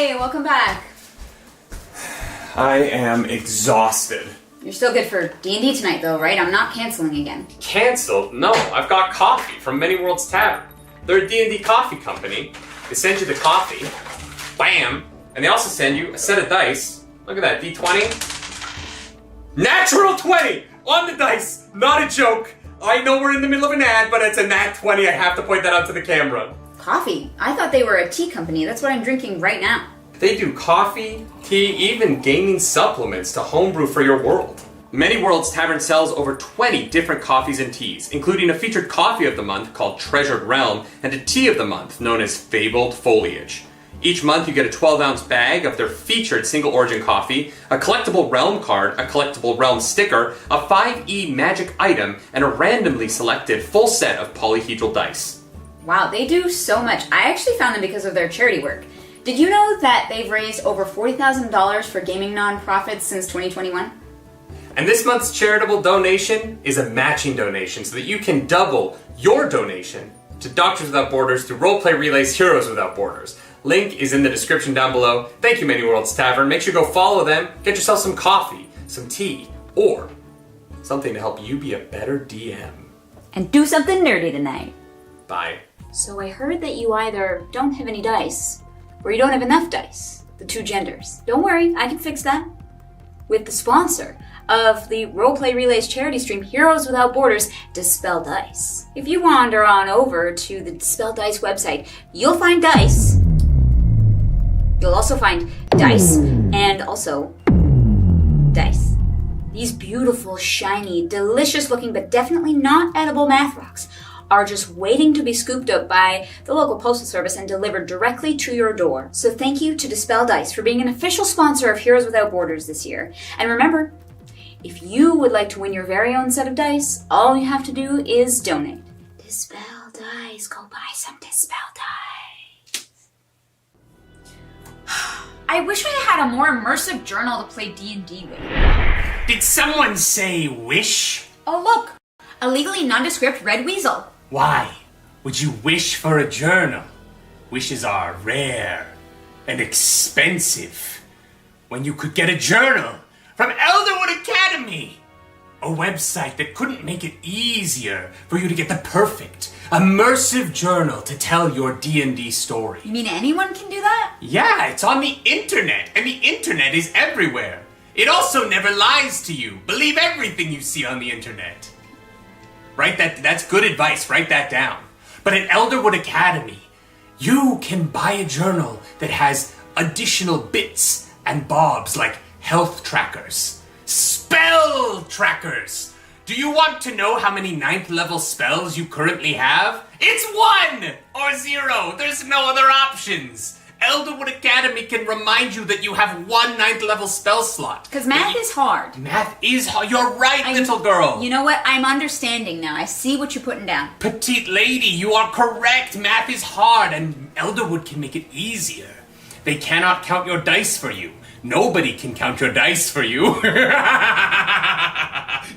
Hey, welcome back. I am exhausted. You're still good for D&D tonight though, right? I'm not canceling again. Canceled? No, I've got coffee from Many Worlds Tavern. They're a D&D coffee company. They send you the coffee, bam, and they also send you a set of dice. Look at that, D20. Natural 20 on the dice, not a joke. I know we're in the middle of an ad, but it's a nat 20. I have to point that out to the camera. Coffee? I thought they were a tea company. That's what I'm drinking right now. They do coffee, tea, even gaming supplements to homebrew for your world. Many Worlds Tavern sells over 20 different coffees and teas, including a featured coffee of the month called Treasured Realm and a tea of the month known as Fabled Foliage. Each month you get a 12-ounce bag of their featured single origin coffee, a collectible realm card, a collectible realm sticker, a 5e magic item, and a randomly selected full set of polyhedral dice. Wow, they do so much. I actually found them because of their charity work. Did you know that they've raised over $40,000 for gaming nonprofits since 2021? And this month's charitable donation is a matching donation so that you can double your donation to Doctors Without Borders through Roleplay Relay's Heroes Without Borders. Link is in the description down below. Thank you, Many Worlds Tavern. Make sure you go follow them, get yourself some coffee, some tea, or something to help you be a better DM. And do something nerdy tonight. Bye. So I heard that you either don't have any dice, or you don't have enough dice. The two genders. Don't worry, I can fix that. With the sponsor of the Roleplay Relays charity stream, Heroes Without Borders, Dispel Dice. If you wander on over to the Dispel Dice website, you'll find dice. You'll also find dice, and also dice. These beautiful, shiny, delicious looking, but definitely not edible math rocks are just waiting to be scooped up by the local postal service and delivered directly to your door. So thank you to Dispel Dice for being an official sponsor of Heroes Without Borders this year. And remember, if you would like to win your very own set of dice, all you have to do is donate. Dispel Dice, go buy some Dispel Dice. I wish I had a more immersive journal to play D&D with. Did someone say wish? Oh look, a legally nondescript red weasel. Why would you wish for a journal? Wishes are rare and expensive when you could get a journal from Elderwood Academy, a website that couldn't make it easier for you to get the perfect, immersive journal to tell your D&D story. You mean anyone can do that? Yeah, it's on the internet, and the internet is everywhere. It also never lies to you. Believe everything you see on the internet. That's good advice, write that down. But at Elderwood Academy, you can buy a journal that has additional bits and bobs like health trackers, spell trackers. Do you want to know how many 9th level spells you currently have? It's 1 or 0. There's no other options. Elderwood Academy can remind you that you have 1 9th level spell slot. Because math is hard. Math is hard. You're right, little girl. You know what? I'm understanding now. I see what you're putting down. Petite lady, you are correct. Math is hard, and Elderwood can make it easier. They cannot count your dice for you. Nobody can count your dice for you. Do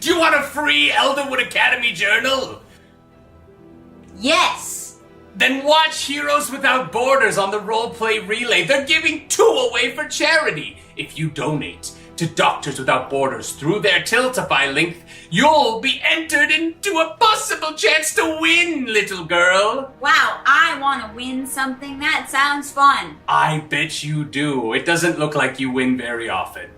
you want a free Elderwood Academy journal? Yes! Then watch Heroes Without Borders on the Roleplay Relay. They're giving 2 away for charity. If you donate to Doctors Without Borders through their Tiltify link, you'll be entered into a possible chance to win, little girl. Wow, I want to win something. That sounds fun. I bet you do. It doesn't look like you win very often.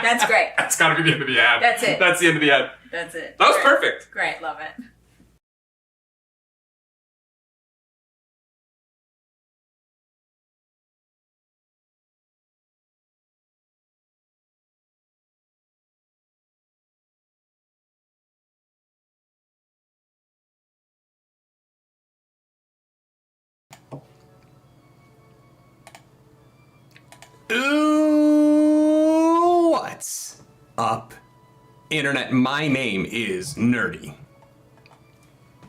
That's great. That's gotta be the end of the ad. That's it. That's the end of the ad. That's it. That was Great. perfect. Great, love it. Ooh, what's up, Internet? My name is Nerdy.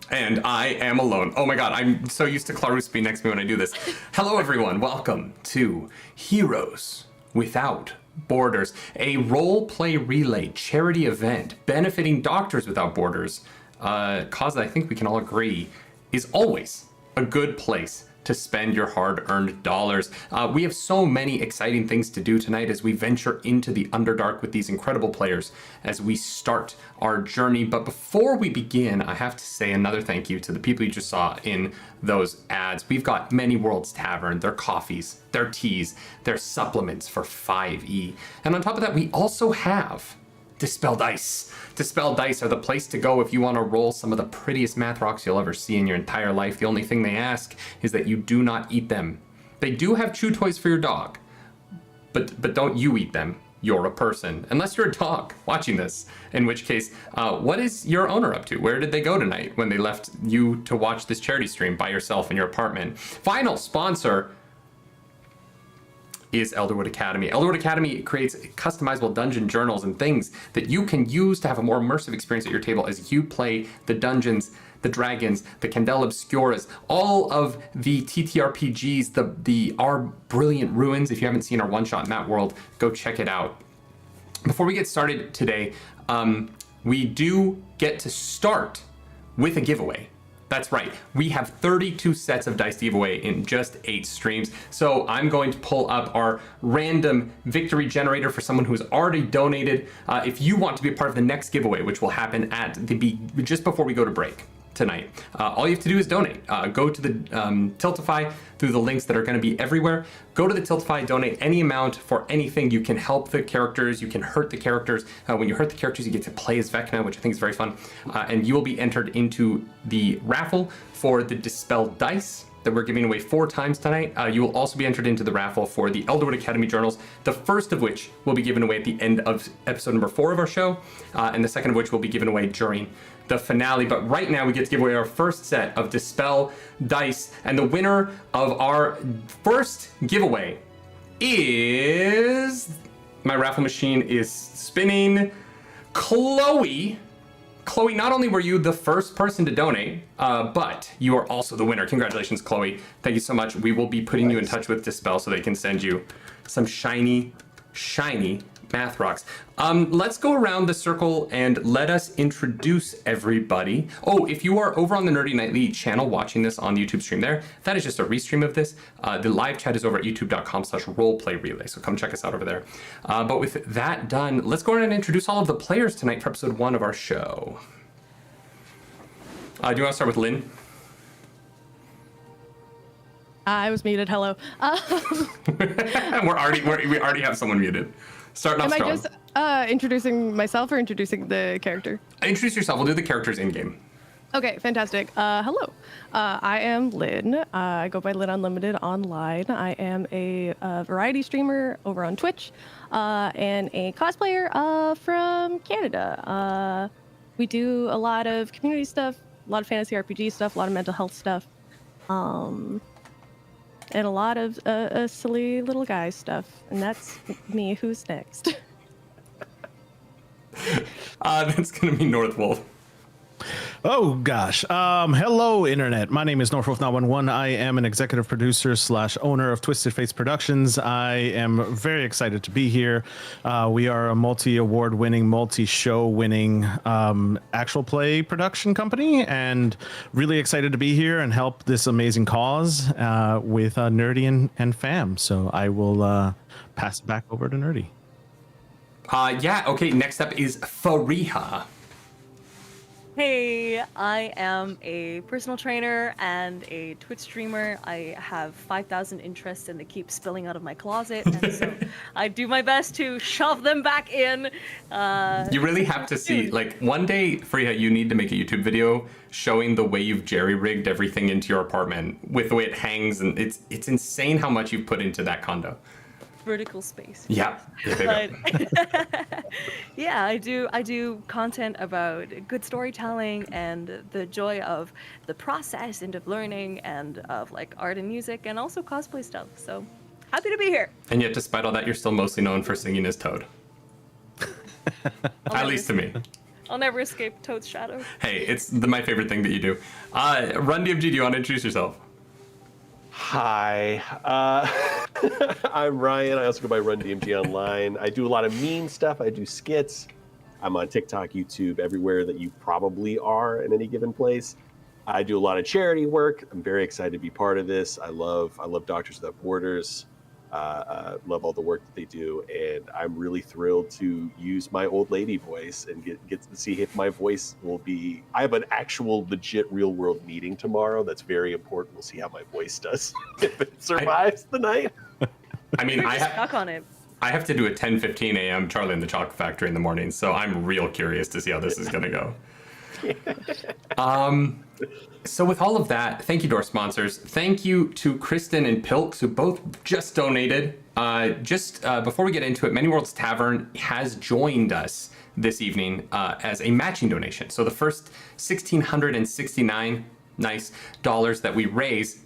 And I am alone. Oh my god, I'm so used to Clarus being next to me when I do this. Hello everyone, welcome to Heroes Without Borders, a role-play relay charity event benefiting Doctors Without Borders, cause that I think we can all agree is always a good place to spend your hard-earned dollars. We have so many exciting things to do tonight as we venture into the Underdark with these incredible players as we start our journey. But before we begin, I have to say another thank you to the people you just saw in those ads. We've got Many Worlds Tavern, their coffees, their teas, their supplements for 5e. And on top of that, we also have Dispel Dice. Dispel Dice are the place to go if you want to roll some of the prettiest math rocks you'll ever see in your entire life. The only thing they ask is that you do not eat them. They do have chew toys for your dog, but don't you eat them. You're a person, unless you're a dog watching this, in which case, what is your owner up to? Where did they go tonight when they left you to watch this charity stream by yourself in your apartment? Final sponsor is Elderwood Academy. Elderwood Academy creates customizable dungeon journals and things that you can use to have a more immersive experience at your table as you play the dungeons, the dragons, the Candela Obscuras, all of the TTRPGs, the Our Brilliant Ruins. If you haven't seen our one-shot in that world, go check it out. Before we get started today, we do get to start with a giveaway. That's right, we have 32 sets of dice to give away in just 8 streams. So I'm going to pull up our random victory generator for someone who's already donated. If you want to be a part of the next giveaway, which will happen at just before we go to break tonight, all you have to do is donate. Go to the Tiltify through the links that are going to be everywhere. Go to the Tiltify, donate any amount for anything. You can help the characters, you can hurt the characters. When you hurt the characters, you get to play as Vecna, which I think is very fun. And you will be entered into the raffle for the Dispel Dice that we're giving away 4 times tonight. You will also be entered into the raffle for the Elderwood Academy journals, the first of which will be given away at the end of episode number 4 of our show, and the second of which will be given away during the finale. But right now we get to give away our first set of Dispel Dice, and the winner of our first giveaway is, my raffle machine is spinning, Chloe. Chloe, not only were you the first person to donate, but you are also the winner. Congratulations, Chloe. Thank you so much. We will be putting you in touch with Dispel so they can send you some shiny math rocks. Let's go around the circle and let us introduce everybody. Oh, if you are over on the Nerdy Nightly channel watching this on the YouTube stream there, that is just a restream of this. The live chat is over at youtube.com/roleplayrelay, so come check us out over there. But with that done, let's go ahead and introduce all of the players tonight for episode 1 of our show. Do you want to start with Lynn? I was muted. Hello. we already have someone muted. Starting off strong. Am I just introducing myself or introducing the character? Introduce yourself. We'll do the characters in game. Okay, fantastic. Hello. I am Lynn. I go by Lynn Unlimited online. I am a variety streamer over on Twitch and a cosplayer from Canada. We do a lot of community stuff, a lot of fantasy RPG stuff, a lot of mental health stuff. And a lot of silly little guy stuff. And that's me. Who's next? That's going to be Northwolf. Oh, gosh. Hello, Internet. My name is Northwolf911. I am an executive producer / owner of Twisted Fates Productions. I am very excited to be here. We are a multi-award winning, multi-show winning actual play production company, and really excited to be here and help this amazing cause with Nerdy and Fam. So I will pass it back over to Nerdy. Okay, next up is Fariha. Hey, I am a personal trainer and a Twitch streamer. I have 5,000 interests and they keep spilling out of my closet, and so I do my best to shove them back in. You really have to see, like, one day, Fariha, you need to make a YouTube video showing the way you've jerry-rigged everything into your apartment with the way it hangs, and it's insane how much you've put into that condo. Vertical space. Yeah. Yeah, I do content about good storytelling and the joy of the process and of learning and of like art and music and also cosplay stuff. So happy to be here. And yet, despite all that, you're still mostly known for singing as Toad. At least to me. I'll never escape Toad's shadow. Hey, it's my favorite thing that you do. Run DMG, do you want to introduce yourself? Hi, I'm Ryan. I also go by Run DMG Online. I do a lot of meme stuff. I do skits. I'm on TikTok, YouTube, everywhere that you probably are in any given place. I do a lot of charity work. I'm very excited to be part of this. I love Doctors Without Borders. Love all the work that they do, and I'm really thrilled to use my old lady voice and get to see if my voice will be. I have an actual legit real world meeting tomorrow that's very important. We'll see how my voice does if it survives the night. I mean, Stuck on it. I have to do a 10:15 a.m. Charlie and the Chocolate Factory in the morning, so I'm real curious to see how this is going to go. So with all of that, thank you to our sponsors. Thank you to Kristen and Pilks, who both just donated. Before we get into it, Many Worlds Tavern has joined us this evening as a matching donation. So the first $1,669 dollars that we raise,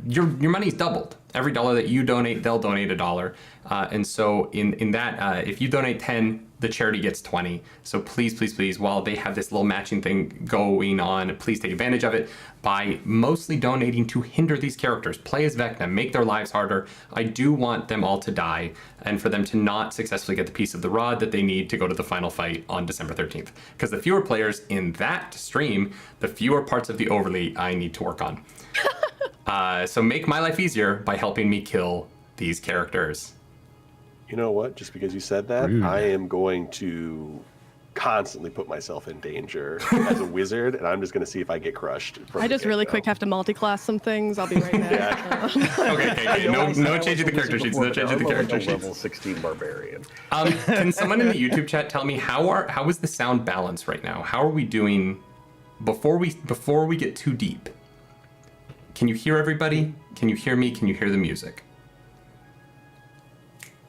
your money's doubled. Every dollar that you donate, they'll donate $1. And so in that, if you donate 10, the charity gets 20. So please, while they have this little matching thing going on, please take advantage of it by mostly donating to hinder these characters. Play as Vecna, make their lives harder. I do want them all to die and for them to not successfully get the piece of the rod that they need to go to the final fight on December 13th. Because the fewer players in that stream, the fewer parts of the overlay I need to work on. So make my life easier by helping me kill these characters. You know what? Just because you said that, I am going to constantly put myself in danger as a wizard, and I'm just going to see if I get crushed. I just really quick have to multi-class some things. I'll be right back. Okay. No change of the character sheets. No change of the character sheets. Level 16 barbarian. Can someone in the YouTube chat tell me how is the sound balance right now? How are we doing before we get too deep? Can you hear everybody? Can you hear me? Can you hear the music?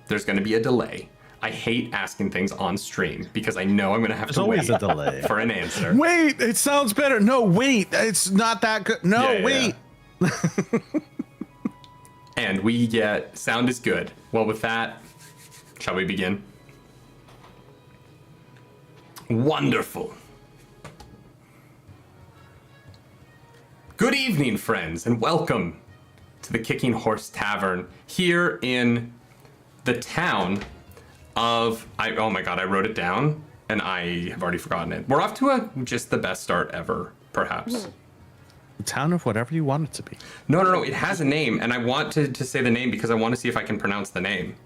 There's going to be a delay. I hate asking things on stream because I know I'm going to have to wait a delay for an answer. Wait, it sounds better. No, wait, it's not that good. No, wait. And we get sound is good. Well, with that, shall we begin? Wonderful. Good evening, friends, and welcome to the Kicking Horse Tavern here in the town of, oh my god, I wrote it down and I have already forgotten it. We're off to just the best start ever, perhaps. The town of whatever you want it to be. No, it has a name, and I want to say the name because I want to see if I can pronounce the name.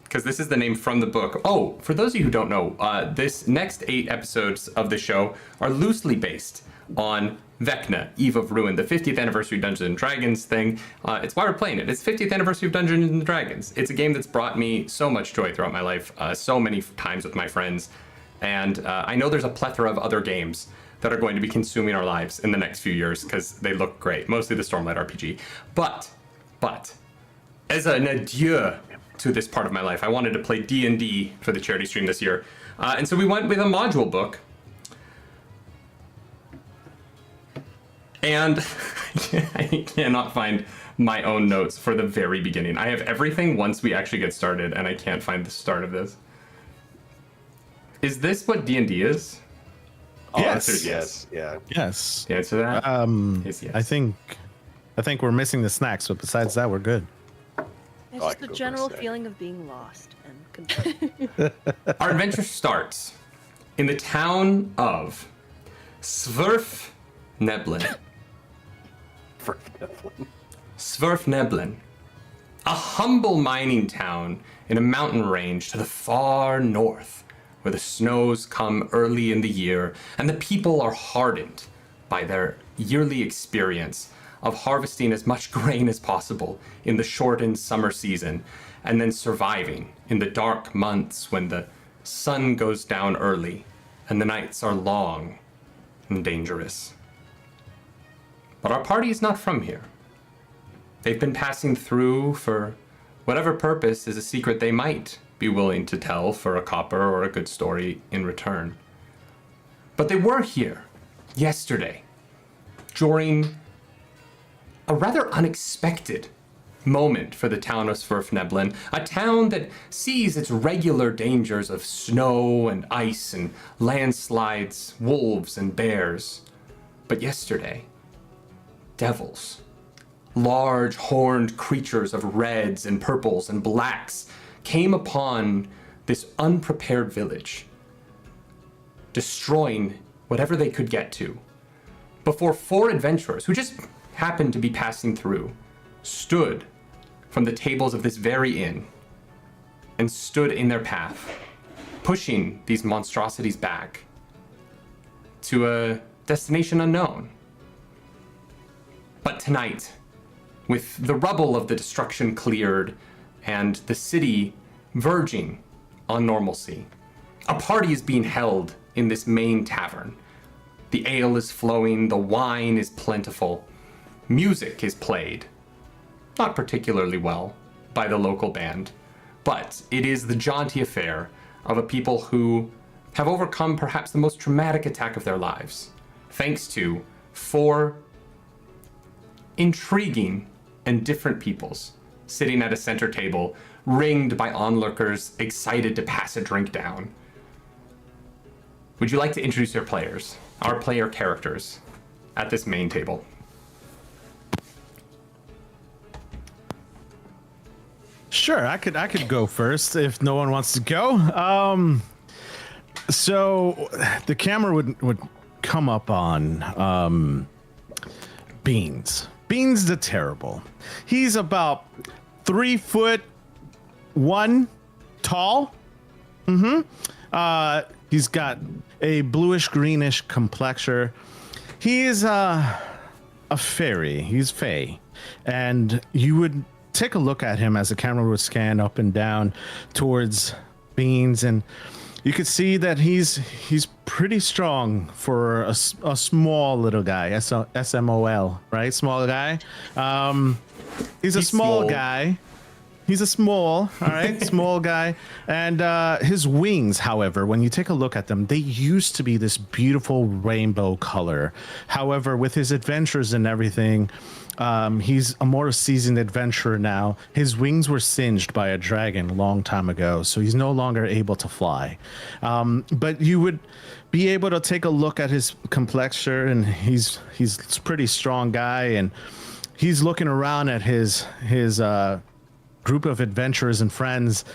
Because this is the name from the book. Oh, for those of you who don't know, this next 8 episodes of the show are loosely based on Vecna, Eve of Ruin, the 50th anniversary Dungeons & Dragons thing. It's why we're playing it. It's 50th anniversary of Dungeons & Dragons. It's a game that's brought me so much joy throughout my life, so many times with my friends. And I know there's a plethora of other games that are going to be consuming our lives in the next few years because they look great, mostly the Stormlight RPG. But, as an adieu to this part of my life, I wanted to play D&D for the charity stream this year. And so we went with a module book. And I cannot find my own notes for the very beginning. I have everything once we actually get started, and I can't find the start of this. Is this what D&D is? Oh, Yes. Yes. Yeah. Yes. The answer to that is yes. I think we're missing the snacks, but besides that, we're good. It's I just could the go for a general snack. feeling of being lost and confused. Our adventure starts in the town of Sverfneblin. Sverfneblin, a humble mining town in a mountain range to the far north, where the snows come early in the year and the people are hardened by their yearly experience of harvesting as much grain as possible in the shortened summer season and then surviving in the dark months when the sun goes down early and the nights are long and dangerous. But our party is not from here. They've been passing through for whatever purpose is a secret they might be willing to tell for a copper or a good story in return. But they were here yesterday during a rather unexpected moment for the town of Sverfneblin, a town that sees its regular dangers of snow and ice and landslides, wolves and bears. But yesterday, devils, large horned creatures of reds and purples and blacks, came upon this unprepared village, destroying whatever they could get to, before 4 adventurers who just happened to be passing through stood from the tables of this very inn and stood in their path, pushing these monstrosities back to a destination unknown. But tonight, with the rubble of the destruction cleared and the city verging on normalcy, a party is being held in this main tavern. The ale is flowing, the wine is plentiful, music is played, not particularly well, by the local band, but it is the jaunty affair of a people who have overcome perhaps the most traumatic attack of their lives, thanks to 4 intriguing and different peoples sitting at a center table, ringed by onlookers excited to pass a drink down. Would you like to introduce your players, our player characters, at this main table? Sure, I could go first if no one wants to go. So the camera would come up on Beans. Beans the Terrible. He's about 3'1" tall. He's got a bluish greenish complexion. He's a fairy. He's fey, and you would take a look at him as the camera would scan up and down towards Beans, and you could see that he's pretty strong for a small little guy. SMOL, right? Small guy. He's a small guy. He's a small, all right, small guy. And his wings, however, when you take a look at them, they used to be this beautiful rainbow color. However, with his adventures and everything, he's a more seasoned adventurer now. His wings were singed by a dragon a long time ago, so he's no longer able to fly. But you would be able to take a look at his complexion, and he's a pretty strong guy, and he's looking around at his group of adventurers and friends,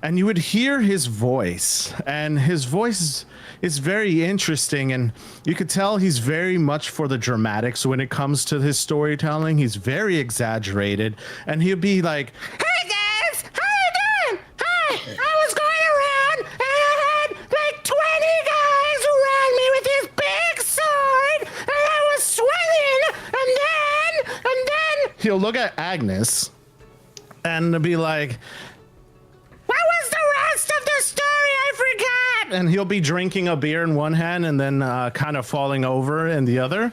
and you would hear his voice, and his voice is very interesting, and you could tell he's very much for the dramatics when it comes to his storytelling. He's very exaggerated, and he'll be like, "Hey guys, how you doing? Hi, I was going around and I had like 20 guys around me with his big sword, and I was swinging, and then he'll look at Agnes and be like, "What was the rest of the story? I forgot." And he'll be drinking a beer in one hand and then kind of falling over in the other.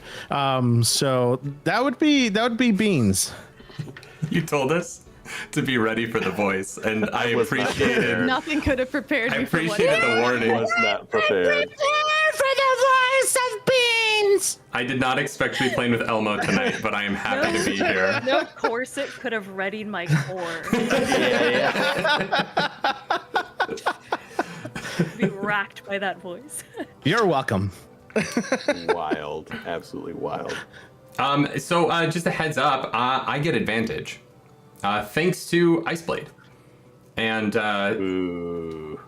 So that would be Beans. You told us to be ready for the voice, and I appreciated. Nothing could have prepared I me for what appreciated the warning. Was not prepared. For the voice of Beans. I did not expect to be playing with Elmo tonight, but I am happy to be here. No corset could have readied my core. Be racked by that voice. You're welcome. Wild, absolutely wild. So just a heads up, I get advantage, thanks to Iceblade. And Ooh.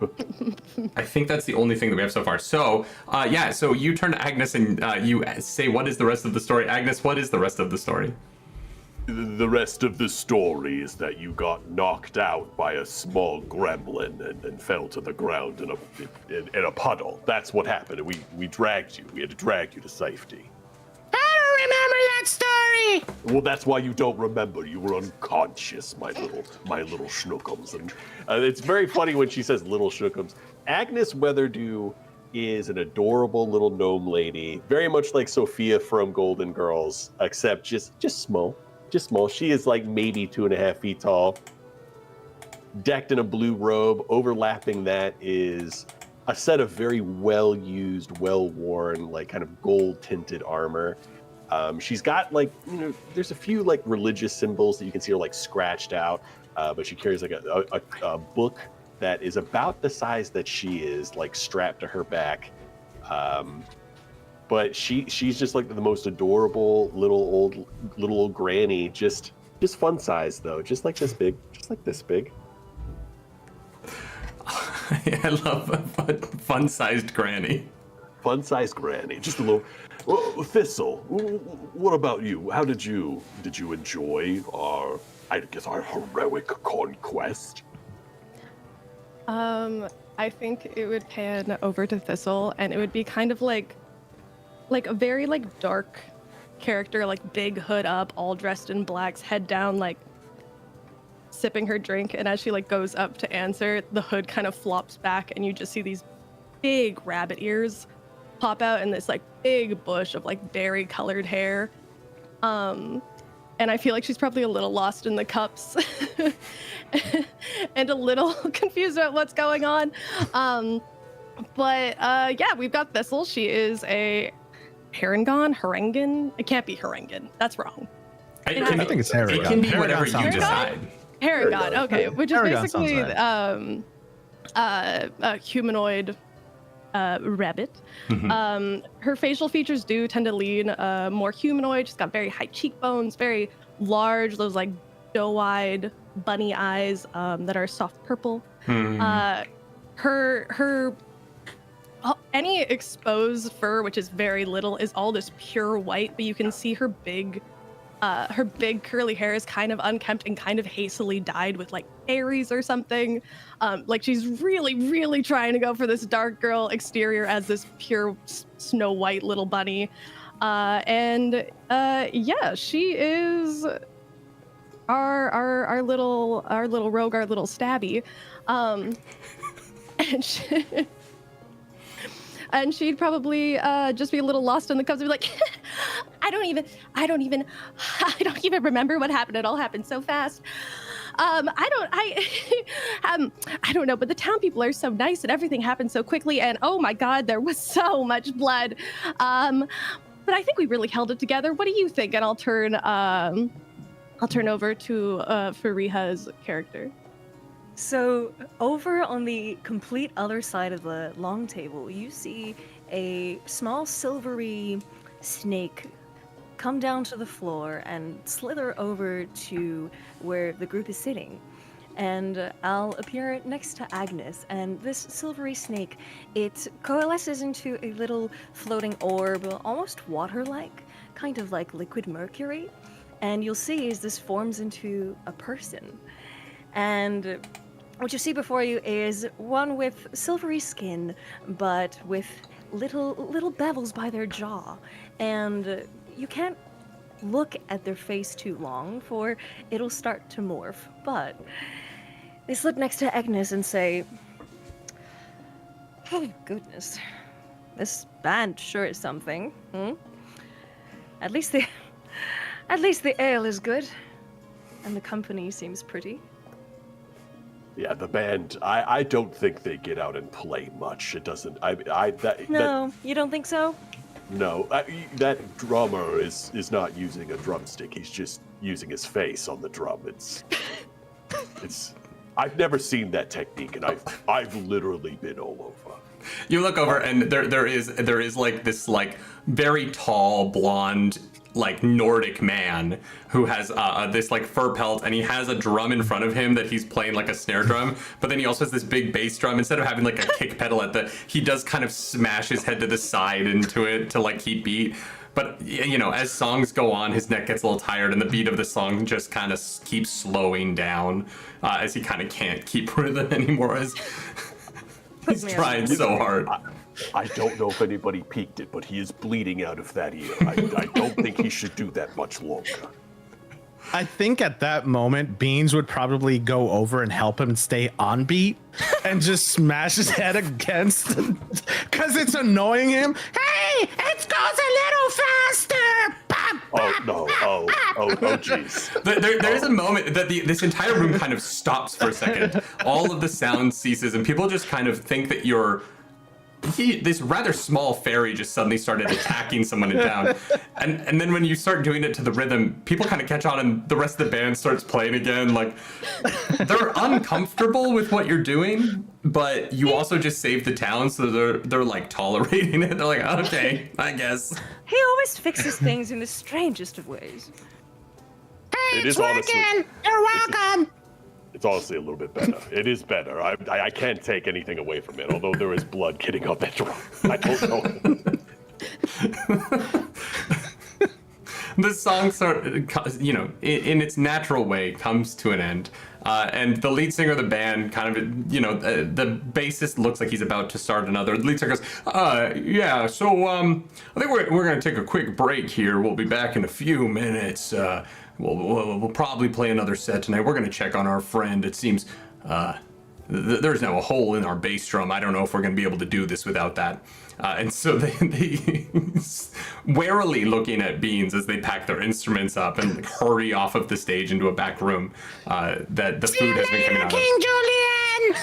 I think that's the only thing that we have so far. So, yeah, so you turn to Agnes and you say, what is the rest of the story? Agnes, what is the rest of the story? The rest of the story is that you got knocked out by a small gremlin and fell to the ground in a puddle. That's what happened. We dragged you. We had to drag you to safety. I don't remember that story. Well, that's why you don't remember. You were unconscious, my little schnookums. And it's very funny when she says little shookums. Agnes Weatherdew is an adorable little gnome lady, very much like Sophia from Golden Girls, except just small. Just small. She is like maybe 2.5 feet tall, decked in a blue robe. Overlapping that is a set of very well-used, well-worn, like kind of gold-tinted armor. She's got like, there's a few like religious symbols that you can see are like scratched out, but she carries like a book that is about the size that she is, like strapped to her back. But she's just like the most adorable little old granny, just fun size though, just like this big. I love a fun-sized granny. fun-sized granny. Just a little. Well, Thistle, what about you? How did you enjoy our heroic conquest? I think it would pan over to Thistle, and it would be kind of like a very like dark character, like big hood up, all dressed in blacks, head down, like sipping her drink. And as she like goes up to answer, the hood kind of flops back, and you just see these big rabbit ears pop out in this like big bush of like berry colored hair. And I feel like she's probably a little lost in the cups and a little confused about what's going on. But yeah, we've got Thistle. She is a Harengon? It can't be Harengon. That's wrong. I think it's Harengon. It can be whatever Harengon you sounds decide. Harengon, okay. Which is Harengon basically sounds a humanoid rabbit. Her facial features do tend to lean more humanoid. She's got very high cheekbones, very large, those like doe-eyed bunny eyes that are soft purple. Her any exposed fur, which is very little, is all this pure white, but you can see her big curly hair is kind of unkempt and kind of hastily dyed with like berries or something. Like she's really, really trying to go for this dark girl exterior as this pure snow white little bunny. Yeah, she is our little rogue, our little stabby. And she'd probably just be a little lost in the cups and be like, I don't even remember what happened. It all happened so fast. I don't know, but the town people are so nice and everything happened so quickly. And oh my God, there was so much blood. But I think we really held it together. What do you think? And I'll turn over to Fariha's character. So over on the complete other side of the long table, you see a small silvery snake come down to the floor and slither over to where the group is sitting. And I'll appear next to Agnes, and this silvery snake, it coalesces into a little floating orb, almost water-like, kind of like liquid mercury. And you'll see as this forms into a person. And what you see before you is one with silvery skin, but with little bevels by their jaw. And you can't look at their face too long, for it'll start to morph. But they slip next to Agnes and say, "Oh goodness, this band sure is something. At least the ale is good, and the company seems pretty." Yeah, the band. I don't think they get out and play much. It doesn't. You don't think so? No, that drummer is not using a drumstick. He's just using his face on the drum. It's. I've never seen that technique, and I've literally been all over. You look over, and there is like this like very tall blonde like Nordic man who has this like fur pelt, and he has a drum in front of him that he's playing like a snare drum, but then he also has this big bass drum. Instead of having like a kick pedal he does kind of smash his head to the side into it to like keep beat. But you know, as songs go on, his neck gets a little tired, and the beat of the song just kind of keeps slowing down as he kind of can't keep rhythm anymore as he's trying so hard. I don't know if anybody peeked it, but he is bleeding out of that ear. I don't think he should do that much longer. I think at that moment, Beans would probably go over and help him stay on beat and just smash his head against because it's annoying him. Hey, it goes a little faster. Oh no! Oh jeez. There's a moment that this entire room kind of stops for a second. All of the sound ceases, and people just kind of think that this rather small fairy just suddenly started attacking someone in town. And then when you start doing it to the rhythm, people kind of catch on, and the rest of the band starts playing again. Like, they're uncomfortable with what you're doing, but you also just saved the town, so they're like tolerating it. They're like, okay, I guess. He always fixes things in the strangest of ways. Hey, It it's is honestly- working. You're welcome. It's honestly a little bit better. It is better. I can't take anything away from it, although there is blood getting up that drum. I don't know. The song sort of, in its natural way, comes to an end. And the lead singer of the band kind of, the bassist looks like he's about to start another. The lead singer goes, I think we're going to take a quick break here. We'll be back in a few minutes. We'll probably play another set tonight. We're going to check on our friend. It seems there's now a hole in our bass drum. I don't know if we're going to be able to do this without that. And so they warily looking at Beans as they pack their instruments up and hurry off of the stage into a back room that the food has been coming out King Julian!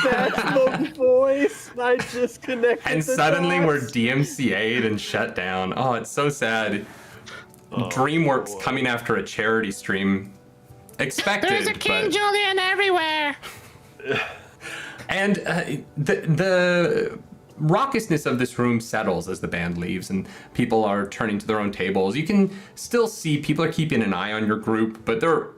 That's my voice. I disconnected. And suddenly we're DMCA'd and shut down. Oh, it's so sad. DreamWorks coming after a charity stream. Expected. There's a King Julian everywhere! And the raucousness of this room settles as the band leaves and people are turning to their own tables. You can still see people are keeping an eye on your group, but they're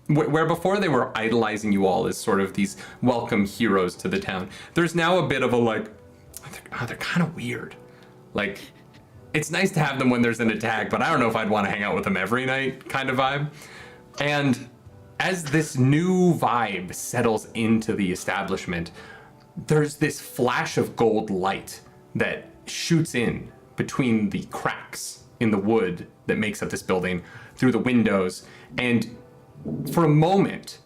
where before they were idolizing you all as sort of these welcome heroes to the town. There's now a bit of a they're kind of weird. Like, it's nice to have them when there's an attack, but I don't know if I'd want to hang out with them every night kind of vibe. And as this new vibe settles into the establishment, there's this flash of gold light that shoots in between the cracks in the wood that makes up this building through the windows. And for a moment,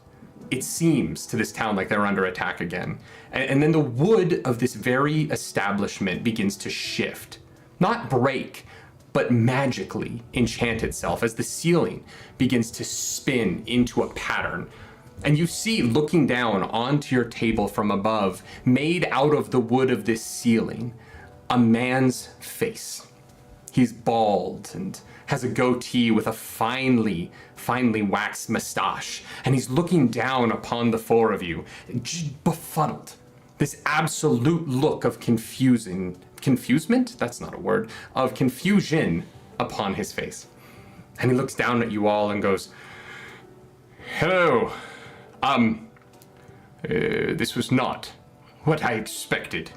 it seems to this town like they're under attack again. And then the wood of this very establishment begins to shift, not break, but magically enchant itself as the ceiling begins to spin into a pattern. And you see, looking down onto your table from above, made out of the wood of this ceiling, a man's face. He's bald and has a goatee with a finely waxed mustache. And he's looking down upon the four of you, befuddled. This absolute look of confusement? That's not a word. Of confusion upon his face. And he looks down at you all and goes, hello. This was not what I expected.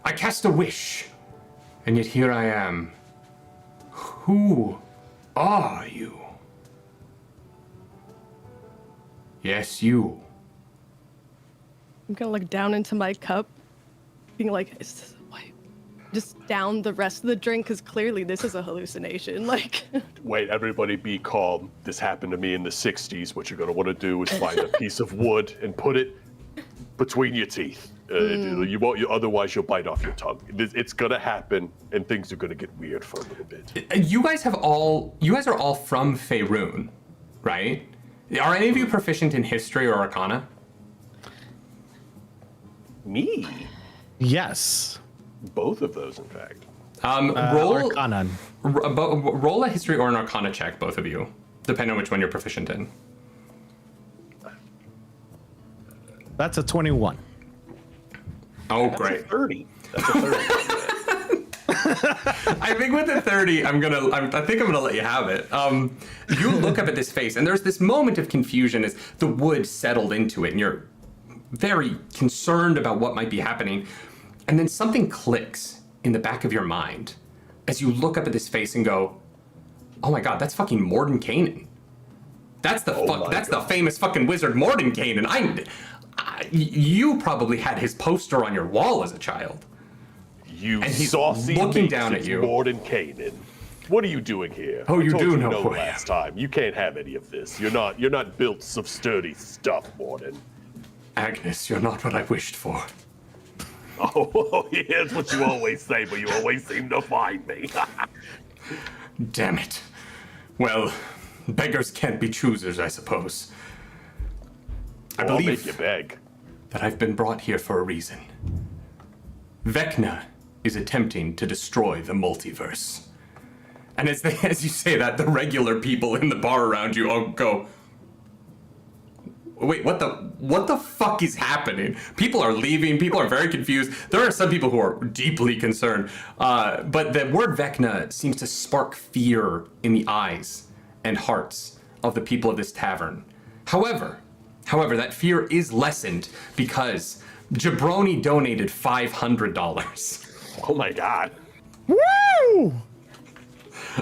I cast a wish, and yet here I am. Who are you? Yes, you. I'm gonna look down into my cup, being like, is this what? Just down the rest of the drink, because clearly this is a hallucination. Like, Wait, everybody be calm. This happened to me in the 60s. What you're going to want to do is find a piece of wood and put it between your teeth. You won't, otherwise you'll bite off your tongue. It's going to happen, and things are going to get weird for a little bit. You guys are all from Faerun, right? Are any of you proficient in history or arcana? Me? Yes. Both of those, in fact. Roll Arcana. roll a history or an arcana check, both of you, depending on which one you're proficient in. That's a 21. Oh, That's great. a 30. That's a 30. I think with the 30, I think I'm gonna let you have it. You look up at this face, and there's this moment of confusion as the wood settled into it, and you're very concerned about what might be happening. And then something clicks in the back of your mind as you look up at this face and go, oh my god, that's fucking Mordenkainen. That's the famous fucking wizard Mordenkainen. You probably had his poster on your wall as a child. You And he's saucy looking down at you. Mordenkainen. What are you doing here? Oh, I you told do know no who I last time. You can't have any of this. You're not built of sturdy stuff, Morden. Agnes, you're not what I wished for. Oh, here's what you always say, but you always seem to find me. Damn it. Well, beggars can't be choosers, I suppose. I I'll make you believe beg. that I've been brought here for a reason. Vecna is attempting to destroy the multiverse. And as you say that, the regular people in the bar around you all go, wait, what the fuck is happening? People are leaving. People are very confused. There are some people who are deeply concerned. But the word Vecna seems to spark fear in the eyes and hearts of the people of this tavern. However, that fear is lessened because Jabroni donated $500. Oh my god. Woo!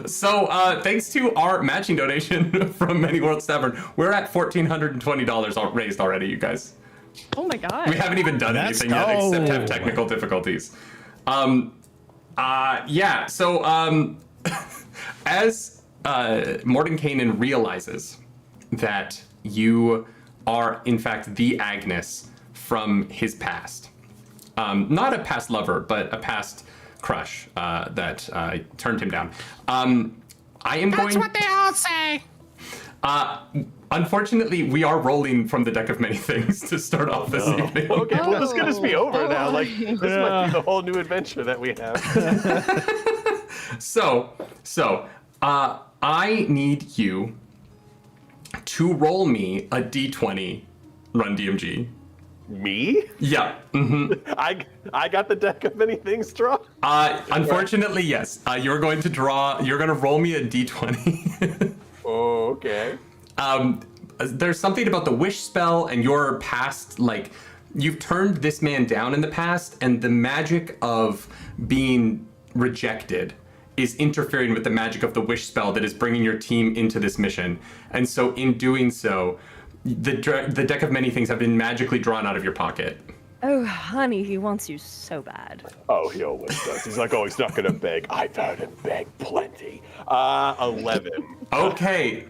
So, thanks to our matching donation from Many Worlds Tavern, we're at $1,420 raised already, you guys. Oh my god. We haven't even done anything yet except have technical difficulties. Yeah, so, as Mordenkainen realizes that you are, in fact, the Agnes from his past. Not a past lover, but a past crush that turned him down. That's what they all say. Unfortunately, we are rolling from the deck of many things to start off this evening. Okay, well, this could just be over now. Like, this might be the whole new adventure that we have. So, I need you to roll me a d20 Run DMG. Me? Yeah. I got the deck of many things drawn. Unfortunately, yes. You're going to roll me a d20. Oh, okay. There's something about the wish spell and your past, like, you've turned this man down in the past, and the magic of being rejected is interfering with the magic of the wish spell that is bringing your team into this mission. And so in doing so, the deck of many things have been magically drawn out of your pocket. Oh, honey, he wants you so bad. Oh, he always does. He's like, oh, he's not gonna beg. I've heard him beg plenty. 11. Okay.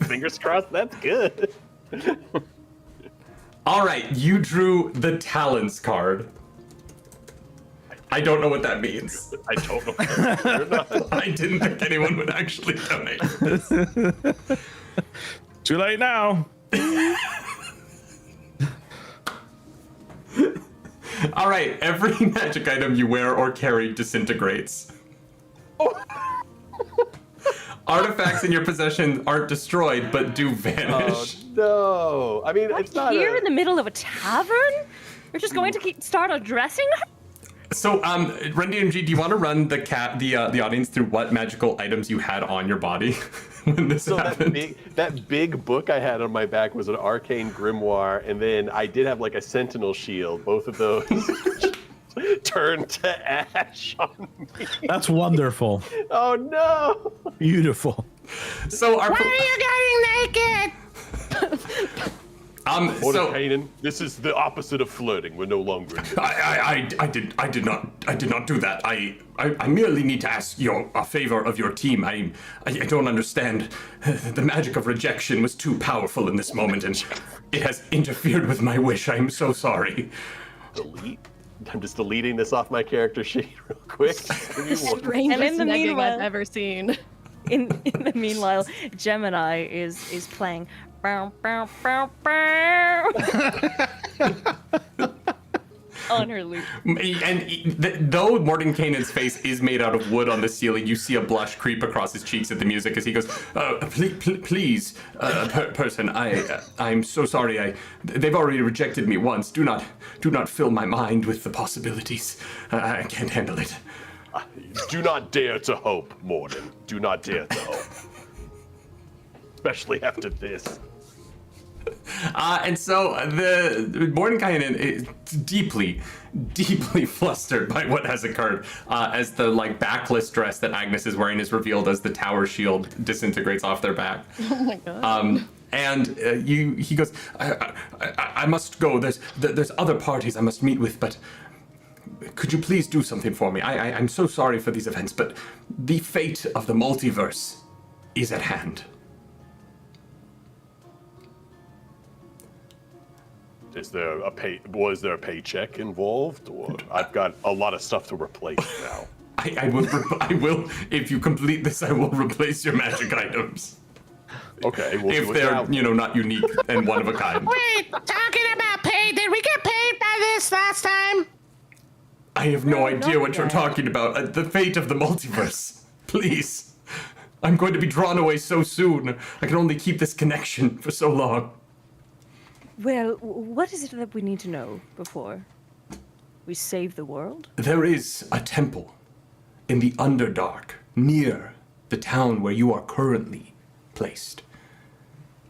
Fingers crossed, that's good. All right, you drew the Talons card. I don't know what that means. I don't know. I didn't think anyone would actually donate. Too late now. All right, every magic item you wear or carry disintegrates. Artifacts in your possession aren't destroyed, but do vanish. No. I mean, it's not Here in the middle of a tavern? You're just going to start undressing her? So, Run DMG, do you want to run the audience through what magical items you had on your body when this happened? That big book I had on my back was an arcane grimoire, and then I did have like a sentinel shield. Both of those turned to ash on me. That's wonderful. Oh no! Beautiful. So our Why are you getting naked? Mordenkainen, this is the opposite of flirting. We're no longer in this. I did not do that. I merely need to ask a favor of your team. I don't understand. The magic of rejection was too powerful in this moment, and it has interfered with my wish. I am so sorry. Delete? I'm just deleting this off my character sheet real quick. Strangest And in the negging meanwhile- I've ever seen. In the meanwhile, Gemini is playing. Bow, bow, bow, bow. On her loop. And though Mordenkainen's face is made out of wood on the ceiling, you see a blush creep across his cheeks at the music as he goes, please, person, I'm so sorry. They've already rejected me once. Do not fill my mind with the possibilities. I can't handle it. Do not dare to hope, Morden. Do not dare to hope. Especially after this. And so the Mordenkainen is deeply flustered by what has occurred as the backless dress that Agnes is wearing is revealed as the tower shield disintegrates off their back. Oh my god. And he goes, I must go. There's other parties I must meet with, but could you please do something for me? I'm so sorry for these events, but the fate of the multiverse is at hand. Was there a paycheck involved, or I've got a lot of stuff to replace now. I will. If you complete this, I will replace your magic items. Okay, we'll If do it they're, now. not unique and one of a kind. Wait, talking about pay, did we get paid by this last time? I have no idea not what you're yet. talking about. The fate of the multiverse. Please. I'm going to be drawn away so soon. I can only keep this connection for so long. Well, what is it that we need to know before we save the world? There is a temple in the Underdark near the town where you are currently placed.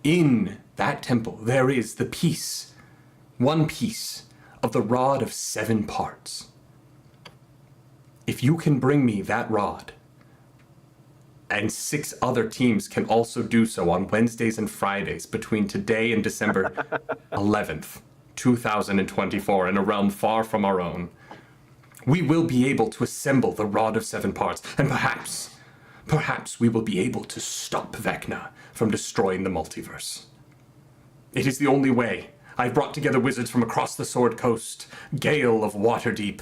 In that temple, there is the piece, one piece, of the rod of 7 parts. If you can bring me that rod, and 6 other teams can also do so on Wednesdays and Fridays between today and December 11th, 2024, in a realm far from our own, we will be able to assemble the rod of 7 parts, and perhaps we will be able to stop Vecna from destroying the multiverse. It is the only way. I've brought together wizards from across the Sword Coast, Gale of Waterdeep,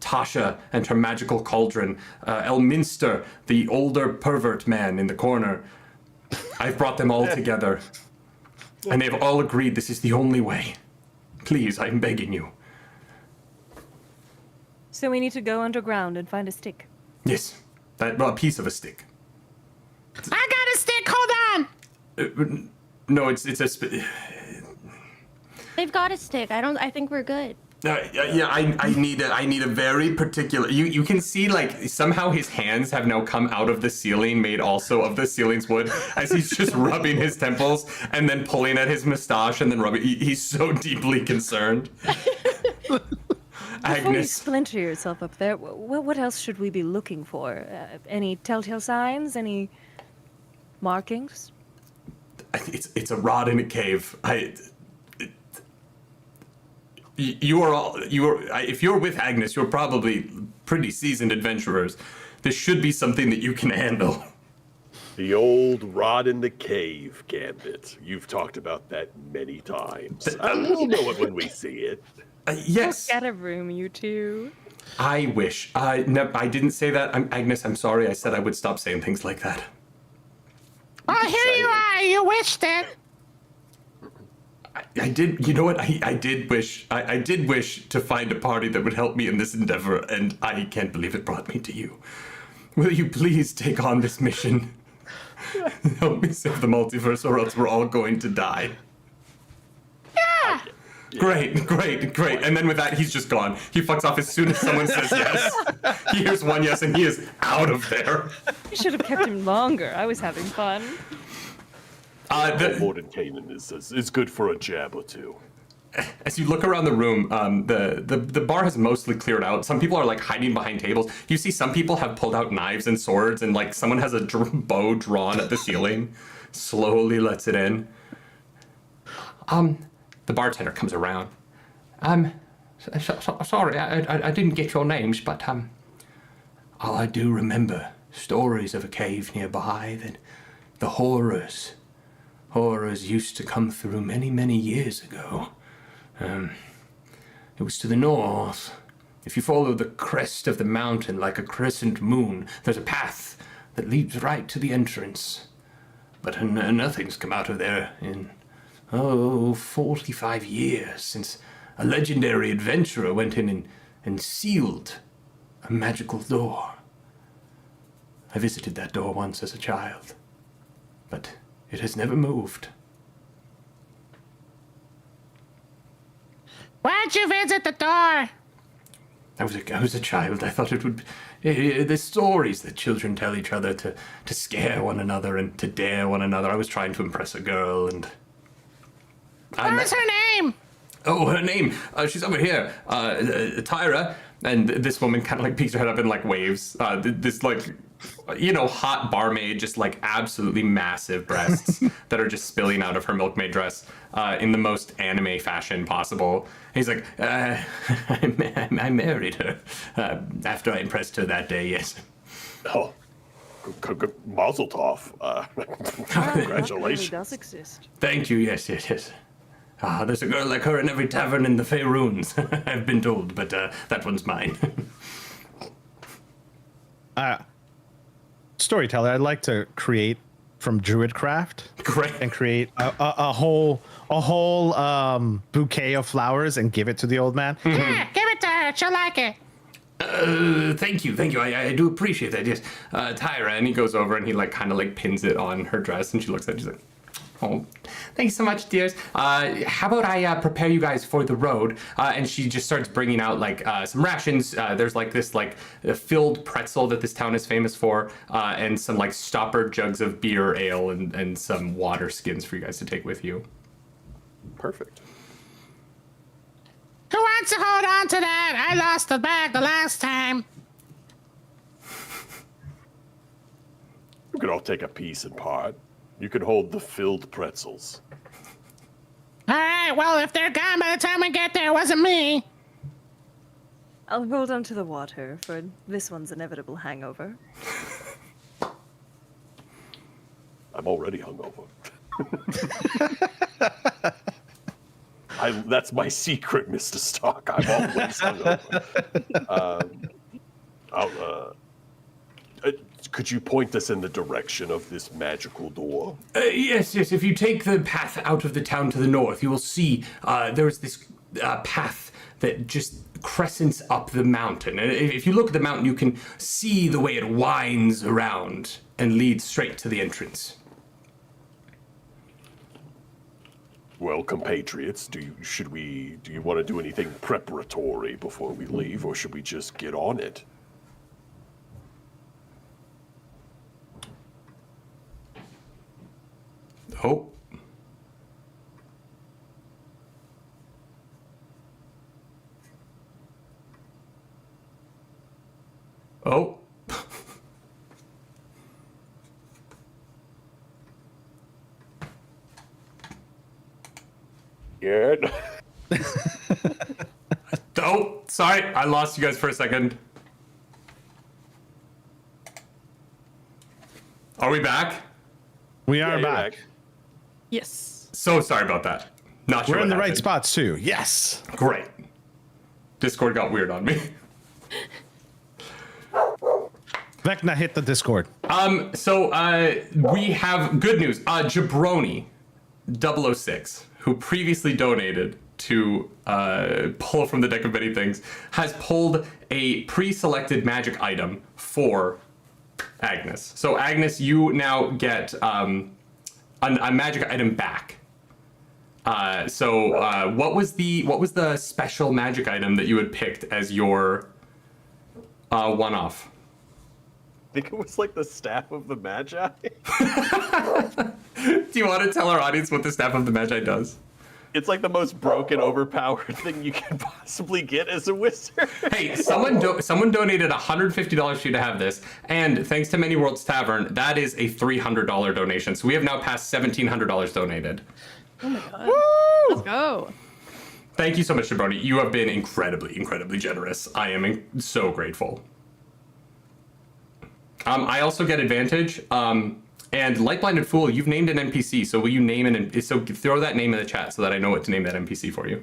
Tasha and her magical cauldron, Elminster, the older pervert man in the corner. I've brought them all together, and they've all agreed this is the only way. Please, I'm begging you. So we need to go underground and find a stick. Yes, a piece of a stick. I got a stick. Hold on. No, it's a. They've got a stick. I think we're good. I need a very particular. You can see like somehow his hands have now come out of the ceiling, made also of the ceiling's wood, as he's just rubbing his temples and then pulling at his mustache and then rubbing. He's so deeply concerned. Before you Agnes, splinter yourself up there, what else should we be looking for? Any telltale signs? Any markings? it's a rod in a cave. If you're with Agnes, you're probably pretty seasoned adventurers. This should be something that you can handle. The old rod in the cave, Gambit. You've talked about that many times. We'll know it when we see it. Yes. Get a room, you two. I wish. No, I didn't say that. Agnes, I'm sorry. I said I would stop saying things like that. Oh, here you are. You wished it. I did. You know what? I did wish. I did wish to find a party that would help me in this endeavor, and I can't believe it brought me to you. Will you please take on this mission? Help me save the multiverse, or else we're all going to die. Yeah. Great. And then with that, he's just gone. He fucks off as soon as someone says yes. He hears one yes, and he is out of there. You should have kept him longer. I was having fun. Mordenkainen is good for a jab or two. As you look around the room, the bar has mostly cleared out. Some people are like hiding behind tables. You see some people have pulled out knives and swords, and like someone has a bow drawn at the ceiling. Slowly lets it in. The bartender comes around. Sorry, I didn't get your names, but I do remember stories of a cave nearby that the horrors used to come through many years ago. It was to the north. If you follow the crest of the mountain like a crescent moon, there's a path that leads right to the entrance. But nothing's come out of there in, 45 years since a legendary adventurer went in and sealed a magical door. I visited that door once as a child, but it has never moved. Why'd you visit the door? I was a child. I thought it would be the stories that children tell each other to scare one another and to dare one another. I was trying to impress a girl, and What's her name? Oh, her name. She's over here. Tyra. And this woman kind of like peeks her head up and like waves. This like, hot barmaid, just like absolutely massive breasts that are just spilling out of her milkmaid dress in the most anime fashion possible. He's like, I married her after I impressed her that day, yes. Oh, mazel tov. Congratulations. It does exist. Thank you, yes. There's a girl like her in every tavern in the Faerûns, I've been told, but that one's mine. Storyteller, I'd like to create from Druidcraft. Great. And create a whole bouquet of flowers and give it to the old man. Yeah, give it to her. She'll like it. Thank you. I do appreciate that, yes. Tyra, and he goes over and he like kind of like pins it on her dress, and she looks at it, she's like, Oh, thanks so much, dears. How about I prepare you guys for the road? And she just starts bringing out like some rations. There's like this filled pretzel that this town is famous for, and some like stopper jugs of beer, ale, and some water skins for you guys to take with you. Perfect. Who wants to hold on to that? I lost the bag the last time. We could all take a piece and part. You can hold the filled pretzels. All right, well, if they're gone by the time we get there, it wasn't me. I'll hold on to the water for this one's inevitable hangover. I'm already hungover. That's my secret, Mr. Stark. I'm always hungover. Could you point us in the direction of this magical door? Yes. If you take the path out of the town to the north, you will see there's this path that just crescents up the mountain. And if you look at the mountain, you can see the way it winds around and leads straight to the entrance. Well, compatriots, do you want to do anything preparatory before we leave, or should we just get on it? Oh. Oh. Yeah. Oh, sorry. I lost you guys for a second. Are we back? We are back. Yes. So sorry about that. Not sure We're what in the right happened. spots too. Yes. Great. Discord got weird on me. Vecna hit the Discord. So we have good news. Jabroni 006, who previously donated to pull from the deck of many things, has pulled a pre-selected magic item for Agnes. So Agnes, you now get a magic item back. What was the special magic item that you had picked as your one-off? I think it was like the Staff of the Magi. Do you want to tell our audience what the Staff of the Magi does? It's like the most broken, overpowered thing you can possibly get as a wizard. Hey, someone donated $150 for you to have this, and thanks to Many Worlds Tavern, that is a $300 donation. So we have now passed $1,700 donated. Oh my god. Woo! Let's go. Thank you so much, Jabroni. You have been incredibly, incredibly generous. I am so grateful. I also get advantage. And Light Blinded Fool, you've named an NPC, so will you name so throw that name in the chat so that I know what to name that NPC for you.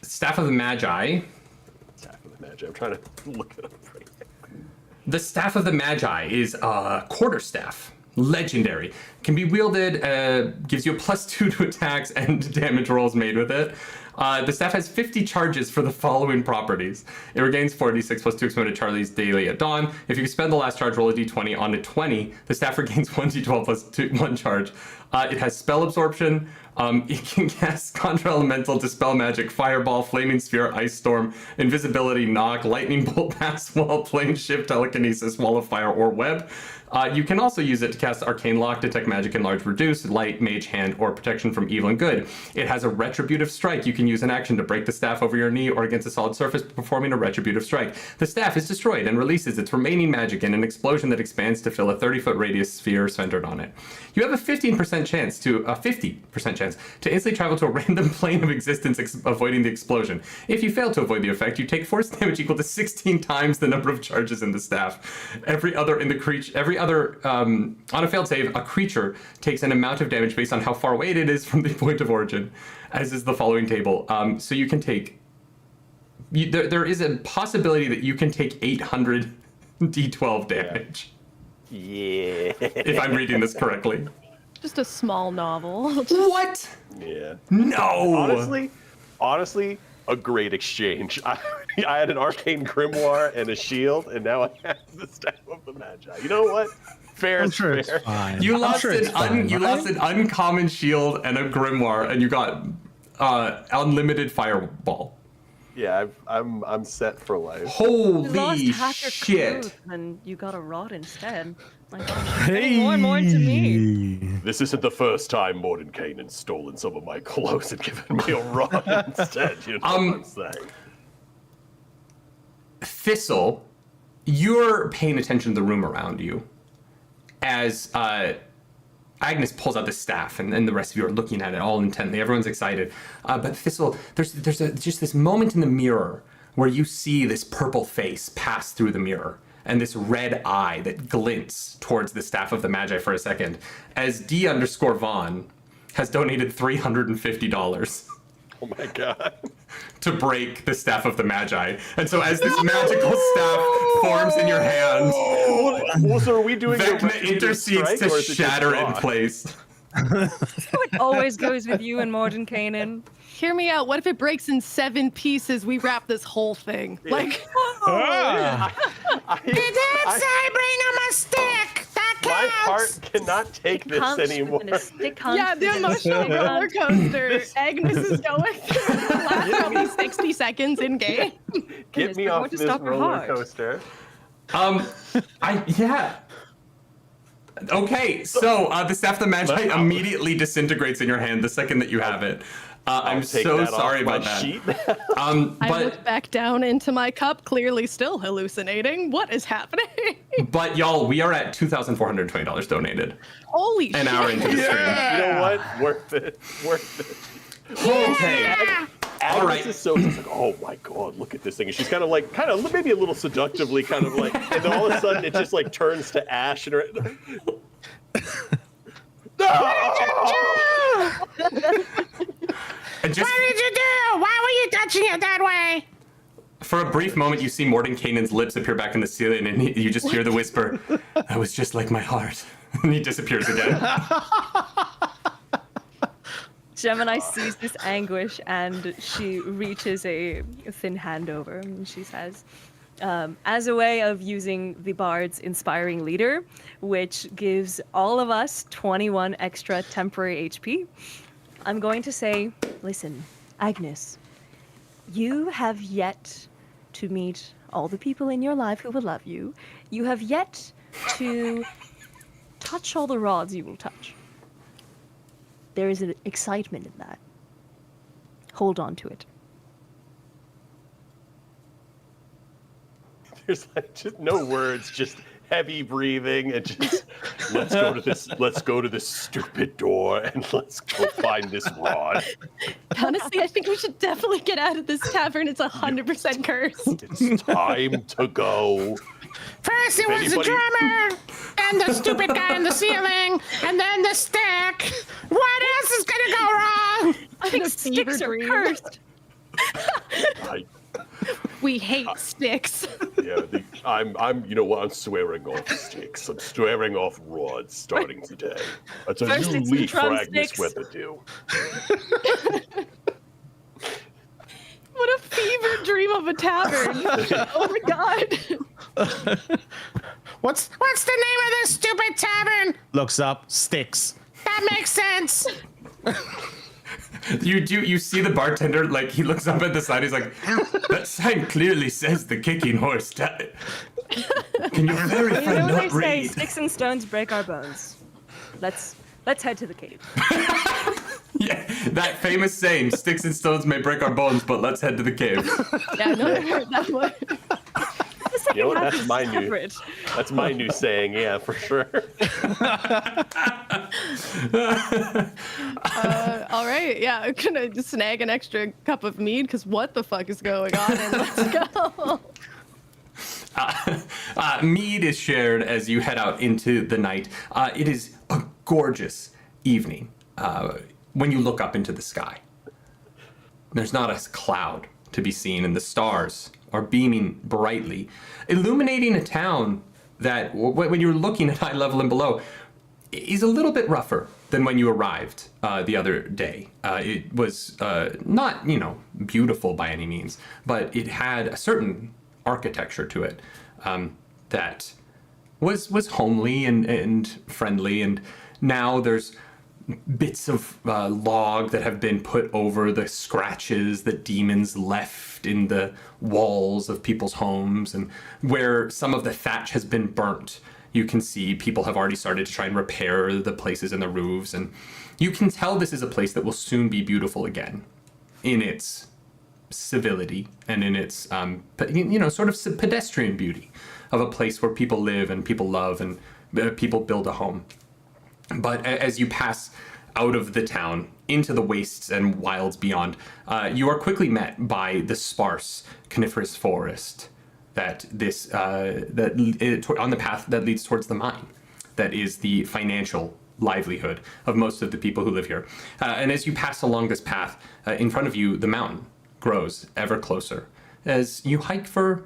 Staff of the Magi. Staff of the Magi. I'm trying to look it up right now. The Staff of the Magi is a quarterstaff. Legendary. Can be wielded, gives you a +2 to attacks and damage rolls made with it. The staff has 50 charges for the following properties. It regains 4d6 +2 exponent Charlie's daily at dawn. If you spend the last charge, roll a d20 on a 20. The staff regains 1d12 +1 charge. It has spell absorption. It can cast Conjure Elemental, Dispel Magic, Fireball, Flaming Sphere, Ice Storm, Invisibility, Knock, Lightning Bolt, Pass Wall, Plane Shift, Telekinesis, Wall of Fire, or Web. You can also use it to cast Arcane Lock, Detect Magic, Enlarge, Reduce, Light, Mage Hand, or Protection from Evil and Good. It has a Retributive Strike. You can use an action to break the staff over your knee or against a solid surface, performing a Retributive Strike. The staff is destroyed and releases its remaining magic in an explosion that expands to fill a 30-foot radius sphere centered on it. You have a 50% chance to instantly travel to a random plane of existence, avoiding the explosion. If you fail to avoid the effect, you take force damage equal to 16 times the number of charges in the staff. On a failed save, a creature takes an amount of damage based on how far away it is from the point of origin, as is the following table. So you can take. There is a possibility that you can take 800 d12 damage. Yeah. If I'm reading this correctly. Just a small novel. What? Yeah. No. Honestly, a great exchange. I had an arcane grimoire and a shield, and now I have the Staff of the Magi. You know what? Fair I'm is sure fair. it's fine. You I'm lost sure it's fine, you right? lost an uncommon shield and a grimoire, and you got unlimited fireball. Yeah, I'm set for life. You Holy lost half your shit! clothes and you got a rod instead. My gosh, you're getting more and more into me. This isn't the first time Mordenkainen's stolen some of my clothes and given me a rod instead. You know what I'm saying? Thistle, you're paying attention to the room around you as Agnes pulls out the staff, and the rest of you are looking at it all intently. Everyone's excited. But Thistle, there's just this moment in the mirror where you see this purple face pass through the mirror and this red eye that glints towards the Staff of the Magi for a second as D_Vaughn has donated $350 Oh my god. to break the Staff of the Magi. And so as this magical staff forms in your hand, Well, so are we doing a Vecna retributive intercedes strike, to or is it just shatter it in draw? place. It always goes with you and Mordenkainen. Hear me out. What if it breaks in 7 pieces? We wrap this whole thing. Like, I- Did that say bring him a stick? That my counts. heart cannot take this Hunt anymore. and a stick hunt yeah, the and a emotional stick roller hunt. coaster Agnes is going through the last probably 60 seconds in game. Get Goodness, me we're off going to this stop her roller heart. coaster. Yeah. Okay, so the Staff of the Magi immediately disintegrates in your hand the second that you have it. I'm Take so that sorry off my about that. sheet. I But look back down into my cup, clearly still hallucinating. What is happening? but y'all, we are at $2,420 donated. Holy An shit. hour into the stream. You know what? Worth it. Worth it. Okay. Agnes All right. is so just like, oh my god, look at this thing. And she's kind of maybe a little seductively, kind of like, and then all of a sudden it just like turns to ash and And just What did you do? Why were you touching it that way? for a brief moment, you see Mordenkainen's lips appear back in the ceiling, and you just hear the whisper, "That was just like my heart." And he disappears again. Gemini sees this anguish and she reaches a thin hand over and she says, as a way of using the Bard's Inspiring Leader, which gives all of us 21 extra temporary HP, I'm going to say, listen, Agnes, you have yet to meet all the people in your life who will love you. You have yet to touch all the rods you will touch. There is an excitement in that. Hold on to it. there's like just no words, just heavy breathing and just let's go to this stupid door and let's go find this rod. Honestly, I think we should definitely get out of this tavern. It's 100% cursed. It's time to go. First it was the anybody- drummer, and the stupid guy in the ceiling, and then the stick. What else is gonna go wrong? I think a sticks fever are dream. cursed. We hate sticks. I'm you know what, I'm swearing off sticks. I'm swearing off rods starting today. That's a First new it's the leaf for Agnes drumsticks. Weatherdue. What a fever dream of a tavern. Oh my god. What's the name of this stupid tavern? Looks up, sticks. That makes sense. You see the bartender, like, he looks up at the side, he's like, that sign clearly says the Kicking Horse. Can you verify You know what they not say, read? sticks and stones break our bones. Let's head to the cave. Yeah, that famous saying, sticks and stones may break our bones, but let's head to the cave. Yeah, I know I've heard that one. The second You know what, half that's is my new separate. that's my new saying, yeah, for sure. All right, yeah, I'm gonna just snag an extra cup of mead because what the fuck is going on? And let's go. Mead is shared as you head out into the night. It is a gorgeous evening when you look up into the sky. There's not a cloud to be seen, and the stars are beaming brightly, illuminating a town that, when you're looking at eye level and below, is a little bit rougher than when you arrived the other day. It was not, beautiful by any means, but it had a certain architecture to it that was homely and friendly. And now there's bits of log that have been put over the scratches that demons left in the walls of people's homes, and where some of the thatch has been burnt. You can see people have already started to try and repair the places in the roofs, and you can tell this is a place that will soon be beautiful again in its civility and in its, sort of pedestrian beauty of a place where people live and people love and people build a home. But as you pass out of the town into the wastes and wilds beyond, you are quickly met by the sparse coniferous forest that on the path that leads towards the mine, that is the financial livelihood of most of the people who live here. And as you pass along this path, in front of you, the mountain grows ever closer as you hike for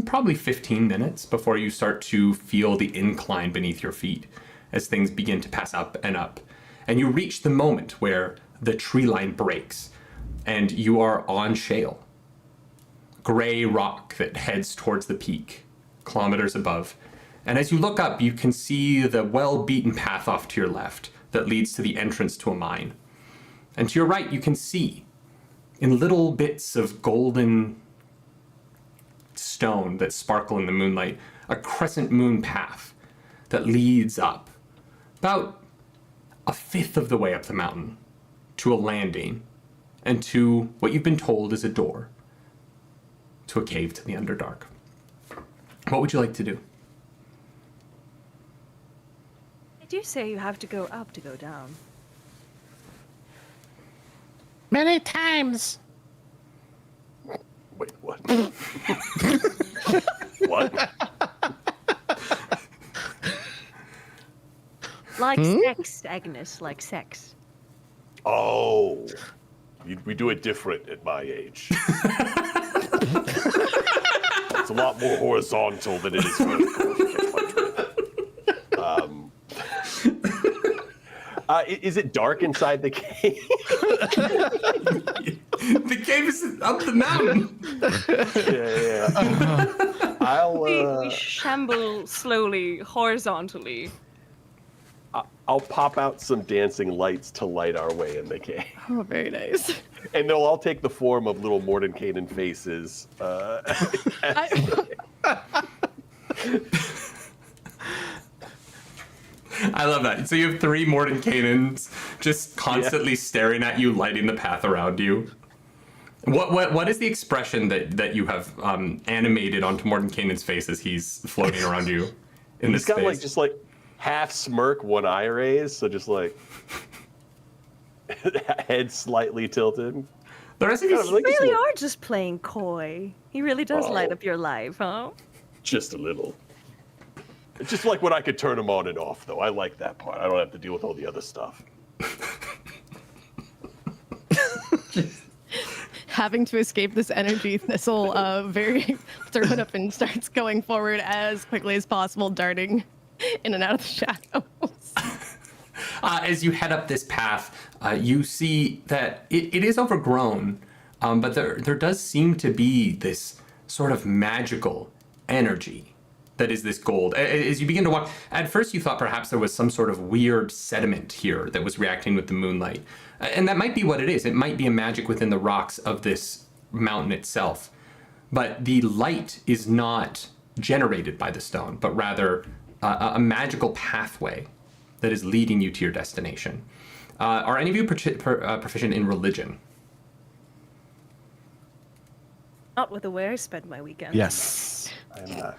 probably 15 minutes before you start to feel the incline beneath your feet as things begin to pass up and up. And you reach the moment where the tree line breaks and you are on shale. Gray rock that heads towards the peak, kilometers above. And as you look up, you can see the well-beaten path off to your left that leads to the entrance to a mine. And to your right, you can see, in little bits of golden stone that sparkle in the moonlight, a crescent moon path that leads up about a fifth of the way up the mountain to a landing and to what you've been told is a door to a cave to the Underdark. What would you like to do? I do say you have to go up to go down. Many times. Wait, what? What? Like sex, Agnes, like sex. Oh, we do it different at my age. It's a lot more horizontal than it is vertical. Is it dark inside the cave? The cave is up the mountain. Yeah. We shamble slowly, horizontally. I'll pop out some dancing lights to light our way in the cave. Oh, very nice. And they'll all take the form of little Mordenkainen faces. I love that. So you have 3 Mordenkainens just constantly staring at you, lighting the path around you. What is the expression that you have animated onto Mordenkainen's face as he's floating around you in this space? He's got just half smirk, one eye raised, so just head slightly tilted. The rest of You really are just playing coy. He really does light up your life, huh? Just a little. It's just like when I could turn him on and off, though. I like that part. I don't have to deal with all the other stuff. Having to escape this energy, Thistle very thrown up and starts going forward as quickly as possible, darting in and out of the shadows. As you head up this path, you see that it is overgrown, but there does seem to be this sort of magical energy that is this gold. As you begin to walk, at first you thought perhaps there was some sort of weird sediment here that was reacting with the moonlight. And that might be what it is. It might be a magic within the rocks of this mountain itself. But the light is not generated by the stone, but rather a magical pathway that is leading you to your destination. Are any of you proficient in religion? Not with the way I spend my weekend. Yes. I am not.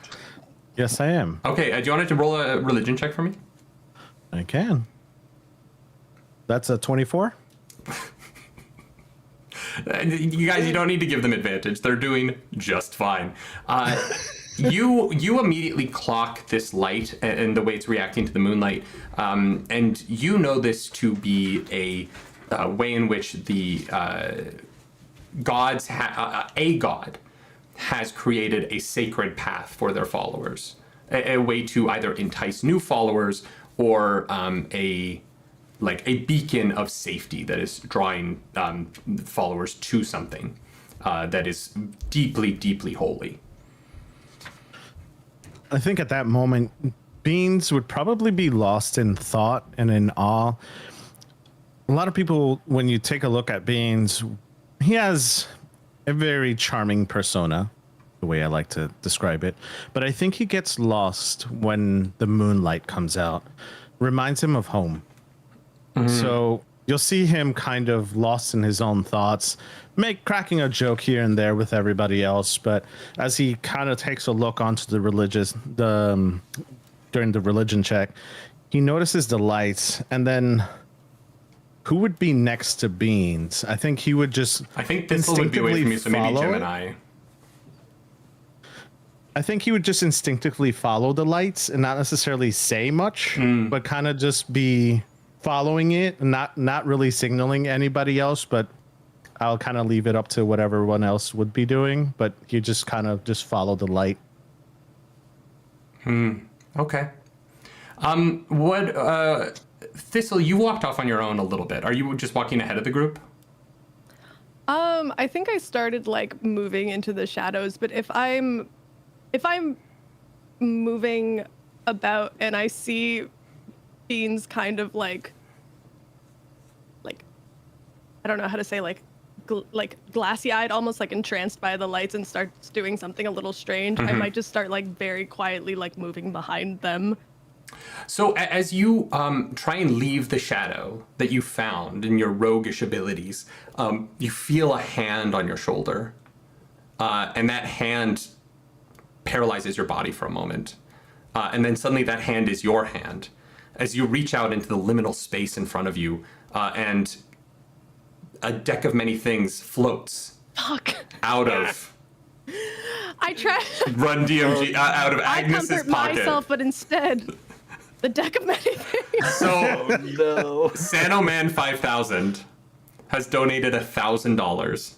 Yes, I am. Okay, do you want to roll a religion check for me? I can. That's a 24. You guys, you don't need to give them advantage. They're doing just fine. You immediately clock this light and the way it's reacting to the moonlight, and you know this to be a way in which the gods, a god, has created a sacred path for their followers, a way to either entice new followers or a beacon of safety that is drawing followers to something that is deeply, deeply holy. I think at that moment, Beans would probably be lost in thought and in awe. A lot of people, when you take a look at Beans, he has a very charming persona, the way I like to describe it. But I think he gets lost when the moonlight comes out. Reminds him of home. So you'll see him kind of lost in his own thoughts, cracking a joke here and there with everybody else. But as he kind of takes a look onto during the religion check, he notices the lights, and then who would be next to Beans? I think he would just I think this would be away from you, so maybe Jim and I. I think he would just instinctively follow the lights and not necessarily say much, but kind of just be following it, and not really signaling anybody else, but I'll kind of leave it up to what everyone else would be doing, but he just kind of just follow the light. Okay. Thistle, you walked off on your own a little bit. Are you just walking ahead of the group? I think I started like moving into the shadows, but if I'm moving about and I see Beans kind of like I don't know how to say, like glassy-eyed, almost like entranced by the lights, and starts doing something a little strange, I might just start like very quietly like moving behind them. So as you try and leave the shadow that you found in your roguish abilities, you feel a hand on your shoulder, and that hand paralyzes your body for a moment, and then suddenly that hand is your hand as you reach out into the liminal space in front of you, and a deck of many things floats out of I try Run DMG out of Agnes's I comfort pocket. myself, but instead the deck of many things. So No. Sanoman 5000 has donated $1,000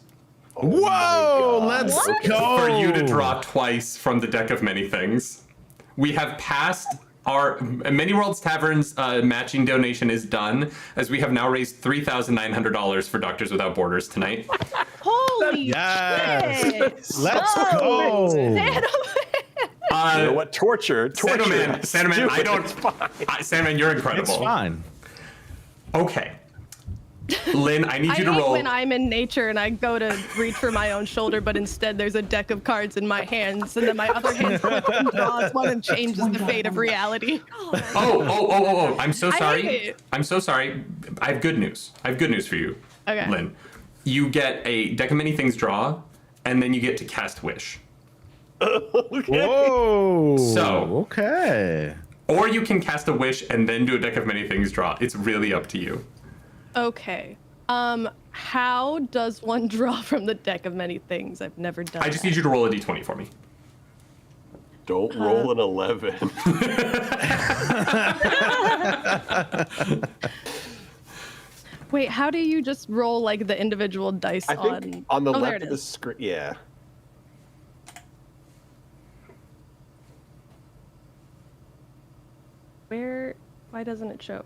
Whoa, let's go. for you to draw twice from the deck of many things. We have passed our Many Worlds Tavern's matching donation is done, as we have now raised $3,900 for Doctors Without Borders tonight. Holy Yes. shit! Let's go. You know what? Torture. Sanoman, Stupid. I don't. Sanoman, you're incredible. It's fine. Okay. Lynn, I need I you to hate roll. when I'm in nature and I go to reach for my own shoulder, but instead there's a deck of cards in my hands, and then my other hand draws one and changes the fate of reality. Oh, I'm so I sorry. hate it. I'm so sorry. I have good news. For you, Okay. Lynn. You get a deck of many things draw, and then you get to cast Wish. Whoa. So- Okay. Or you can cast a Wish and then do a deck of many things draw. It's really up to you. Okay. How does one draw from the deck of many things? I've never done I just that. need you to roll a d20 for me. Don't roll an 11. Wait, how do you just roll like the individual dice I think on the there left it of the is. screen. Yeah. Why doesn't it show?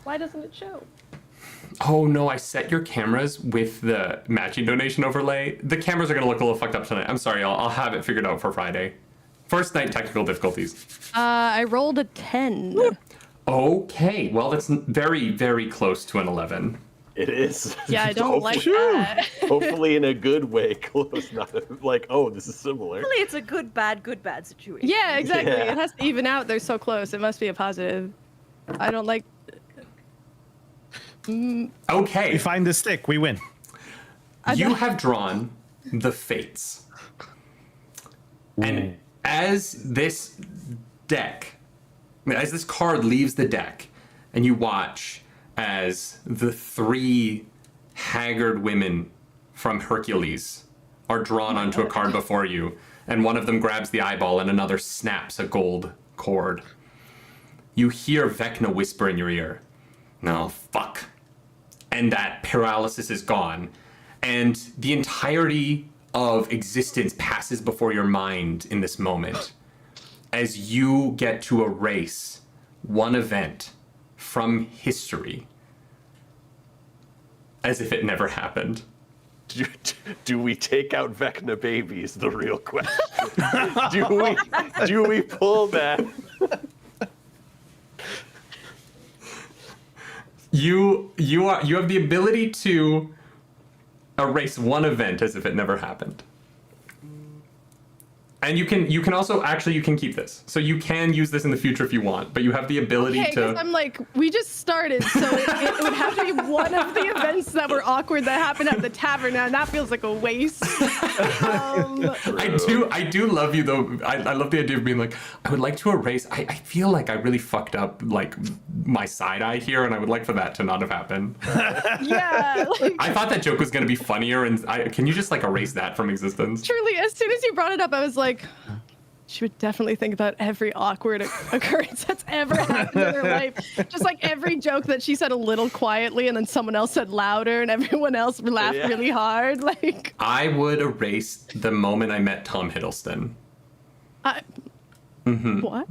Why doesn't it show? Oh no, I set your cameras with the matching donation overlay. The cameras are gonna look a little fucked up tonight. I'm sorry, I'll have it figured out for Friday. First night technical difficulties. I rolled a 10. Okay, well that's very, very close to an 11. It is. Yeah, I don't like Hopefully- that. Hopefully in a good way, close. Not like, oh, this is similar. Really, it's a good bad situation. Yeah, exactly. Yeah. It has to even out. They're so close. It must be a positive. I don't like. Okay, We find the stick, we win. you have drawn the Fates. And as this card leaves the deck, and you watch as the three haggard women from Hercules are drawn onto a card before you, and one of them grabs the eyeball and another snaps a gold cord. You hear Vecna whisper in your ear, "No, fuck." And that paralysis is gone, and the entirety of existence passes before your mind in this moment. as you get to erase one event from history as if it never happened. Do we take out Vecna babies? The real question. do we pull that? You have the ability to erase one event as if it never happened. And you can also you can keep this. So you can use this in the future if you want, but you have the ability Okay, to. 'cause I'm like, we just started, so it would have to be one of the events that were awkward that happened at the tavern, and that feels like a waste. I do love you though. I love the idea of being like, I would like to erase. I feel like I really fucked up like my side eye here, and I would like for that to not have happened. Yeah. I thought that joke was gonna be funnier, and can you just like erase that from existence? Truly, as soon as you brought it up, I was like, she would definitely think about every awkward occurrence that's ever happened in her life. Just like every joke that she said a little quietly and then someone else said louder and everyone else laughed really hard. Like, I would erase the moment I met Tom Hiddleston. What?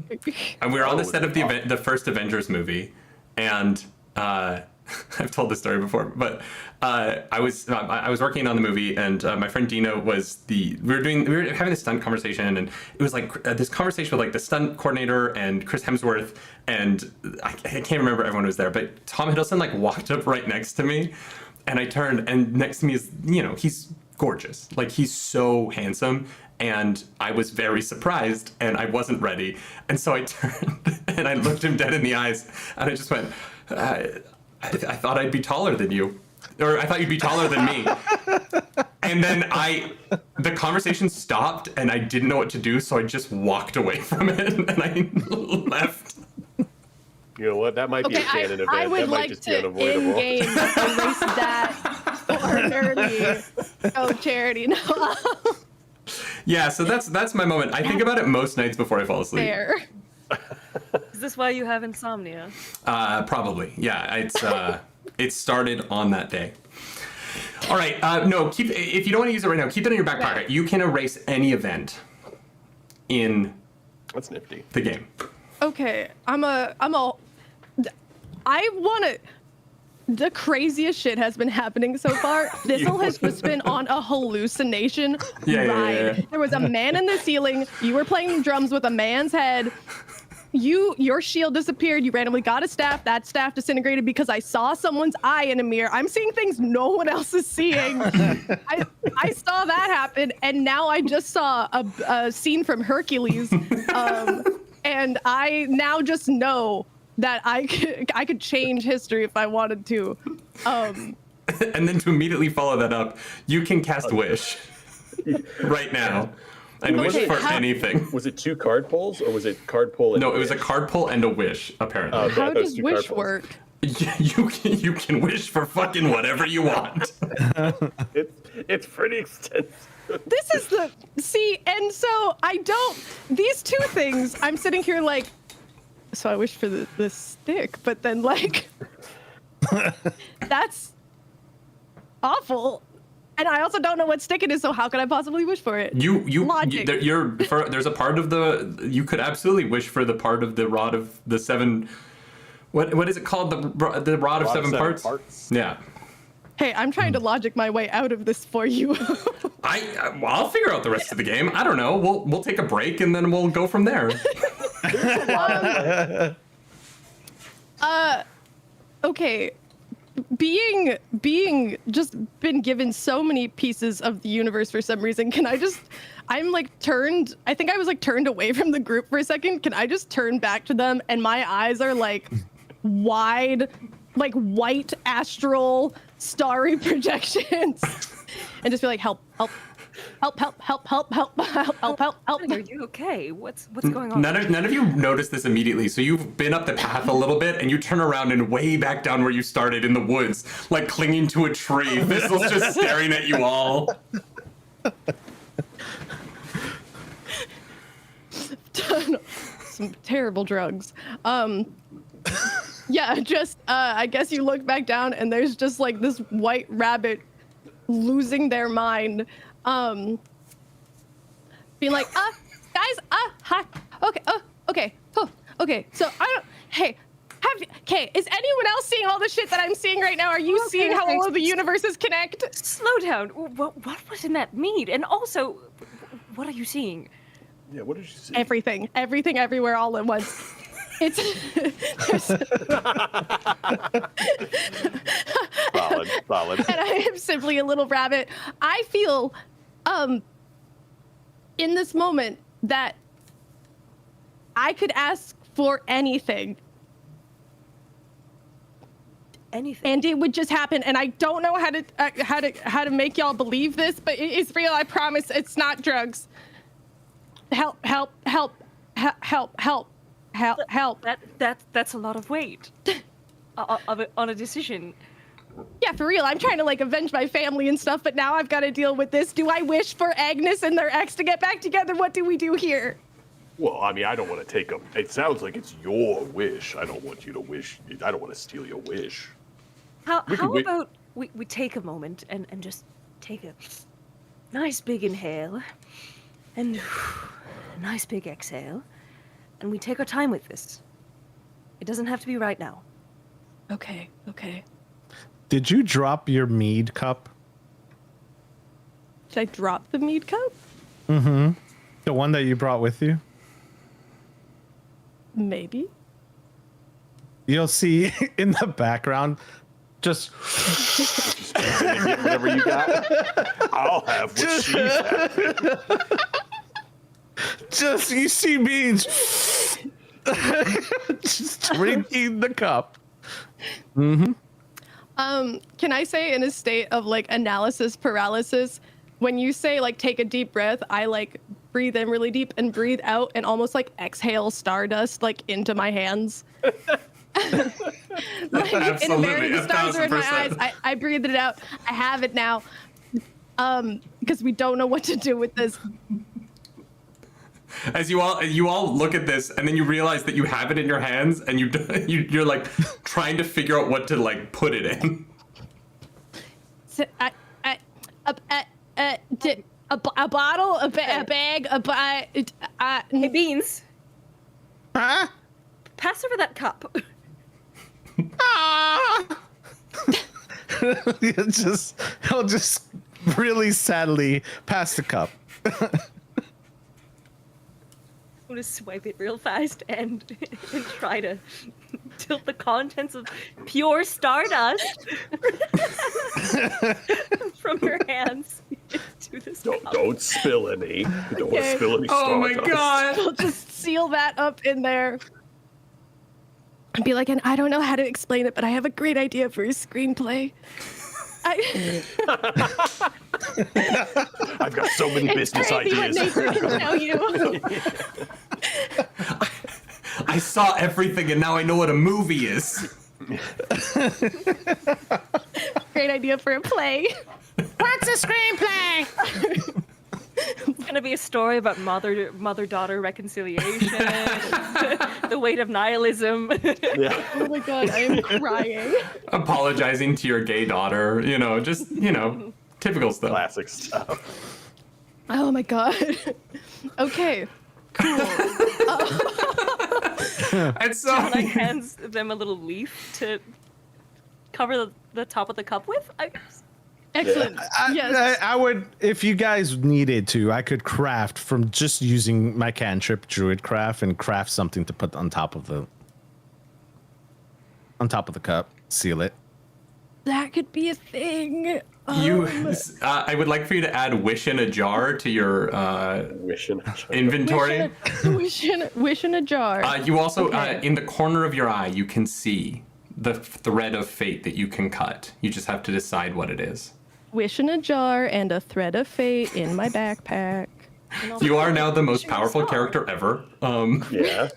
And we were on the set of the first Avengers movie, and I've told this story before, but I was working on the movie, and my friend Dina was we were having this stunt conversation, and it was like this conversation with like the stunt coordinator and Chris Hemsworth, and I can't remember everyone was there, but Tom Hiddleston like walked up right next to me, and I turned, and next to me is, he's gorgeous, like he's so handsome. And I was very surprised, and I wasn't ready. And so I turned, and I looked him dead in the eyes, and I just went, I thought I'd be taller than you. Or I thought you'd be taller than me. And then the conversation stopped, and I didn't know what to do, so I just walked away from it, and I left. You know what? That might be a canon event. I would that might like just to be unavoidable. in-game erase that for an early charity. No. Yeah, so that's my moment. I think about it most nights before I fall asleep. Fair. Is this why you have insomnia? Probably. Yeah, it started on that day. All right. No, if you don't want to use it right now, keep it in your back pocket. You can erase any event in That's nifty. the game. Okay, I want to. The craziest shit has been happening so far. Thistle has just been on a hallucination ride. Yeah. There was a man in the ceiling. You were playing drums with a man's head. Your shield disappeared. You randomly got a staff. That staff disintegrated because I saw someone's eye in a mirror. I'm seeing things no one else is seeing. I saw that happen, and now I just saw a scene from Hercules, and I now just know that I could change history if I wanted to. And then to immediately follow that up, you can cast Wish right now. And wish for anything. Was it 2 card pulls, or was it card pull? And No, it was a card pull and a wish, apparently. Okay, How that was does 2 wish card pulls. work? You can wish for fucking whatever you want. It's pretty extensive. This is and so these two things, I'm sitting here like, so I wish for the stick, but then like, that's awful. And I also don't know what stick it is, so how could I possibly wish for it? Logic. There's a part of you could absolutely wish for the part of the rod of the 7, what is it called? The rod of 7 parts? Yeah. Hey, I'm trying to logic my way out of this for you. I'll figure out the rest of the game. I don't know. We'll take a break and then we'll go from there. Okay. Being just been given so many pieces of the universe for some reason, I'm like I think I was like turned away from the group for a second. Can I just turn back to them and my eyes are like wide, like white astral starry projections and just be like, help. Are you okay? What's going on? None of you noticed this immediately, so you've been up the path a little bit, and you turn around and way back down where you started in the woods, like clinging to a tree. Thistle's just staring at you all. Some terrible drugs. Yeah, just I guess you look back down and there's just like this white rabbit losing their mind. Being like, guys, hi. Okay. Okay. Oh, okay. So I don't. Hey. Okay, is anyone else seeing all the shit that I'm seeing right now? Are you seeing how all of the universes connect? Slow down. What was in that mead? And also, what are you seeing? Yeah, what did you see? Everything, everywhere, all at once. It's solid. And I am simply a little rabbit. I feel, in this moment that I could ask for anything. Anything. And it would just happen, and I don't know how to make y'all believe this, but it is real. I promise. It's not drugs. Help! That's a lot of weight on a decision. Yeah, for real. I'm trying to like avenge my family and stuff, but now I've got to deal with this. Do I wish for Agnes and their ex to get back together? What do we do here? Well, I mean, I don't want to take them. It sounds like it's your wish. I don't want you to wish. I don't want to steal your wish. How about we take a moment and just take a nice big inhale and a nice big exhale, and we take our time with this. It doesn't have to be right now. Okay. Did you drop your mead cup? Did I drop the mead cup? Mm-hmm. The one that you brought with you? Maybe. You'll see in the background, just whatever you got, I'll have what she's having. Just you see me just drinking the cup. Mm-hmm. Can I say in a state of like analysis paralysis, when you say like take a deep breath, I like breathe in really deep and breathe out and almost like exhale stardust like into my hands. Like, Absolutely, the stars are in my 1000%. eyes. I breathed it out. I have it now. Because we don't know what to do with this. As you all look at this, and then you realize that you have it in your hands, and you're like trying to figure out what to like put it in. So, a bottle, a bag, Hey, Beans. Huh? Pass over that cup. He'll just really sadly pass the cup. I'm gonna swipe it real fast and try to tilt the contents of pure stardust from her hands to this cup. Don't spill any. Don't want to spill any stardust. Oh my god! We'll just seal that up in there. And be like, and I don't know how to explain it, but I have a great idea for a screenplay. I've got so many business ideas. Tell you. I saw everything, and now I know what a movie is. Great idea for a play. What's a screenplay? It's gonna be a story about mother-daughter reconciliation, the weight of nihilism. Yeah. Oh my god, I am crying. Apologizing to your gay daughter, just typical stuff. Classic stuff. Oh my god. Okay. Cool. And so Like hands them a little leaf to cover the top of the cup with, I guess. Excellent. Yes. I would, if you guys needed to, I could craft from just using my cantrip druid craft and craft something to put on top of the cup, seal it. That could be a thing. I would like for you to add wish in a jar to your Wishing. inventory. Wish in a jar. You also, Okay. in the corner of your eye, you can see the thread of fate that you can cut. You just have to decide what it is. Wish in a jar and a thread of fate in my backpack. You are now the most powerful character ever. Yeah.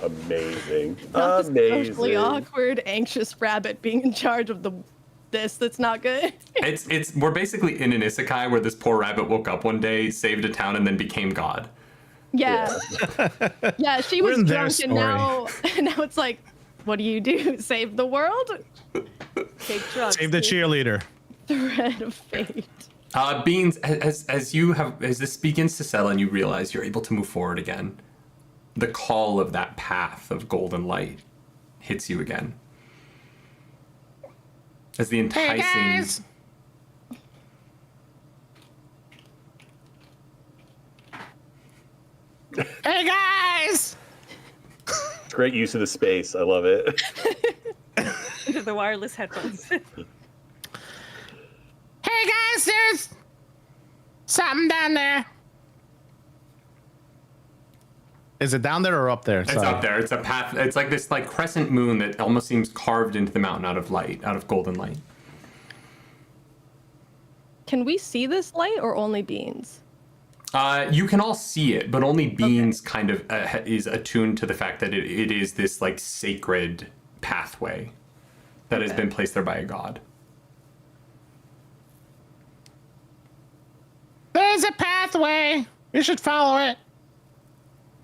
Amazing. Not this Amazing. socially awkward, anxious rabbit being in charge of this. That's not good. We're basically in an isekai where this poor rabbit woke up one day, saved a town, and then became God. Yeah. Yeah, she was in their drunk and now it's like, what do you do? Save the world? Take drugs. Save the cheerleader. Thread of fate. Beans, as this begins to settle and you realize you're able to move forward again, the call of that path of golden light hits you again. As the enticing... Hey guys! Hey guys! Great use of the space. I love it. Into the wireless headphones. Hey guys, there's something down there. Is it down there or up there? It's up there. It's a path. It's like this like crescent moon that almost seems carved into the mountain out of light, out of golden light. Can we see this light or only Beans? You can all see it, but only Beans kind of is attuned to the fact that it is this like sacred pathway that has been placed there by a god. There's a pathway. You should follow it.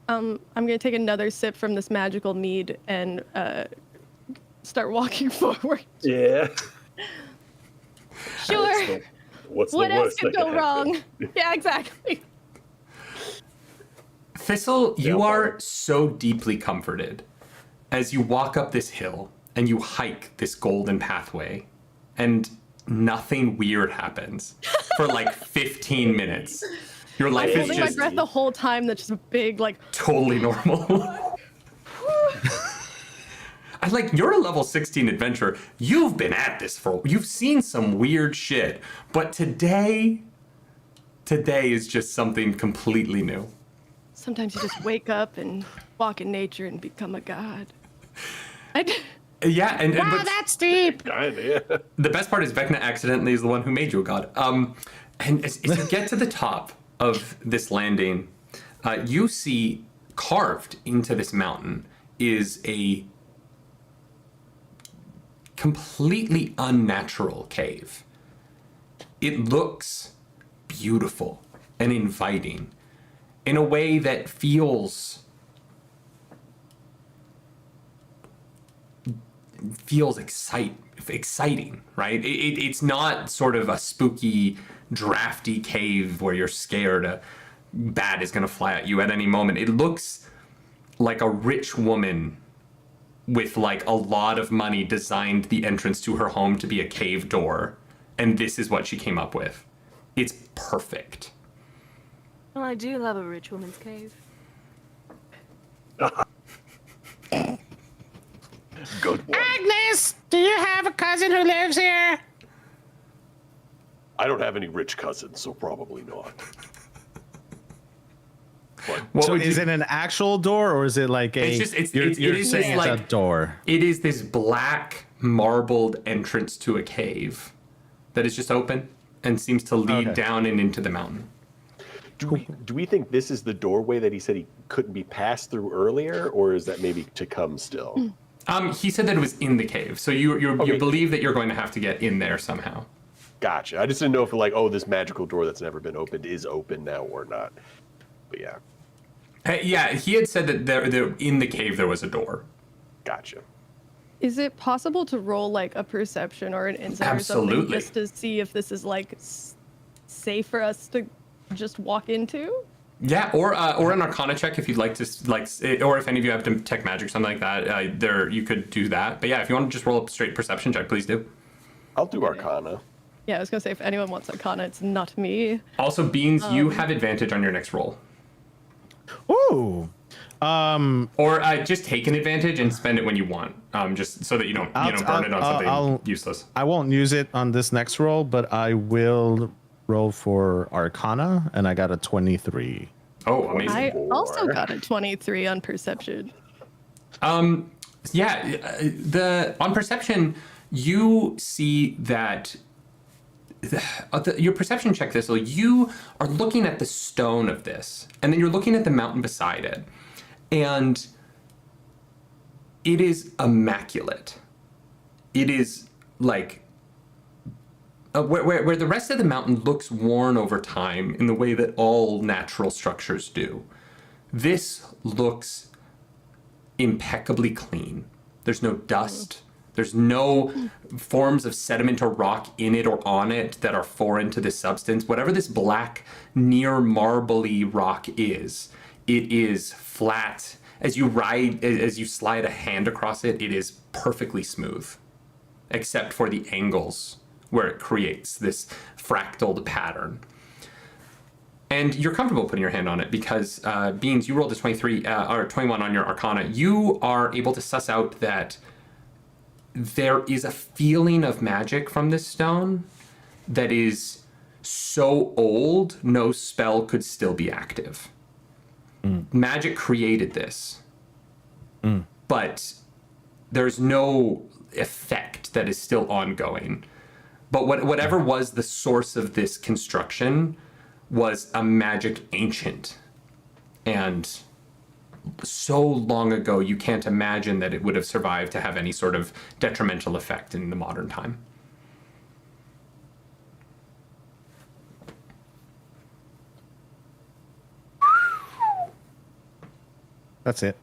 I'm gonna take another sip from this magical mead and start walking forward. Yeah. Sure. What's the What else worst could that go can wrong? happen? Yeah, exactly. Thistle, you are so deeply comforted as you walk up this hill and you hike this golden pathway, and nothing weird happens for like 15 minutes. Your life is Holding my just breath the whole time. That's just a big like. totally normal. I like, you're a level 16 adventurer. You've been at this you've seen some weird shit, but today is just something completely new. Sometimes you just wake up and walk in nature and become a god. Yeah, and Wow, but that's deep. Kinda, yeah. the best part is Vecna accidentally is the one who made you a god. And as you get to the top of this landing, you see carved into this mountain is a completely unnatural cave. It looks beautiful and inviting in a way that feels exciting, right? It's not sort of a spooky, drafty cave where you're scared a bat is going to fly at you at any moment. It looks like a rich woman with like a lot of money designed the entrance to her home to be a cave door, and this is what she came up with. It's perfect. Well, I do love a rich woman's cave. Good one. Agnes, do you have a cousin who lives here? I don't have any rich cousins, so probably not. What So would is you- it an actual door or is it like a? It's just- it's- you're, it you're is saying just it's a like- door. It is this black marbled entrance to a cave that is just open and seems to lead Okay. down and into the mountain. Do we think this is the doorway that he said he couldn't be passed through earlier, or is that maybe to come still? He said that it was in the cave, so you Okay. believe that you're going to have to get in there somehow. Gotcha. I just didn't know if like, oh, this magical door that's never been opened is open now or not. But yeah, Yeah, he had said that there in the cave there was a door. gotcha. Is it possible to roll like a perception or an insight or something Absolutely. just to see if this is like safe for us to just walk into? Yeah, or an Arcana check if you'd like to, or if any of you have detect magic or something like that. There you could do that. But yeah, if you want to just roll a straight perception check, please do. I'll do Arcana. Yeah, I was gonna say if anyone wants Arcana, it's not me. Also, Beans, you have advantage on your next roll. Ooh. Or just take an advantage and spend it when you want, just so that you don't burn it on something useless. I won't use it on this next roll, but I will roll for Arcana, and I got a 23. Oh, amazing. I also got a 23 on perception. Yeah, on perception, you see that your perception check, Thistle, you are looking at the stone of this, and then you're looking at the mountain beside it, and it is immaculate. It is like where the rest of the mountain looks worn over time in the way that all natural structures do. This looks impeccably clean. There's no dust, There's no forms of sediment or rock in it or on it that are foreign to this substance. Whatever this black, near marbly rock is, it is flat. As you slide a hand across it, it is perfectly smooth, except for the angles where it creates this fractaled pattern. And you're comfortable putting your hand on it because, Beans, you rolled a 23 or 21 on your Arcana. You are able to suss out that there is a feeling of magic from this stone that is so old, no spell could still be active. Magic created this, but there's no effect that is still ongoing. But whatever was the source of this construction was a magic ancient, and so long ago you can't imagine that it would have survived to have any sort of detrimental effect in the modern time. That's it.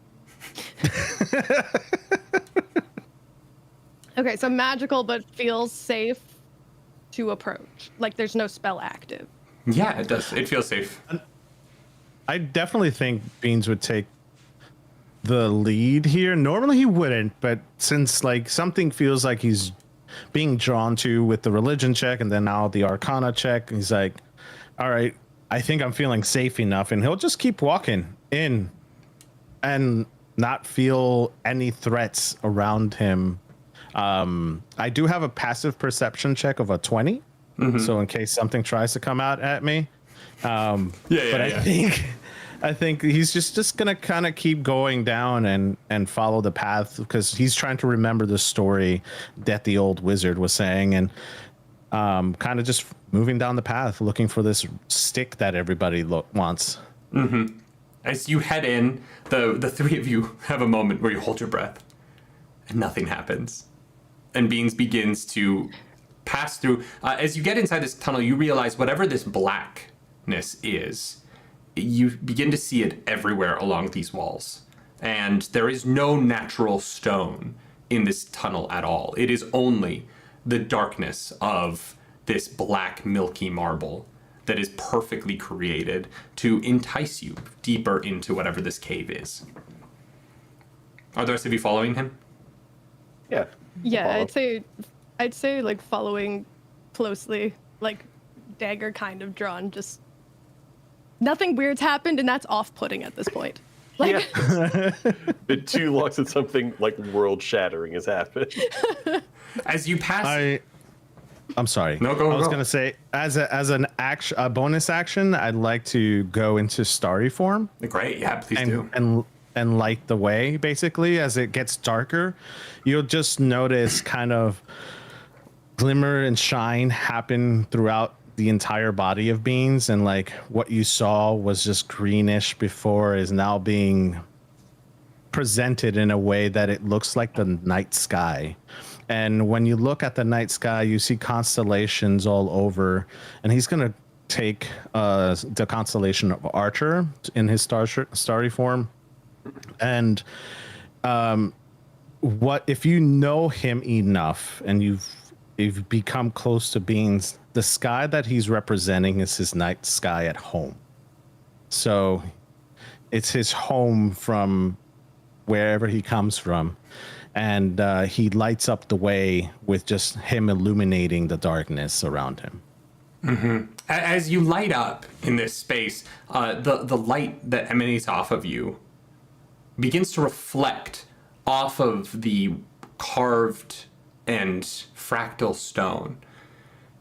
Okay, so magical but feels safe to approach. Like there's no spell active. Yeah, it does. It feels safe. I definitely think Beans would take the lead here. Normally he wouldn't, but since like something feels like he's being drawn to with the religion check and then now the Arcana check, he's like, all right, I think I'm feeling safe enough, and he'll just keep walking in and not feel any threats around him. I do have a passive perception check of a 20. So in case something tries to come out at me. I think he's just gonna kind of keep going down and follow the path because he's trying to remember the story that the old wizard was saying, and kind of just moving down the path looking for this stick that everybody wants. As you head in, the three of you have a moment where you hold your breath and nothing happens. And Beans begins to pass through. As you get inside this tunnel, you realize whatever this blackness is, you begin to see it everywhere along these walls. And there is no natural stone in this tunnel at all. It is only the darkness of this black, milky marble that is perfectly created to entice you deeper into whatever this cave is. Are the rest of you following him? Yeah. Yeah, I'd say like following closely, like dagger kind of drawn, just nothing weird's happened, and that's off-putting at this point. Like, Been too long since something like world-shattering has happened. As you pass... I'm sorry. No, go. I was gonna say, as a bonus action, I'd like to go into starry form. Great, yeah, please do. And light the way. Basically, as it gets darker, you'll just notice kind of glimmer and shine happen throughout the entire body of Beans, and like what you saw was just greenish before is now being presented in a way that it looks like the night sky. And when you look at the night sky, you see constellations all over. And he's going to take the constellation of Archer in his starry form. And what if you know him enough and you've become close to Beans, the sky that he's representing is his night sky at home. So it's his home from wherever he comes from. And he lights up the way with just him illuminating the darkness around him. As you light up in this space, the light that emanates off of you begins to reflect off of the carved and fractal stone.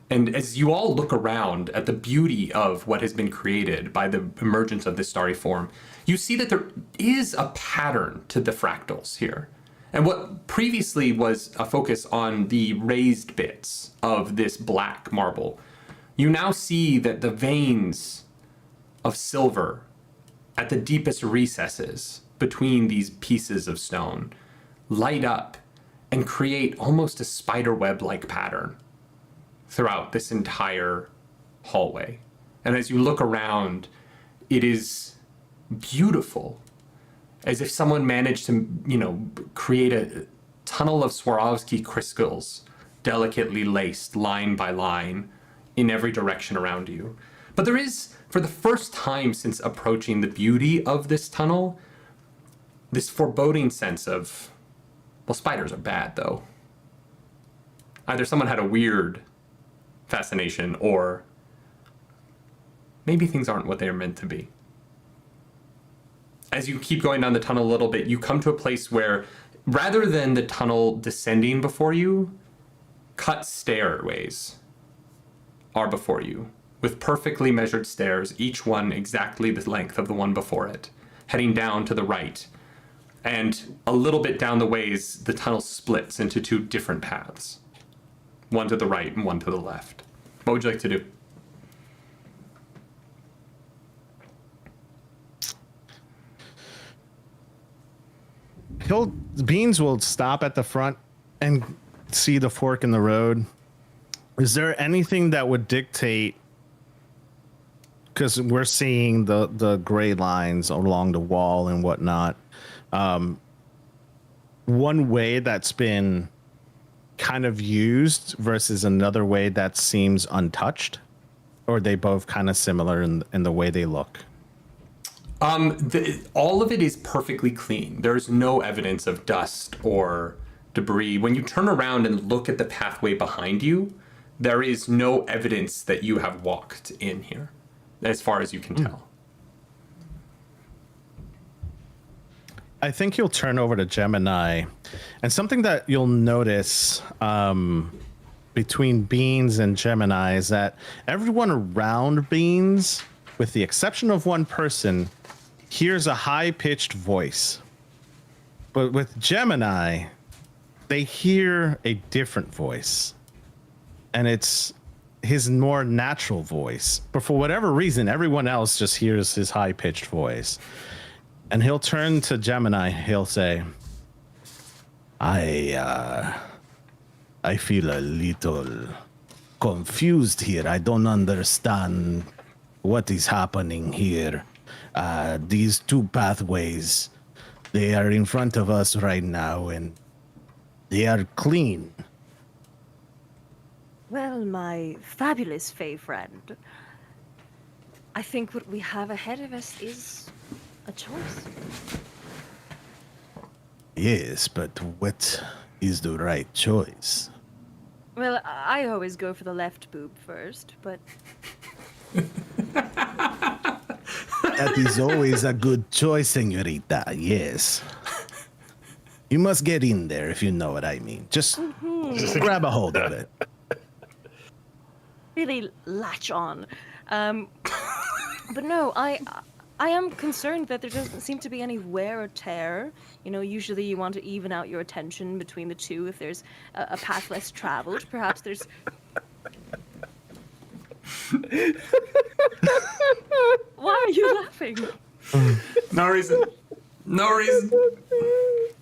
And as you all look around at the beauty of what has been created by the emergence of this starry form, you see that there is a pattern to the fractals here. And what previously was a focus on the raised bits of this black marble, you now see that the veins of silver at the deepest recesses between these pieces of stone light up and create almost a spider web-like pattern throughout this entire hallway. And as you look around, it is beautiful. As if someone managed to, create a tunnel of Swarovski crystals, delicately laced line by line in every direction around you. But there is, for the first time since approaching the beauty of this tunnel, this foreboding sense of, well, spiders are bad, though. Either someone had a weird fascination, or maybe things aren't what they are meant to be. As you keep going down the tunnel a little bit, you come to a place where, rather than the tunnel descending before you, cut stairways are before you, with perfectly measured stairs, each one exactly the length of the one before it, heading down to the right. And a little bit down the ways, the tunnel splits into two different paths. One to the right and one to the left. What would you like to do? Beans will stop at the front and see the fork in the road. Is there anything that would dictate, because we're seeing the gray lines along the wall and whatnot, one way that's been kind of used versus another way that seems untouched? Or are they both kind of similar in the way they look? All of it is perfectly clean. There's no evidence of dust or debris. When you turn around and look at the pathway behind you, there is no evidence that you have walked in here, as far as you can tell. I think you'll turn over to Gemini, and something that you'll notice between Beans and Gemini is that everyone around Beans, with the exception of one person, hears a high-pitched voice. But with Gemini, they hear a different voice. And it's his more natural voice. But for whatever reason, everyone else just hears his high-pitched voice. And he'll turn to Gemini. He'll say, I feel a little confused here. I don't understand what is happening here. These two pathways, they are in front of us right now, and they are clean. Well, my fabulous Fey friend, I think what we have ahead of us is a choice. Yes, but what is the right choice? Well, I always go for the left boob first, but... That is always a good choice, señorita, yes. You must get in there, if you know what I mean. Just grab a hold of it. Really latch on. But no, I am concerned that there doesn't seem to be any wear or tear. You know, usually you want to even out your attention between the two. If there's a path less traveled, perhaps there's... Why are you laughing? No reason. No reason.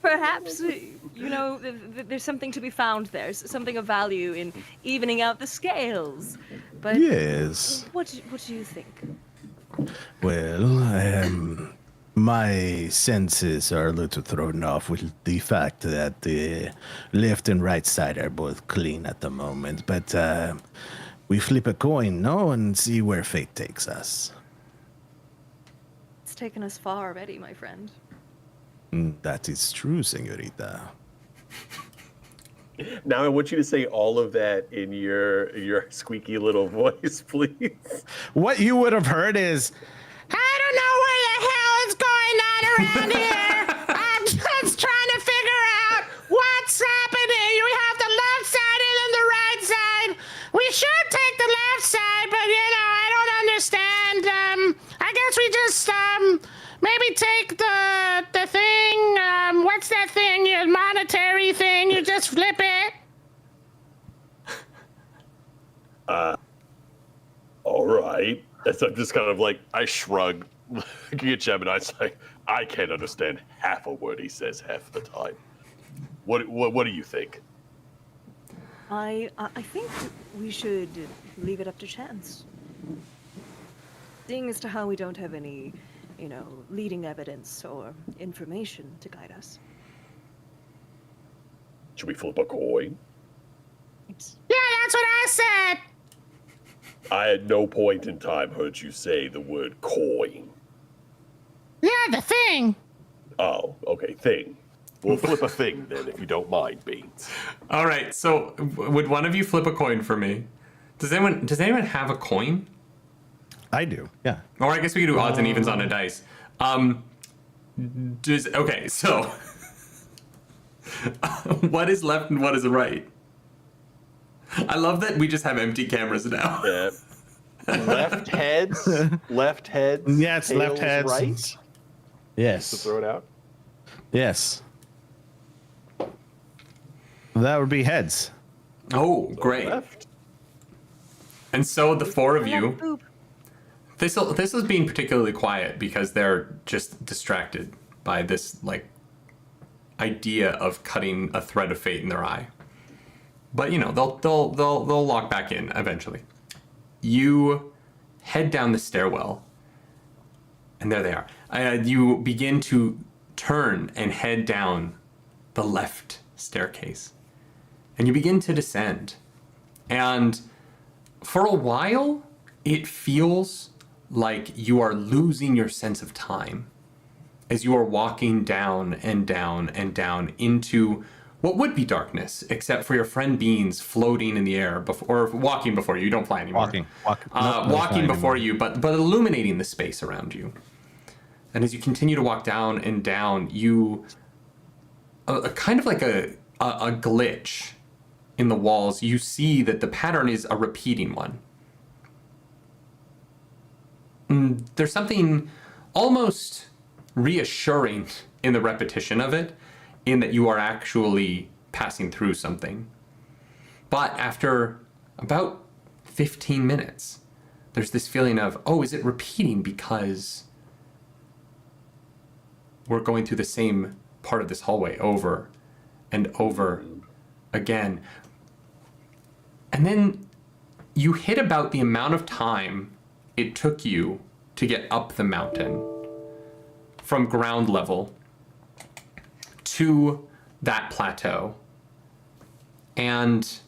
Perhaps, you know, there's something to be found there. Something of value in evening out the scales. But yes. What do you think? Well, my senses are a little thrown off with the fact that the left and right side are both clean at the moment. But we flip a coin, no, and see where fate takes us. It's taken us far already, my friend. That is true, señorita. Now I want you to say all of that in your squeaky little voice, please. What you would have heard is, I don't know what the hell is going on around here. I'm just trying to figure out what's happening. We have the left side and then the right side. We should take the left side, but I don't understand. I guess we just maybe take the thing. What's that thing? Your monetary thing. You just flip it. All right. So I'm just kind of like, I shrug, looking at Gemini. It's like, I can't understand half a word he says half the time. What do you think? I think we should leave it up to chance. Seeing as to how we don't have any, leading evidence or information to guide us. Should we flip a coin? Yeah, that's what I said. I at no point in time heard you say the word coin. Yeah, the thing. Oh, okay, thing. We'll flip a thing then, if you don't mind, Beans. All right. So, would one of you flip a coin for me? Does anyone have a coin? I do. Yeah. Or I guess we could do odds and evens on a dice. Okay, so what is left and what is right? I love that we just have empty cameras now. Yeah. Left heads. Left heads. Yeah, it's left tails heads. Right. Yes. So throw it out. Yes. That would be heads. Oh, great. Left. And so the four of you, Boop. this is being particularly quiet because they're just distracted by this like idea of cutting a thread of fate in their eye. But you know, they'll lock back in eventually. You head down the stairwell, and there they are. You begin to turn and head down the left staircase, and you begin to descend. And for a while, it feels like you are losing your sense of time as you are walking down and down and down into what would be darkness, except for your friend Beans floating in the air or walking before you. You don't fly anymore. Walking before you, but illuminating the space around you. And as you continue to walk down and down, you kind of like a glitch in the walls. You see that the pattern is a repeating one. There's something almost reassuring in the repetition of it, in that you are actually passing through something. But after about 15 minutes, there's this feeling of, oh, is it repeating because we're going through the same part of this hallway over and over again? And then you hit about the amount of time it took you to get up the mountain from ground level to that plateau. And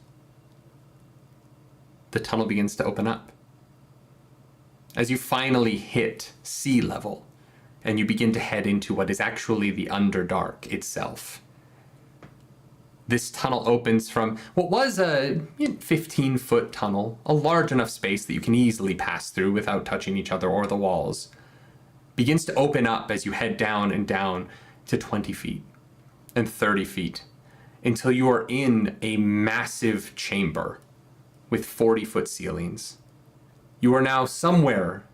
the tunnel begins to open up. As you finally hit sea level, and you begin to head into what is actually the Underdark itself. This tunnel opens from what was a 15-foot tunnel, a large enough space that you can easily pass through without touching each other or the walls. Begins to open up as you head down and down to 20 feet and 30 feet until you are in a massive chamber with 40-foot ceilings. You are now somewhere,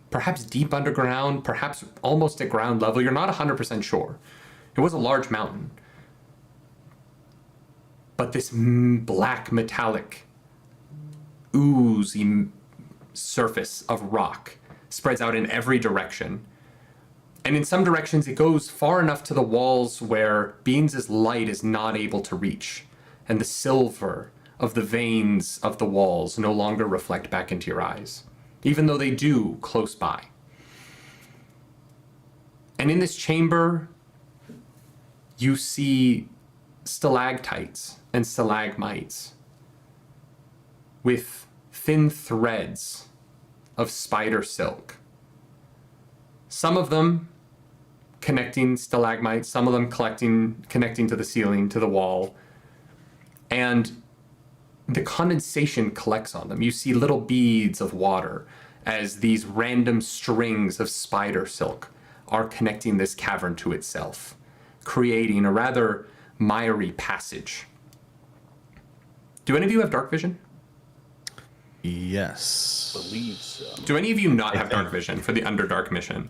perhaps deep underground, perhaps almost at ground level. You're not 100% sure. It was a large mountain. But this black metallic oozy surface of rock spreads out in every direction. And in some directions, it goes far enough to the walls where Beans' light is not able to reach, and the silver of the veins of the walls no longer reflect back into your eyes, even though they do close by. And in this chamber, you see stalactites and stalagmites with thin threads of spider silk. Some of them connecting stalagmites, some of them connecting to the ceiling, to the wall. And the condensation collects on them. You see little beads of water as these random strings of spider silk are connecting this cavern to itself, creating a rather miry passage. Do any of you have dark vision? Yes. Believe so. Do any of you not have dark vision for the Underdark mission?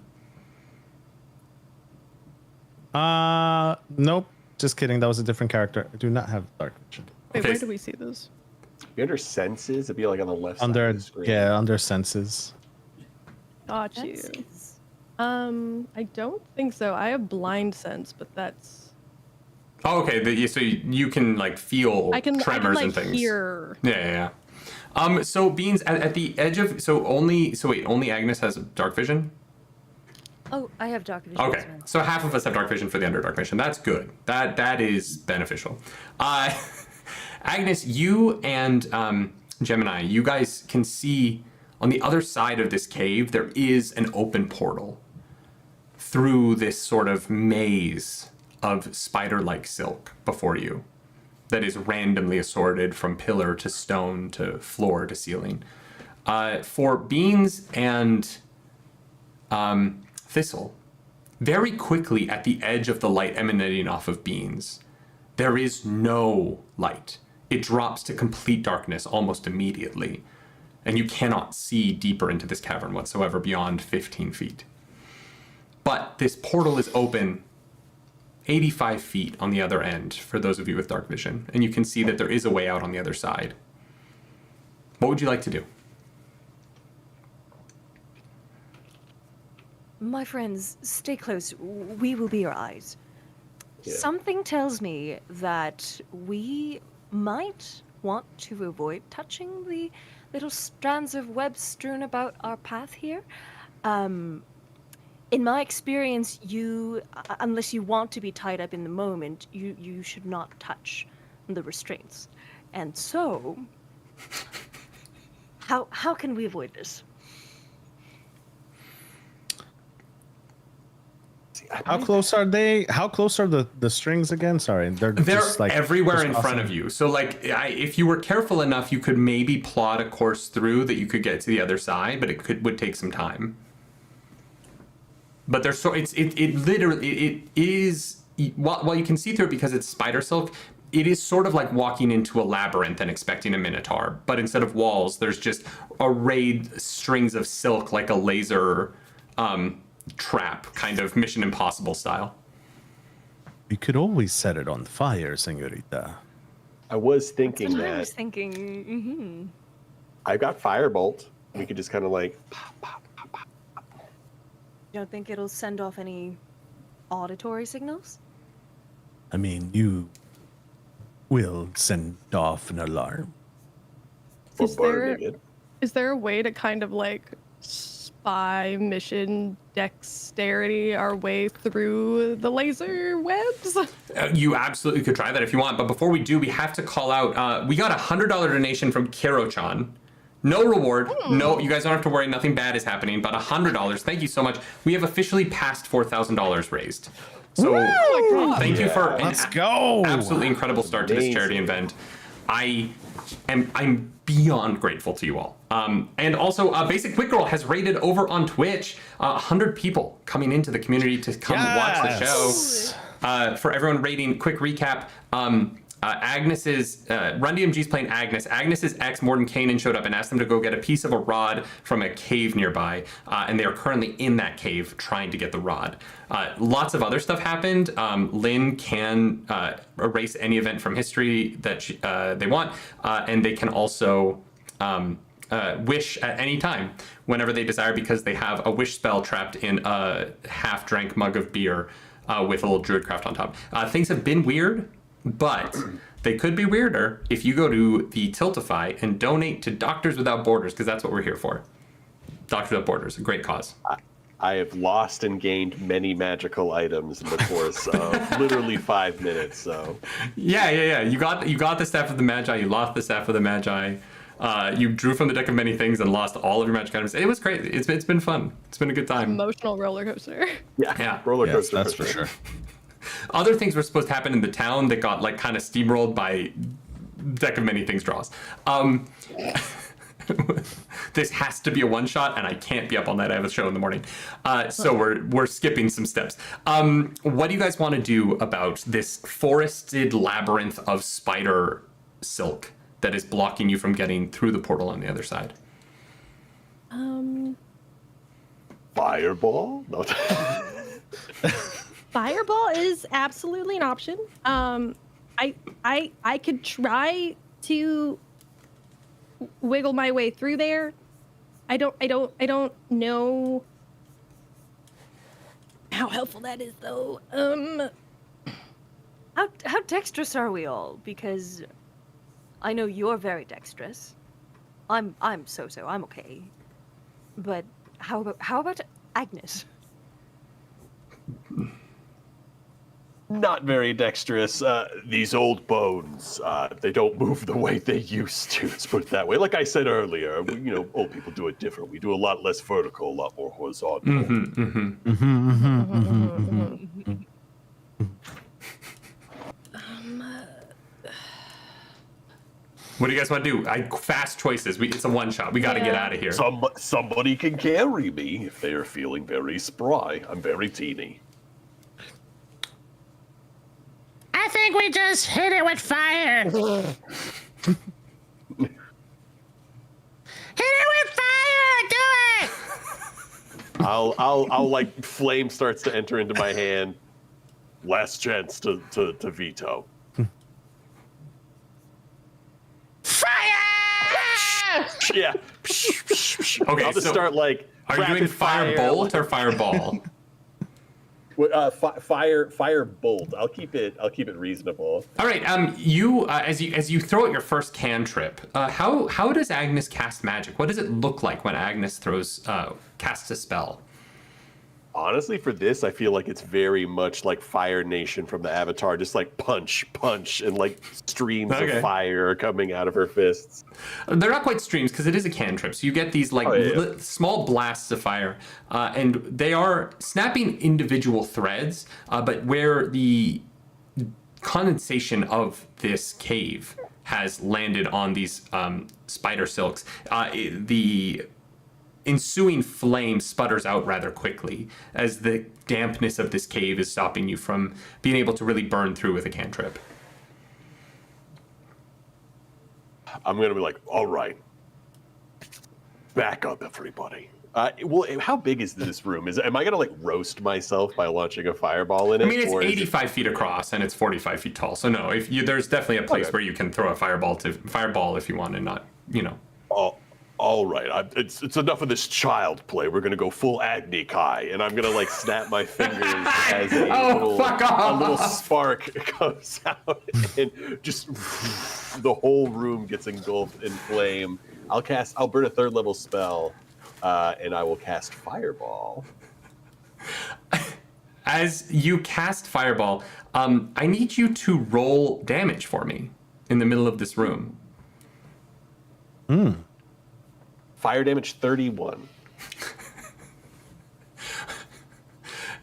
Nope. Just kidding. That was a different character. I do not have dark vision. Wait, Okay. where do we see this? Be under senses. It'd be like on the left side Under, of the screen. yeah, under senses. Got you. That's- I don't think so. I have blind sense, but that's Oh, okay. So you can like feel I can tremors like and things. hear. Yeah. So Beans at the edge of only Agnes has dark vision. Oh, I have dark vision. Okay, so half of us have dark vision for the Underdark mission. That's good. That is beneficial. Agnes, you and Gemini, you guys can see on the other side of this cave, there is an open portal through this sort of maze of spider-like silk before you that is randomly assorted from pillar to stone to floor to ceiling. For Beans and Thistle, very quickly at the edge of the light emanating off of Beans, there is no light. It drops to complete darkness almost immediately, and you cannot see deeper into this cavern whatsoever beyond 15 feet. But this portal is open 85 feet on the other end for those of you with dark vision, and you can see that there is a way out on the other side. What would you like to do? My friends, stay close. We will be your eyes. Yeah. Something tells me that we might want to avoid touching the little strands of web strewn about our path here. In my experience, unless you want to be tied up in the moment, you should not touch the restraints. And so, how can we avoid this? How close are they? How close are the strings again? Sorry, they're just like everywhere in just front of you. So like, if you were careful enough, you could maybe plot a course through that you could get to the other side, but it would take some time. But there's it literally is while you can see through it because it's spider silk. It is sort of like walking into a labyrinth and expecting a minotaur, but instead of walls, there's just arrayed strings of silk like a laser trap, kind of Mission Impossible style. You could always set it on fire, señorita. I was thinking I that. was thinking, I've got Firebolt. We could just kind of like pop, pop, pop, pop. You don't think it'll send off any auditory signals? I mean, you will send off an alarm. For Is there- burning it. Is there a way to kind of like spy mission dexterity our way through the laser webs? You absolutely could try that if you want, but before we do, we have to call out, we got a $100 donation from Kiro-chan. No reward, no, you guys don't have to worry, nothing bad is happening, but $100, thank you so much. We have officially passed $4,000 raised. So thank you for Let's go. Absolutely incredible start to this charity event. I'm beyond grateful to you all. And also, Basic Quick Girl has rated over on Twitch 100 people coming into the community to come watch the show. For everyone rating, quick recap. Agnes's Run DMG's playing Agnes. Agnes's ex Morton Kanan showed up and asked them to go get a piece of a rod from a cave nearby, and they are currently in that cave trying to get the rod. Lots of other stuff happened. Lynn can erase any event from history that they want, and they can also wish at any time whenever they desire because they have a wish spell trapped in a half-drank mug of beer with a little druidcraft on top. Things have been weird, but they could be weirder if you go to the Tiltify and donate to Doctors Without Borders, because that's what we're here for. Doctors Without Borders, a great cause. I have lost and gained many magical items in the course of literally 5 minutes. So Yeah. You got the Staff of the Magi. You lost the Staff of the Magi. You drew from the deck of many things and lost all of your magic items. It was great. It's been fun. It's been a good time. Emotional roller coaster. Yeah. roller Yes, coaster. that's for sure. Other things were supposed to happen in the town that got like kind of steamrolled by deck of many things draws. This has to be a one shot, and I can't be up all night. I have a show in the morning, so we're skipping some steps. What do you guys want to do about this forested labyrinth of spider silk that is blocking you from getting through the portal on the other side? Fireball? No. Fireball is absolutely an option. I could try to wiggle my way through there. I don't know how helpful that is though. How dexterous are we all? Because I know you're very dexterous. I'm so. I'm okay. But how about Agnes? not very dexterous. These old bones, they don't move the way they used to. Let's put it that way. Like I said earlier, old people do it different. We do a lot less vertical, a lot more horizontal. What do you guys want to do? Fast choices. It's a one shot. We got to get out of here. Somebody can carry me if they are feeling very spry. I'm very teeny. I think we just hit it with fire. Hit it with fire! Do it! I'll like flame starts to enter into my hand. Last chance to veto. Fire! Yeah. Okay, I'll just so start like. Are you doing fire bolt or fireball? Fire bolt. I'll keep it reasonable. All right. You as you throw out your first cantrip, how does Agnes cast magic? What does it look like when Agnes casts a spell? Honestly, for this, I feel like it's very much like Fire Nation from the Avatar, just like punch, and like streams of fire coming out of her fists. They're not quite streams because it is a cantrip. So you get these like small blasts of fire, and they are snapping individual threads, but where the condensation of this cave has landed on these spider silks, the ensuing flame sputters out rather quickly as the dampness of this cave is stopping you from being able to really burn through with a cantrip. I'm gonna be like, all right, back up, everybody. Well, how big is this room? Am I gonna like roast myself by launching a fireball in it? I mean, it's 85 feet across and it's 45 feet tall. So no, there's definitely a place where you can throw a fireball if you want, and not, All right, it's enough of this child play. We're gonna go full Agni Kai, and I'm gonna like snap my fingers as a little spark comes out, and just the whole room gets engulfed in flame. I'll burn a 3rd level spell, and I will cast Fireball. As you cast Fireball, I need you to roll damage for me in the middle of this room. Fire damage 31.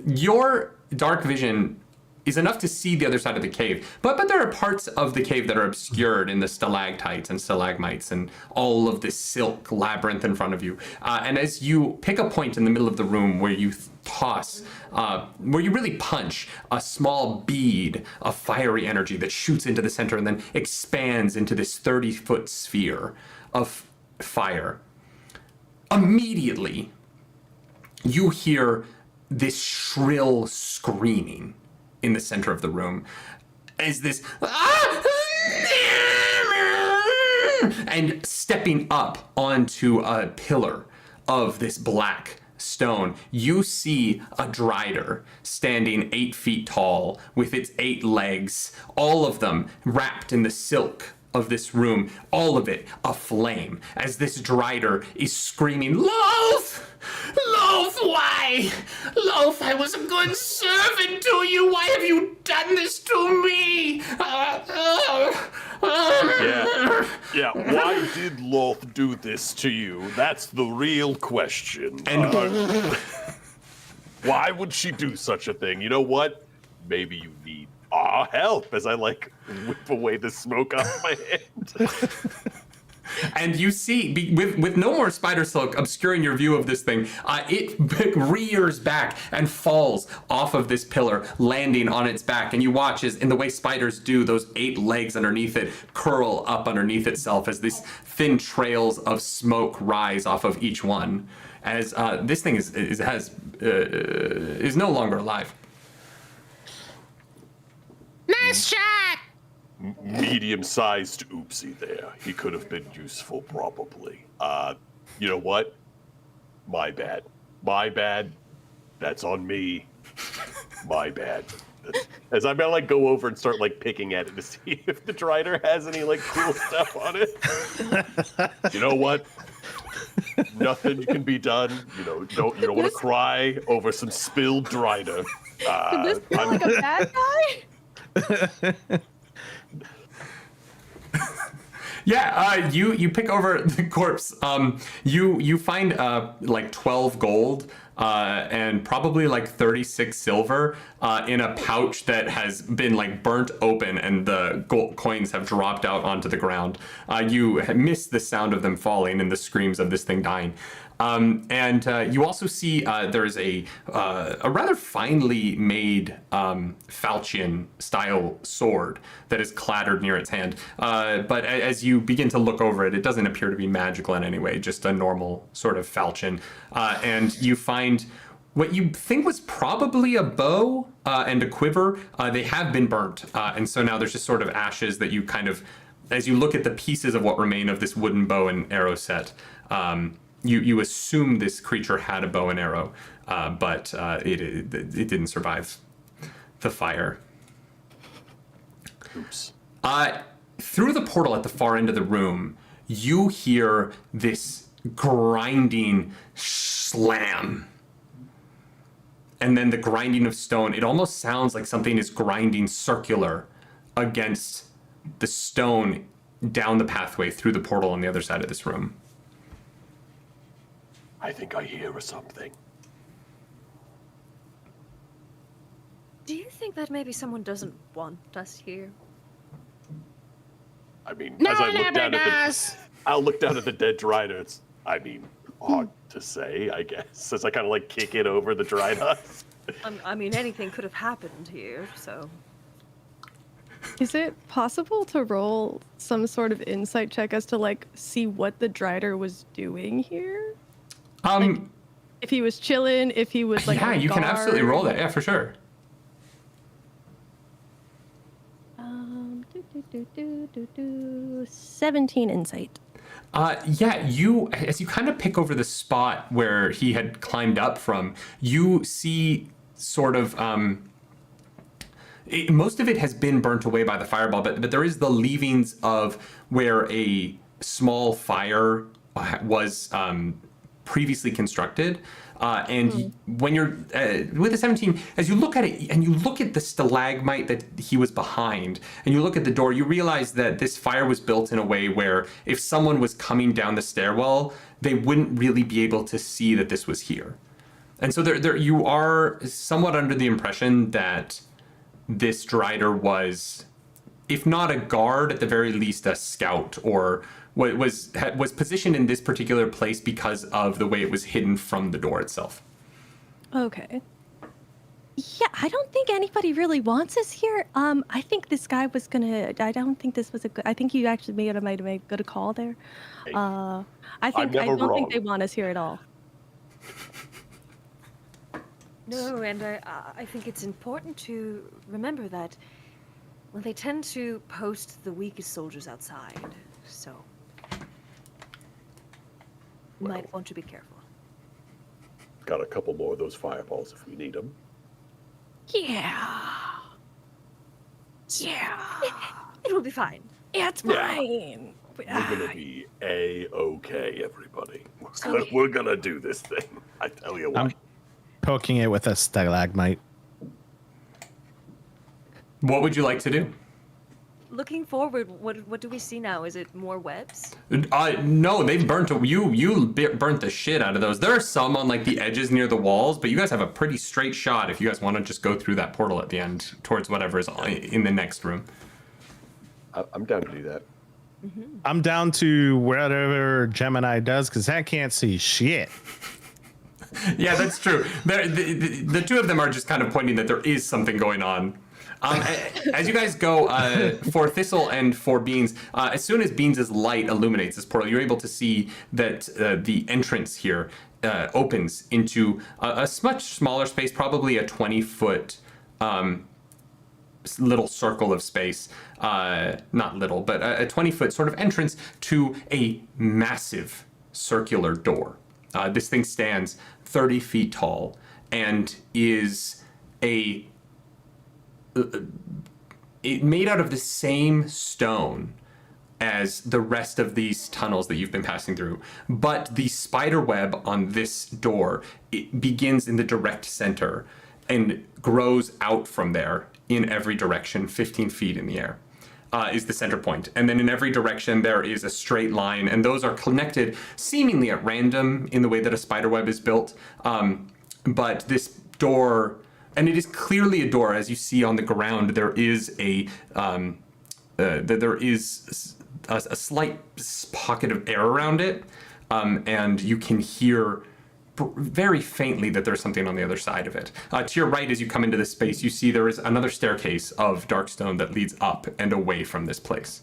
Your dark vision is enough to see the other side of the cave, but there are parts of the cave that are obscured in the stalactites and stalagmites and all of this silk labyrinth in front of you. And as you pick a point in the middle of the room where you where you really punch a small bead of fiery energy that shoots into the center and then expands into this 30-foot sphere of fire. Immediately, you hear this shrill screaming in the center of the room as this and stepping up onto a pillar of this black stone, you see a drider standing 8 feet tall with its 8 legs, all of them wrapped in the silk of this room, all of it aflame, as this drider is screaming, "Loaf! Loaf, why? Loaf, I was a good servant to you. Why have you done this to me?" Yeah, why did Loaf do this to you? That's the real question. And why would she do such a thing? You know what? Maybe you need help, as I like whip away the smoke off my hand. And you see, with no more spider silk obscuring your view of this thing, it rears back and falls off of this pillar, landing on its back. And you watch as, in the way spiders do, those 8 legs underneath it curl up underneath itself as these thin trails of smoke rise off of each one. As this thing is no longer alive. Nice shot! Medium-sized oopsie there. He could have been useful, probably. You know what? My bad. That's on me. My bad. As I'm gonna like go over and start like picking at it to see if the drider has any like cool stuff on it. You know what? Nothing can be done. You don't want to cry over some spilled drider. Did this feel like a bad guy? Yeah, you pick over the corpse. You find like 12 gold and probably like 36 silver in a pouch that has been like burnt open, and the gold coins have dropped out onto the ground. You miss the sound of them falling and the screams of this thing dying. And you also see there's a rather finely made falchion style sword that is clattered near its hand. But as you begin to look over it, it doesn't appear to be magical in any way, just a normal sort of falchion. And you find what you think was probably a bow and a quiver. They have been burnt. And so now there's just sort of ashes that you kind of, as you look at the pieces of what remain of this wooden bow and arrow set, you assume this creature had a bow and arrow, but it didn't survive the fire. Oops. Through the portal at the far end of the room, you hear this grinding slam. And then the grinding of stone. It almost sounds like something is grinding circular against the stone down the pathway through the portal on the other side of this room. I think I hear something. Do you think that maybe someone doesn't want us here? I mean, No as I one look ever down does. I'll look down at the dead dried. It's, I mean, odd to say, I guess, as I kind of like kick it over the dried husk. I mean, anything could have happened here, so. Is it possible to roll some sort of insight check as to like see what the Drider was doing here? Like, if he was chilling, if he was like yeah, you can absolutely roll that. Yeah, for sure. 17 insight. Yeah, as you kind of pick over the spot where he had climbed up from, you see sort of most of it has been burnt away by the fireball, but there is the leavings of where a small fire was previously constructed. And when you're with the 17, as you look at it and you look at the stalagmite that he was behind and you look at the door, you realize that this fire was built in a way where if someone was coming down the stairwell, they wouldn't really be able to see that this was here. And so there you are somewhat under the impression that this Drider was, if not a guard, at the very least a scout, or was positioned in this particular place because of the way it was hidden from the door itself. Okay. Yeah, I don't think anybody really wants us here. I think this guy was gonna. I don't think this was a good. I think you actually might have made a good call there. I don't think they want us here at all. No, and I think it's important to remember that, well, they tend to post the weakest soldiers outside, so you might want to be careful. Got a couple more of those fireballs if we need them. Yeah. Yeah. It will be fine. It's fine. We're gonna be A-okay, everybody. We're gonna do this thing. I tell you what. I'm poking it with a stalagmite. What would you like to do? Looking forward, what do we see now? Is it more webs? No, they've burnt you burnt the shit out of those. There are some on like the edges near the walls, but you guys have a pretty straight shot if you guys want to just go through that portal at the end towards whatever is in the next room. I'm down to do that. Mm-hmm. I'm down to wherever Gemini does, because I can't see shit. Yeah, that's true. The two of them are just kind of pointing that there is something going on. As you guys go, for Thistle and for Beans, as soon as Beans' light illuminates this portal, you're able to see that the entrance here opens into a much smaller space, probably a 20-foot little circle of space. Not little, but a 20-foot sort of entrance to a massive circular door. This thing stands 30 feet tall and is made out of the same stone as the rest of these tunnels that you've been passing through. But the spider web on this door, it begins in the direct center. and grows out from there in every direction, 15 feet in the air. Is the center point. And then in every direction there is a straight line, and those are connected seemingly at random in the way that a spider web is built. But this door, and it is clearly a door, as you see on the ground, there is a slight pocket of air around it, and you can hear very faintly that there's something on the other side of it. To your right, as you come into this space, you see there is another staircase of dark stone that leads up and away from this place.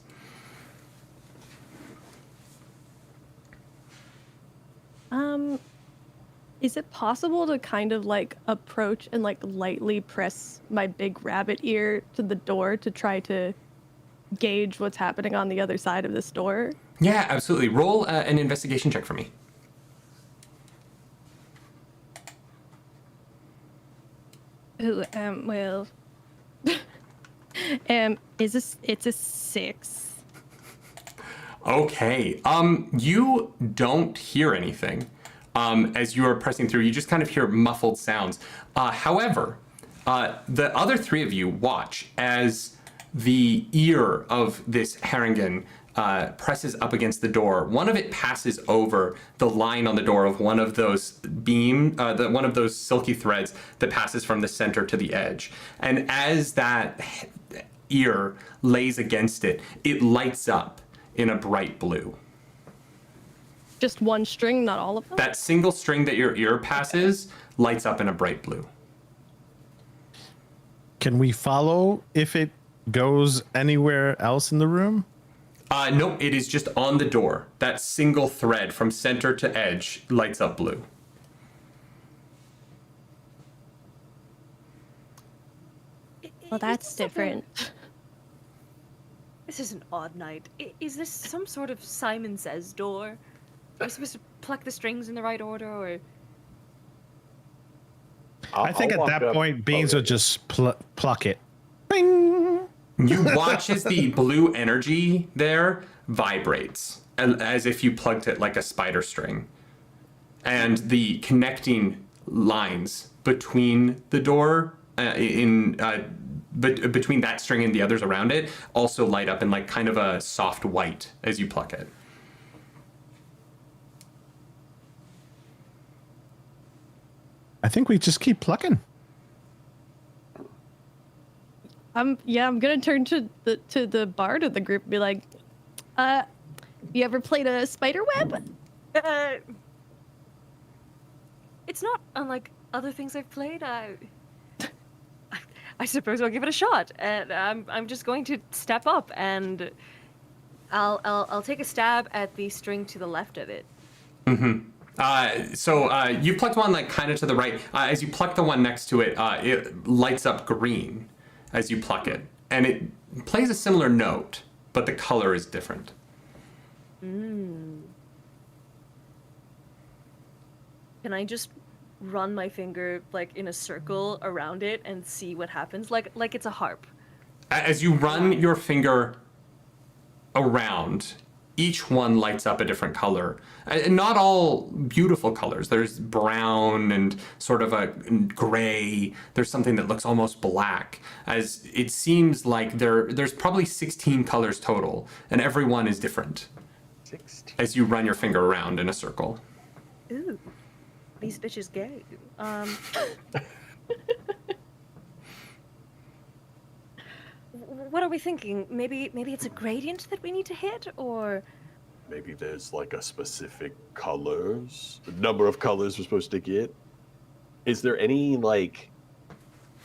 Is it possible to kind of like approach and like lightly press my big rabbit ear to the door to try to gauge what's happening on the other side of this door? Yeah, absolutely. Roll an investigation check for me. Ooh, well, it's a 6. Okay. You don't hear anything. As you are pressing through, you just kind of hear muffled sounds. However, the other three of you watch as the ear of this Harengon presses up against the door. One of it passes over the line on the door of one of those one of those silky threads that passes from the center to the edge. And as that ear lays against it, it lights up in a bright blue. Just one string, not all of them? That single string that your ear passes lights up in a bright blue. Can we follow if it goes anywhere else in the room? No, it is just on the door. That single thread from center to edge lights up blue. Well, that's different. This is an odd night. Is this some sort of Simon Says door? Are we supposed to pluck the strings in the right order, or? I think at that point, Beans would just pluck it. Bing! You watch as the blue energy there vibrates, as if you plugged it like a spider string. And the connecting lines between the door, between that string and the others around it, also light up in like kind of a soft white as you pluck it. I think we just keep plucking. I'm gonna turn to the bard of the group and be like, you ever played a spider web? It's not unlike other things I've played. I suppose I'll give it a shot, and I'm just going to step up, and I'll take a stab at the string to the left of it. Mm-hmm. So you plucked one like kind of to the right. As you pluck the one next to it, it lights up green as you pluck it, and it plays a similar note, but the color is different. Can I just run my finger like in a circle around it and see what happens? Like it's a harp. As you run your finger around, each one lights up a different color. And not all beautiful colors. There's brown and sort of a gray. There's something that looks almost black. As it seems like there's probably 16 colors total, and every one is different. 16. As you run your finger around in a circle. Ooh, these bitches gay. What are we thinking? Maybe it's a gradient that we need to hit, or Maybe there's like a specific colors, the number of colors we're supposed to get. Is there any, like,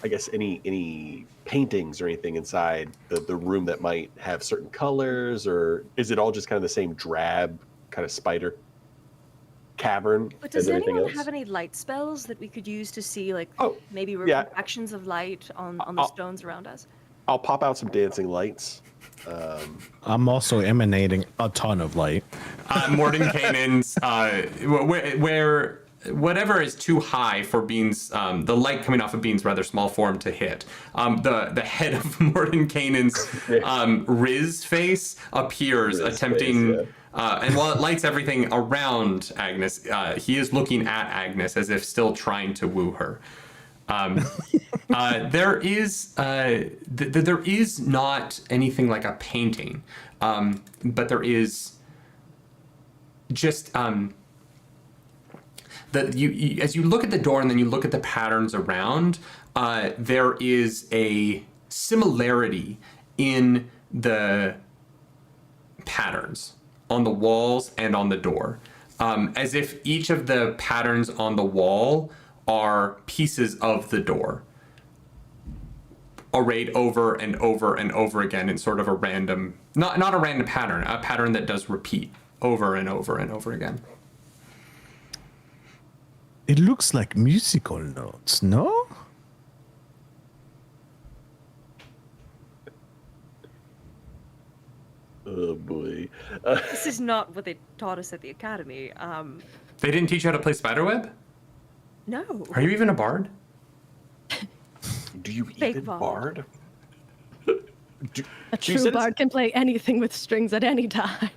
I guess, any paintings or anything inside the room that might have certain colors, or is it all just kind of the same drab kind of spider cavern? But does Is there anything anyone else? have any light spells that we could use to see, like, Oh, maybe yeah. reflections of light on the stones around us? I'll pop out some dancing lights. I'm also emanating a ton of light. Mordenkainen's, where whatever is too high for Bean's, the light coming off of Bean's rather small form to hit, the head of Mordenkainen's Riz face appears, Riz attempting, face, and while it lights everything around Agnes, he is looking at Agnes as if still trying to woo her. There is there is not anything like a painting, but there is just as you look at the door and then you look at the patterns around, there is a similarity in the patterns on the walls and on the door, as if each of the patterns on the wall are pieces of the door, arrayed over and over and over again in sort of a random, not a random pattern, a pattern that does repeat over and over and over again. It looks like musical notes, no? Oh boy. This is not what they taught us at the academy. They didn't teach you how to play Spiderweb? No. Are you even a bard? Do you Fake even bard. A true bard can play anything with strings at any time.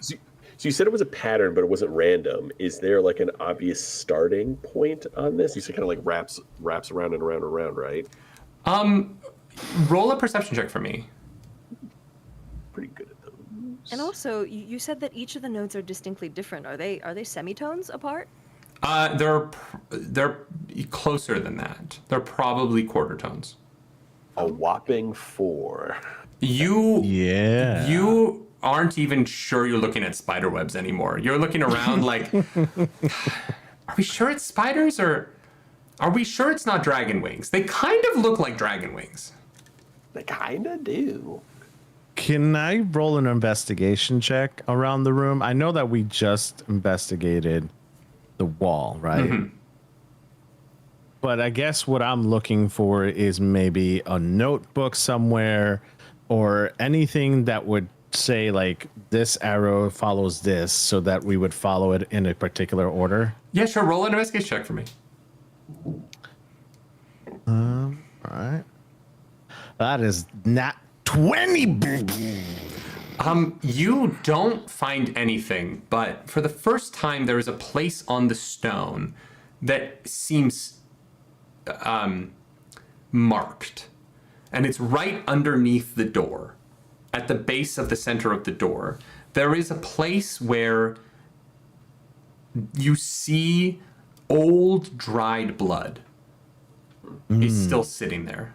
So you said it was a pattern, but it wasn't random. Is there like an obvious starting point on this? You said kind of like wraps around and around and around, right? Roll a perception check for me. Pretty good at those. And also, you said that each of the notes are distinctly different. Are they semitones apart? They're closer than that. They're probably quarter tones. A whopping 4. You aren't even sure you're looking at spider webs anymore. You're looking around like, are we sure it's spiders, or are we sure it's not dragon wings? They kind of look like dragon wings. They kind of do. Can I roll an investigation check around the room? I know that we just investigated the wall, right? Mm-hmm. But I guess what I'm looking for is maybe a notebook somewhere or anything that would say like this arrow follows this, so that we would follow it in a particular order. Yeah, sure. Roll an investigation check for me. All right. That is not 20. You don't find anything, but for the first time, there is a place on the stone that seems marked, and it's right underneath the door. At the base of the center of the door, there is a place where you see old dried blood is still sitting there.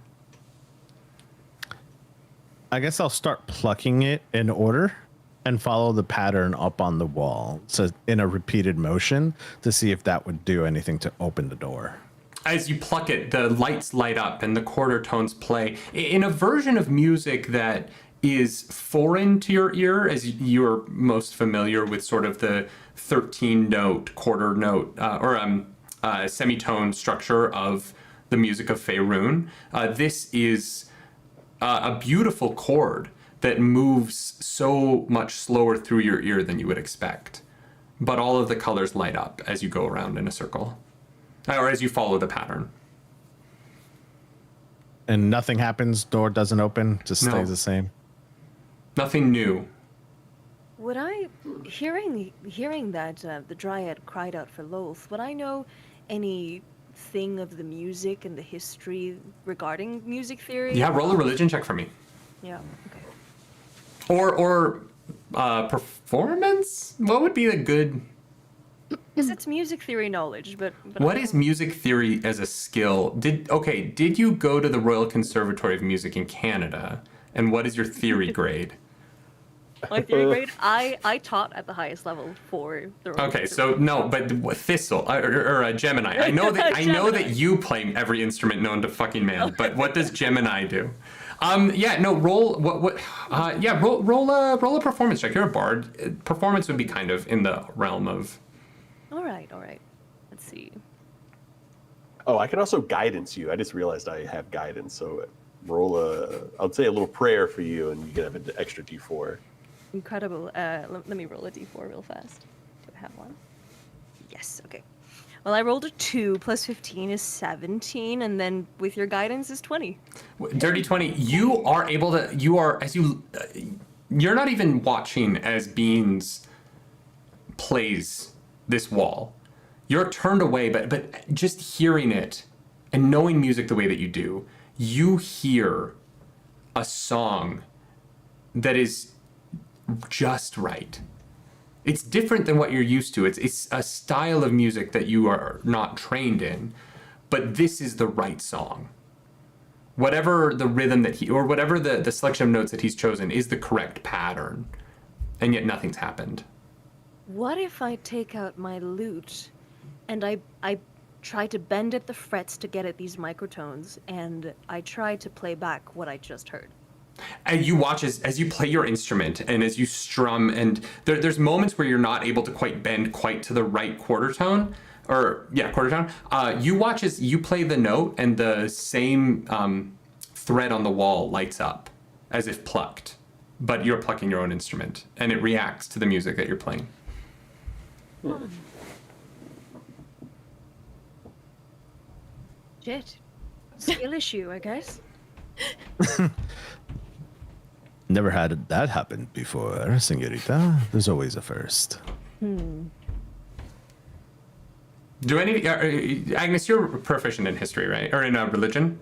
I guess I'll start plucking it in order and follow the pattern up on the wall, so in a repeated motion, to see if that would do anything to open the door. As you pluck it, the lights light up and the quarter tones play in a version of music that is foreign to your ear, as you're most familiar with sort of the 13-note, quarter note, semitone structure of the music of Faerun. This is a beautiful chord that moves so much slower through your ear than you would expect. But all of the colors light up as you go around in a circle, or as you follow the pattern. And nothing happens, door doesn't open, just stays the same. Nothing new. Would I, hearing that the Dryad cried out for Lolth, would I know anything of the music and the history regarding music theory? Yeah, roll a religion check for me. Yeah, okay. Or performance? What would be the good... Because it's music theory knowledge, but what is music theory as a skill? Did you go to the Royal Conservatory of Music in Canada? And what is your theory grade? My theory grade? I taught at the highest level for the Royal Okay, so no, but Thistle or Gemini. I know that you play every instrument known to fucking man, but what does Gemini do? Roll a performance check. You're a bard. Performance would be kind of in the realm of. All right. Let's see. Oh, I can also guidance you. I just realized I have guidance, so roll I'll say a little prayer for you, and you can have an extra D4. Incredible. Let me roll a D4 real fast. Do I have one? Yes. Okay. Well, I rolled a 2 plus 15 is 17, and then with your guidance is 20. Dirty 20. You are able to. You are as you. You're not even watching as Beans plays this wall. You're turned away, but just hearing it and knowing music the way that you do, you hear a song that is just right. It's different than what you're used to. It's a style of music that you are not trained in, but this is the right song. Whatever the rhythm that or whatever the selection of notes that he's chosen is the correct pattern, and yet nothing's happened. What if I take out my lute and I try to bend at the frets to get at these microtones, and I try to play back what I just heard? And you watch as you play your instrument and as you strum, and there's moments where you're not able to quite bend quite to the right quarter tone. You watch as you play the note and the same thread on the wall lights up as if plucked, but you're plucking your own instrument and it reacts to the music that you're playing. Shit. Skill issue, I guess. Never had that happen before, senorita. There's always a first. Do any Agnes, you're proficient in history, right? Or in religion?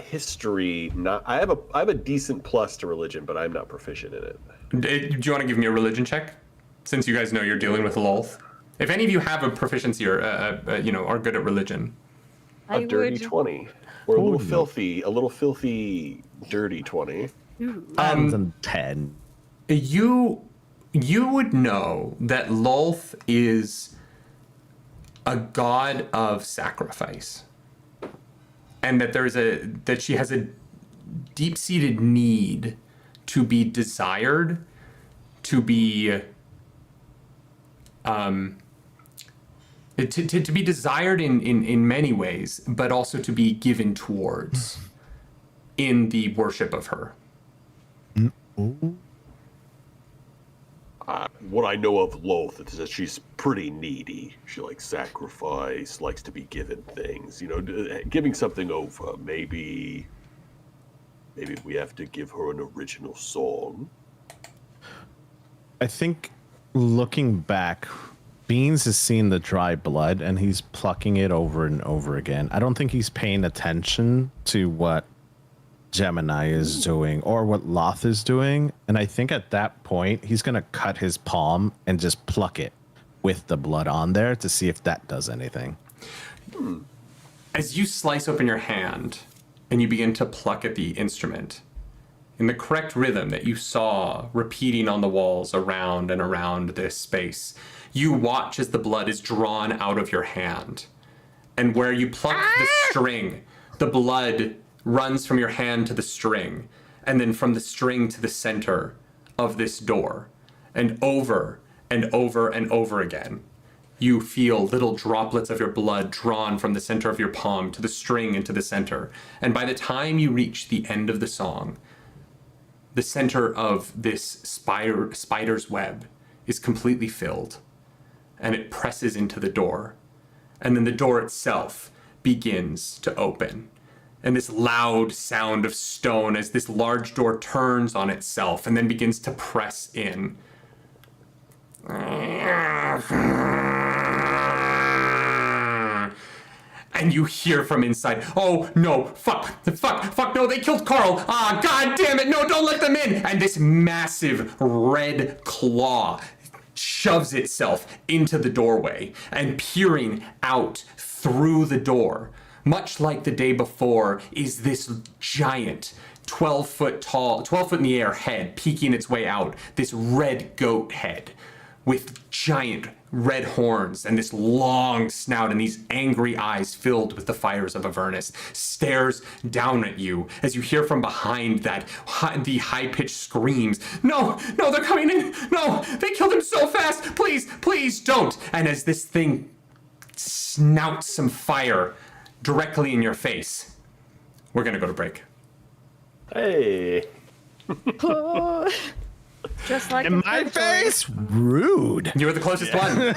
History, not. I have a decent plus to religion, but I'm not proficient in it. Do you want to give me a religion check, since you guys know you're dealing with Lolth? If any of you have a proficiency or are good at religion, A dirty 20, or a little filthy, dirty 20. 10. You would know that Lolth is a god of sacrifice, and that she has a deep-seated need to be desired, to be to be desired in many ways, but also to be given towards in the worship of her. What I know of Loth is that she's pretty needy. She likes sacrifice, likes to be given things. Giving something over. Maybe we have to give her an original song. I think looking back, Beans has seen the dry blood and he's plucking it over and over again. I don't think he's paying attention to what Gemini is doing or what Loth is doing. And I think at that point, he's going to cut his palm and just pluck it with the blood on there to see if that does anything. As you slice open your hand and you begin to pluck at the instrument, in the correct rhythm that you saw repeating on the walls around and around this space, you watch as the blood is drawn out of your hand. And where you pluck the string, the blood runs from your hand to the string, and then from the string to the center of this door. And over and over and over again, you feel little droplets of your blood drawn from the center of your palm to the string and to the center. And by the time you reach the end of the song, the center of this spider's web is completely filled, and it presses into the door. And then the door itself begins to open. And this loud sound of stone as this large door turns on itself and then begins to press in. And you hear from inside, oh no, fuck, no, they killed Carl. Ah, god damn it, no, don't let them in. And this massive red claw shoves itself into the doorway and peering out through the door, much like the day before, is this giant 12 foot in the air head peeking its way out, this red goat head with giant red horns and this long snout and these angry eyes filled with the fires of Avernus, stares down at you as you hear from behind that the high-pitched screams, no, they're coming in, no, they killed him so fast, please don't. And as this thing snouts some fire directly in your face, we're gonna go to break. Hey. Just like In my face? Rude. You were the closest one.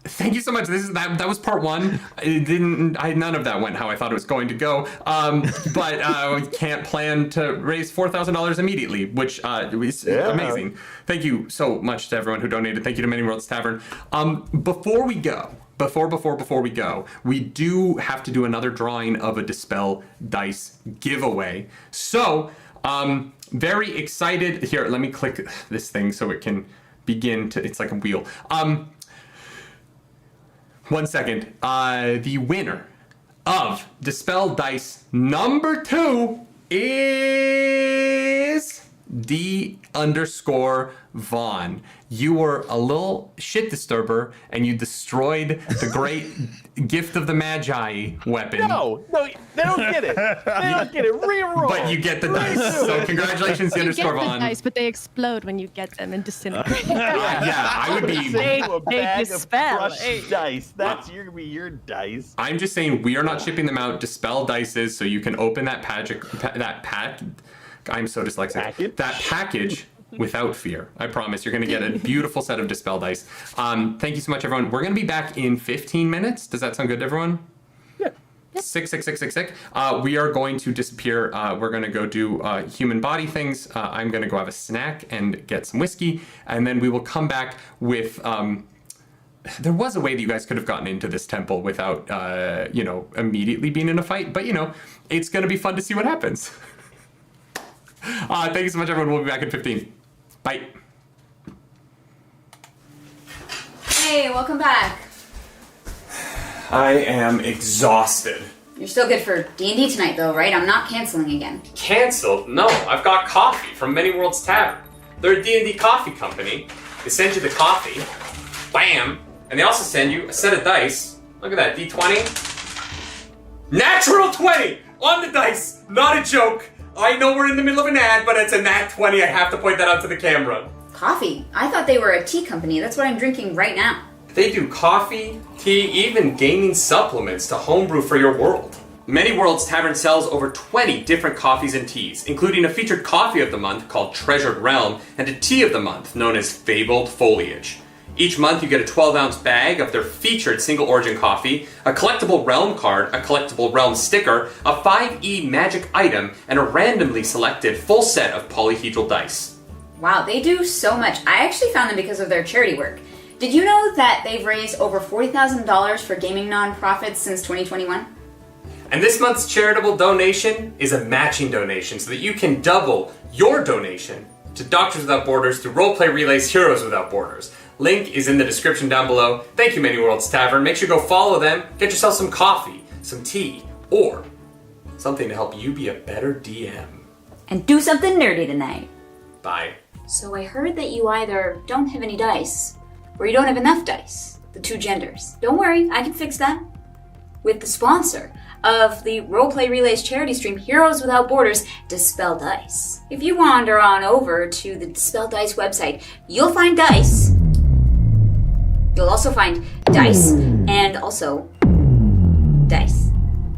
Thank you so much. That was part one. None of that went how I thought it was going to go. But we can't plan to raise $4,000 immediately, which is amazing. Thank you so much to everyone who donated. Thank you to Many Worlds Tavern. Before we go, we do have to do another drawing of a Dispel Dice giveaway. So, very excited. Here, let me click this thing so it can begin to, it's like a wheel. 1 second. The winner of Dispel Dice number 2 is D_Vaughn. You were a little shit disturber and you destroyed the great Gift of the Magi weapon. No, they don't get it. They don't get it. Reroll. But you get the dice. So congratulations, You get the D_Vaughn. dice, but they explode when you get them and disintegrate. Yeah, I would be. They dispel. dispel. Dice. That's gonna be your dice. I'm just saying we are not shipping them out. Dispel Dices, so you can open that I'm so dyslexic. That package without fear. I promise you're going to get a beautiful set of Dispel Dice. Thank you so much, everyone. We're going to be back in 15 minutes. Does that sound good to everyone? Yeah. Sick. We are going to disappear. We're going to go do human body things. I'm going to go have a snack and get some whiskey. And then we will come back with... there was a way that you guys could have gotten into this temple without, immediately being in a fight. But, it's going to be fun to see what happens. Thank you so much, everyone. We'll be back in 15. Bye. Hey, welcome back. I am exhausted. You're still good for D&D tonight, though, right? I'm not canceling again. Canceled? No, I've got coffee from Many Worlds Tavern. They're a D&D coffee company. They send you the coffee, bam, and they also send you a set of dice. Look at that, D20. Natural 20 on the dice. Not a joke. I know we're in the middle of an ad, but it's a nat 20. I have to point that out to the camera. Coffee? I thought they were a tea company. That's what I'm drinking right now. They do coffee, tea, even gaming supplements to homebrew for your world. Many Worlds Tavern sells over 20 different coffees and teas, including a featured coffee of the month called Treasured Realm and a tea of the month known as Fabled Foliage. Each month you get a 12-ounce bag of their featured single origin coffee, a collectible realm card, a collectible realm sticker, a 5e magic item, and a randomly selected full set of polyhedral dice. Wow, they do so much. I actually found them because of their charity work. Did you know that they've raised over $40,000 for gaming nonprofits since 2021? And this month's charitable donation is a matching donation so that you can double your donation to Doctors Without Borders through Roleplay Relay's Heroes Without Borders. Link is in the description down below. Thank you, Many Worlds Tavern. Make sure you go follow them, get yourself some coffee, some tea, or something to help you be a better DM. And do something nerdy tonight. Bye. So I heard that you either don't have any dice, or you don't have enough dice. The two genders. Don't worry, I can fix that. With the sponsor of the Roleplay Relay's charity stream, Heroes Without Borders, Dispel Dice. If you wander on over to the Dispel Dice website, you'll find dice. You'll also find dice, and also dice.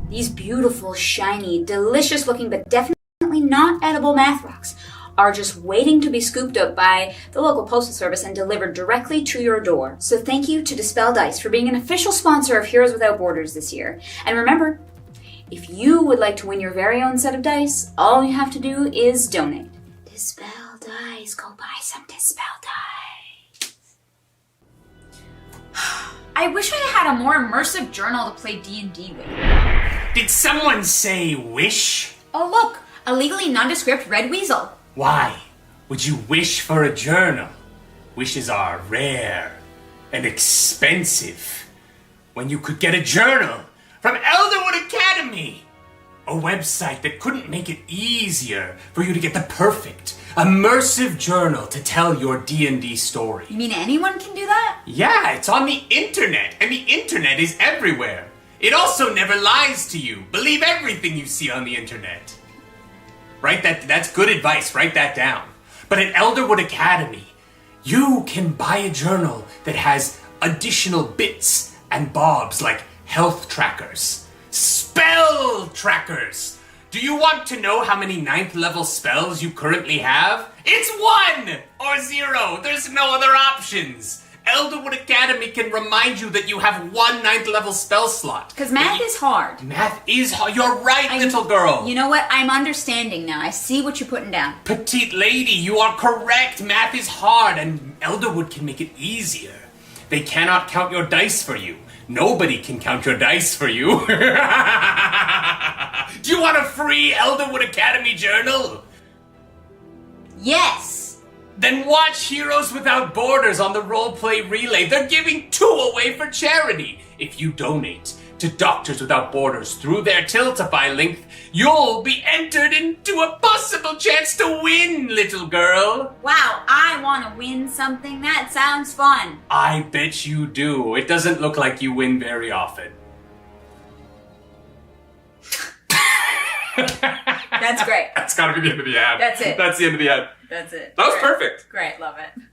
These beautiful, shiny, delicious looking, but definitely not edible math rocks are just waiting to be scooped up by the local postal service and delivered directly to your door. So thank you to Dispel Dice for being an official sponsor of Heroes Without Borders this year. And remember, if you would like to win your very own set of dice, all you have to do is donate. Dispel Dice, go buy some Dispel Dice. I wish I had a more immersive journal to play D&D with. Did someone say wish? Oh look, a legally nondescript red weasel. Why would you wish for a journal? Wishes are rare and expensive. When you could get a journal from Elderwood Academy, a website that couldn't make it easier for you to get the perfect, immersive journal to tell your D&D story. You mean anyone can do that? Yeah, it's on the internet, and the internet is everywhere. It also never lies to you. Believe everything you see on the internet. That's good advice. Write that down. But at Elderwood Academy, you can buy a journal that has additional bits and bobs like health trackers, spell trackers. Do you want to know how many 9th level spells you currently have? It's 1 or 0. There's no other options. Elderwood Academy can remind you that you have one 9th level spell slot. Because math is hard. Math is hard. You're right, little girl. You know what? I'm understanding now. I see what you're putting down. Petite lady, you are correct. Math is hard, and Elderwood can make it easier. They cannot count your dice for you. Nobody can count your dice for you. Do you want a free Elderwood Academy journal? Yes. Then watch Heroes Without Borders on the Roleplay Relay. They're giving 2 away for charity. If you donate to Doctors Without Borders through their Tiltify link, you'll be entered into a possible chance to win, little girl. Wow, I want to win something. That sounds fun. I bet you do. It doesn't look like you win very often. That's great. That's gotta be the end of the ad. That's it. That's the end of the ad. That's it. That was Great. perfect. Great, love it.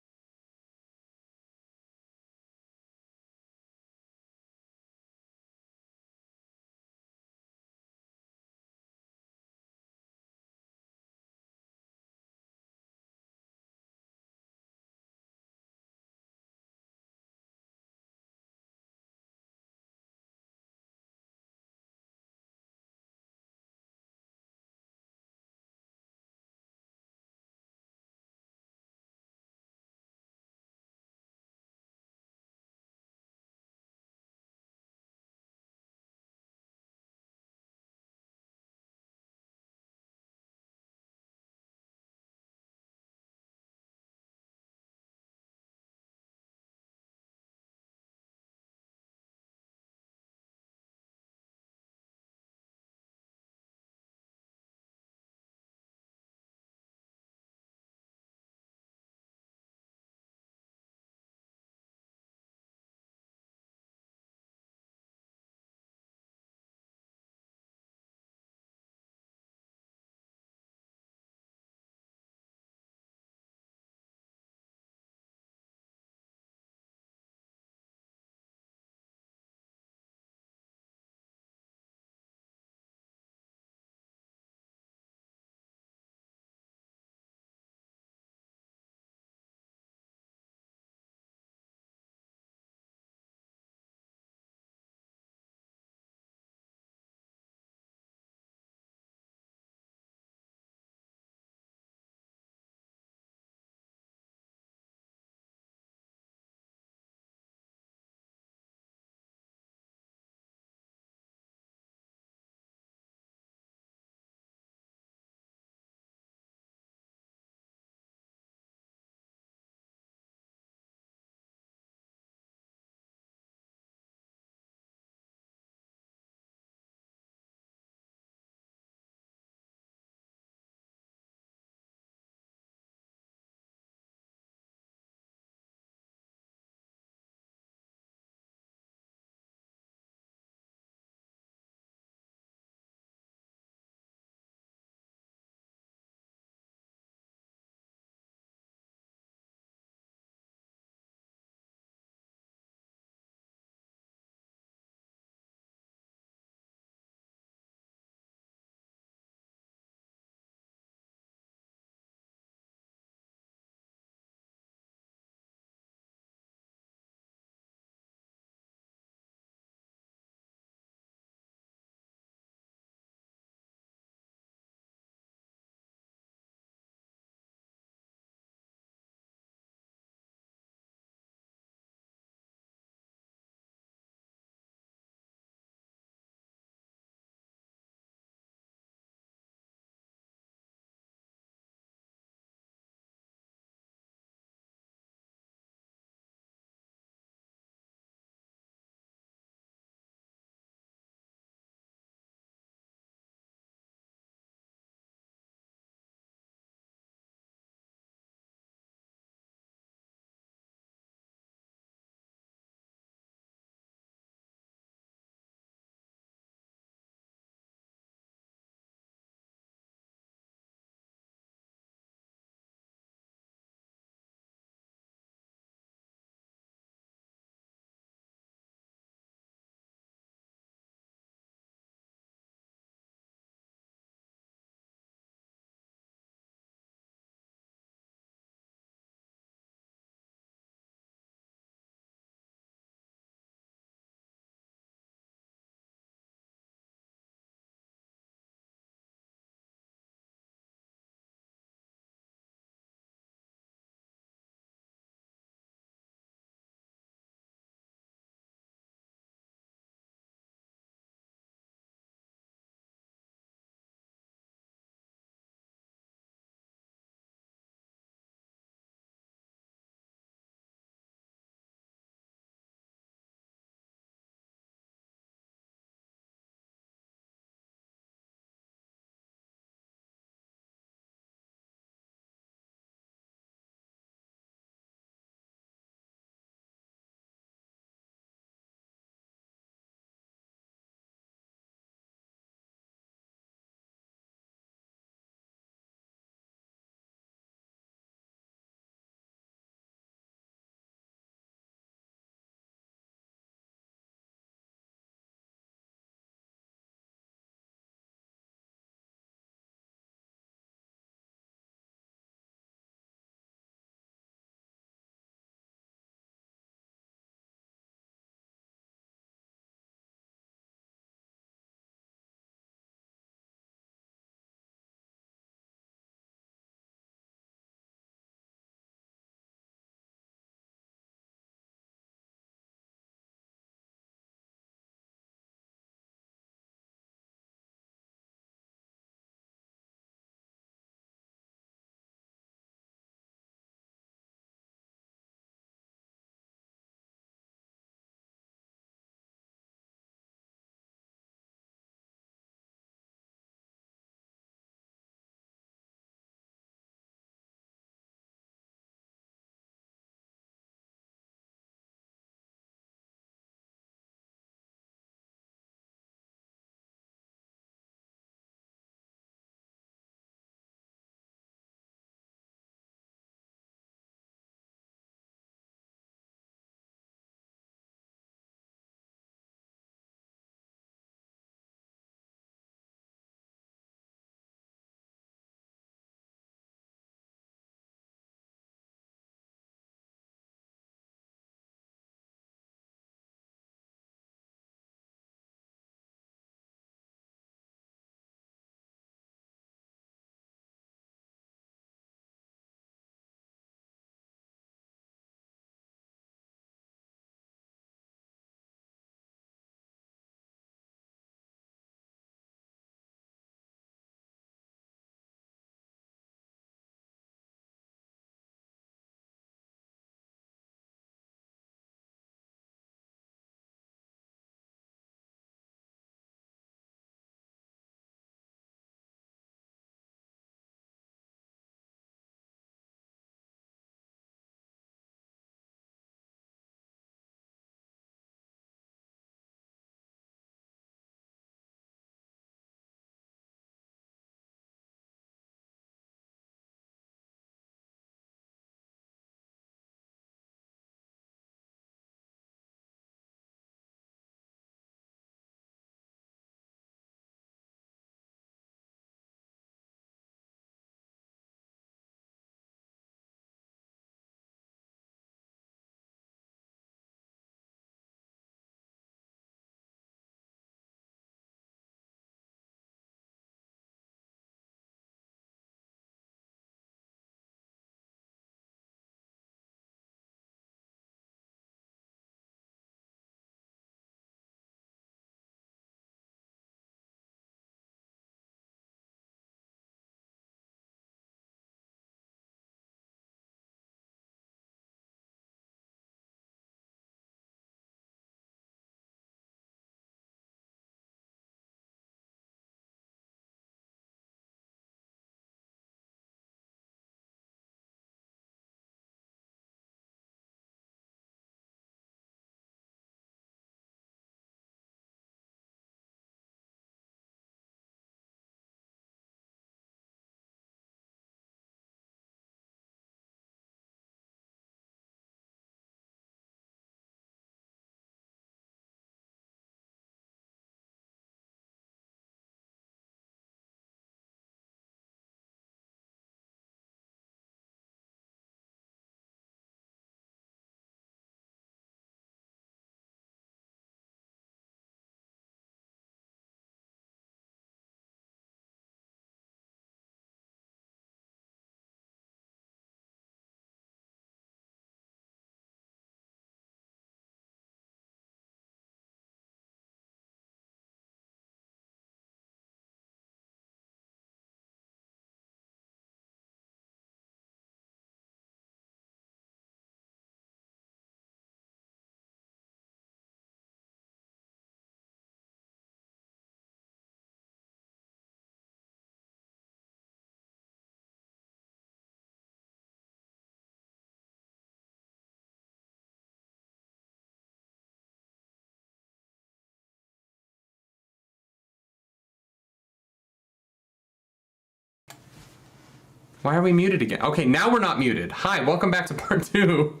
Why are we muted again? Okay, now we're not muted. Hi, welcome back to part 2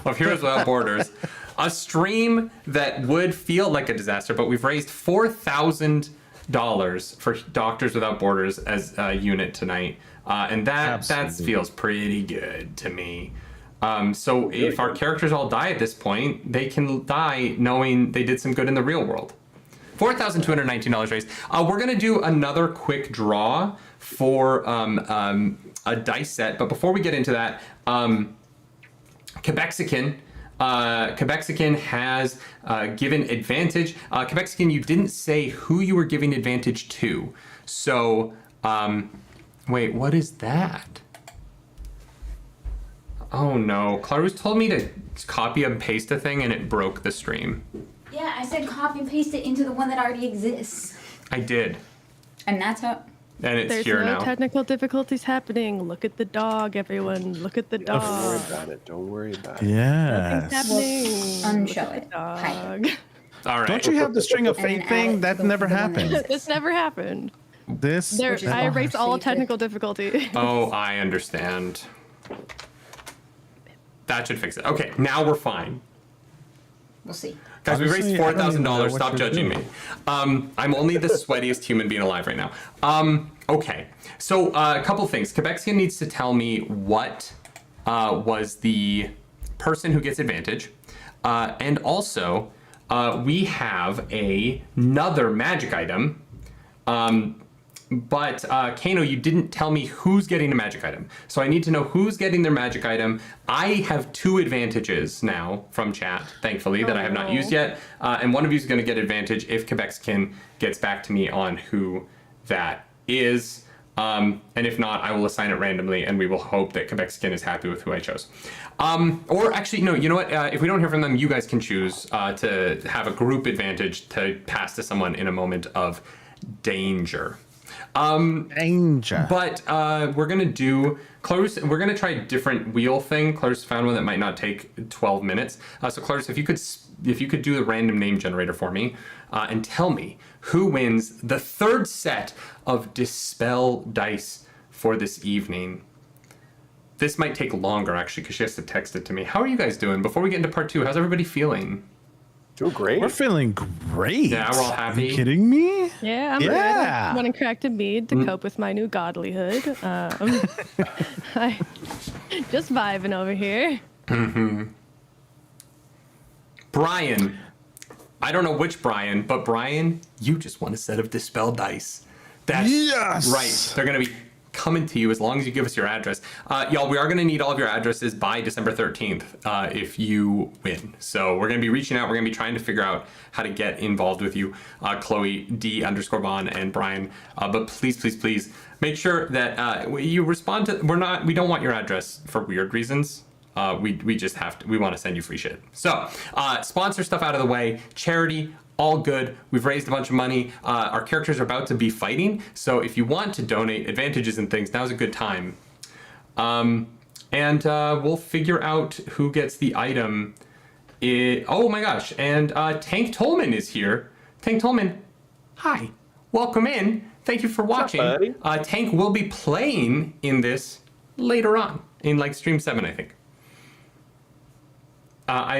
of Heroes Without Borders. A stream that would feel like a disaster, but we've raised $4,000 for Doctors Without Borders as a unit tonight. And that feels pretty good to me. So if our characters all die at this point, they can die knowing they did some good in the real world. $4,219 raised. We're going to do another quick draw for a dice set. But before we get into that, Quebexican has given advantage. Quebexican, you didn't say who you were giving advantage to. So, wait, what is that? Oh no, Clarus told me to copy and paste a thing and it broke the stream. Yeah, I said copy and paste it into the one that already exists. I did. And that's how... And it's There's here no now. technical difficulties happening. Look at the dog, everyone. Look at the dog. Don't worry about it. Don't worry about it. Yes. Nothing's happening. Unshow it. Dog. All right. Don't you have the string of And then fate add thing? it That to the never one that happened. exists. This never happened. This. There, Which is I why erased I all saved it. technical difficulty. Oh, I understand. That should fix it. Okay, now we're fine. We'll see. Guys, we raised Honestly, I don't even know $4,000. what Stop you're judging doing. me. I'm only the sweatiest human being alive right now. Okay, so a couple things. Quebexian needs to tell me what was the person who gets advantage. And also, we have another magic item. But Kano, you didn't tell me who's getting a magic item. So I need to know who's getting their magic item. I have 2 advantages now from chat, thankfully, that I have not used yet. And one of you is going to get advantage if Quebexican gets back to me on who that is. And if not, I will assign it randomly, and we will hope that Quebexican is happy with who I chose. Or actually, no, you know what? If we don't hear from them, you guys can choose to have a group advantage to pass to someone in a moment of danger. Danger. But we're gonna do Clarus. We're gonna try a different wheel thing. Clarus found one that might not take 12 minutes. So Clarus, if you could do the random name generator for me, and tell me who wins the 3rd set of Dispel dice for this evening. This might take longer actually because she has to text it to me. How are you guys doing? Before we get into part 2, how's everybody feeling? Doing great. We're feeling great. Yeah, we're all happy. Are you kidding me? Yeah, I'm Yeah. good. I went and cracked a mead to cope with my new godlyhood. I just vibing over here. Brian. I don't know which Brian, but Brian, you just won a set of Dispel dice. That's Yes! right. They're going to be coming to you as long as you give us your address. Y'all, we are going to need all of your addresses by December 13th if you win. So we're going to be reaching out. We're going to be trying to figure out how to get involved with you, Chloe, D_Von, and Brian. But please, please, please make sure that you respond to. We don't want your address for weird reasons. We just have to. We want to send you free shit. So sponsor stuff out of the way. Charity. All good. We've raised a bunch of money. Our characters are about to be fighting, so if you want to donate advantages and things, now's a good time. And we'll figure out who gets the item. Oh my gosh! And Tank Tolman is here. Tank Tolman, hi. Welcome in. Thank you for watching. What's up, Tank will be playing in this later on in like stream 7, I think.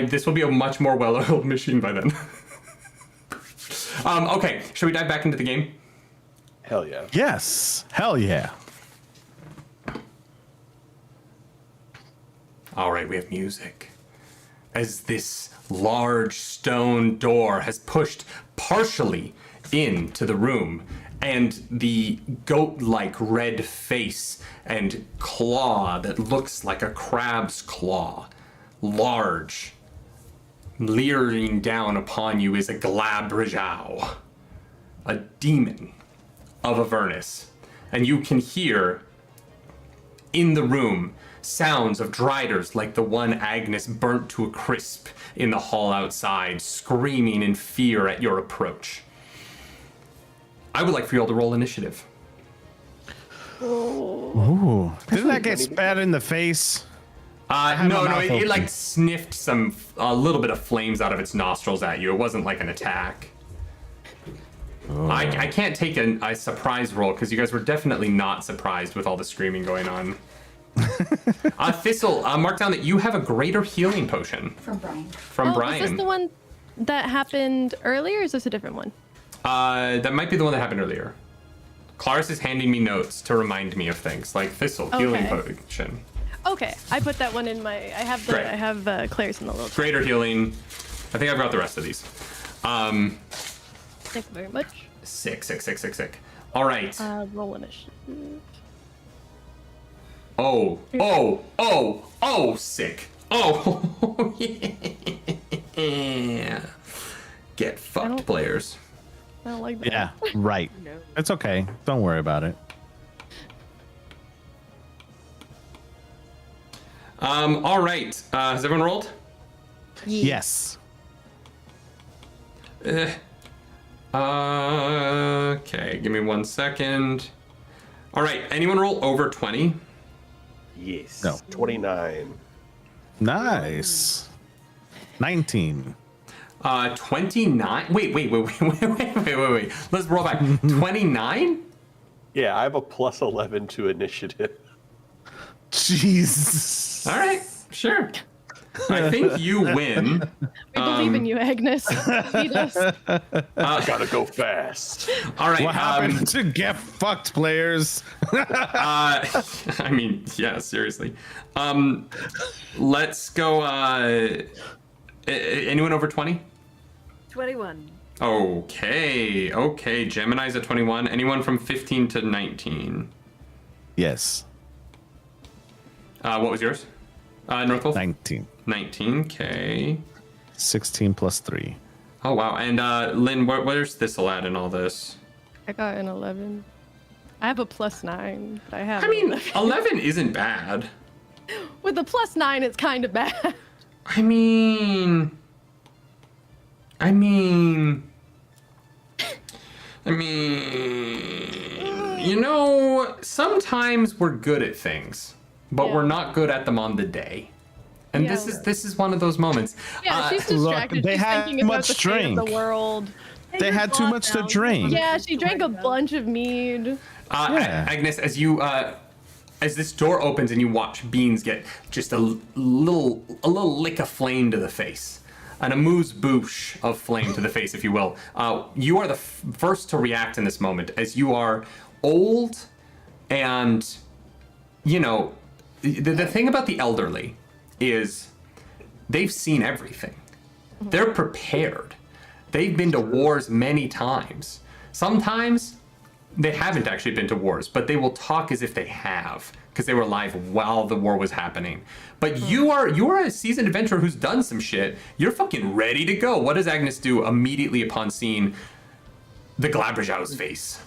This will be a much more well-oiled machine by then. Okay, should we dive back into the game? Hell yeah. Yes. Hell yeah. All right, we have music. As this large stone door has pushed partially into the room, and the goat-like red face and claw that looks like a crab's claw, large, leering down upon you is a Glabrajau, a demon of Avernus. And you can hear in the room sounds of driders like the one Agnes burnt to a crisp in the hall outside, screaming in fear at your approach. I would like for you all to roll initiative. Ooh. Didn't that get spat in the face? No, mouth it open. like sniffed a little bit of flames out of its nostrils at you. It wasn't like an attack. I can't take a surprise roll because you guys were definitely not surprised with all the screaming going on. Thistle, mark down that you have a greater healing potion. From Brian. From Brian. Is this the one that happened earlier, or is this a different one? That might be the one that happened earlier. Claris is handing me notes to remind me of things, like Thistle, healing potion. Okay, I put that one in my. I have Great. Claire's in the little. Greater healing. I think I've got the rest of these. Thank you very much. Sick. All right. Roll initiative. Oh, sick. Oh, yeah. Get fucked, players. I don't like that. Yeah, right. It's okay. Don't worry about it. All right. Has everyone rolled? Yes. Okay, give me 1 second. All right, anyone roll over 20? Yes. No. 29. Nice. 19. 29? Wait. Let's roll back. 29? Yeah, I have a plus 11 to initiative. Jesus. All right, sure. I think you win. We believe in you, Agnes. Lead us. Gotta go fast. All right. What happened to get fucked, players? I mean, yeah, seriously. Let's go. Anyone over 20? 21. Okay. Gemini's at 21. Anyone from 15 to 19? Yes. What was yours? Northwolf? 19. 19. Okay. 16 plus 3. Oh wow. And Lynn, where's Thistle at in all this? I got an 11. I have a +9. But I have. I mean, 11 isn't bad. With the +9, it's kind of bad. I mean, you know, sometimes we're good at things, but we're not good at them on the day. And Yeah. this is one of those moments. Yeah, she's distracted. they She's had thinking about much the state of drink. the world. They had too much to drink. Yeah, she drank a bunch of mead. Yeah. Agnes, as you as this door opens and you watch Beans get just a little lick of flame to the face, an amuse-bouche of flame to the face, if you will. You are the first to react in this moment, as you are old, and you know the thing about the elderly is they've seen everything. They're prepared. They've been to wars many times. Sometimes they haven't actually been to wars, but they will talk as if they have, because they were alive while the war was happening. But you're a seasoned adventurer who's done some shit. You're fucking ready to go. What does Agnes do immediately upon seeing the Glabrajau's face?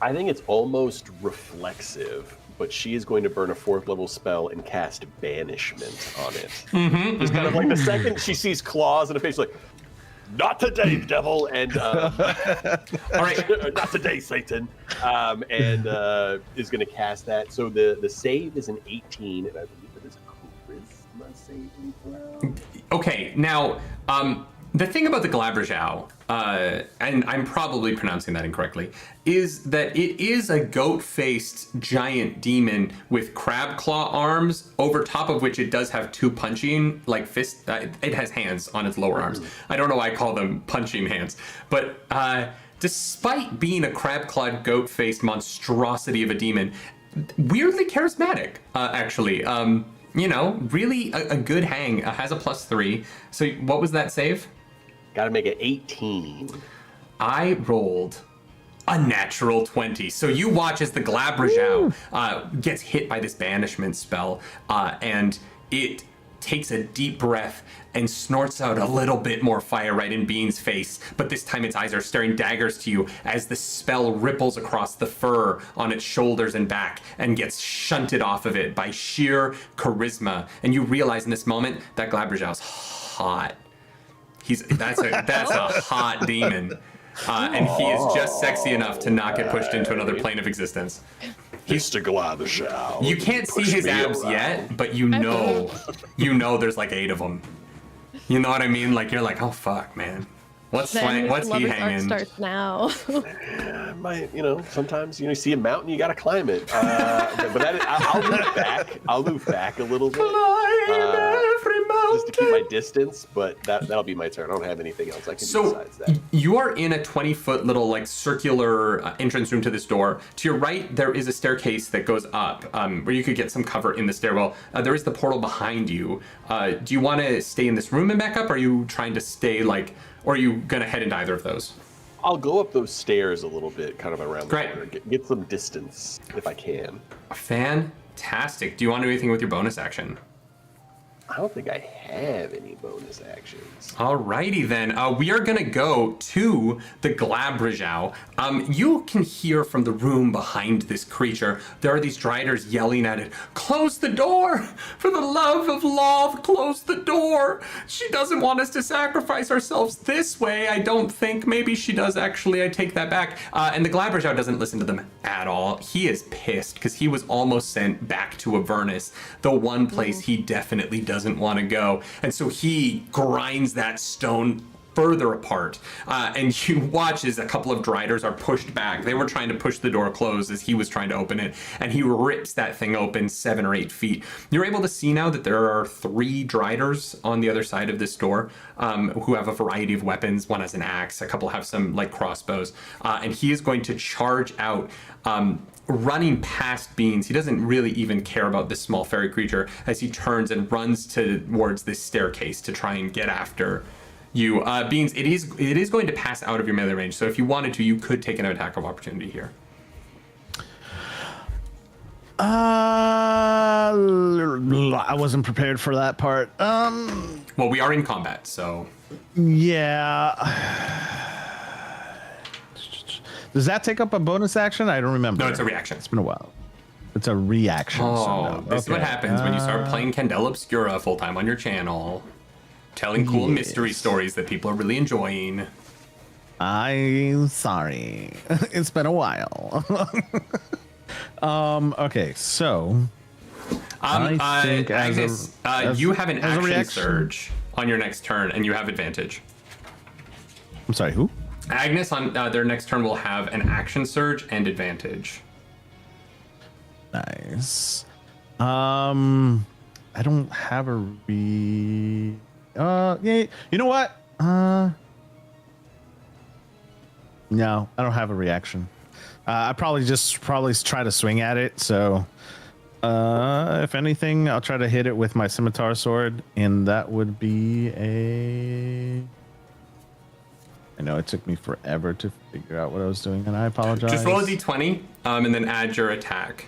I think it's almost reflexive, but she is going to burn a 4th level spell and cast Banishment on it. Just kind of like the second she sees claws in the face, like, not today, devil, and All right. not today, Satan, and is going to cast that. So the save is an 18, and I believe it is a charisma saving throw. Okay, now, the thing about the Glabrajau, and I'm probably pronouncing that incorrectly, is that it is a goat-faced giant demon with crab claw arms, over top of which it does have 2 punching, like fist, it has hands on its lower arms. I don't know why I call them punching hands, but despite being a crab-clawed goat-faced monstrosity of a demon, weirdly charismatic, actually. You know, really a good hang, has a +3. So what was that save? Got to make it 18. I rolled a natural 20. So you watch as the Glabrajau gets hit by this banishment spell, and it takes a deep breath and snorts out a little bit more fire right in Bean's face, but this time its eyes are staring daggers to you as the spell ripples across the fur on its shoulders and back and gets shunted off of it by sheer charisma. And you realize in this moment that Glabrajau's hot. That's a hot demon. And he is just sexy enough to not get pushed into another plane of existence. Mr. Glabrajau. You can't see his abs yet, but you know there's like 8 of them. You know what I mean? Like, you're like, oh fuck, man. What's Then what's he Lover's Arc hanging? starts now. Sometimes you see a mountain, you gotta climb it. I'll move back a little bit. Just to keep my distance, but that'll be my turn. I don't have anything else I can do besides that. You are in a 20-foot little like circular entrance room to this door. To your right, there is a staircase that goes up, where you could get some cover in the stairwell. There is the portal behind you. Do you want to stay in this room and back up? Or are you trying to stay or are you gonna head into either of those? I'll go up those stairs a little bit, kind of around the Great. corner, get some distance if I can. Fantastic. Do you want to do anything with your bonus action? I don't think I have any bonus actions. Alrighty then, we are gonna go to the Glabrajau. You can hear from the room behind this creature, there are these Driders yelling at it, "Close the door! For the love of Love, close the door! She doesn't want us to sacrifice ourselves this way, I don't think. Maybe she does actually, I take that back." And the Glabrajau doesn't listen to them at all. He is pissed, because he was almost sent back to Avernus, the one place he definitely doesn't want to go. And so he grinds that stone further apart, and you watch as a couple of Driders are pushed back. They were trying to push the door closed as he was trying to open it, and he rips that thing open 7 or 8 feet. You're able to see now that there are 3 Driders on the other side of this door, who have a variety of weapons. One has an axe, a couple have some like crossbows, and he is going to charge out, running past Beans. He doesn't really even care about this small fairy creature as he turns and runs towards this staircase to try and get after you. Beans, it is going to pass out of your melee range, so if you wanted to, you could take an attack of opportunity here. I wasn't prepared for that part. Well, we are in combat, so... Yeah. Does that take up a bonus action? I don't remember. No, it's a reaction. It's been a while. It's a reaction. This is what happens when you start playing Candela Obscura full-time on your channel. Telling cool mystery stories that people are really enjoying. I'm sorry. It's been a while. Okay, so... I think Agnes, you have an action surge on your next turn, and you have advantage. I'm sorry, who? Agnes on their next turn will have an action surge and advantage. Nice. I don't have a yeah, you know what? No, I don't have a reaction. I probably try to swing at it, so if anything, I'll try to hit it with my scimitar sword, and that would be a... I know it took me forever to figure out what I was doing, and I apologize. Just roll a d20, and then add your attack.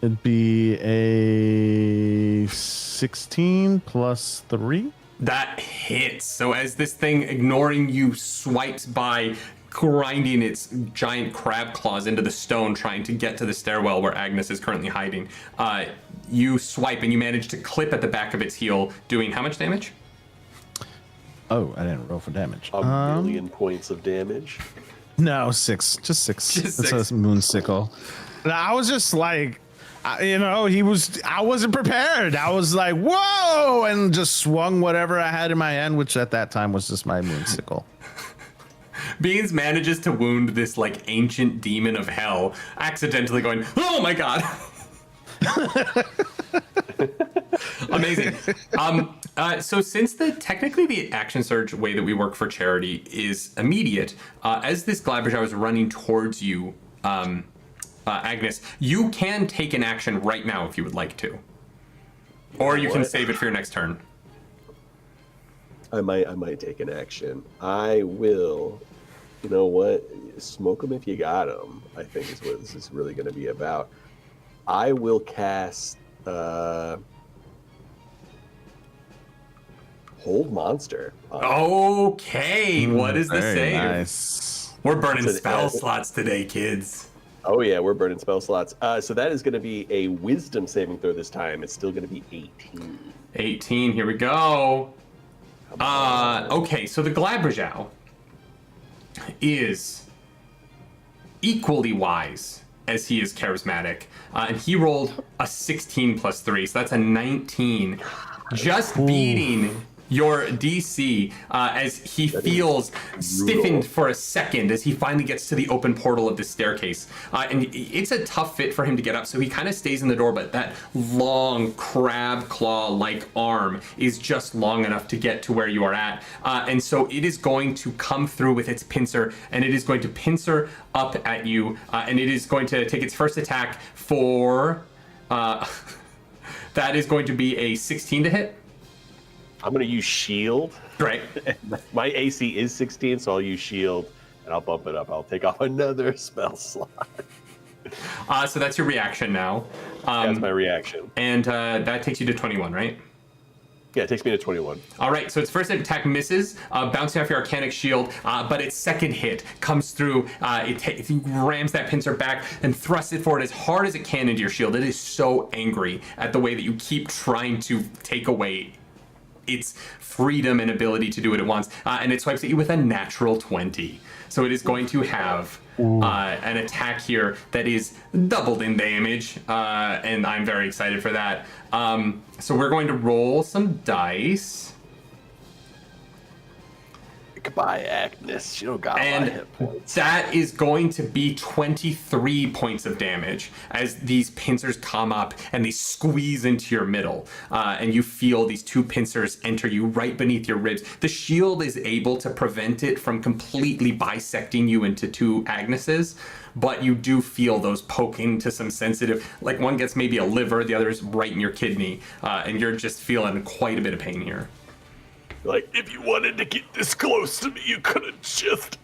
It'd be a 16 plus 3. That hits. So as this thing, ignoring you, swipes by, grinding its giant crab claws into the stone, trying to get to the stairwell where Agnes is currently hiding, you swipe and you manage to clip at the back of its heel, doing how much damage? Oh, I didn't roll for damage. A million points of damage. No, 6. Just 6. Just It's 6. a moon sickle. And I was just like, I wasn't prepared. I was like, whoa, and just swung whatever I had in my hand, which at that time was just my moon sickle. Beans manages to wound this like ancient demon of hell, accidentally going, oh my god. Amazing. So since technically the action surge way that we work for charity is immediate, as this Glabrajau is running towards you, Agnes, you can take an action right now if you would like to, or you can save it for your next turn. I might take an action. I will. You know what? Smoke them if you got them, I think is what this is really going to be about. I will cast Hold Monster. Okay, what is the Very save? nice. We're burning spell slots today, kids. Oh yeah, we're burning spell slots. So that is going to be a Wisdom saving throw this time. It's still going to be 18. 18, here we go. Okay, so the Glabrajau is equally wise as he is charismatic. And he rolled a 16 plus 3, so that's a 19. Just beating your DC as he feels stiffened for a second as he finally gets to the open portal of the staircase. And it's a tough fit for him to get up, so he kind of stays in the door, but that long crab claw-like arm is just long enough to get to where you are at. And so it is going to come through with its pincer, and it is going to pincer up at you, and it is going to take its first attack for... that is going to be a 16 to hit. I'm going to use shield. Right. My AC is 16, so I'll use shield, and I'll bump it up. I'll take off another spell slot. So that's your reaction now. That's my reaction. And that takes you to 21, right? Yeah, it takes me to 21. All right, so its first attack misses, bouncing off your Arcanic Shield, but its second hit comes through. It rams that pincer back and thrusts it forward as hard as it can into your shield. It is so angry at the way that you keep trying to take away its freedom and ability to do what it wants, and it swipes at you with a natural 20. So it is going to have an attack here that is doubled in damage, and I'm very excited for that. So we're going to roll some dice. Goodbye, Agnes. You don't got a lot of hit points. That is going to be 23 points of damage as these pincers come up and they squeeze into your middle. And you feel these two pincers enter you right beneath your ribs. The shield is able to prevent it from completely bisecting you into two Agneses, but you do feel those poke into some sensitive, like one gets maybe a liver, the other is right in your kidney, and you're just feeling quite a bit of pain here. Like, if you wanted to get this close to me, you could have just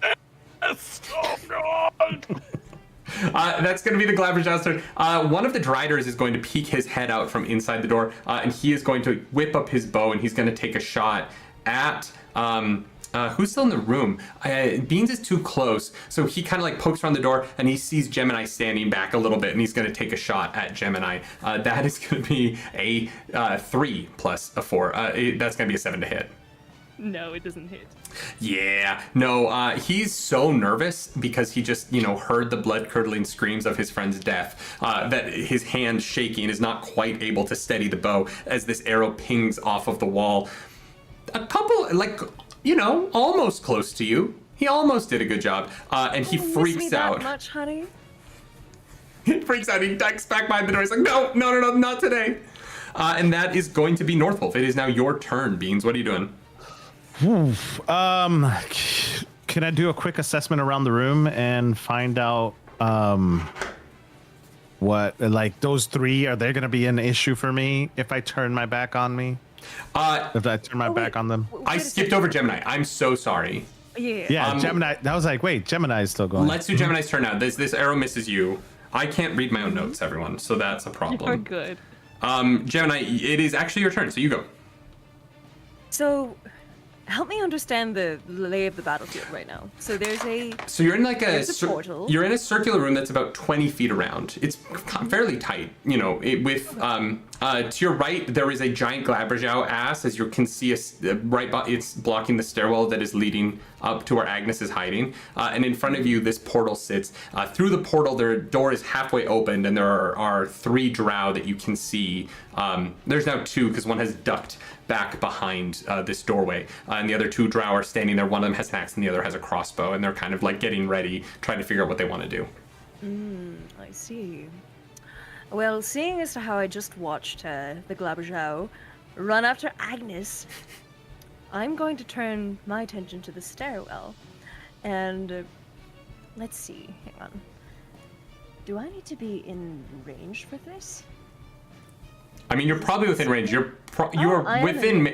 asked. Oh, God. That's going to be the Glabberjaw's turn. One of the Driders is going to peek his head out from inside the door, and he is going to whip up his bow, and he's going to take a shot at... who's still in the room? Beans is too close, so he kind of like pokes around the door, and he sees Gemini standing back a little bit, and he's going to take a shot at Gemini. That is going to be a 3 plus a 4. That's going to be a 7 to hit. No, it doesn't hit. Yeah, no, he's so nervous because he just, heard the blood-curdling screams of his friend's death, that his hand shaking is not quite able to steady the bow as this arrow pings off of the wall. A couple, almost close to you. He almost did a good job, and he freaks out. That much, honey? He freaks out, he ducks back behind the door, he's like, no, not today. And that is going to be Northwolf. It is now your turn, Beans. What are you doing? Can I do a quick assessment around the room and find out what, like, those three, are they going to be an issue for me if I turn my back on me? If I turn my back on them? I skipped over Gemini. I'm so sorry. Yeah. Gemini. I was like, wait, Gemini is still going. Let's do Gemini's turn now. This arrow misses you. I can't read my own notes, everyone, so that's a problem. You're good. Gemini, it is actually your turn, so you go. So, help me understand the lay of the battlefield right now. So So you're in like a portal. You're in a circular room that's about 20 feet around. It's fairly tight, to your right there is a giant Glabberjow ass, as you can see it's blocking the stairwell that is leading up to where Agnes is hiding. And in front of you this portal sits. Through the portal their door is halfway opened, and there are 3 drow that you can see. There's now 2 because one has ducked back behind this doorway, and the other 2 drow are standing there. One of them has an axe and the other has a crossbow, and they're kind of like getting ready, trying to figure out what they want to do. I see. Well, seeing as to how I just watched the Glabberjow run after Agnes, I'm going to turn my attention to the stairwell. And let's see, hang on. Do I need to be in range for this? I mean, you're probably within range. You're within.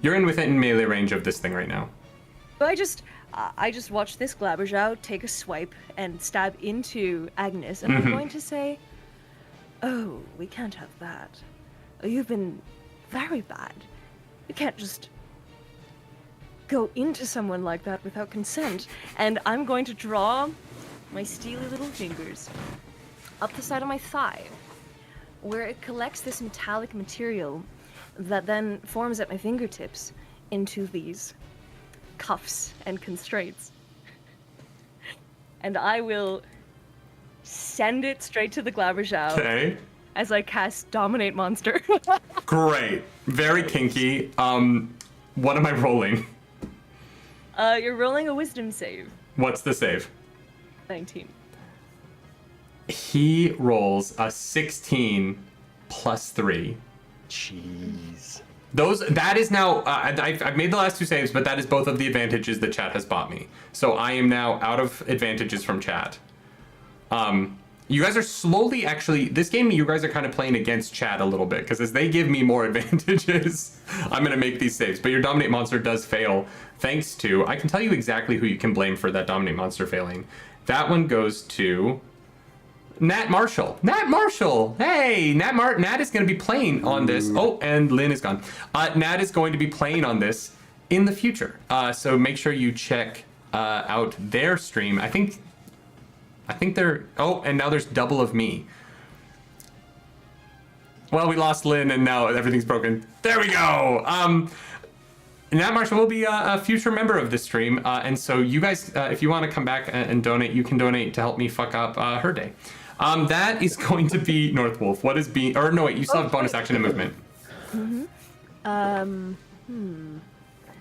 You're within melee range of this thing right now. So I just watched this Glabberjow take a swipe and stab into Agnes, and I'm going to say, "Oh, we can't have that. You've been very bad. You can't just go into someone like that without consent." And I'm going to draw my steely little fingers up the side of my thigh, where it collects this metallic material that then forms at my fingertips into these cuffs and constraints. And I will send it straight to the Glabberjow as I cast Dominate Monster. Great. Very kinky. What am I rolling? You're rolling a wisdom save. What's the save? 19. He rolls a 16 plus 3. Jeez. That is now, I've made the last 2 saves, but that is both of the advantages that chat has bought me. So I am now out of advantages from chat. You guys are slowly, actually, this game you guys are kind of playing against chat a little bit, because as they give me more advantages, I'm going to make these saves. But your Dominate Monster does fail, thanks to, I can tell you exactly who you can blame for that Dominate Monster failing. That one goes to Nat Marshall. Nat Marshall! Hey! Nat is going to be playing on this. Oh, and Lynn is gone. Nat is going to be playing on this in the future. So make sure you check out their stream. I think they're... Oh, and now there's double of me. Well, we lost Lynn, and now everything's broken. There we go! Nat Marshall will be a future member of this stream, and so you guys, if you want to come back and donate, you can donate to help me fuck up her day. That is going to be North Wolf. What is being... Or no, wait, you still have bonus action and movement. Well,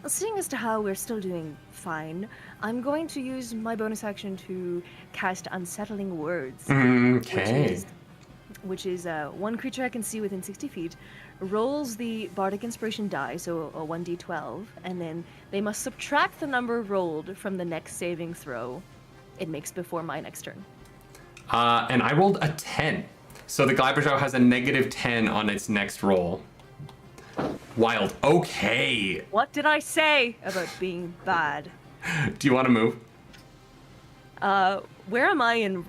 seeing as to how we're still doing fine, I'm going to use my bonus action to cast Unsettling Words. Okay. Which is one creature I can see within 60 feet, rolls the Bardic Inspiration die, so a 1d12, and then they must subtract the number rolled from the next saving throw it makes before my next turn. And I rolled a 10. So the Glabberjaw has a negative 10 on its next roll. Wild. Okay. What did I say about being bad? Do you want to move? Where am I in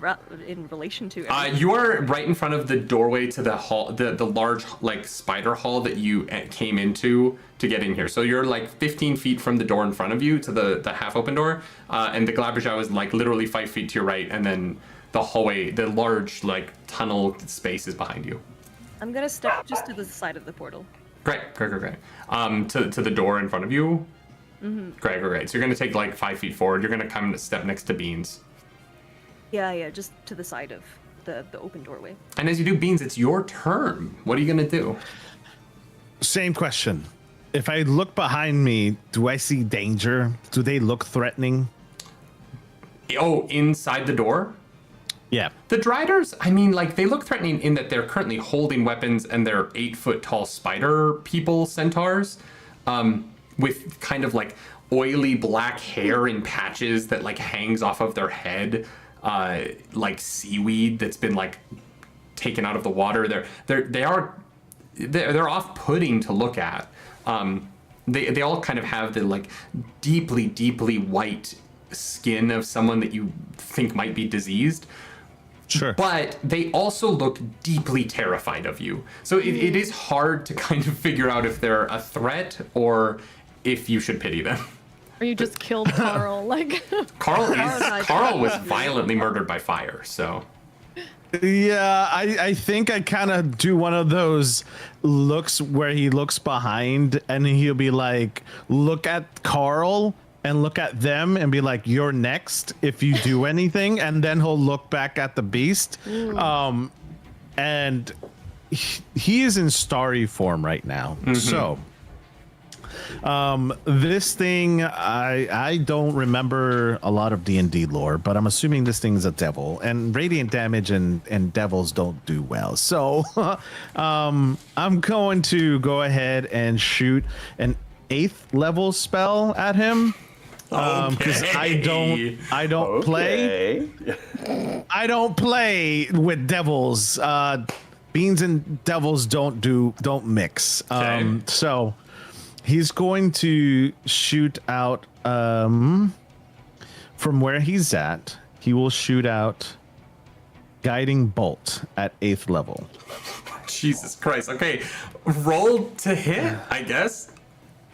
relation to? You are right in front of the doorway to the hall, the large like spider hall that you came into to get in here. So you're like 15 feet from the door in front of you to the half open door, and the Glabberjaw is like literally 5 feet to your right, and then the hallway, the large like tunnel space is behind you. I'm gonna step just to the side of the portal. Great. To the door in front of you. Great. So you're gonna take like 5 feet forward. You're gonna come to step next to Beans. Yeah, just to the side of the open doorway. And as you do, Beans, it's your turn. What are you gonna do? Same question. If I look behind me, do I see danger? Do they look threatening? Oh, inside the door? Yeah. The Driders, I mean, like, they look threatening in that they're currently holding weapons and they're 8-foot-tall spider people, centaurs, with kind of like oily black hair in patches that like hangs off of their head, like seaweed that's been like taken out of the water. They're off-putting to look at. They all kind of have the like deeply white skin of someone that you think might be diseased. Sure. But they also look deeply terrified of you. So it is hard to kind of figure out if they're a threat or if you should pity them. Or you just killed Carl, like... Carl was violently murdered by fire, so... Yeah, I think I kind of do one of those looks where he looks behind and he'll be like, look at Carl and look at them and be like, you're next if you do anything. And then he'll look back at the beast. And he is in starry form right now. So this thing, I don't remember a lot of D&D lore, but I'm assuming this thing is a devil, and radiant damage and devils don't do well. So I'm going to go ahead and shoot an 8th level spell at him. Because I don't play. I don't play with devils. Beans and devils don't mix. So he's going to shoot out from where he's at. He will shoot out Guiding Bolt at 8th level. Jesus Christ. Okay, roll to hit, I guess.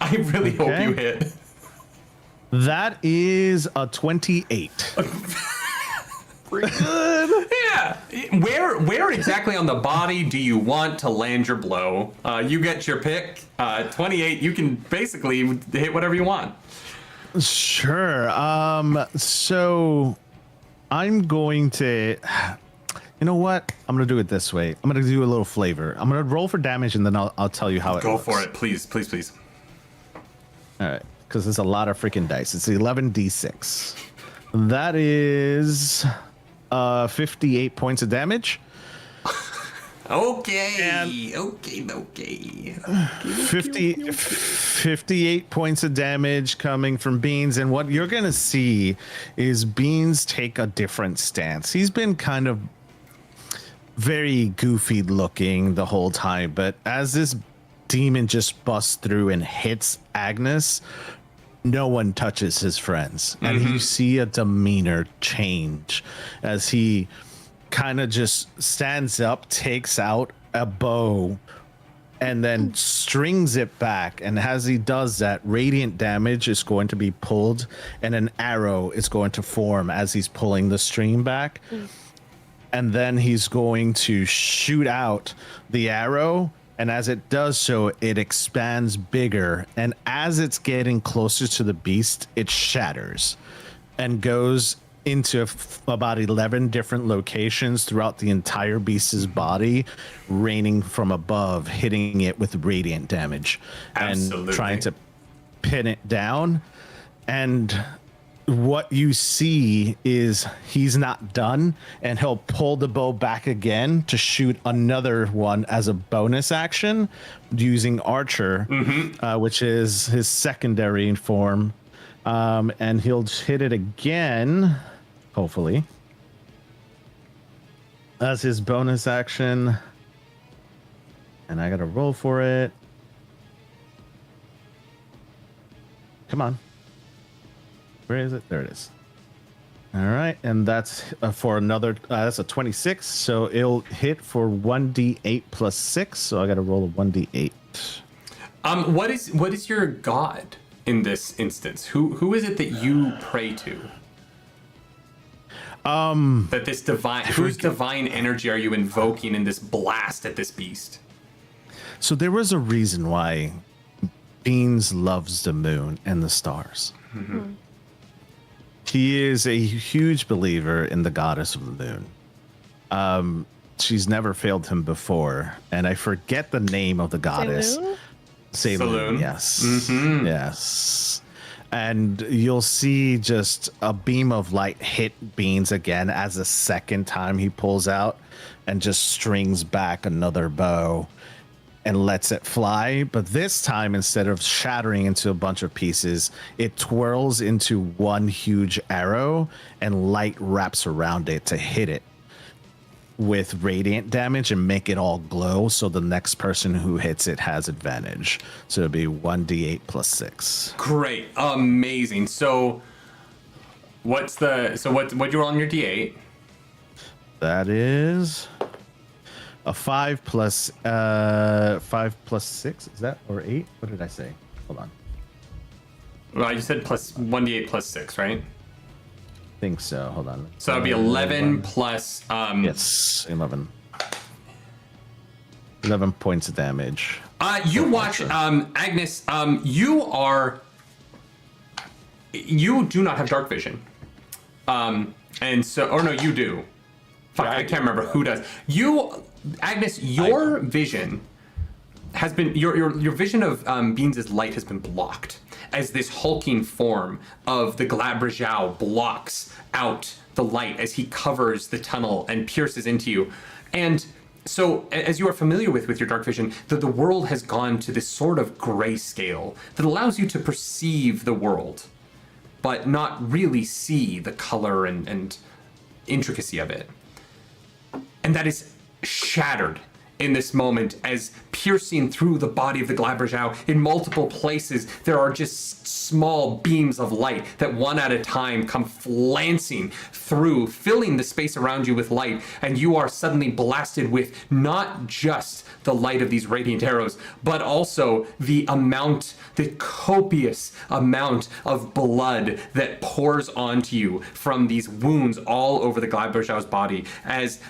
I really hope you hit. That is a 28. Pretty good. Yeah. Where exactly on the body do you want to land your blow? You get your pick. 28. You can basically hit whatever you want. Sure. So I'm going to. You know what? I'm gonna do it this way. I'm gonna do a little flavor. I'm gonna roll for damage and then I'll tell you how it Go works. for it, please. All right, because there's a lot of freaking dice. It's 11d6. That is 58 points of damage. Okay. 58 points of damage coming from Beans. And what you're going to see is Beans take a different stance. He's been kind of very goofy looking the whole time. But as this demon just busts through and hits Agnes, no one touches his friends. And you see a demeanor change as he kind of just stands up, takes out a bow, and then strings it back. And as he does that, radiant damage is going to be pulled, and an arrow is going to form as he's pulling the string back. And then he's going to shoot out the arrow. And as it does so, it expands bigger. And as it's getting closer to the beast, it shatters and goes into about 11 different locations throughout the entire beast's body, raining from above, hitting it with radiant damage. Absolutely. And trying to pin it down. And what you see is he's not done, and he'll pull the bow back again to shoot another one as a bonus action using Archer, which is his secondary form. And he'll hit it again, hopefully, as his bonus action. And I gotta roll for it. Come on. Where is it? There it is. All right, and that's for another. That's a 26, so it'll hit for 1d8 plus 6. So I got to roll a 1d8. What is your god in this instance? Who is it that you pray to? That this divine, whose divine energy are you invoking in this blast at this beast? So there was a reason why Beans loves the moon and the stars. He is a huge believer in the goddess of the moon. She's never failed him before, and I forget the name of the goddess. Saloon. Yes. Yes. And you'll see just a beam of light hit Beans again as the second time he pulls out and just strings back another bow and lets it fly. But this time, instead of shattering into a bunch of pieces, it twirls into one huge arrow, and light wraps around it to hit it with radiant damage and make it all glow, so the next person who hits it has advantage. So it'll be 1d8 plus 6. Great. Amazing. So what you roll on your d8? That is a 5 plus 6. Is that, or 8? What did I say? Hold on. Well, you said plus 1d8 plus 6, right? I think so. Hold on. So that'd be 11 plus yes, 11. 11 points of damage. You watch, Agnes, you do not have dark vision. And so, or no, you do. Fuck, I can't remember who does. Agnes, your vision has been, your vision of Beans' light has been blocked as this hulking form of the Glabrajau blocks out the light as he covers the tunnel and pierces into you. And so, as you are familiar with your dark vision, the world has gone to this sort of grayscale that allows you to perceive the world, but not really see the color and intricacy of it. And that is shattered in this moment as piercing through the body of the Glabrajau in multiple places, there are just small beams of light that one at a time come flancing through, filling the space around you with light, and you are suddenly blasted with not just the light of these radiant arrows, but also the copious amount of blood that pours onto you from these wounds all over the Glabrajau's body as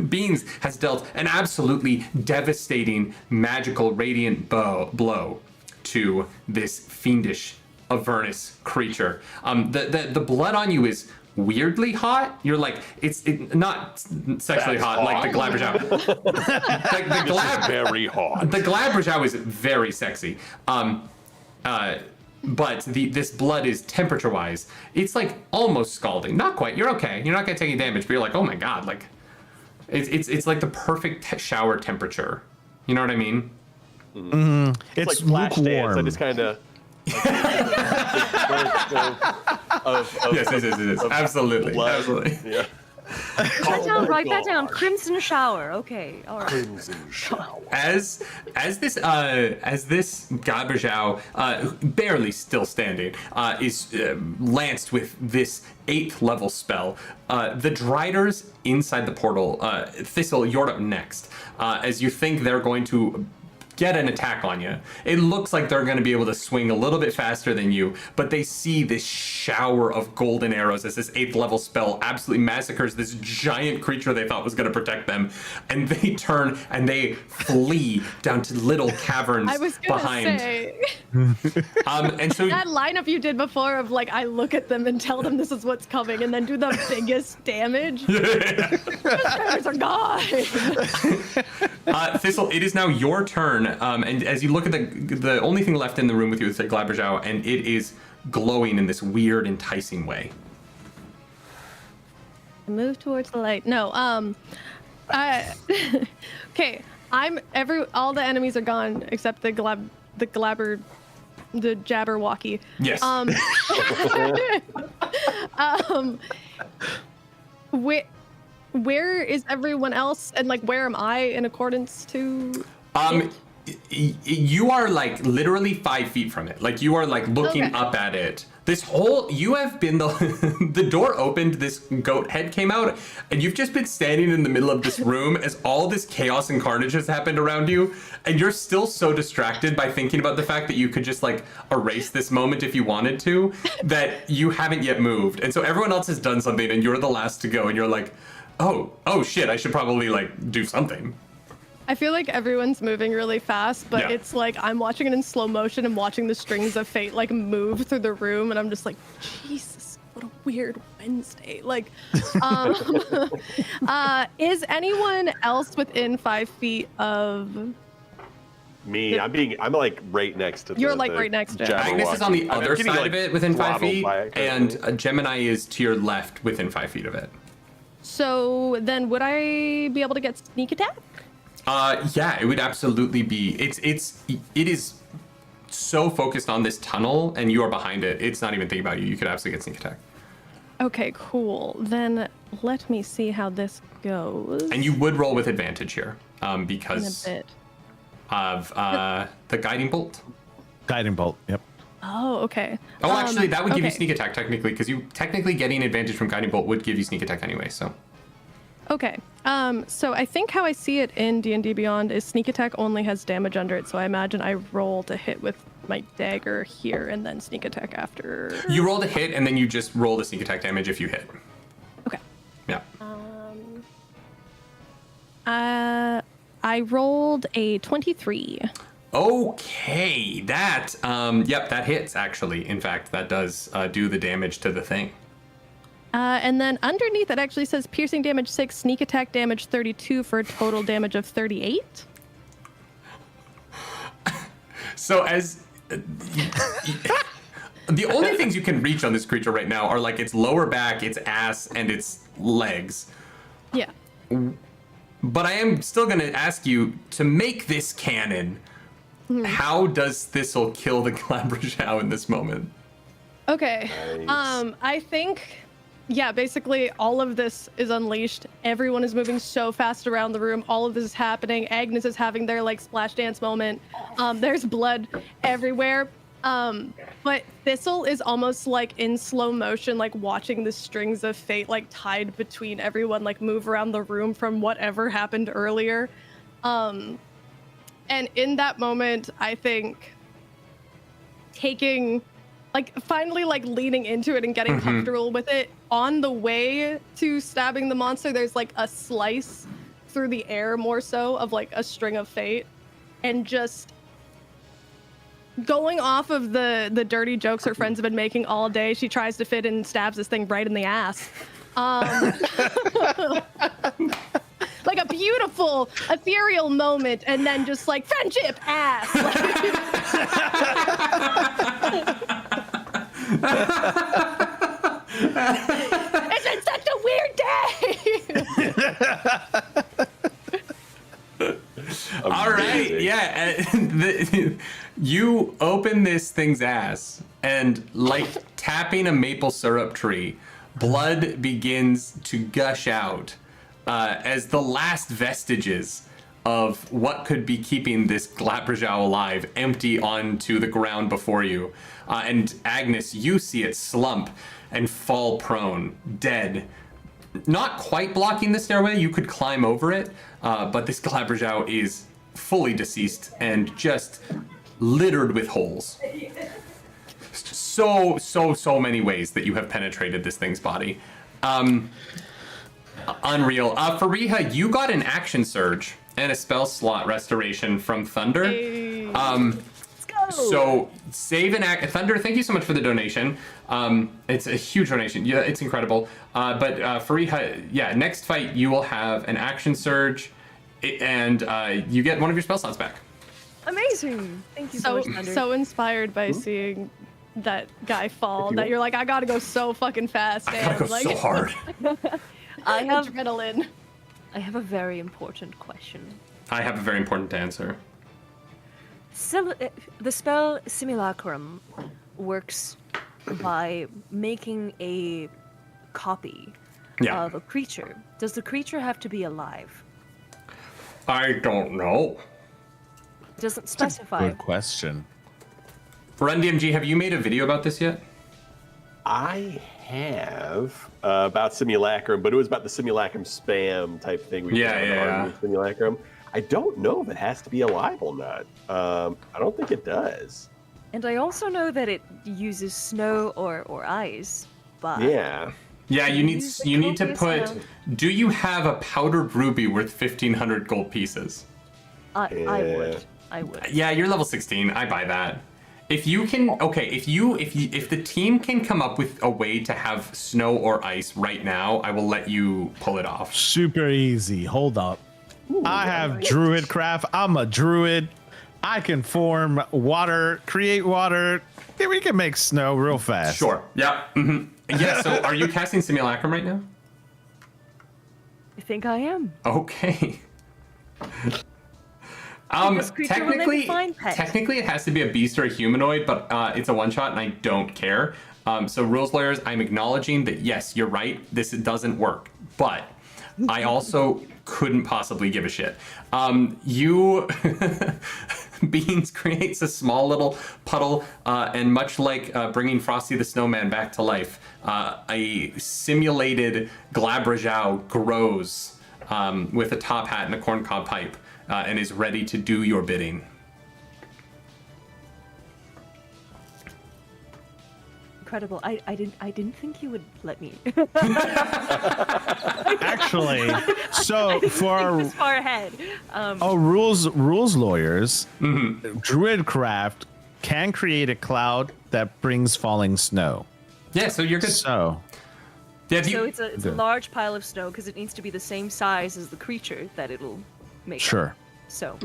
Beans has dealt an absolutely devastating magical radiant blow to this fiendish Avernus creature. The blood on you is weirdly hot. You're like, it's not sexually That's hot like the Glabberjow. Like the Very hot. The Glabberjow is very sexy. But this blood is temperature-wise, it's like almost scalding. Not quite. You're okay. You're not gonna take any damage, but you're like, oh my god, like it's like the perfect shower temperature. You know what I mean? It's like lukewarm. Flashdance. I just kind of. Yes. Absolutely. Absolutely. Yeah. Write that down. Crimson shower. Okay. All right. Crimson shower. As this Glabberjow, barely still standing, is lanced with this 8th level spell, the Driders inside the portal, Thistle, you're up next. As you think they're going to get an attack on you. It looks like they're going to be able to swing a little bit faster than you, but they see this shower of golden arrows as this 8th level spell absolutely massacres this giant creature they thought was going to protect them, and they turn and they flee down to little caverns I was gonna behind. say And so that lineup you did before of like I look at them and tell them this is what's coming, and then do the biggest damage. Those guys are gone. Thistle, it is now your turn. And as you look at the only thing left in the room with you is the Glabberjow, and it is glowing in this weird, enticing way. Move towards the light. No. Okay. All the enemies are gone except the Jabberwocky. Yes. Where is everyone else, and like where am I in accordance to? You are like literally 5 feet from it. Like you are like looking up at it. You have been the door opened, this goat head came out, and you've just been standing in the middle of this room as all this chaos and carnage has happened around you, and you're still so distracted by thinking about the fact that you could just like erase this moment if you wanted to, that you haven't yet moved. And so everyone else has done something and you're the last to go, and you're like, oh shit, I should probably like do something. I feel like everyone's moving really fast, but It's like I'm watching it in slow motion and watching the strings of fate like move through the room, and I'm just like, Jesus, what a weird Wednesday. Like, is anyone else within 5 feet of me? I'm like right next to. You're like right next to it. Agnes is on the other side of it within 5 feet, and Gemini is to your left within 5 feet of it. So then, would I be able to get sneak attack? Yeah, it would absolutely be. It is so focused on this tunnel, and you are behind it. It's not even thinking about you. You could absolutely get sneak attack. Okay, cool. Then let me see how this goes. And you would roll with advantage here, because in a bit. Of the guiding bolt. Guiding bolt. Yep. Oh, okay. Oh, actually, that would give you sneak attack technically, because you technically getting advantage from guiding bolt would give you sneak attack anyway. So. Okay. So I think how I see it in D&D Beyond is sneak attack only has damage under it. So I imagine I roll to hit with my dagger here and then sneak attack after. You roll to hit and then you just roll the sneak attack damage if you hit. Okay. Yeah. I rolled a 23. Okay, that that hits actually. In fact, that does do the damage to the thing. And then underneath it actually says piercing damage 6, sneak attack damage 32 for a total damage of 38. So as the only things you can reach on this creature right now are like its lower back, its ass, and its legs. Yeah. But I am still going to ask you to make this canon. How does Thistle kill the Glabberjow in this moment? Okay. Nice. I think, basically all of this is unleashed. Everyone is moving so fast around the room. All of this is happening. Agnes is having their like splash dance moment. There's blood everywhere. But Thistle is almost like in slow motion, like watching the strings of fate like tied between everyone, like move around the room from whatever happened earlier. And in that moment, I think taking, like, finally, like, leaning into it and getting comfortable with it. On the way to stabbing the monster, there's, like, a slice through the air, more so, of, like, a string of fate. And just going off of the dirty jokes her friends have been making all day, she tries to fit in and stabs this thing right in the ass. Like a beautiful, ethereal moment, and then just like, friendship, ass. It's been such a weird day. All right, yeah. You open this thing's ass, and like tapping a maple syrup tree, blood begins to gush out as the last vestiges of what could be keeping this Glabrajau alive empty onto the ground before you. And Agnes, you see it slump and fall prone, dead. Not quite blocking the stairway, you could climb over it, but this Glabrajau is fully deceased and just littered with holes. So many ways that you have penetrated this thing's body. Unreal. Fariha, you got an action surge and a spell slot restoration from Thunder. Hey. Let's go. So save an act. Thunder, thank you so much for the donation. It's a huge donation. Yeah, it's incredible. But Fariha, yeah, next fight you will have an action surge, and you get one of your spell slots back. Amazing. Thank you so much, Thunder. So inspired by seeing that guy fall that you're like, I gotta go so fucking fast. I gotta go like, so hard. I have adrenaline. I have a very important question. I have a very important answer. The spell Simulacrum works by making a copy of a creature. Does the creature have to be alive? I don't know. It doesn't specify. Good question. Run DMG, have you made a video about this yet? I have about Simulacrum, but it was about the Simulacrum spam type thing. Yeah. Simulacrum. I don't know if it has to be alive or not. I don't think it does. And I also know that it uses snow or ice, but Yeah. Yeah, you need to put. amount. Do you have a powdered ruby worth 1,500 gold pieces? I Yeah. would. Yeah, you're level 16. I buy that. If you can, okay, if the team can come up with a way to have snow or ice right now, I will let you pull it off. Super easy. Hold up. I have druid craft. I'm a druid. I can form water, create water. Yeah, we can make snow real fast. Sure. Yeah. Yeah. So, are you casting Simulacrum right now? I think I am. Okay. This creature will never find pet. Technically, it has to be a beast or a humanoid, but it's a one-shot, and I don't care. So, rules lawyers, I'm acknowledging that yes, you're right. This doesn't work, but I also couldn't possibly give a shit. Beans creates a small little puddle, and much like bringing Frosty the Snowman back to life, a simulated Glabrajau grows with a top hat and a corncob pipe, and is ready to do your bidding. Incredible. I didn't think you would let me. Actually, so for this far ahead. rules lawyers, Druidcraft can create a cloud that brings falling snow. Yeah, so you're good. So Yeah, So it's a large pile of snow because it needs to be the same size as the creature that it'll make. sure. So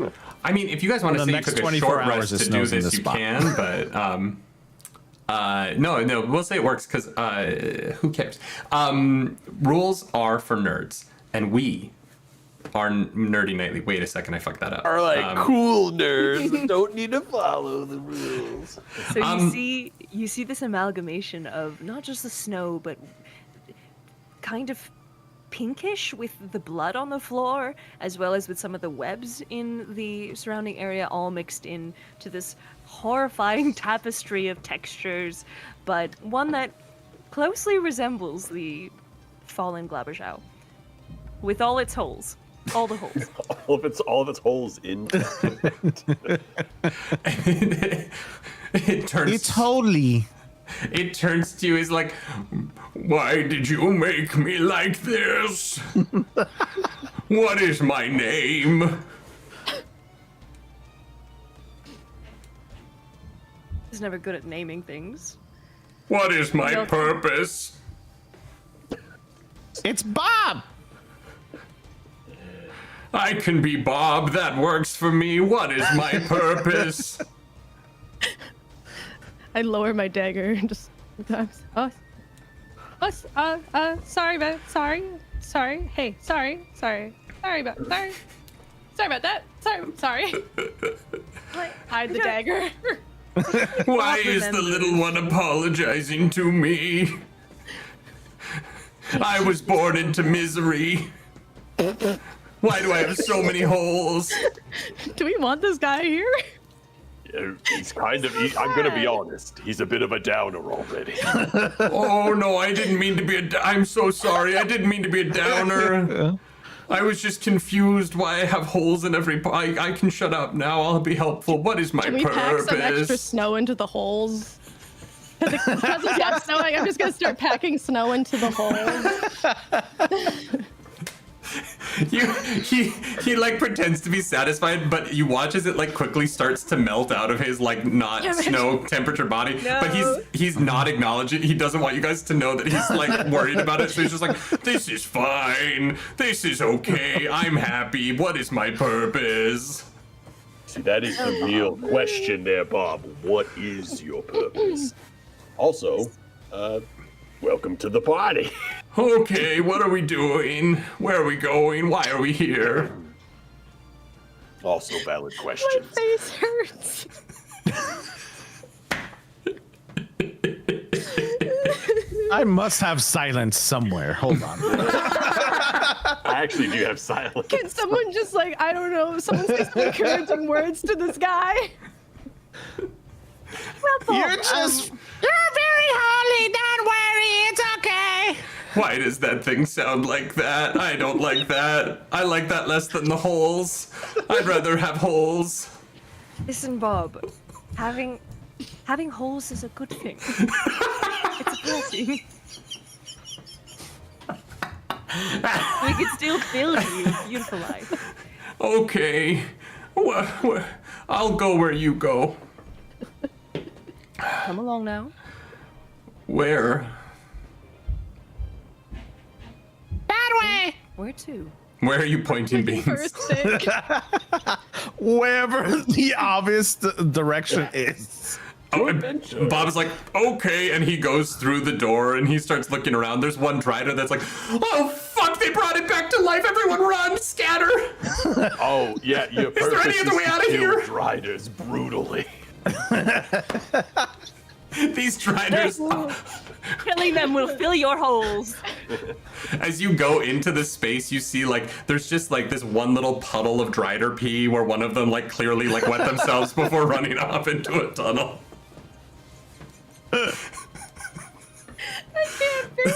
I mean, if you guys want to the say you next took a 24 short hours rest it to do snows in this, this you spot. can, but no, we'll say it works because who cares? Rules are for nerds, and we are nerdy nightly. Wait a second, I fucked that up. Are like cool nerds that don't need to follow the rules. So you see this amalgamation of not just the snow, but kind of pinkish with the blood on the floor, as well as with some of the webs in the surrounding area, all mixed in to this horrifying tapestry of textures, but one that closely resembles the fallen Glabrajau, with all its holes. All the holes. all of its holes in. It turns. It's holy. It turns to you. Is like, why did you make me like this? What is my name? He's never good at naming things. What is my purpose? It's Bob. I can be Bob. That works for me. What is my purpose? I lower my dagger and just sometimes. Sorry, man. Sorry. Hey, sorry about that. Sorry. Hide the dagger. Why is the little one apologizing to me? I was born into misery. Why do I have so many holes? Do we want this guy here? He's kind of, I'm going to be honest, he's a bit of a downer already. Oh no, I didn't mean to be I'm so sorry. I didn't mean to be a downer. I was just confused why I have holes in every I can shut up now. I'll be helpful. What is my Can we purpose? pack some extra snow into the holes? Because it's not snowing, I'm just gonna start packing snow into the holes. He like pretends to be satisfied, but you watch as it like quickly starts to melt out of his like not snow temperature body. No. But he's not acknowledging. He doesn't want you guys to know that he's like worried about it. So he's just like, this is fine. This is okay. I'm happy. What is my purpose? See, that is the real question there, Bob. What is your purpose? Also, welcome to the party. Okay, what are we doing? Where are we going? Why are we here? Also valid questions. My face hurts. I must have silence somewhere. Hold on. I actually do have silence. Can someone just like, I don't know, someone say some encouraging words to this guy? You're very holy. Don't worry. It's okay. Why does that thing sound like that? I don't like that. I like that less than the holes. I'd rather have holes. Listen, Bob. Having holes is a good thing. It's a blessing. We can still build you a beautiful life. Okay. I'll go where you go. Come along now. Where? That way. Where to? Where are you pointing, Beans? Wherever the obvious direction is. Oh, and Bob's like, okay, and he goes through the door and he starts looking around. There's one Drider that's like, oh fuck, they brought it back to life. Everyone run, scatter. Oh, yeah, your Is there any purpose other way is out to of kill here? Driders brutally. These Driders, Killing them will fill your holes. as you go into the space, you see like there's just like this one little puddle of Drider pee where one of them like clearly like wet themselves before running off into a tunnel. I can't breathe.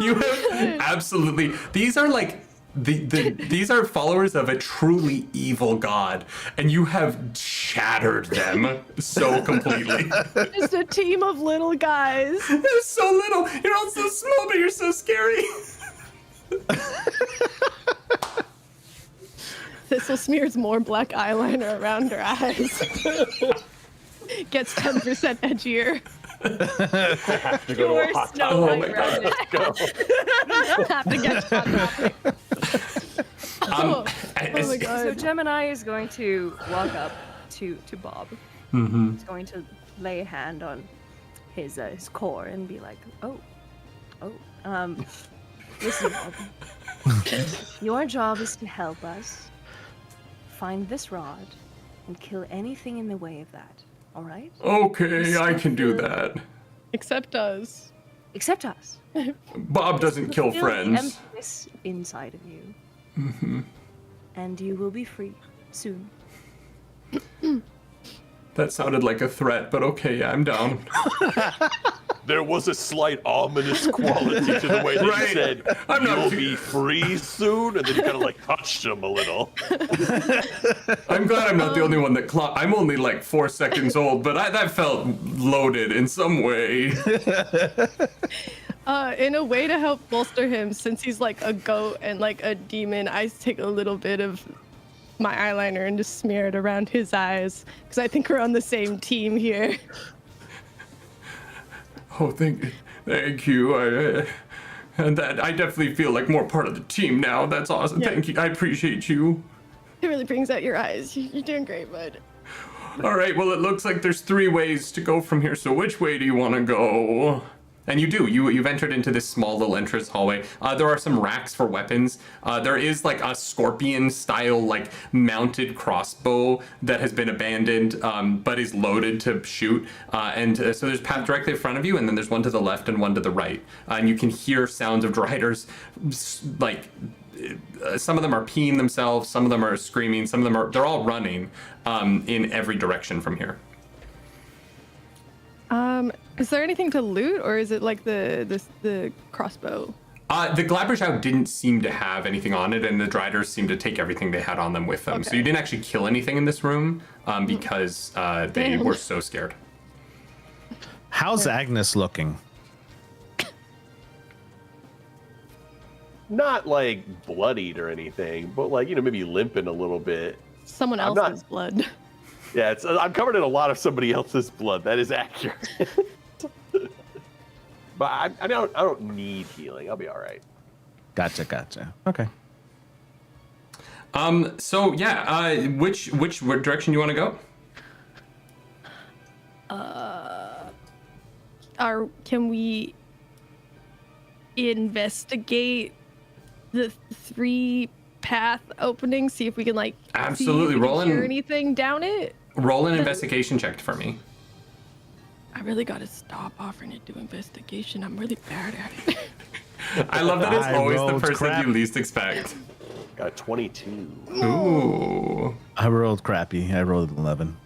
You have absolutely. These are like these are followers of a truly evil god, and you have shattered them so completely. Just a team of little guys. They're so little. You're all so small, but you're so scary. Thistle smears more black eyeliner around her eyes. Gets 10% edgier. I have to go to a hot tub. Oh my god. Let's go. Have to get hot topic. Oh my god. So Gemini is going to walk up to Bob. Mm-hmm. He's going to lay a hand on his core and be like, listen, Bob. Your job is to help us find this rod and kill anything in the way of that. All right? Okay, I can do that. Except us. Except us. Bob doesn't kill Fill friends. the emptiness inside of you, Mm-hmm. and you will be free soon. That sounded like a threat, but okay, yeah, I'm down. There was a slight ominous quality to the way that Right. he said, I'm not you'll too- be free soon, and then he kind of like touched him a little. I'm glad I'm not the only one that I'm only like 4 seconds old, but that felt loaded in some way. In a way to help bolster him, since he's like a goat and like a demon, I take a little bit of my eyeliner and just smear it around his eyes because I think we're on the same team here. Oh, thank you. And that I definitely feel like more part of the team now. That's awesome. Yeah. Thank you. I appreciate you. It really brings out your eyes. You're doing great, bud. All right. Well, it looks like there's 3 ways to go from here. So which way do you want to go? And you do. You've entered into this small little entrance hallway. There are some racks for weapons. There is like a scorpion-style like mounted crossbow that has been abandoned, but is loaded to shoot. So there's a path directly in front of you, and then there's one to the left and one to the right. And you can hear sounds of Driders, like some of them are peeing themselves, some of them are screaming, some of them they're all running in every direction from here. Is there anything to loot, or is it like the crossbow? The Glabberschau didn't seem to have anything on it, and the Driders seemed to take everything they had on them with them. Okay. So you didn't actually kill anything in this room because they were so scared. How's Agnes looking? Not like bloodied or anything, but like, maybe limping a little bit. Someone else's blood. Yeah, I'm covered in a lot of somebody else's blood. That is accurate. But I don't need healing. I'll be all right. Gotcha. Okay. So yeah, which direction you want to go? Can we investigate the 3 path openings? See if we can Absolutely. hear anything down it. Roll an investigation check for me. I really gotta stop offering to do investigation. I'm really bad at it. I love that it's I always the rolled person crap. you least expect. Got a 22. Ooh. I rolled crappy. I rolled 11.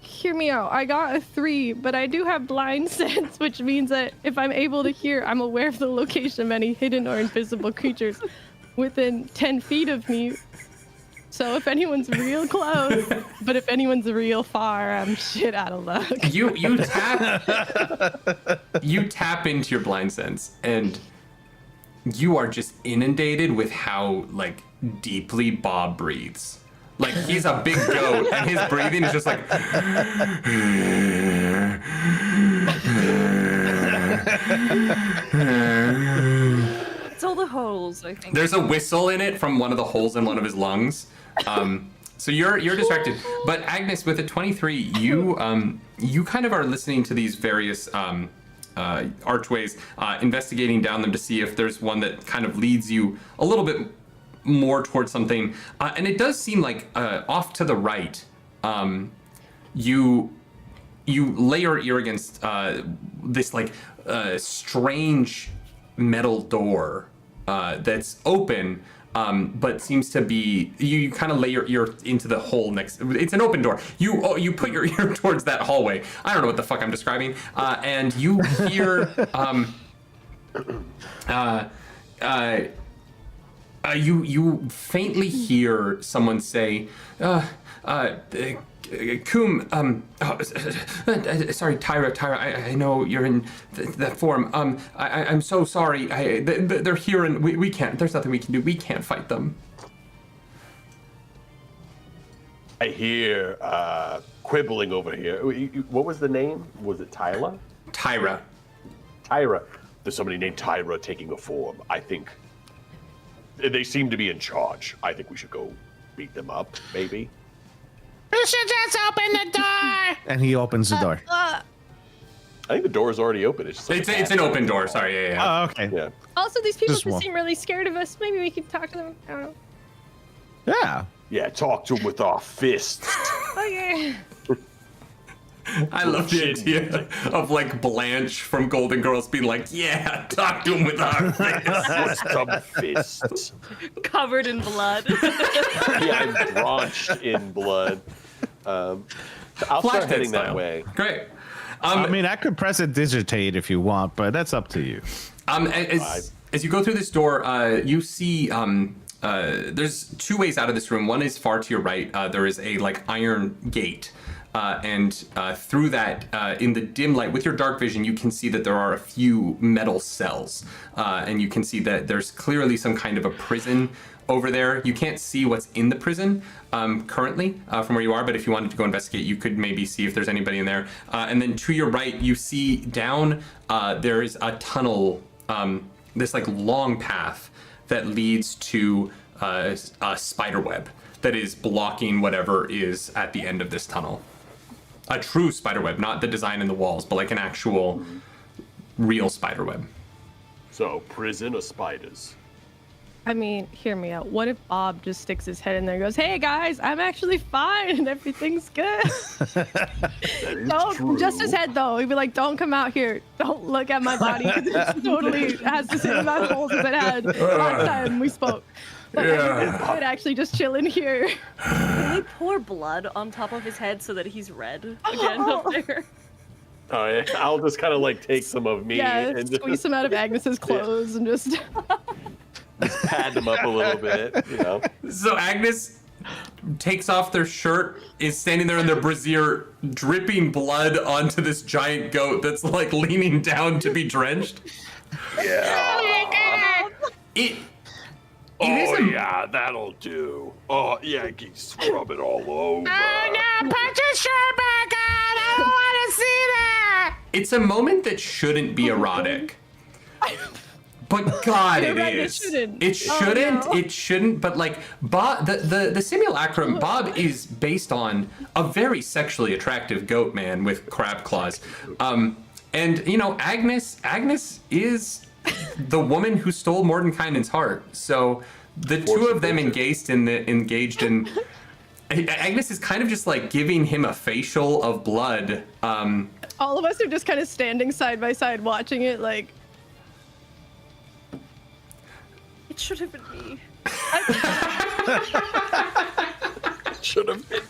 Hear me out. I got a 3, but I do have blind sense, which means that if I'm able to hear, I'm aware of the location of any hidden or invisible creatures within 10 feet of me. So if anyone's real close, but if anyone's real far, I'm shit out of luck. You tap into your blind sense, and you are just inundated with how deeply Bob breathes. Like he's a big goat, and his breathing is just like. It's all the holes, I think. There's a whistle in it from one of the holes in one of his lungs. So you're distracted. But Agnes, with a 23, you kind of are listening to these various archways, investigating down them to see if there's one that kind of leads you a little bit more towards something. And it does seem like off to the right, you lay your ear against this strange metal door that's open. But seems to be you kind of lay your ear into the hole next. It's an open door. You put your ear towards that hallway. I don't know what the fuck I'm describing. And you hear you faintly hear someone say, Coom, sorry, Tyra, I know you're in that form. I'm so sorry. They're here and we can't, there's nothing we can do. We can't fight them. I hear quibbling over here. What was the name? Was it Tyla? Tyra. There's somebody named Tyra taking a form. I think they seem to be in charge. I think we should go beat them up, maybe. You should just open the door. And he opens the door. I think the door's already open. It's an open door. Sorry. Yeah. Oh, okay. Yeah. Also, these people Just one. seem really scared of us. Maybe we could talk to them. I don't know. Yeah. Yeah, talk to him with our fists. Okay. I love the idea of Blanche from Golden Girls being like, yeah, talk to him with our fists. Some fists. Covered in blood. Yeah, I'm drenched in blood. I'll start heading that way. Great. I mean, I could press a digitate if you want, but that's up to you. As you go through this door, you see there's 2 ways out of this room. One is far to your right. There is a iron gate and through that, in the dim light, with your dark vision, you can see that there are a few metal cells, and you can see that there's clearly some kind of a prison over there. You can't see what's in the prison currently from where you are, but if you wanted to go investigate, you could maybe see if there's anybody in there. And then to your right, you see down, there is a tunnel, this like long path that leads to a spider web that is blocking whatever is at the end of this tunnel. A true spider web, not the design in the walls, but like an actual real spider web. So, prison of spiders. I mean, hear me out. What if Bob just sticks his head in there and goes, "Hey guys, I'm actually fine and everything's good." Don't, just his head though. He'd be like, "Don't come out here. Don't look at my body because it totally has the same amount of holes as it had last time we spoke." But I'd actually just chill in here. Can we pour blood on top of his head so that he's red again up there? Oh, yeah. I'll just kind of like take some of me and squeeze some out of Agnes's clothes and just pad them up a little bit, you know. So Agnes takes off their shirt, is standing there in their brassiere, dripping blood onto this giant goat that's like leaning down to be drenched. Yeah. It Oh, yeah, that'll do. Oh, yeah, scrub it all over. Oh no, put your shirt back on! I don't want to see that! It's a moment that shouldn't be erotic. But God, You're it right, is. it shouldn't. It shouldn't. Oh, no. It shouldn't. But like, Bob, the simulacrum, Bob is based on a very sexually attractive goat man with crab claws, and you know, Agnes is the woman who stole Mordenkainen's heart. So the two of them engaged in. Agnes is kind of just like giving him a facial of blood. all of us are just kind of standing side by side watching it like. It should have been me. Should have been.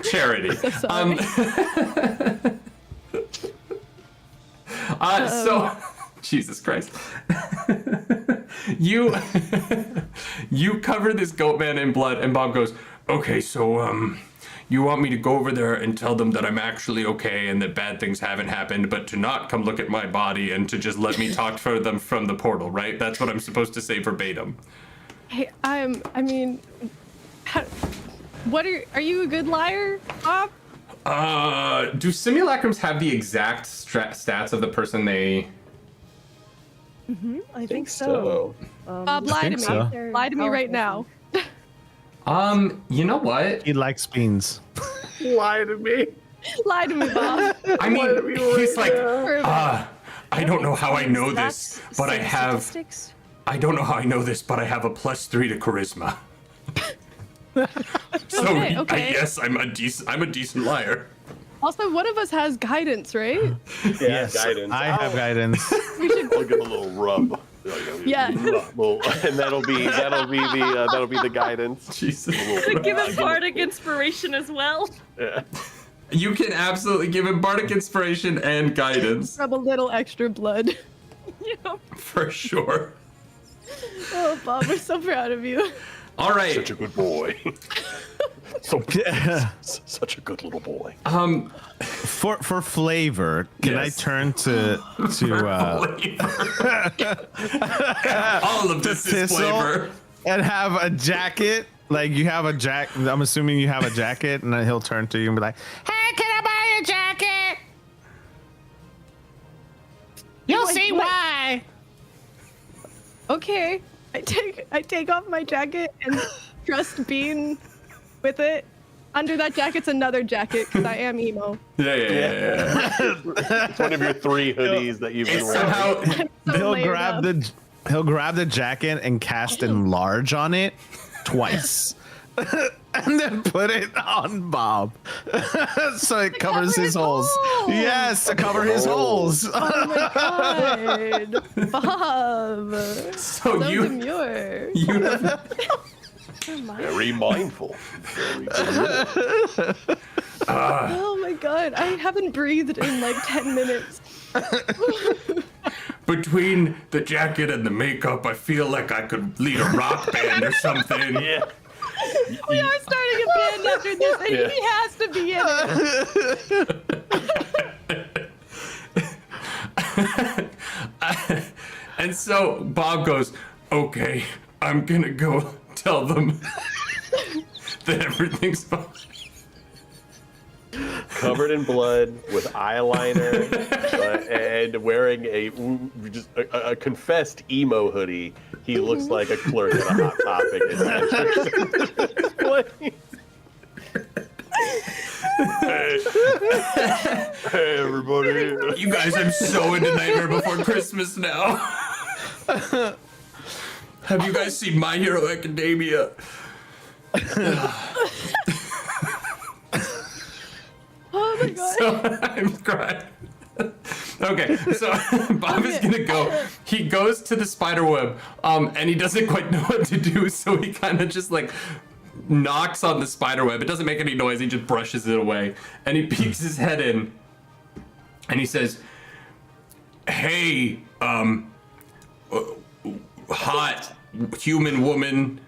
Charity. So sorry. So, Jesus Christ. you cover this goat man in blood, and Bob goes, "Okay, so you want me to go over there and tell them that I'm actually okay and that bad things haven't happened, but to not come look at my body and to just let me talk for them from the portal, right? That's what I'm supposed to say verbatim." Hey, I mean, are you a good liar, Bob? Do simulacrums have the exact stats of the person they... I think so. Bob, lie to me. so. Lie to me right now. You know what? He likes beans. Lie to me. Lie to me, Bob. I mean, he's like, Perfect. I don't know how I know this, but I have... Statistics? I don't know how I know this, but I have a +3 to charisma. So Okay. yes, I'm a decent liar. Also, one of us has guidance, right? Yes, guidance. I have guidance. We should. I'll give a little rub. Yeah. And that'll be the guidance. Jesus. Give him bardic inspiration as well. Yeah. You can absolutely give him bardic inspiration and guidance Rub a little extra blood. Yeah. for sure. Oh, Bob, we're so proud of you. All right. Such a good boy. Such a good little boy. For flavor, can Yes. I turn to All of this is Thistle flavor. and have a jacket? Like you have a jacket. I'm assuming you have a jacket, and then he'll turn to you and be like, Hey, can I buy your jacket? You'll see why. Okay, I take off my jacket and trust Bean with it. Under that jacket's another jacket because I am emo. Yeah. It's one of your 3 hoodies that you've been It's wearing. somehow So he'll layered grab up. he'll grab the jacket and cast enlarge on it twice. And then put it on Bob. So it covers his holes. Yes, to cover his holes. Oh my god, Bob. so So you demure. have Very mindful. Very good. Oh my god, I haven't breathed in like 10 minutes. between the jacket and the makeup, I feel like I could lead a rock band or something. Yeah. We are starting a band after this, and Yeah. he has to be in it. And so Bob goes, okay, I'm gonna go tell them that everything's fine. Covered in blood, with eyeliner, and wearing a confessed emo hoodie. He looks like a clerk at a Hot Topic. Hey, everybody. You guys, I'm so into Nightmare Before Christmas now. Have you guys seen My Hero Academia? Oh my god. So I'm crying. Okay, so Bob is gonna go. He goes to the spider web, and he doesn't quite know what to do, so he kind of just like knocks on the spider web. It doesn't make any noise. He just brushes it away, and he peeks his head in, and he says, "Hey, hot human woman,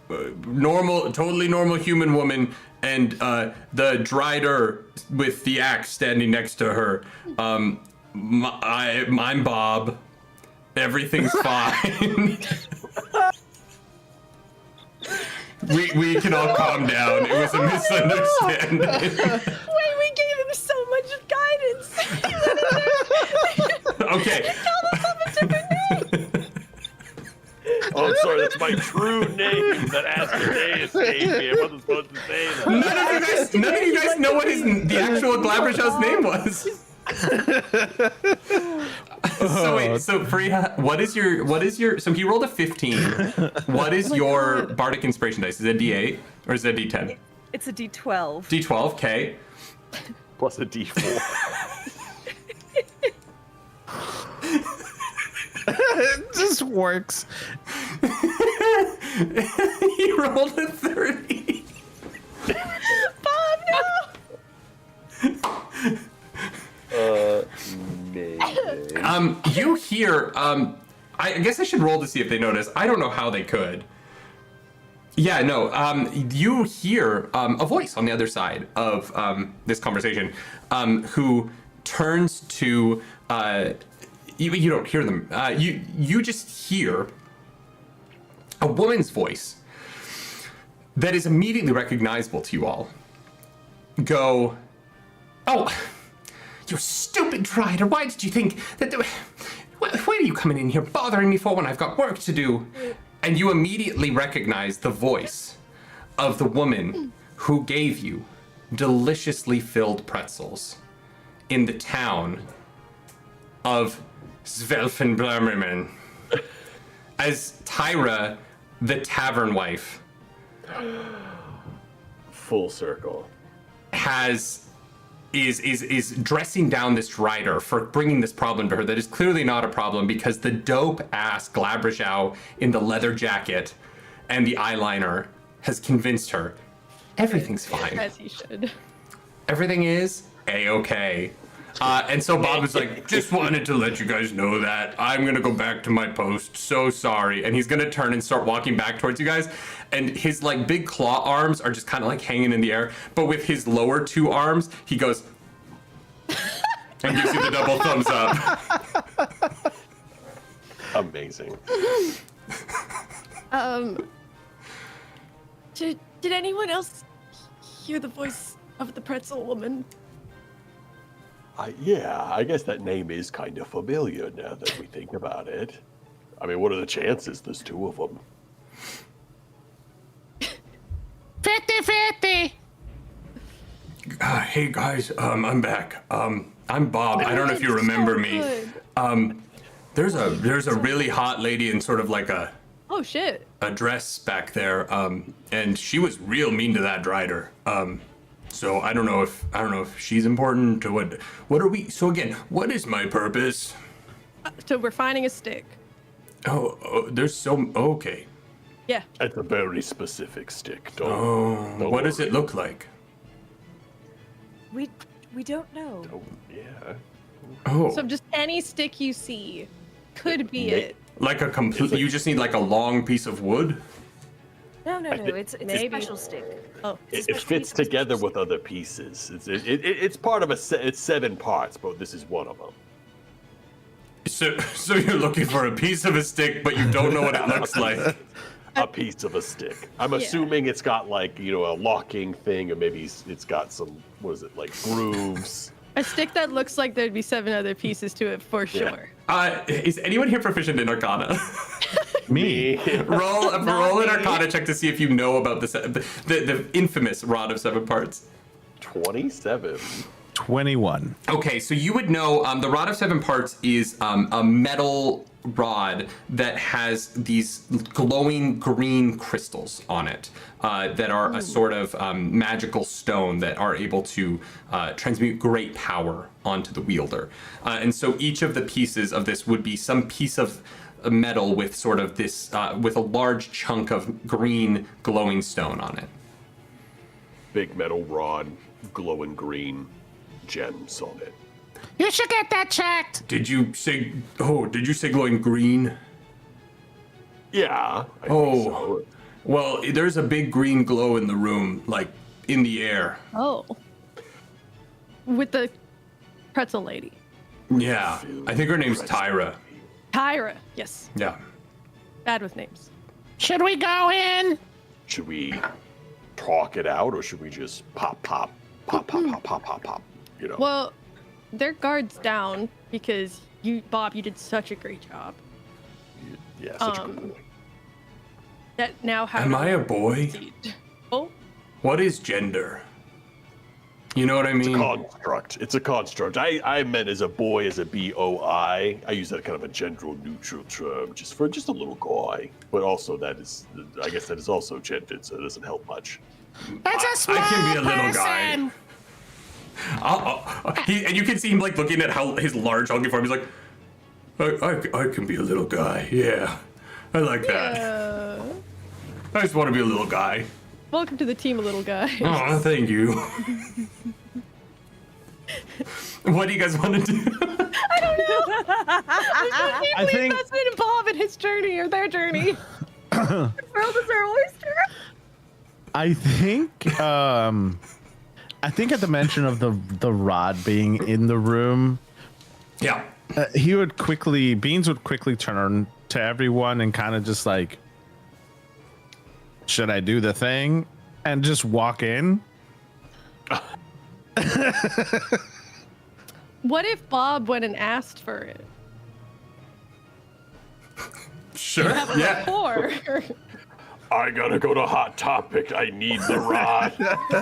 totally normal human woman." And the Drider with the axe standing next to her. I'm Bob. Everything's fine. we can all calm down. It was a misunderstanding. Wait, we gave him so much guidance. Okay. Called us up a different name. Oh, I'm sorry, that's my true name that Asmodeus gave me. I wasn't supposed to say that. None of you guys know what the actual Glabrishow's name was. So Freya, what is your so he rolled a 15. What is your bardic inspiration dice? Is it D8 or is it D10? It's a D12. D12, okay. Plus a D4. It just works. He rolled a 30. Bob, no. Amazing. You hear, I guess I should roll to see if they notice. I don't know how they could. Yeah, no, you hear a voice on the other side of this conversation who turns to, you don't hear them. You just hear a woman's voice that is immediately recognizable to you all. Go, oh, you stupid Drider, why did you think that why are you coming in here bothering me for when I've got work to do? And you immediately recognize the voice of the woman who gave you deliciously filled pretzels in the town of Svelfenblermerman as Tyra, the tavern wife, Full circle. is dressing down this Drider for bringing this problem to her that is clearly not a problem because the dope ass Glabrishow in the leather jacket and the eyeliner has convinced her everything's fine. As he should. Everything is A-okay. And so Bob is like, just wanted to let you guys know that I'm gonna go back to my post. So sorry. And he's gonna turn and start walking back towards you guys. And his like big claw arms are just kind of like hanging in the air. But with his lower two arms, he goes and gives you the double thumbs up. Amazing. Did anyone else hear the voice of the pretzel woman? Yeah, I guess that name is kind of familiar now that we think about it. I mean, what are the chances there's two of them? 50-50. Hey guys, I'm back. I'm Bob. I don't know if you remember me. There's a really hot lady in sort of like a shit. a dress back there, and she was real mean to that Drider. So I don't know if she's important to what are we? So again, what is my purpose? So we're finding a stick. Oh, there's so okay. Yeah. It's a very specific stick. Don't What does worry. it look like? We don't know. Yeah. Oh, So just any stick you see could be it. like a complete. You just need like a long piece of wood. No, it's a Maybe. special stick. Oh, It fits together with other pieces. It's part of it's 7 parts, but this is one of them. So you're looking for a piece of a stick, but you don't know what it looks like. A piece of a stick. I'm assuming it's got like, a locking thing, or maybe it's got some, what is it, like grooves. a stick that looks like there'd be 7 other pieces to it for sure. Is anyone here proficient in Arcana? Me. roll an Arcana check to see if you know about the infamous Rod of 7 Parts. 27. 21. Okay, so you would know the Rod of 7 Parts is a metal rod that has these glowing green crystals on it that are a sort of magical stone that are able to transmute great power onto the wielder. And so each of the pieces of this would be some piece of metal with sort of this, with a large chunk of green glowing stone on it. Big metal rod, glowing green, gems on it. You should get that checked. Did you say glowing green? Yeah. I think so. Well, there's a big green glow in the room, like in the air. Oh. With the pretzel lady. Yeah, I think her name's Tyra. Tyra, yes. Yeah. Bad with names. Should we go in? Should we talk it out, or should we just pop? Well, their guard's down because Bob, you did such a great job. Yeah, such a good boy. That now have. Am I a boy? Oh. What is gender? You know what I mean? It's a construct. I meant as a boy, as a BOI. I use that kind of a gender neutral term, just a little guy. But also I guess that is also gendered, so it doesn't help much. That's a small I can be a little person. guy. And you can see him like looking at how his large hulking form. He's like, I can be a little guy. Yeah, I like that. I just want to be a little guy. Welcome to the team, little guy. Oh, thank you. What do you guys want to do? I don't know. I think that's been Bob and his journey or their journey. The world is our oyster. I think at the mention of the rod being in the room, yeah, Beans would quickly turn to everyone and kind of just like, should I do the thing? And just walk in. What if Bob went and asked for it? Sure. Yeah. Rapport. I gotta go to Hot Topic. I need the rod. I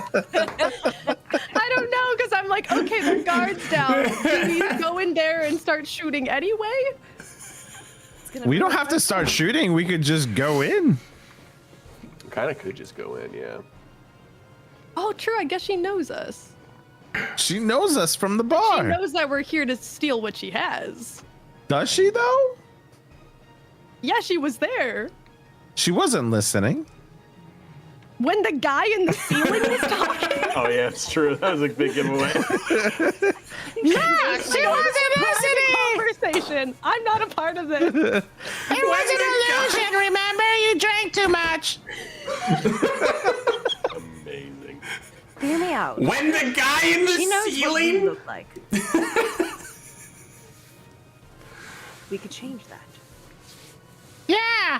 don't know, because I'm like, okay, the guard's down. Do we go in there and start shooting anyway? We don't have to start shooting. We could just go in. Kind of could just go in, yeah. Oh, true. I guess she knows us. She knows us from the She bar. knows that we're here to steal what she has. Does she though? Yeah, she was there. She wasn't listening. When the guy in the ceiling was talking. Oh yeah, it's true. That was a big giveaway. Yeah, she wasn't listening. Conversation. I'm not a part of this. It was an illusion, remember? You drank too much. Amazing. Hear me out. When the guy in the She knows what we ceiling. look like. We could change that. Yeah.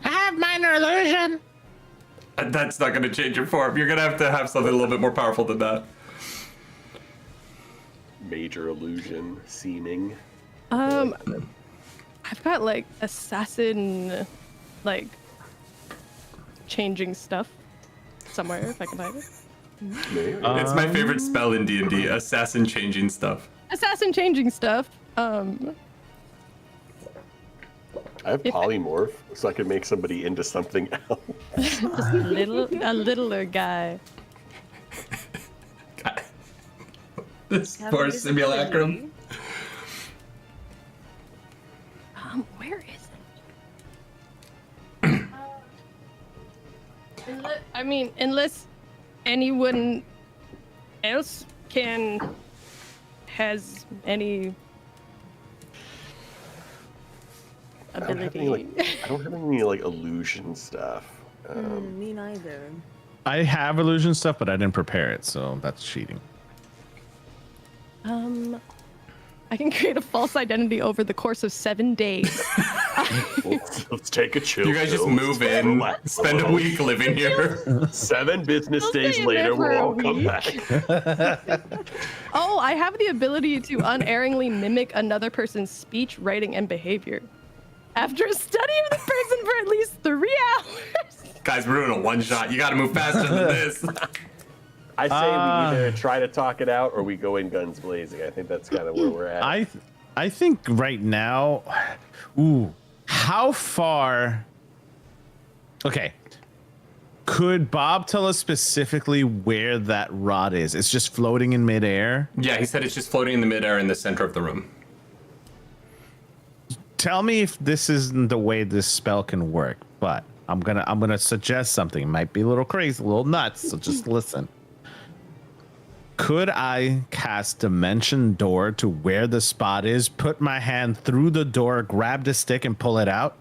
I have minor illusion. That's not going to change your form. You're going to have something a little bit more powerful than that. Major illusion, seeming. I've got like assassin, like changing stuff somewhere if I can find it. It's my favorite spell in D&D, assassin changing stuff. Assassin changing stuff. I have polymorph, so I can make somebody into something else. Just a littler guy. God. This Have poor invisibility. simulacrum. Where is it? I mean, unless anyone else has any. ability. I don't have any like illusion stuff. Me neither. I have illusion stuff, but I didn't prepare it, so that's cheating. I can create a false identity over the course of 7 days. Let's take a chill. You guys just pill. move in, Relax. spend a week living here. 7 business We'll days stay in there later, for we'll a all come week. back. Oh, I have the ability to unerringly mimic another person's speech, writing, and behavior. After a study of the person for at least 3 hours. Guys, we're doing a one shot. You gotta move faster than this. I say we either try to talk it out or we go in guns blazing. I think that's kind of where we're at. I think right now, how far? Okay, could Bob tell us specifically where that rod is? It's just floating in midair. Yeah, he said it's just floating in the midair in the center of the room. Tell me if this isn't the way this spell can work, but I'm gonna suggest something. It might be a little crazy, a little nuts, so just listen. Could I cast Dimension Door to where the spot is, put my hand through the door, grab the stick, and pull it out?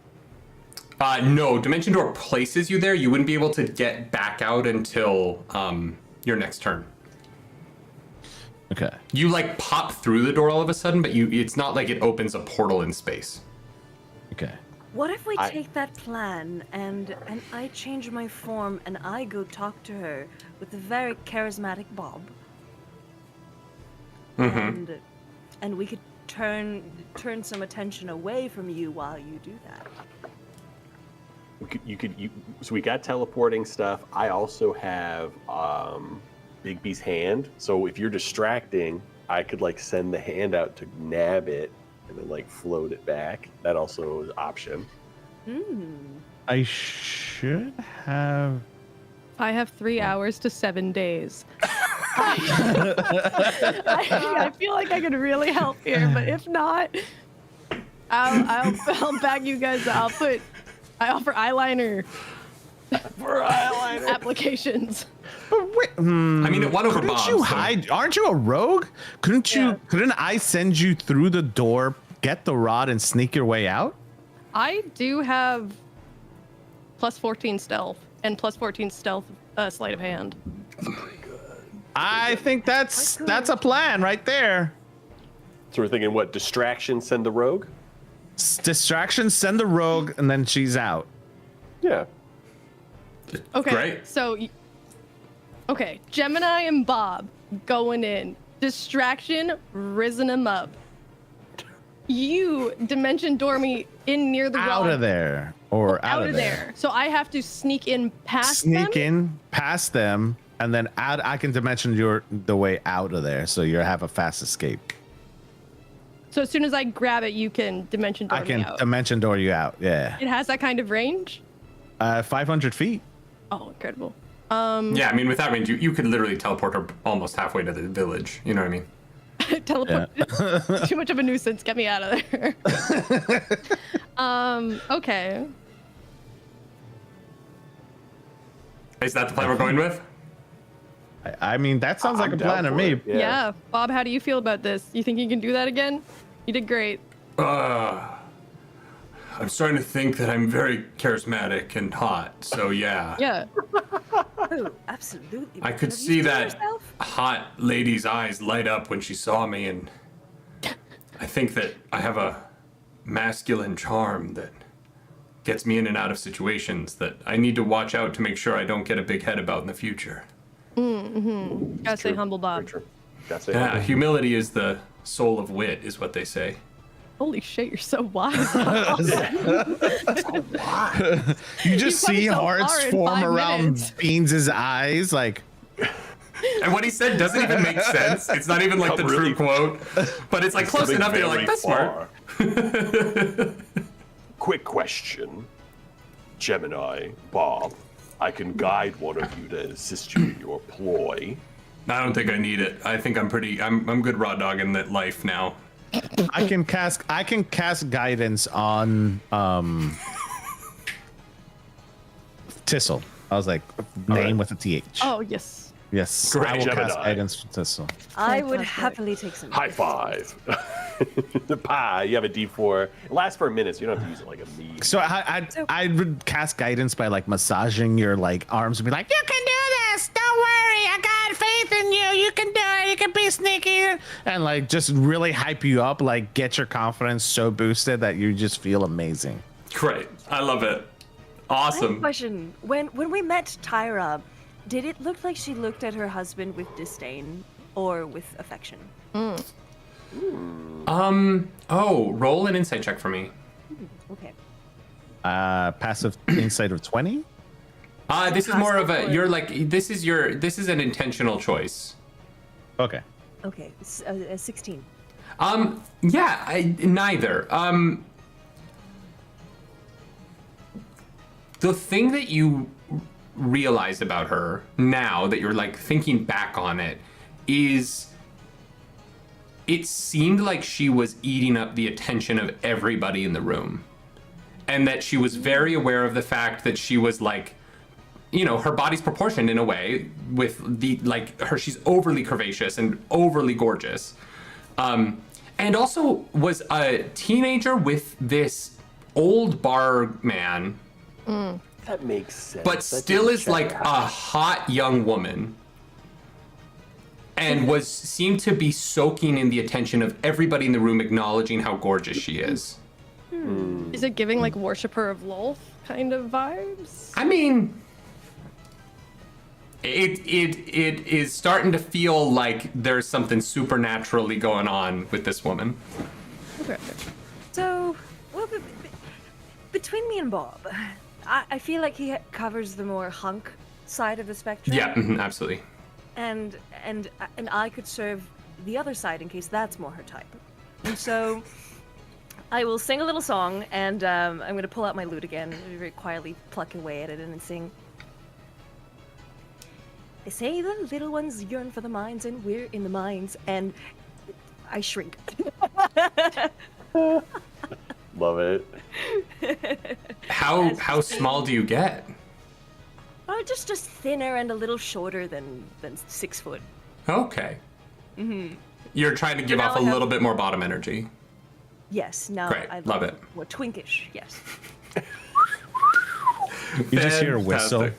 No, Dimension Door places you there. You wouldn't be able to get back out until your next turn. Okay. You like pop through the door all of a sudden, but it's not like it opens a portal in space. Okay. What if we take that plan and I change my form and I go talk to her with the very charismatic Bob? Mm-hmm. And we could turn some attention away from you while you do that. So we got teleporting stuff. I also have Bigby's hand. So if you're distracting, I could like send the hand out to nab it and then like float it back. That also is an option. I should have. I have 3 hours to 7 days. I feel like I could really help here, but if not, I'll back you guys. I offer eyeliner. For eyeliner applications. But wait, I mean, it won over couldn't Bob. you so- hide? Aren't you a rogue? Couldn't I send you through the door, get the rod, and sneak your way out? I do have plus 14 stealth and plus 14 stealth sleight of hand. I think that's a plan right there. So we're thinking what? Distraction, send the rogue? Distraction, send the rogue, and then she's out. Yeah. Okay. Great. So, okay, Gemini and Bob going in. Distraction, risen him up. You Dimension Door me in near the Out rod. of there. Or out of there. So I have to sneak in past them? Sneak in past them, and then I can dimension the way out of there, so you have a fast escape. So as soon as I grab it, you can Dimension Door I me can out. dimension door you out. Yeah. It has that kind of range? 500 feet. Oh, incredible. Yeah, I mean, with that range, you could literally teleport her almost halfway to the village. You know what I mean? Teleport. Too much of a nuisance. Get me out of there. Okay. Is that the plan we're going with? I mean, that sounds like a plan to me. Yeah. Bob, how do you feel about this? You think you can do that again? You did great. I'm starting to think that I'm very charismatic and hot, so yeah. Yeah. Oh, absolutely. I could Have you see seen that yourself? hot lady's eyes light up when she saw me, and I think that I have a masculine charm that gets me in and out of situations that I need to watch out to make sure I don't get a big head about in the future. Gotta say humble, Bob. Yeah, humility is the soul of wit, is what they say. Holy shit, you're so wise. You just see so hearts far in form 5 around minutes. Beans' eyes, like. And what he said doesn't even make sense. It's not even like the true quote, but it's like close enough that you're like, that's smart. Quick question, Gemini, Bob. I can guide one of you to assist you in your ploy. I don't think I need it. I think I'm good raw dog in that life now. I can cast guidance on Tissel. I was like, name with a TH. Oh, yes. Yes. Great, I will Gemini. cast guidance for Tissel. I would happily take some. High five. You have a D4. It lasts for a minute, so you don't have to use it like a me. So I would cast guidance by like massaging your like arms and be like, You can do this. Don't worry. I got faith in you. You can do it. You can be sneaky. and like just really hype you up, like get your confidence so boosted that you just feel amazing. Great. I love it. I have a Awesome. question. When we met Tyra, did it look like she looked at her husband with disdain or with affection? Roll an insight check for me. Okay. Passive insight of 20. This is more of a, you're like, this is an intentional choice. Okay. Okay. 16. Neither. The thing that you realize about her now that you're like thinking back on it is it seemed like she was eating up the attention of everybody in the room. And that she was very aware of the fact that she was like, you know, her body's proportioned in a way with the, like, her, she's overly curvaceous and overly gorgeous. And also was a teenager with this old bar man. That makes sense. But still is like a hot young woman. And seemed to be soaking in the attention of everybody in the room, acknowledging how gorgeous she is. Is it giving like worshiper of Lolth kind of vibes? I mean, it is starting to feel like there's something supernaturally going on with this woman. Okay. So, well, between me and Bob, I feel like he covers the more hunk side of the spectrum. Yeah, absolutely. And I could serve the other side in case that's more her type. And so I will sing a little song, and I'm going to pull out my lute again, very quietly pluck away at it, and sing. They say the little ones yearn for the mines, and we're in the mines, and I shrink. Love it. How small do you get? Oh, just thinner and a little shorter than 6 foot. Okay. You're trying to give Now off a I have- little bit more bottom energy. Yes, now Great, I love it. More twinkish, yes. You just hear a whistle.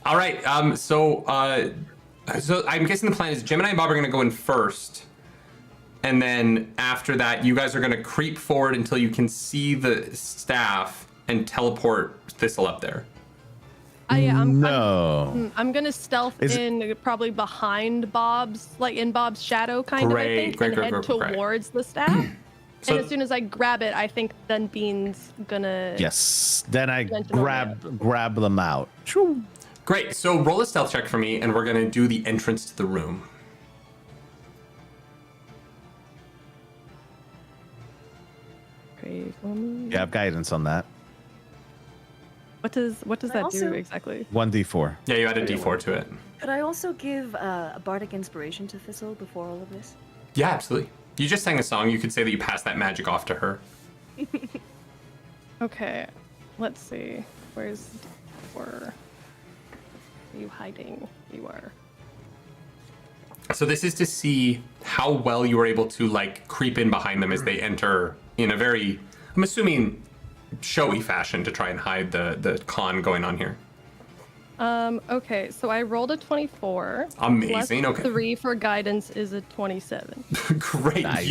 All right. So I'm guessing the plan is Gemini and Bob are going to go in first, and then after that, you guys are going to creep forward until you can see the staff and teleport Thistle up there. I'm gonna stealth Is it- in probably behind Bob's, like in Bob's shadow, kind of. I think, Great, and great, head great, great. towards the staff. So- and as soon as I grab it, I think then Bean's gonna. Yes. Then I Mention on grab them out. Great. So roll a stealth check for me, and we're going to do the entrance to the room. Okay, for me. You have guidance on that. What does that also- do exactly? 1d4. Yeah, you add a d4 to it. Could I also give a bardic inspiration to Thistle before all of this? Yeah, absolutely. You just sang a song. You could say that you passed that magic off to her. Okay, let's see. Where's are you hiding? You are. So this is to see how well you were able to like creep in behind them as they enter in a very, I'm assuming, showy fashion to try and hide the con going on here. Okay, so I rolled a 24. Amazing, Plus okay. 3 for guidance is a 27. Great. Nice.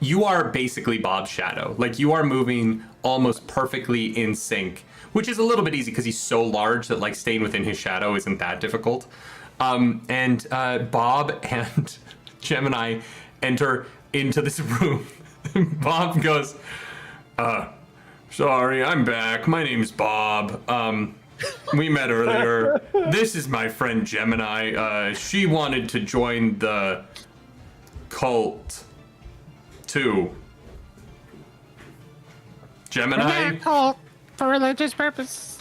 You are basically Bob's shadow. Like you are moving almost perfectly in sync, which is a little bit easy because he's so large that like staying within his shadow isn't that difficult. And Bob and Gemini enter into this room. Bob goes, sorry, I'm back. My name's Bob. We met earlier. This is my friend Gemini. She wanted to join the cult too. Gemini? Cult for religious purpose.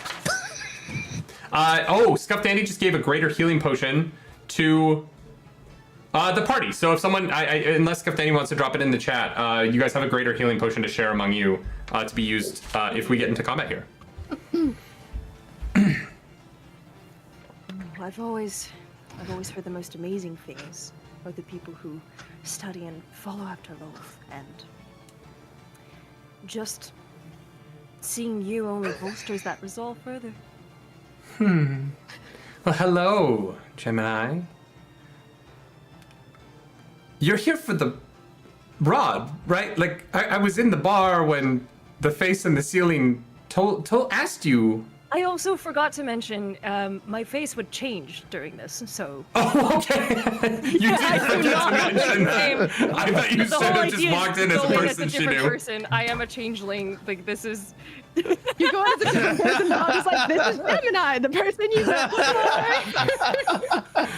Scuffed Andy just gave a greater healing potion to the party. So if someone, unless Scuffed Andy wants to drop it in the chat, you guys have a greater healing potion to share among you to be used if we get into combat here. I've always I've always heard the most amazing things about the people who study and follow after Loth, and just seeing you only bolsters that resolve further. Well, hello, Gemini. You're here for the rod, right? Like, I was in the bar when the face in the ceiling asked you. I also forgot to mention, my face would change during this, so... Oh, okay. You did forget to mention that. I thought you should have just walked in as a person she knew. Person. I am a changeling. Like, this is... You go as a different person. Now I'm just like, this is Gemini, the person you met before.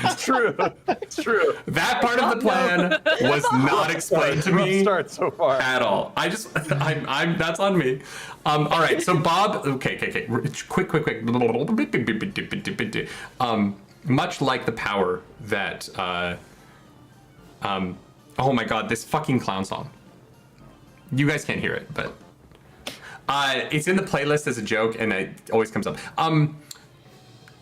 It's true. It's true. That part of the plan was not explained to me Start so far. at all. I'm that's on me. All right, so Bob, okay. Quick. Much like the power that, oh my God, this fucking clown song. You guys can't hear it, but it's in the playlist as a joke, and it always comes up.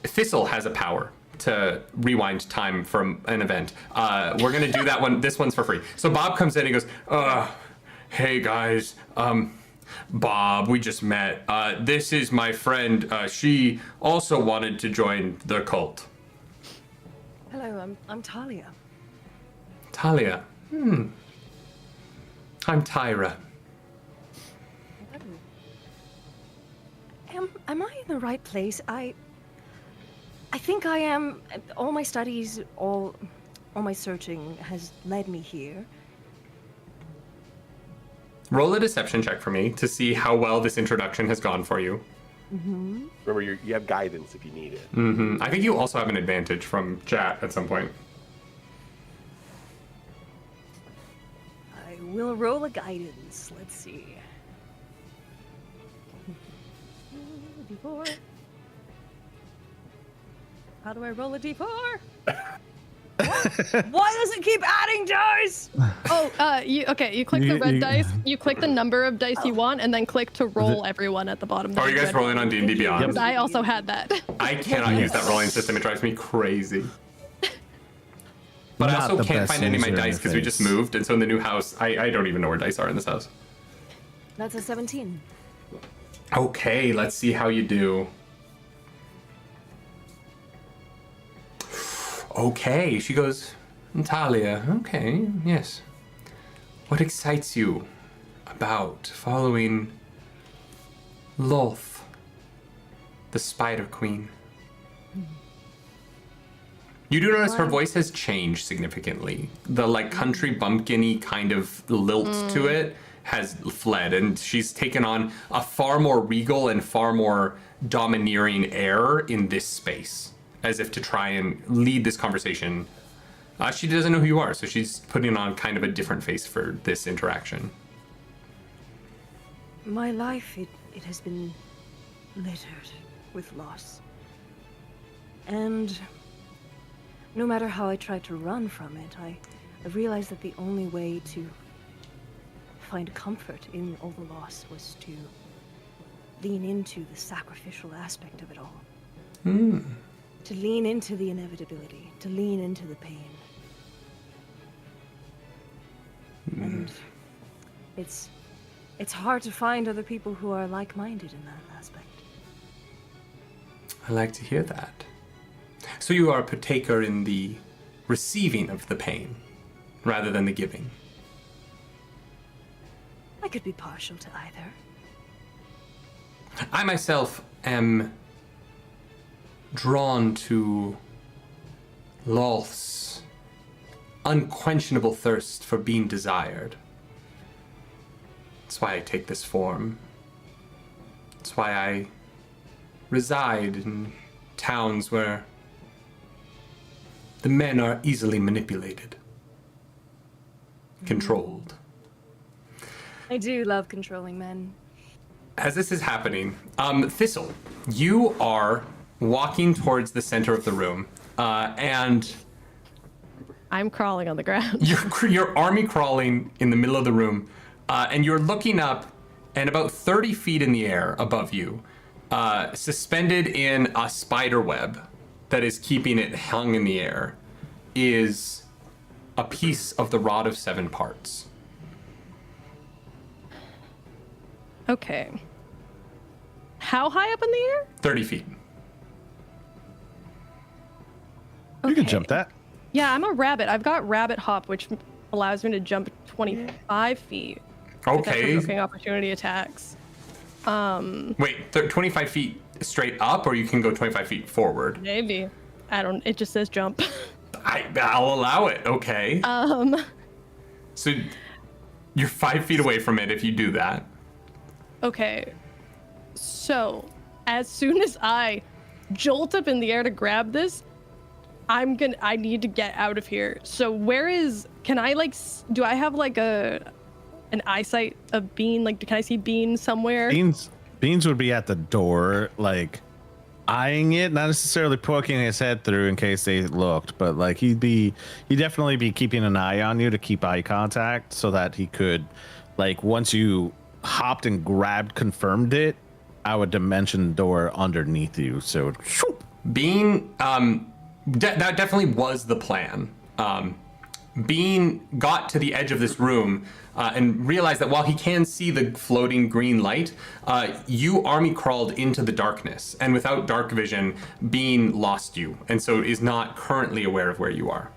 Thistle has a power to rewind time from an event. We're gonna do that one. This one's for free. So Bob comes in and goes, hey guys, Bob, we just met. This is my friend. She also wanted to join the cult. Hello, I'm Talia. Talia. I'm Tyra. Am I in the right place? I think I am. All my studies, all my searching has led me here. Roll a deception check for me to see how well this introduction has gone for you. Mm-hmm. Remember, you have guidance if you need it. I think you also have an advantage from chat at some point. I will roll a guidance. Let's see. D4. How do I roll a D4? Why does it keep adding dice? You click the red dice, you click the number of dice you want, and then click to roll everyone at the bottom. Are you guys rolling on D&D Beyond? Because I also had that. I cannot use that rolling system. It drives me crazy. But I Not also the can't best find any of my user dice because we just moved, and so in the new house, I don't even know where dice are in this house. That's a 17. Okay, let's see how you do. Okay, she goes, Talia, okay, yes. What excites you about following Loth, the Spider Queen? You do notice her voice has changed significantly. The country bumpkin-y kind of lilt to it has fled, and she's taken on a far more regal and far more domineering air in this space, as if to try and lead this conversation. She doesn't know who you are, so she's putting on kind of a different face for this interaction. My life, it has been littered with loss. And no matter how I tried to run from it, I realized that the only way to find comfort in all the loss was to lean into the sacrificial aspect of it all. To lean into the inevitability, to lean into the pain. And it's hard to find other people who are like-minded in that aspect. I like to hear that. So you are a partaker in the receiving of the pain, rather than the giving. I could be partial to either. I myself am drawn to Loth's unquenchable thirst for being desired. That's why I take this form. That's why I reside in towns where the men are easily manipulated, controlled. I do love controlling men. As this is happening, Thistle, you are walking towards the center of the room, and I'm crawling on the ground. you're army crawling in the middle of the room, and you're looking up, and about 30 feet in the air above you, suspended in a spider web, that is keeping it hung in the air is a piece of the Rod of Seven Parts. Okay. How high up in the air? 30 feet. You can Okay. jump that. Yeah, I'm a rabbit. I've got rabbit hop, which allows me to jump 25 feet. Okay. Provoking opportunity attacks. Wait, 25 feet straight up, or you can go 25 feet forward? Maybe. I don't. It just says jump. I'll allow it. Okay. So you're 5 feet away from it if you do that. Okay. So, as soon as I jolt up in the air to grab this, I need to get out of here. So can I do I have like an eyesight of Bean? Like, can I see Bean somewhere? Beans would be at the door, like eyeing it, not necessarily poking his head through in case they looked, but like he'd definitely be keeping an eye on you to keep eye contact so that he could, like, once you hopped and confirmed it, I would dimension the door underneath you. So Bean, that definitely was the plan. Bean got to the edge of this room and realized that while he can see the floating green light, you army crawled into the darkness, and without dark vision, Bean lost you, and so is not currently aware of where you are.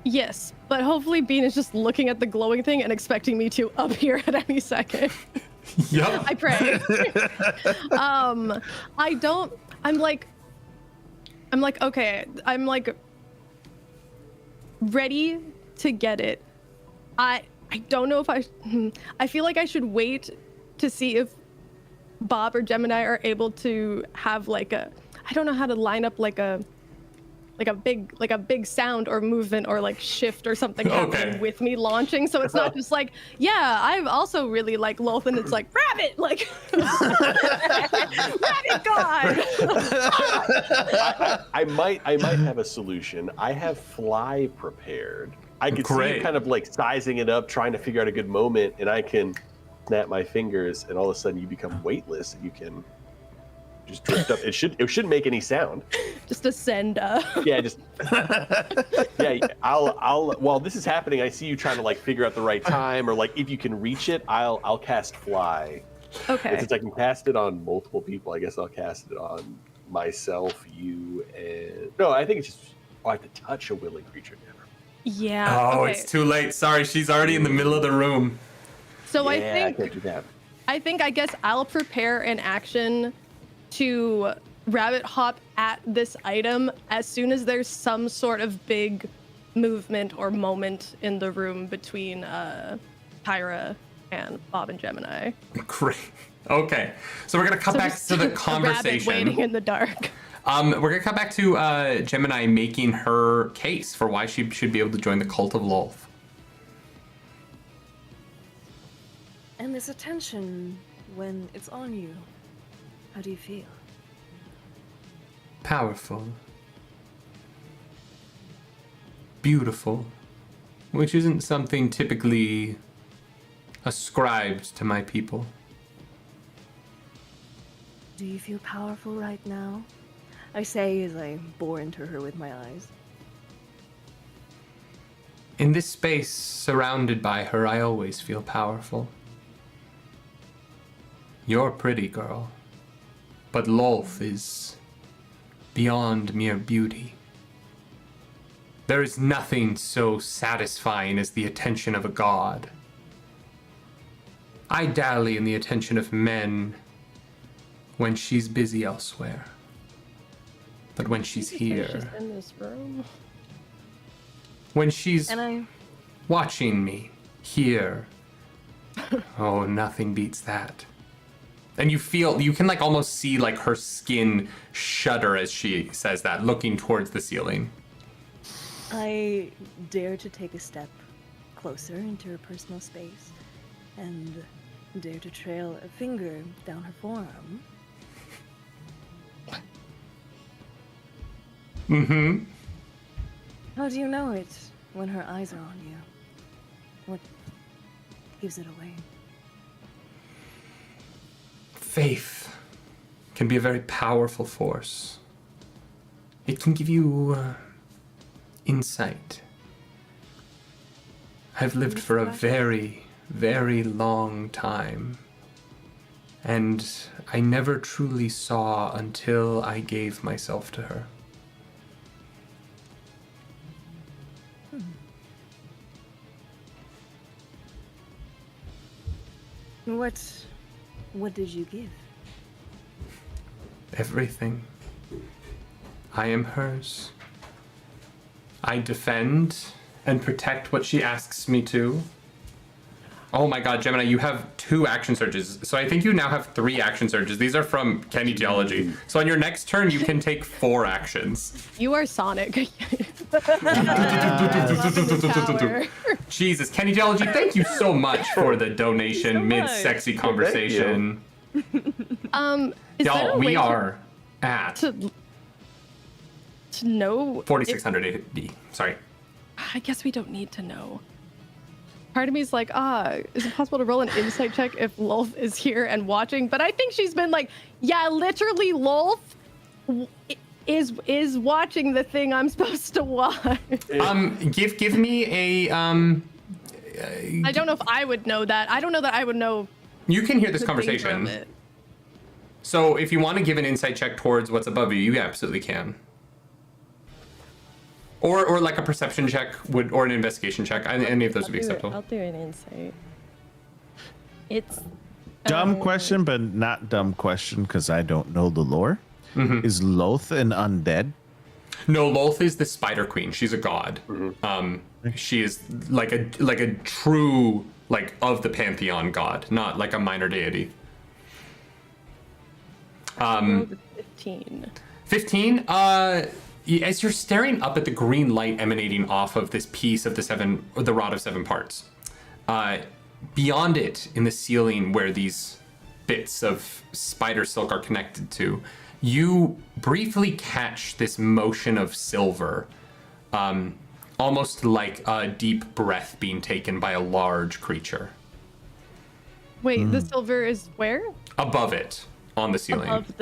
Yes, but hopefully Bean is just looking at the glowing thing and expecting me to appear at any second. Yep. I pray. I'm like ready to get it. I don't know if I feel like I should wait to see if Bob or Gemini are able to have I don't know how to line up like a big sound or movement or like shift or something happening with me launching, so it's not just like, yeah, I also really like Lothan. It's like rabbit, like rabbit god. I might have a solution. I have fly prepared. I could see you kind of like sizing it up, trying to figure out a good moment, and I can snap my fingers, and all of a sudden you become weightless, and you can just drift up. It shouldn't make any sound. Just ascend. Yeah, just yeah. I'll while this is happening, I see you trying to like figure out the right time, or like if you can reach it, I'll cast fly. Okay. And since I can cast it on multiple people, I guess I'll cast it on myself, you, and no, I think it's just I have to touch a willing creature never. Yeah. Oh, okay. It's too late. Sorry, she's already in the middle of the room. So I think can't do that. I guess I'll prepare an action to rabbit hop at this item as soon as there's some sort of big movement or moment in the room between Tyra and Bob and Gemini. Great. Okay. So we're going to cut back to the A rabbit conversation. waiting in the dark. We're going to cut back to Gemini making her case for why she should be able to join the cult of Lolth. And this attention, when it's on you, how do you feel? Powerful. Beautiful. Which isn't something typically ascribed to my people. Do you feel powerful right now? I say as I bore into her with my eyes. In this space, surrounded by her, I always feel powerful. You're pretty, girl. But Lolth is beyond mere beauty. There is nothing so satisfying as the attention of a god. I dally in the attention of men when she's busy elsewhere. But when she's here, She's in this room. when she's And watching me, here, oh, nothing beats that. And you can like almost see like her skin shudder as she says that, looking towards the ceiling. I dare to take a step closer into her personal space and dare to trail a finger down her forearm. Mm-hmm. How do you know it when her eyes are on you? What gives it away? Faith can be a very powerful force. It can give you insight. I've lived for a very, very long time. And I never truly saw until I gave myself to her. What did you give? Everything. I am hers. I defend and protect what she asks me to. Oh my god, Gemini, you have 2 action surges. So I think you now have 3 action surges. These are from kinesiology. So on your next turn, you can take 4 actions. You are Sonic. Jesus, kinesiology, thank you so much for the donation mid-sexy conversation. Is there Y'all, a we way are at to know 4,600 AD. Sorry. I guess we don't need to know. Part of me is like, is it possible to roll an insight check if Lulf is here and watching? But I think she's been like, yeah, literally, Lulf is watching the thing I'm supposed to watch. Give me a I don't know if I would know that. I don't know that I would know. You can hear this the conversation. danger of it. So if you want to give an insight check towards what's above you, you absolutely can. Or like a perception check or an investigation check. Any of those would be acceptable. I'll do an insight. It's Dumb question, but not dumb question because I don't know the lore. Is Loth an undead? No, Lolth is the Spider Queen. She's a god. She is like a true of the pantheon god, not like a minor deity. Rolled a 15. 15. As you're staring up at the green light emanating off of this piece of the rod of 7 parts, beyond it in the ceiling where these bits of spider silk are connected to, you briefly catch this motion of silver, almost like a deep breath being taken by a large creature. Wait, the silver is where? Above it, on the ceiling. Above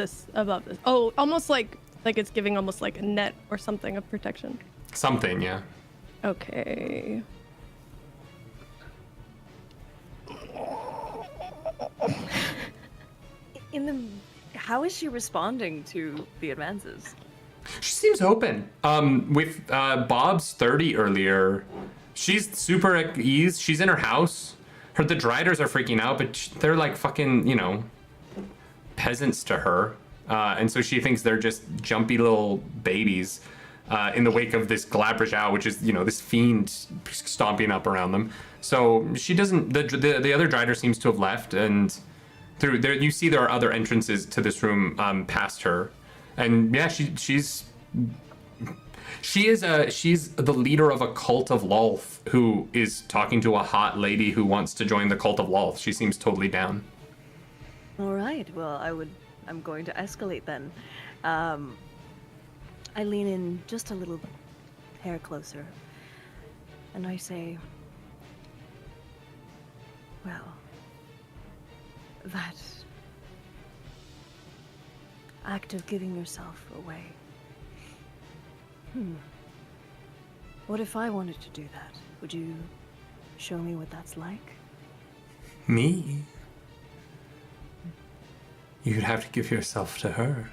this. Oh, almost like it's giving almost like a net or something of protection. Something, yeah. Okay. How is she responding to the advances? She seems open. With Bob's 30 earlier, she's super at ease. She's in her house. The Driders are freaking out, but they're like fucking, peasants to her. And so she thinks they're just jumpy little babies in the wake of this Glabrajau, which is, this fiend stomping up around them. So she doesn't, the other Drider seems to have left, and through there, you see there are other entrances to this room past her. And yeah, she's the leader of a cult of Lulth who is talking to a hot lady who wants to join the cult of Lulth. She seems totally down. All right. Well, I'm going to escalate then. I lean in just a little hair closer, and I say, well, that act of giving yourself away. What if I wanted to do that? Would you show me what that's like? Me? You'd have to give yourself to her.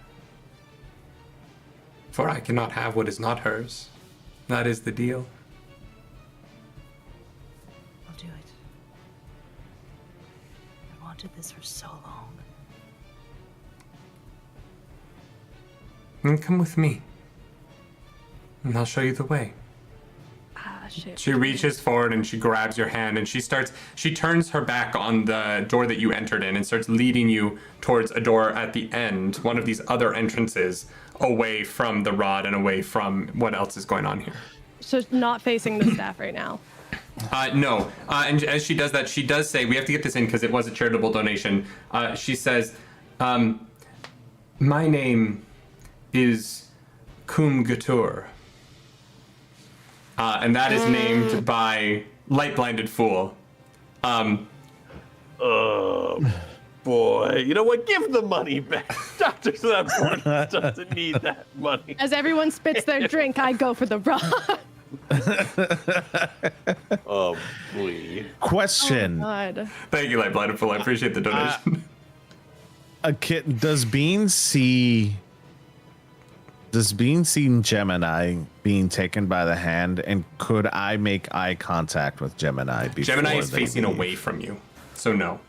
For I cannot have what is not hers. That is the deal. I'll do it. I wanted this for so long. Then come with me. And I'll show you the way. Shit. She reaches forward and she grabs your hand and she turns her back on the door that you entered in and starts leading you towards a door at the end, one of these other entrances, away from the rod and away from what else is going on here. So not facing the staff right now. No. And as she does that, she does say, we have to get this in because it was a charitable donation. She says, my name is Kum Gatur. And that is named by Light Blinded Fool. boy. You know what? Give the money back. Dr. Slapboard doesn't need that money. As everyone spits their drink, I go for the rod. Oh, boy. Question. God. Thank you, Lightblindful. I appreciate the donation. Does Bean see Gemini being taken by the hand, and could I make eye contact with Gemini before Gemini is they facing leave? away from you, so no.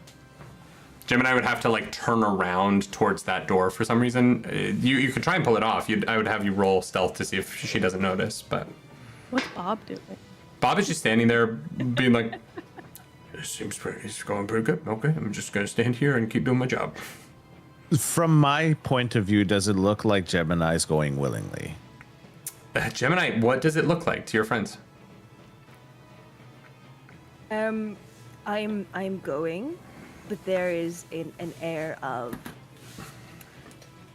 Gemini would have to like turn around towards that door for some reason. You could try and pull it off. I would have you roll stealth to see if she doesn't notice, but What's Bob doing? Bob is just standing there being like, it's going pretty good. Okay, I'm just gonna stand here and keep doing my job. From my point of view, does it look like Gemini's going willingly? Gemini, what does it look like to your friends? I'm going, but there is an air of,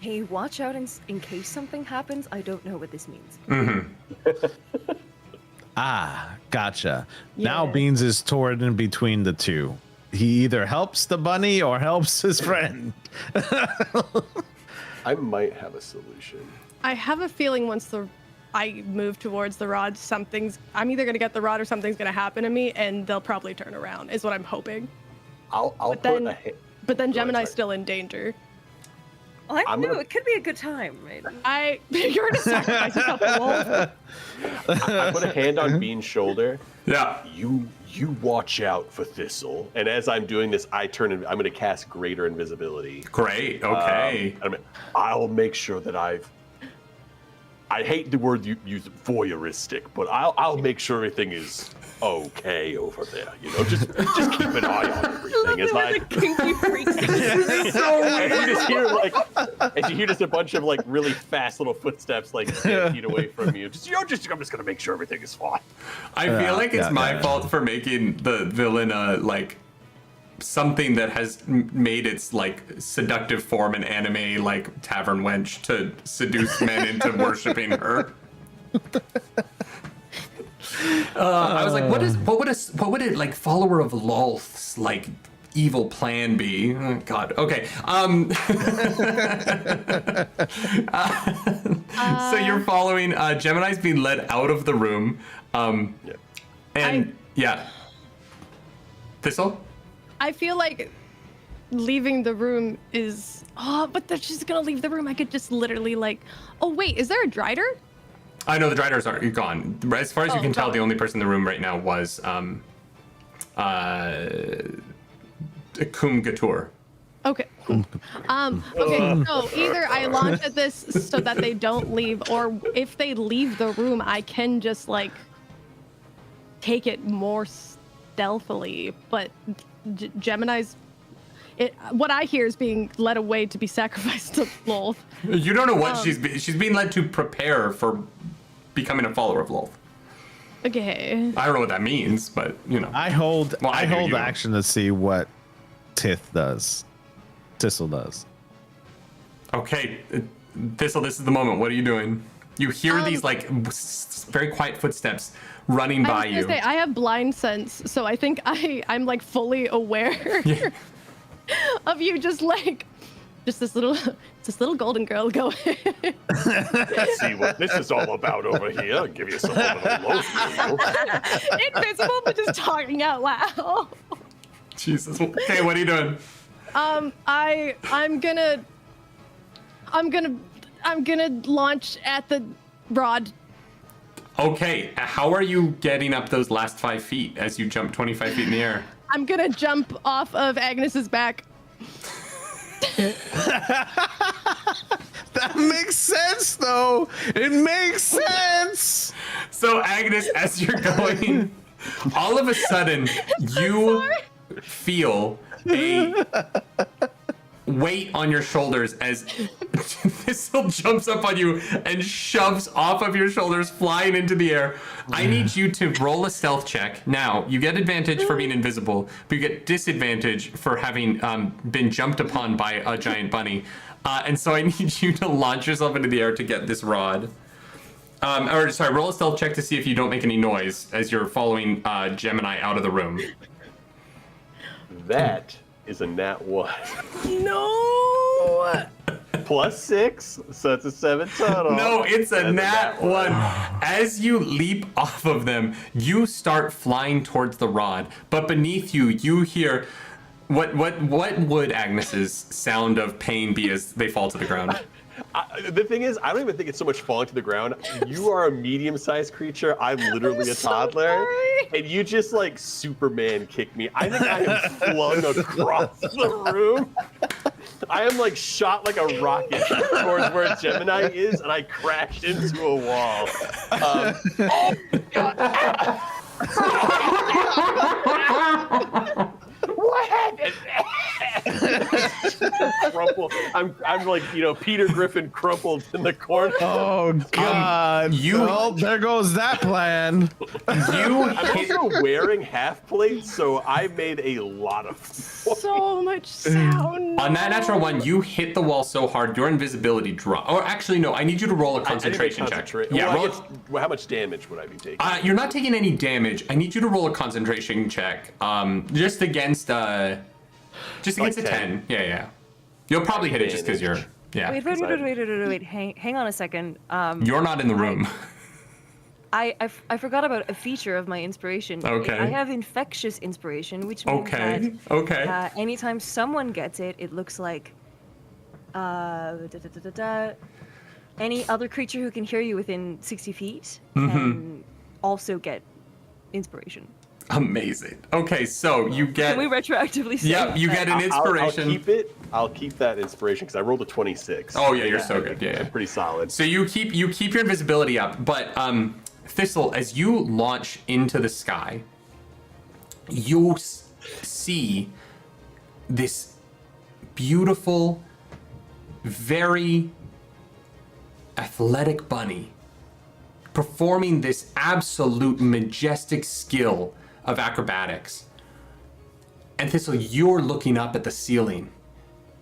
hey, watch out in case something happens. I don't know what this means. Ah, gotcha. Now Yeah. Beans is torn in between the two. He either helps the bunny or helps his friend. I might have a solution. I have a feeling once I move towards the rod, I'm either gonna get the rod or something's gonna happen to me, and they'll probably turn around. Is what I'm hoping. I'll But put then- a But then Go ahead, Gemini's sorry. still in danger. I I'm knew gonna- it could be a good time, right? You're gonna sacrifice yourself to wolf. I put a hand on Bean's shoulder. Yeah. You watch out for Thistle. And as I'm doing this, I'm going to cast Greater Invisibility. Great. Okay. I'll make sure that I hate the word you use, voyeuristic, but I'll make sure everything is okay over there. You know, just keep an eye on everything. As I Kinky freaks. and you just hear just a bunch of like really fast little footsteps like 10 feet away from you. I'm just gonna make sure everything is fine. I feel like it's my fault for making the villain like something that has made its like seductive form in anime, like tavern wench, to seduce men into worshiping her. I was like, what would a like follower of Lolth's like evil plan be? Oh, God. Okay. So you're following. Gemini's being led out of the room. And yeah. Thistle. I feel like leaving the room is. Oh, but they're just gonna leave the room. I could just literally like. Oh wait, is there a Drider? I know the Driders are gone. As far as you can tell, the only person in the room right now was Kum Gatur. Okay, cool. Okay, so either I launch at this so that they don't leave, or if they leave the room, I can just like take it more stealthily. But Gemini's, what I hear is being led away to be sacrificed to Lolth. You don't know what she's being led to prepare for becoming a follower of Lolth. Okay. I don't know what that means, but you know. I hold Well, I do, you know. action to see what Thistle does. Okay, Thistle, this is the moment. What are you doing? You hear these like very quiet footsteps running by I was you. gonna say I have blind sense, so I think I'm like fully aware of you, just this little golden girl going. Let's see what this is all about over here. I'll give you some little loaf. Invisible, but just talking out loud. Jesus. Okay, what are you doing? I'm gonna launch at the rod. Okay, how are you getting up those last 5 feet as you jump 25 feet in the air? I'm gonna jump off of Agnes's back. That makes sense, though. It makes sense. So Agnes, as you're going, all of a sudden you feel a weight on your shoulders as Thistle jumps up on you and shoves off of your shoulders, flying into the air. I need you to roll a stealth check. Now, you get advantage for being invisible, but you get disadvantage for having been jumped upon by a giant bunny. And so I need you to launch yourself into the air to get this rod. Roll a stealth check to see if you don't make any noise as you're following Gemini out of the room. That is a nat 1. No. +6, so it's a 7 total. No, it's a That's nat 1. As you leap off of them, you start flying towards the rod, but beneath you, you hear what would Agnes's sound of pain be as they fall to the ground? The thing is, I don't even think it's so much falling to the ground. You are a medium-sized creature. I'm literally a toddler. And you just, like, Superman kick me. I think I am flung across the room. I am, like, shot like a rocket towards where Gemini is, and I crashed into a wall. Oh, God. What happened? Crumple. I'm like, Peter Griffin crumpled in the corner. Oh God! There goes that plan. I'm also wearing half plates, so I made a lot of So much sound. On that natural 1, you hit the wall so hard your invisibility dropped. Or actually, no. I need you to roll a concentration check. Yeah, how much damage would I be taking? You're not taking any damage. I need you to roll a concentration check. Just against a 10. Yeah. You'll probably hit it just because you're. Yeah. Wait. Hang on a second. You're not in the room. I forgot about a feature of my inspiration. Okay. I have infectious inspiration, which means that anytime someone gets it, it looks like any other creature who can hear you within 60 feet can also get inspiration. Amazing. Okay, so you get. Can we retroactively say? Yep, you get an inspiration. I'll keep that inspiration because I rolled a 26. Oh yeah, you're so good. Yeah, pretty solid. So you keep your invisibility up, but Thistle, as you launch into the sky, you see this beautiful, very athletic bunny performing this absolute majestic skill of acrobatics. And Thistle, you're looking up at the ceiling,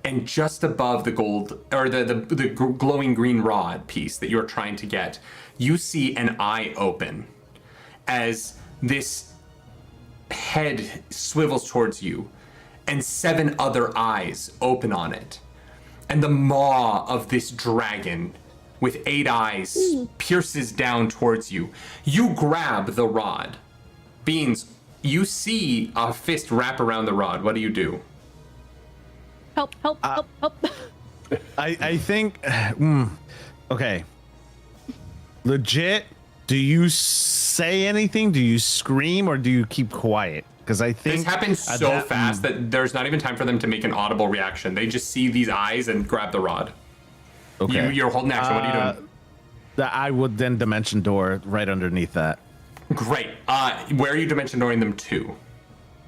and just above the gold, or the glowing green rod piece that you're trying to get, you see an eye open as this head swivels towards you, and 7 other eyes open on it. And the maw of this dragon with 8 eyes pierces down towards you. You grab the rod. Beans, you see a fist wrap around the rod. What do you do? Help. I think, okay. Legit, do you say anything? Do you scream or do you keep quiet? Because I think this happens so fast that there's not even time for them to make an audible reaction. They just see these eyes and grab the rod. Okay. You're holding action. What are you doing? I would then dimension door right underneath that. Great. Where are you dimension dooring them to?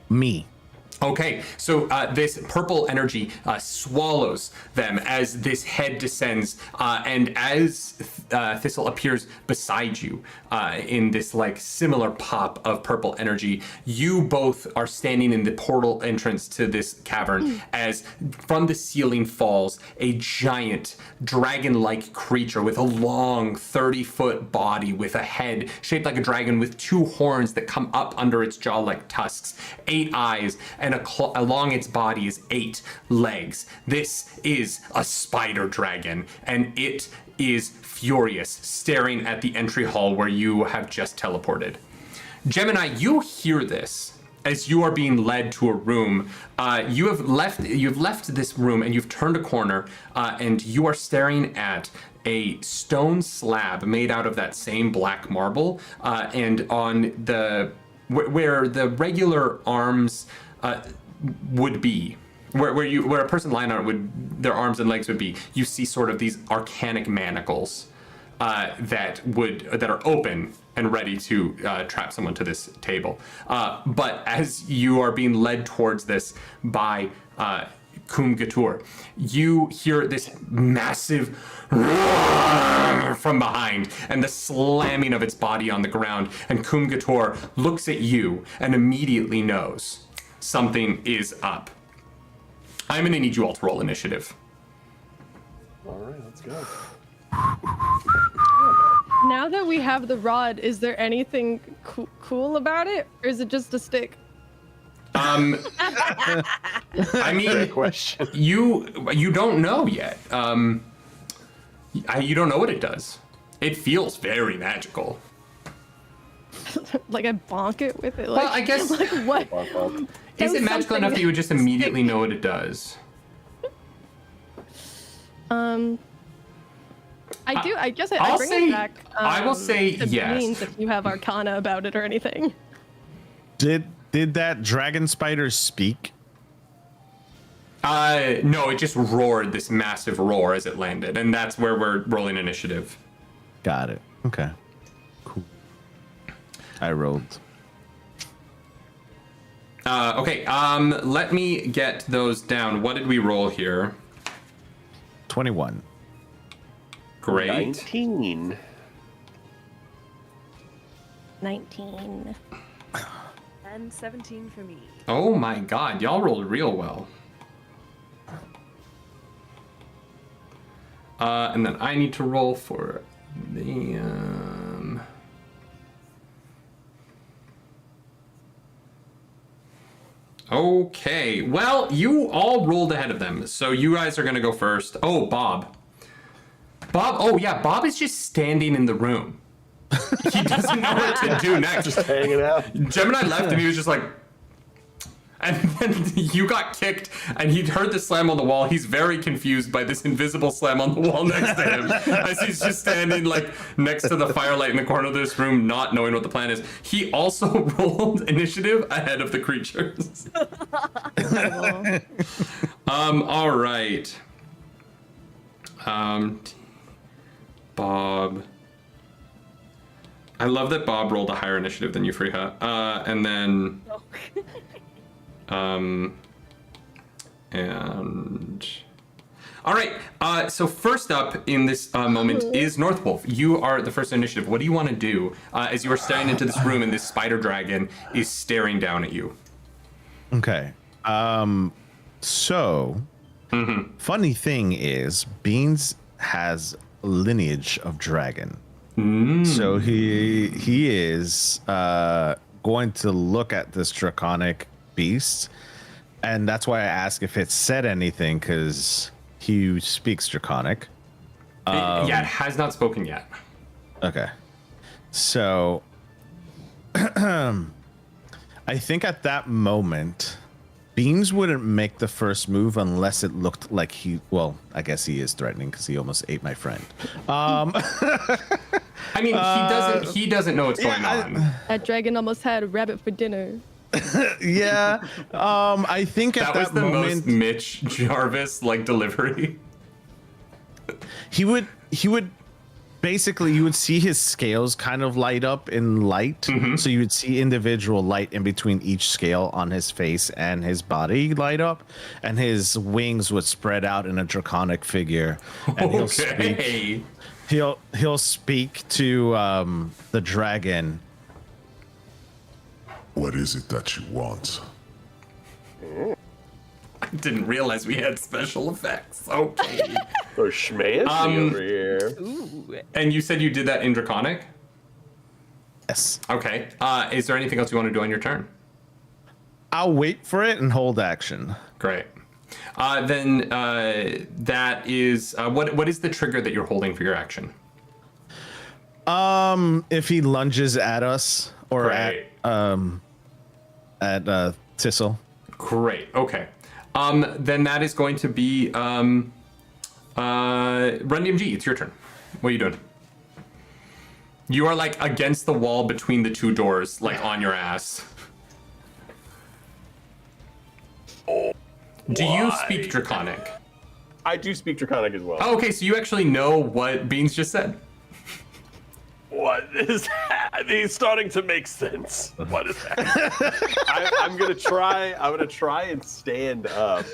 Me. Okay, so this purple energy swallows them as this head descends, and as Thistle appears beside you in this like similar pop of purple energy, you both are standing in the portal entrance to this cavern as from the ceiling falls a giant dragon-like creature with a long 30-foot body with a head shaped like a dragon with 2 horns that come up under its jaw like tusks, 8 eyes, and along its body is 8 legs. This is a spider dragon, and it is furious, staring at the entry hall where you have just teleported. Gemini, you hear this as you are being led to a room. You've left this room and you've turned a corner, and you are staring at a stone slab made out of that same black marble, and on the where the regular arms would be, where a person lying on it their arms and legs would be, you see sort of these arcanic manacles that are open and ready to trap someone to this table. But as you are being led towards this by Kum Gatur, you hear this massive roar from behind and the slamming of its body on the ground, and Kum Gatur looks at you and immediately knows something is up. I'm gonna need you all to roll initiative. All right, let's go. Now that we have the rod, is there anything cool about it, or is it just a stick? I mean, Great question. you don't know yet. You don't know what it does. It feels very magical. Like I bonk it with it. Like, Well, I guess- Like what? Is it magical enough that you would just immediately know what it does? I do. I guess I'll I bring say- it back. I will say to yes. Beans if you have Arcana about it or anything. Did that dragon spider speak? No, it just roared this massive roar as it landed, and that's where we're rolling initiative. Got it. Okay. Cool. I rolled. Okay, let me get those down. What did we roll here? 21. Great. 19. 19. And 17 for me. Oh my god, y'all rolled real well. And then I need to roll for the Okay, well, you all rolled ahead of them, so you guys are gonna go first. Oh, Bob. Oh yeah, Bob is just standing in the room. He doesn't know what to do next. Just hanging out. Gemini left and he was just like, and then you got kicked and he heard the slam on the wall. He's very confused by this invisible slam on the wall next to him as he's just standing like next to the firelight in the corner of this room, not knowing what the plan is. He also rolled initiative ahead of the creatures. All right. Bob. I love that Bob rolled a higher initiative than you, Freya. And then, and all right. So first up in this moment is Northwolf. You are the first initiative. What do you want to do as you are staring into this room and this spider dragon is staring down at you? Okay. So, funny thing is, Beans has a lineage of dragon. So he is going to look at this draconic beast, and that's why I ask if it said anything, because he speaks draconic. Yeah, it has not spoken yet. Okay. So I think at that moment, Beans wouldn't make the first move unless it looked like I guess he is threatening because he almost ate my friend. I mean, he doesn't know what's going on. That dragon almost had a rabbit for dinner. Yeah. I think at That was that the moment most Mitch Jarvis like delivery. he would basically, you would see his scales kind of light up in light. So you would see individual light in between each scale on his face and his body light up, and his wings would spread out in a draconic figure. And Okay. he'll speak to the dragon. What is it that you want? I didn't realize we had special effects. Okay. Or schmancy over here. Ooh. And you said you did that in Draconic? Yes. Okay. Is there anything else you want to do on your turn? I'll wait for it and hold action. Great. Then that is what is the trigger that you're holding for your action? If he lunges at us or Great. at Tissel. Great. Okay. Then that is going to be Run DMG. It's your turn. What are you doing? You are like against the wall between the two doors, like on your ass. Do you speak Draconic? I do speak Draconic as well. Oh, okay, so you actually know what Beans just said. What is that? He's starting to make sense. What is that? I'm gonna try and stand up.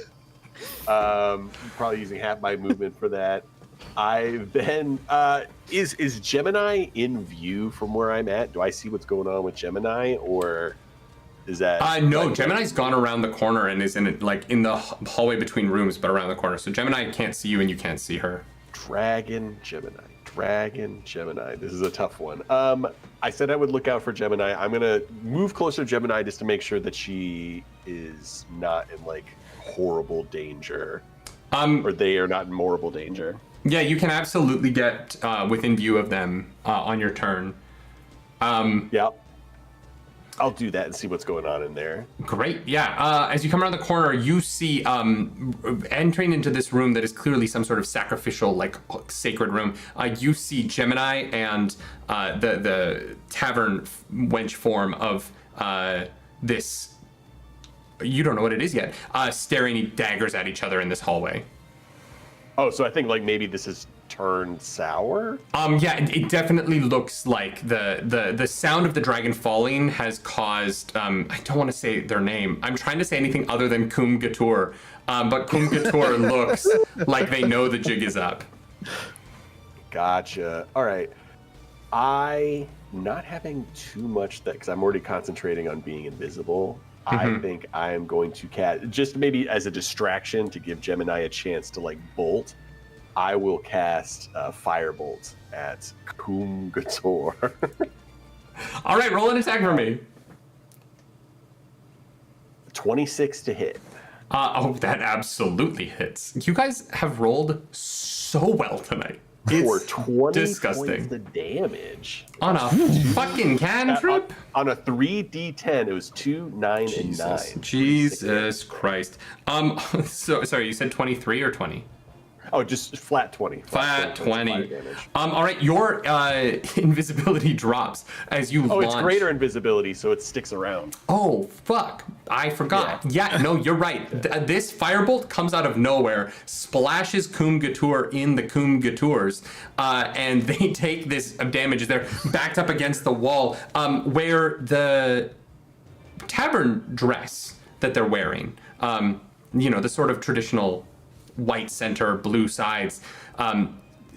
Probably using half my movement for that. I then is Gemini in view from where I'm at? Do I see what's going on with Gemini, or is that? No, Gemini's gone around the corner and is in the hallway between rooms, but around the corner. So Gemini can't see you and you can't see her. Dragon Gemini. Dragon, Gemini. This is a tough one. I said I would look out for Gemini. I'm gonna move closer to Gemini just to make sure that she is not in like horrible danger, or they are not in horrible danger. Yeah, you can absolutely get within view of them on your turn. Yeah. I'll do that and see what's going on in there. Great, yeah. As you come around the corner, you see entering into this room that is clearly some sort of sacrificial, like sacred room. You see Gemini and the tavern wench form of this. You don't know what it is yet. Staring daggers at each other in this hallway. Oh, so I think like maybe this is turned sour? Yeah, it definitely looks like the sound of the dragon falling has caused, I don't want to say their name. I'm trying to say anything other than Kum Gatur, but Kum Gatur looks like they know the jig is up. Gotcha. All right. I, not having too much that, because I'm already concentrating on being invisible, I think I am going to cast, just maybe as a distraction to give Gemini a chance to like bolt, I will cast Firebolt at Kum Gator. All right, roll an attack for me. 26 to hit. Oh, that absolutely hits. You guys have rolled so well tonight. For It's 20 disgusting. points the damage. On a fucking cantrip? On a 3d10, it was 2, 9, and 9. Jesus Christ. So sorry, you said 23 or 20? Oh, just flat 20. Flat 20. Damage. All right, your invisibility drops as you launch. It's greater invisibility, so it sticks around. Oh, fuck. I forgot. Yeah, no, you're right. This firebolt comes out of nowhere, splashes Kum Gatur in the Kum Gaturs, and they take this damage. They're backed up against the wall, where the tavern dress that they're wearing, the sort of traditional white center, blue sides,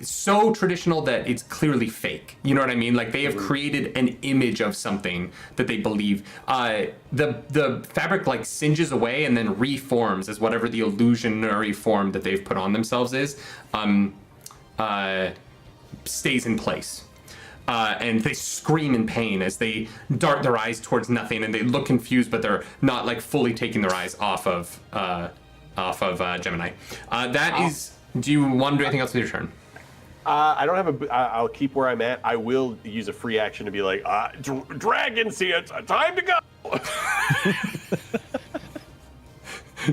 so traditional that it's clearly fake. You know what I mean? Like they have created an image of something that they believe. The fabric like singes away and then reforms as whatever the illusionary form that they've put on themselves is, stays in place. And they scream in pain as they dart their eyes towards nothing, and they look confused, but they're not like fully taking their eyes off of Gemini. Do you want to do anything else with your turn? I don't have I'll keep where I'm at. I will use a free action to be like, dragons here, time to go.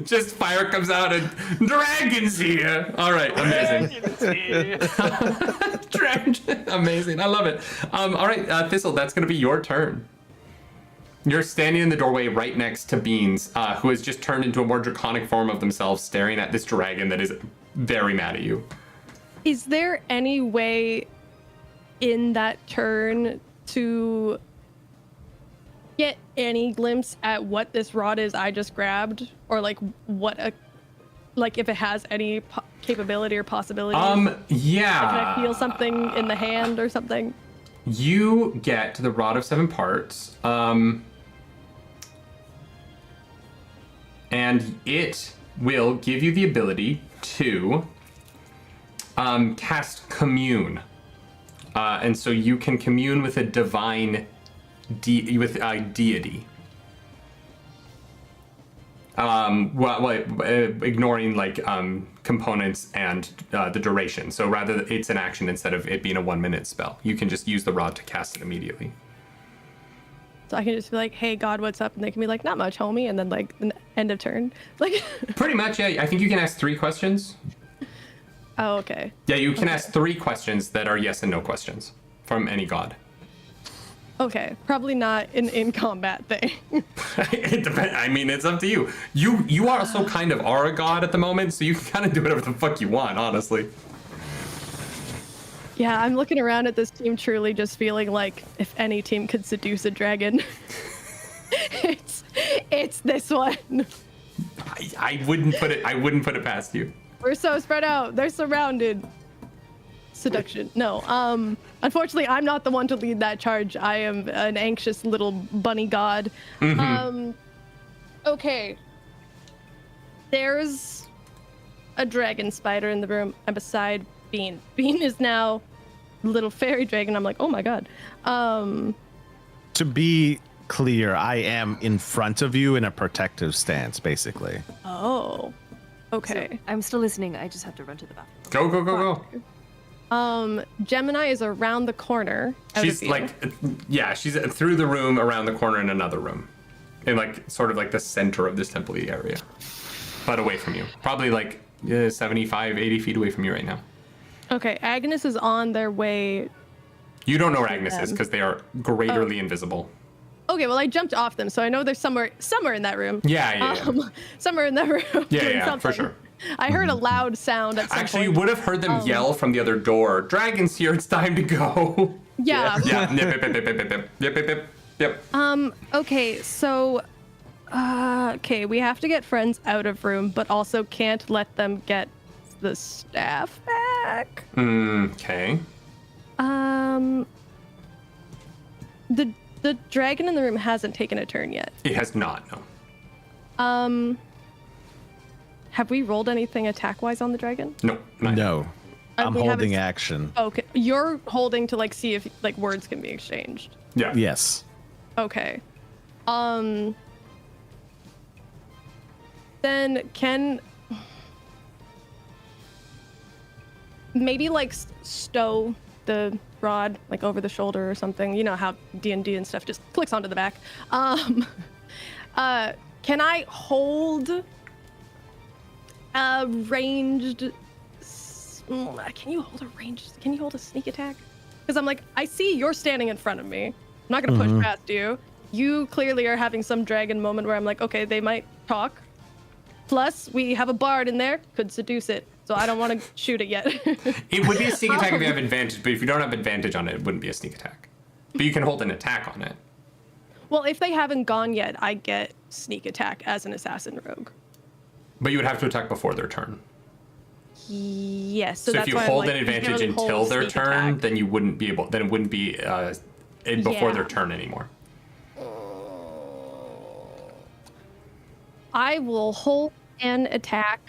Just fire comes out and dragons here. All right, amazing. Amazing, I love it. All right, Thistle, that's going to be your turn. You're standing in the doorway right next to Beans, who has just turned into a more draconic form of themselves, staring at this dragon that is very mad at you. Is there any way in that turn to get any glimpse at what this rod is I just grabbed, or like if it has any capability or possibility? Yeah. Like, can I feel something in the hand or something? You get the Rod of Seven Parts, and it will give you the ability to cast Commune. And so you can commune with a divine deity. Ignoring like components and the duration. So rather, it's an action instead of it being a 1 minute spell. You can just use the rod to cast it immediately. So I can just be like, "Hey God, what's up?" And they can be like, "Not much, homie," and then like end of turn. Like pretty much, yeah. I think you can ask 3 questions. Oh, okay. Yeah, you can ask 3 questions that are yes and no questions from any god. Okay, probably not an in-combat thing. It depends. I mean, it's up to you. You also kind of are a god at the moment, so you can kind of do whatever the fuck you want, honestly. Yeah, I'm looking around at this team, truly just feeling like if any team could seduce a dragon, it's this one. I wouldn't put it past you. We're so spread out. They're surrounded. Seduction. No. Unfortunately, I'm not the one to lead that charge. I am an anxious little bunny god. Mm-hmm. Okay. There's a dragon spider in the room. I'm beside Bean. Bean is now little fairy dragon. I'm like, oh my god. To be clear, I am in front of you in a protective stance, basically. Oh, okay. I'm still listening. I just have to run to the bathroom. Go. Gemini is around the corner. She's like, yeah, she's through the room, around the corner in another room. In like, sort of like the center of this temple area. But away from you. Probably like 75, 80 feet away from you right now. Okay, Agnes is on their way. You don't know where Agnes is because they are greaterly invisible. Okay, well I jumped off them, so I know they're somewhere in that room. Yeah. Somewhere in that room. Yeah, for sure. I heard a loud sound at some Actually, point. you would have heard them yell from the other door. Dragon's here, it's time to go. Yeah. Yep. Okay, so okay, we have to get friends out of room, but also can't let them get the staff back. Okay. The dragon in the room hasn't taken a turn yet. It has not, no. Have we rolled anything attack-wise on the dragon? No. No. I'm we haven't holding action. Okay, you're holding to like see if like words can be exchanged. Yeah. Yes. Okay. Then can maybe like stow the rod like over the shoulder or something. You know how D&D and stuff just clicks onto the back. Can I hold a ranged? Can you hold a sneak attack? Because I'm like, I see you're standing in front of me. I'm not gonna push past you. You clearly are having some dragon moment where I'm like, okay, they might talk. Plus, we have a bard in there, could seduce it. So I don't want to shoot it yet. It would be a sneak attack if you have advantage, but if you don't have advantage on it, it wouldn't be a sneak attack. But you can hold an attack on it. Well, if they haven't gone yet, I get sneak attack as an assassin rogue. But you would have to attack before their turn. Yes. So that's if you why hold I'm an like, advantage you don't until hold their sneak turn, attack. then you wouldn't be able. Then it wouldn't be before their turn anymore. I will hold an attack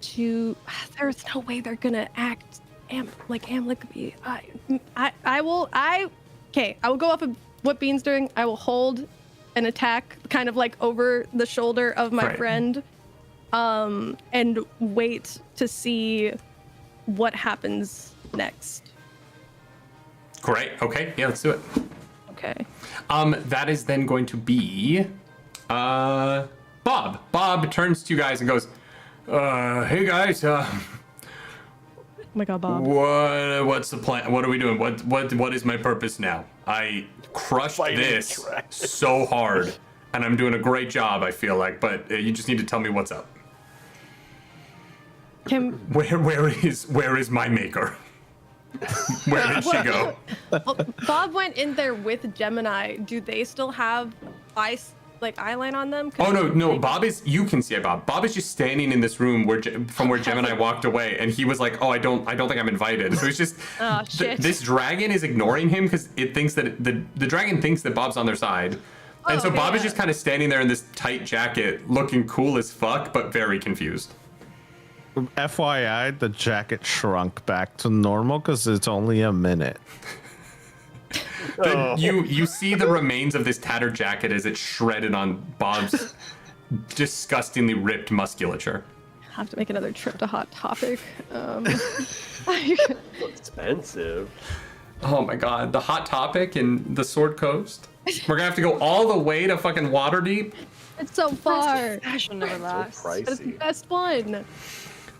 to. There's no way they're gonna act amicably. I will go off of what Bean's doing. I will hold an attack kind of like over the shoulder of my friend, and wait to see what happens next. Great. Okay. Yeah, let's do it. Okay. That is then going to be Bob. Bob turns to you guys and goes, hey guys, Oh my god, Bob. what's the plan? What are we doing? What is my purpose now? I crushed this so hard, and I'm doing a great job, I feel like, but you just need to tell me what's up. Where is my maker? Where did she go? Well, Bob went in there with Gemini. Do they still have eyeline on them? Oh no, Bob is. You can see it, Bob. Bob is just standing in this room where Gemini walked away, and he was like, "Oh, I don't think I'm invited." So it's just this dragon is ignoring him because it thinks that the dragon thinks that Bob's on their side, and so Bob is just kind of standing there in this tight jacket, looking cool as fuck, but very confused. FYI, the jacket shrunk back to normal because it's only a minute. You see the remains of this tattered jacket as it's shredded on Bob's disgustingly ripped musculature. I have to make another trip to Hot Topic. Expensive. Oh my god, the Hot Topic in the Sword Coast? We're gonna have to go all the way to fucking Waterdeep? It's so far. Fashion never lasts. So It's the pricey. best one.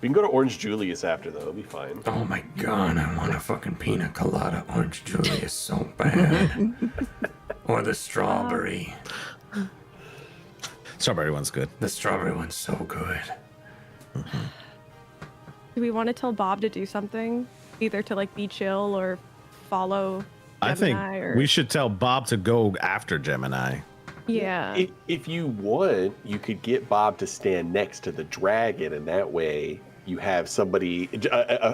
We can go to Orange Julius after though. It'll be fine. Oh my god, I want a fucking pina colada Orange Julius so bad. Or the strawberry. Strawberry one's good. The strawberry one's so good. Do we want to tell Bob to do something? Either to like be chill or follow I think Gemini or... we should tell Bob to go after Gemini. Yeah. If you want, you could get Bob to stand next to the dragon, and that way you have somebody,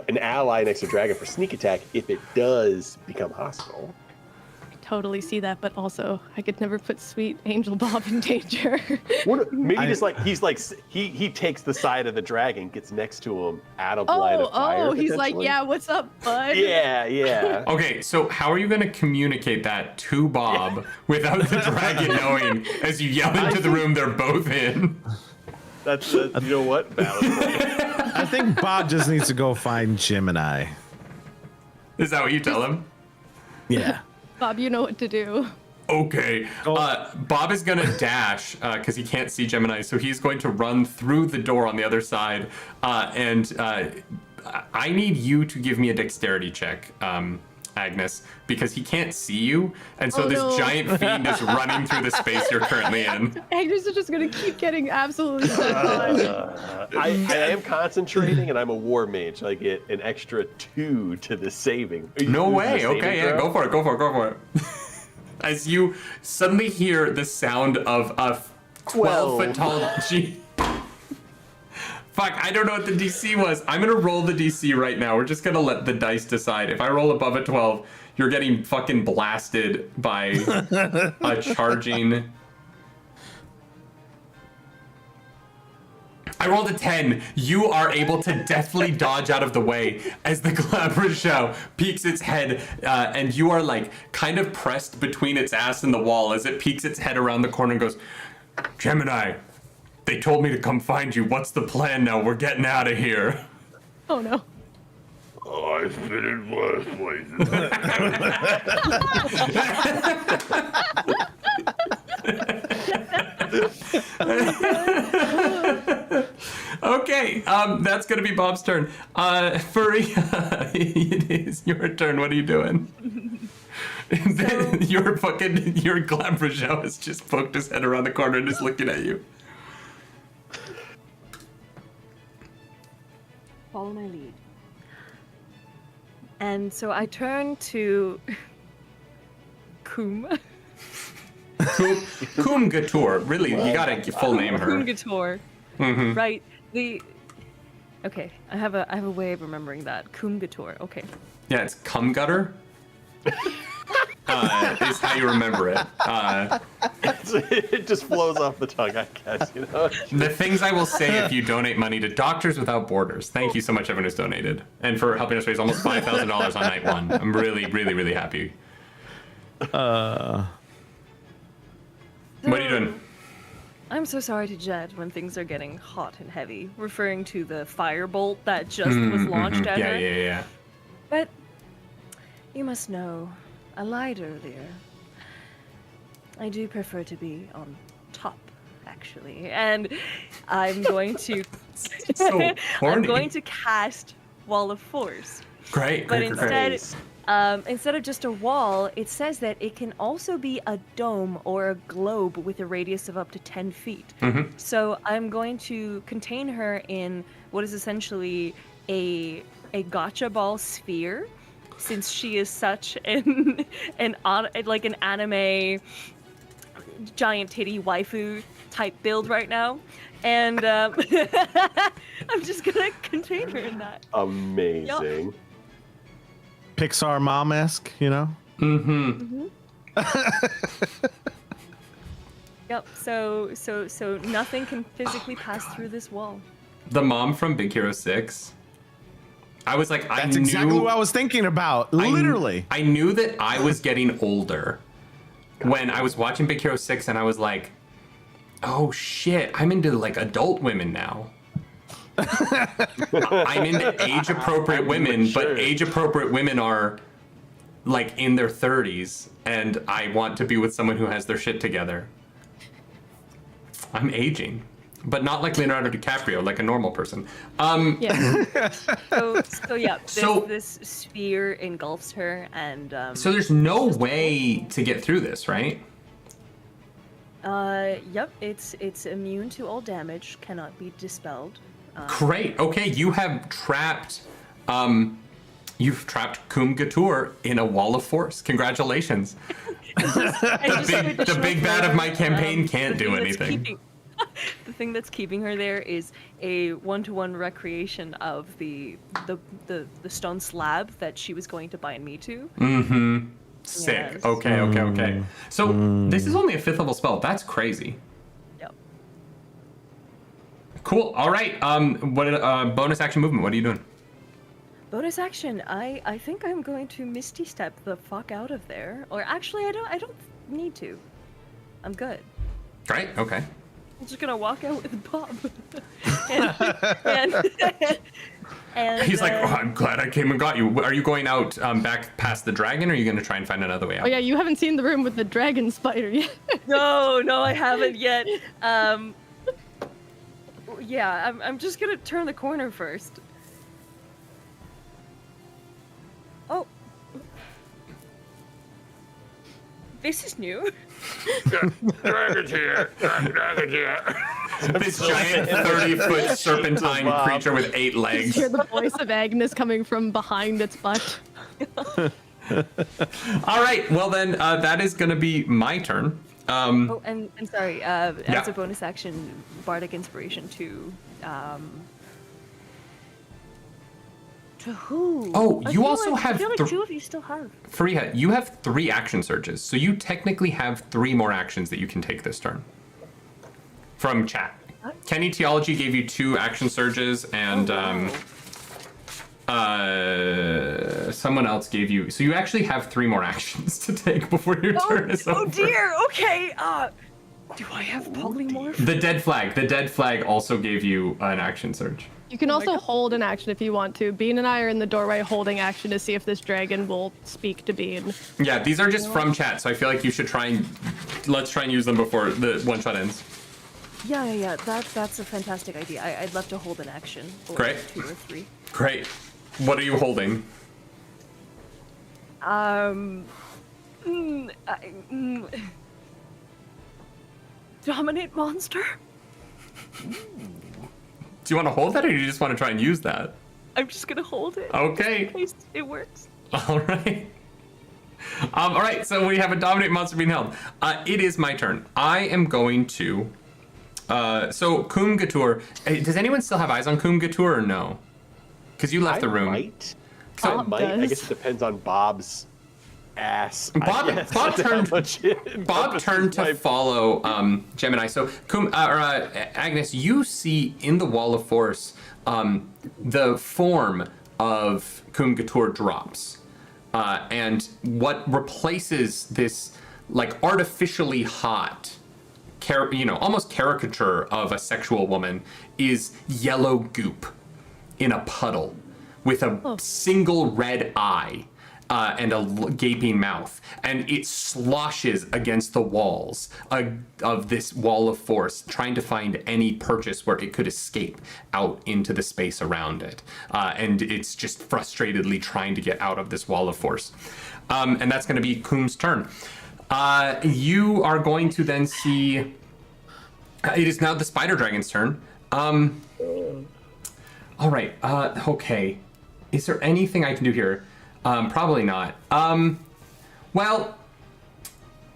an ally next to the dragon for sneak attack if it does become hostile. totally see that, but also I could never put sweet Angel Bob in danger. Maybe just like he takes the side of the dragon, gets next to him out of line of fire. He's like, potentially. yeah, what's up, bud? Yeah. Okay, so how are you going to communicate that to Bob without the dragon knowing as you yell into the room they're both in? That's you know what? Valid point. I think Bob just needs to go find Gemini. Is that what you tell him? Yeah. Bob, you know what to do. Okay. Bob is going to dash because he can't see Gemini, so he's going to run through the door on the other side. And I need you to give me a dexterity check, Agnes, because he can't see you. And so giant fiend is running through the space you're currently in. Agnes is just going to keep getting absolutely set on. I am concentrating, and I'm a war mage. So I get an extra 2 to the saving. No way. Okay, yeah, go for it. As you suddenly hear the sound of a 12-foot tall G. Fuck, I don't know what the DC was. I'm gonna roll the DC right now. We're just gonna let the dice decide. If I roll above a 12, you're getting fucking blasted by a charging. I rolled a 10. You are able to deftly dodge out of the way as the Glabrachel peeks its head, and you are like kind of pressed between its ass and the wall as it peeks its head around the corner and goes, Gemini, they told me to come find you. What's the plan now? We're getting out of here. Oh no. Oh, I've been in worse places. Okay, that's gonna be Bob's turn. Furry, it is your turn. What are you doing? Your Glabrachel has just poked his head around the corner and is looking at you. Follow my lead. And so I turn to Koom. Koom Gator. Really, you gotta full name her. Koom Gator. Mm-hmm. Right. Okay. I have a way of remembering that. Koom Gator. Okay. Yeah, it's cum gutter. Is how you remember it. It just flows off the tongue, I guess, you know? The things I will say if you donate money to Doctors Without Borders. Thank you so much, everyone who's donated. And for helping us raise almost $5,000 on night one. I'm really, really, really happy. What are you doing? I'm so sorry to Jet when things are getting hot and heavy, referring to the firebolt that just was launched at her. Yeah. But you must know, I lied earlier. I do prefer to be on top, actually. And I'm going to So I'm horny. going to cast Wall of Force. Great. But instead of just a wall, it says that it can also be a dome or a globe with a radius of up to 10 feet. Mm-hmm. So I'm going to contain her in what is essentially a gotcha ball sphere, since she is such an anime giant titty waifu type build right now. And I'm just gonna contain her in that. Amazing. Pixar mom-esque, you know? Mm-hmm. Yep. So nothing can physically pass through this wall. The mom from Big Hero 6. I was like, That's exactly what I was thinking about. Literally. I knew that I was getting older when I was watching Big Hero 6, and I was like, oh shit, I'm into like adult women now. I'm into age-appropriate women, but age-appropriate women are like in their 30s, and I want to be with someone who has their shit together. I'm aging. But not like Leonardo DiCaprio, like a normal person. Yeah. This sphere engulfs her, and so there's no way to get through this, right? Yep. It's immune to all damage, cannot be dispelled. Great. Okay, you have trapped. You've trapped Koom Gator in a wall of force. Congratulations. The big bad of my campaign can't do anything. The thing that's keeping her there is a one-to-one recreation of the stone slab that she was going to bind me to. Mm-hmm. Sick. Yes. Okay. So this is only a 5th level spell. That's crazy. Yep. Cool. All right. What bonus action movement? What are you doing? Bonus action. I think I'm going to Misty Step the fuck out of there. Or actually, I don't need to. I'm good. Great. Okay. I'm just gonna walk out with Bob. and He's like, oh, I'm glad I came and got you. Are you going out back past the dragon, or are you going to try and find another way out? Oh yeah, you haven't seen the room with the dragon spider yet. No, I haven't yet. Yeah, I'm just gonna turn the corner first. Oh. This is new. Dragon's here. Dragon's here. This giant 30-foot serpentine creature with 8 You legs. hear the voice of Agnes coming from behind its butt. All right. Well, then that is going to be my turn. Oh, and sorry, as a bonus action, Bardic Inspiration to who? Oh, I you feel also like, have I feel like 2 of you still have. Fariha, you have 3 action surges, so you technically have 3 more actions that you can take this turn. From chat. Kenny Theology gave you 2 action surges, and someone else gave you. So you actually have 3 more actions to take before your turn is over. Oh dear. Okay. Do I have polymorph? The dead flag also gave you an action surge. You can also hold an action if you want to. Bean and I are in the doorway holding action to see if this dragon will speak to Bean. Yeah, these are just from chat, so I feel like you should let's try and use them before the one shot ends. Yeah. That's a fantastic idea. I'd love to hold an action. Or Great. 2 or 3. Great. What are you holding? Dominate monster? Do you want to hold that, or do you just want to try and use that? I'm just gonna hold it. Okay. Just in case it works. All right. All right, so we have a dominate monster being held. It is my turn. I am going to... so, Kum Gatur... Does anyone still have eyes on Kum Gatur or no? Because you left the room. Might. So, I might. I guess it depends on Bob's ass. Bob turned to follow Gemini. So, Agnes, you see in the Wall of Force the form of Kum Gatur drops. And what replaces this like artificially hot, almost caricature of a sexual woman is yellow goop in a puddle with a single red eye. And a gaping mouth, and it sloshes against the walls of this wall of force, trying to find any purchase where it could escape out into the space around it. And it's just frustratedly trying to get out of this wall of force. And that's going to be Kum's turn. You are going to then see... it is now the Spider Dragon's turn. All right. Okay. Is there anything I can do here? Probably not. Well,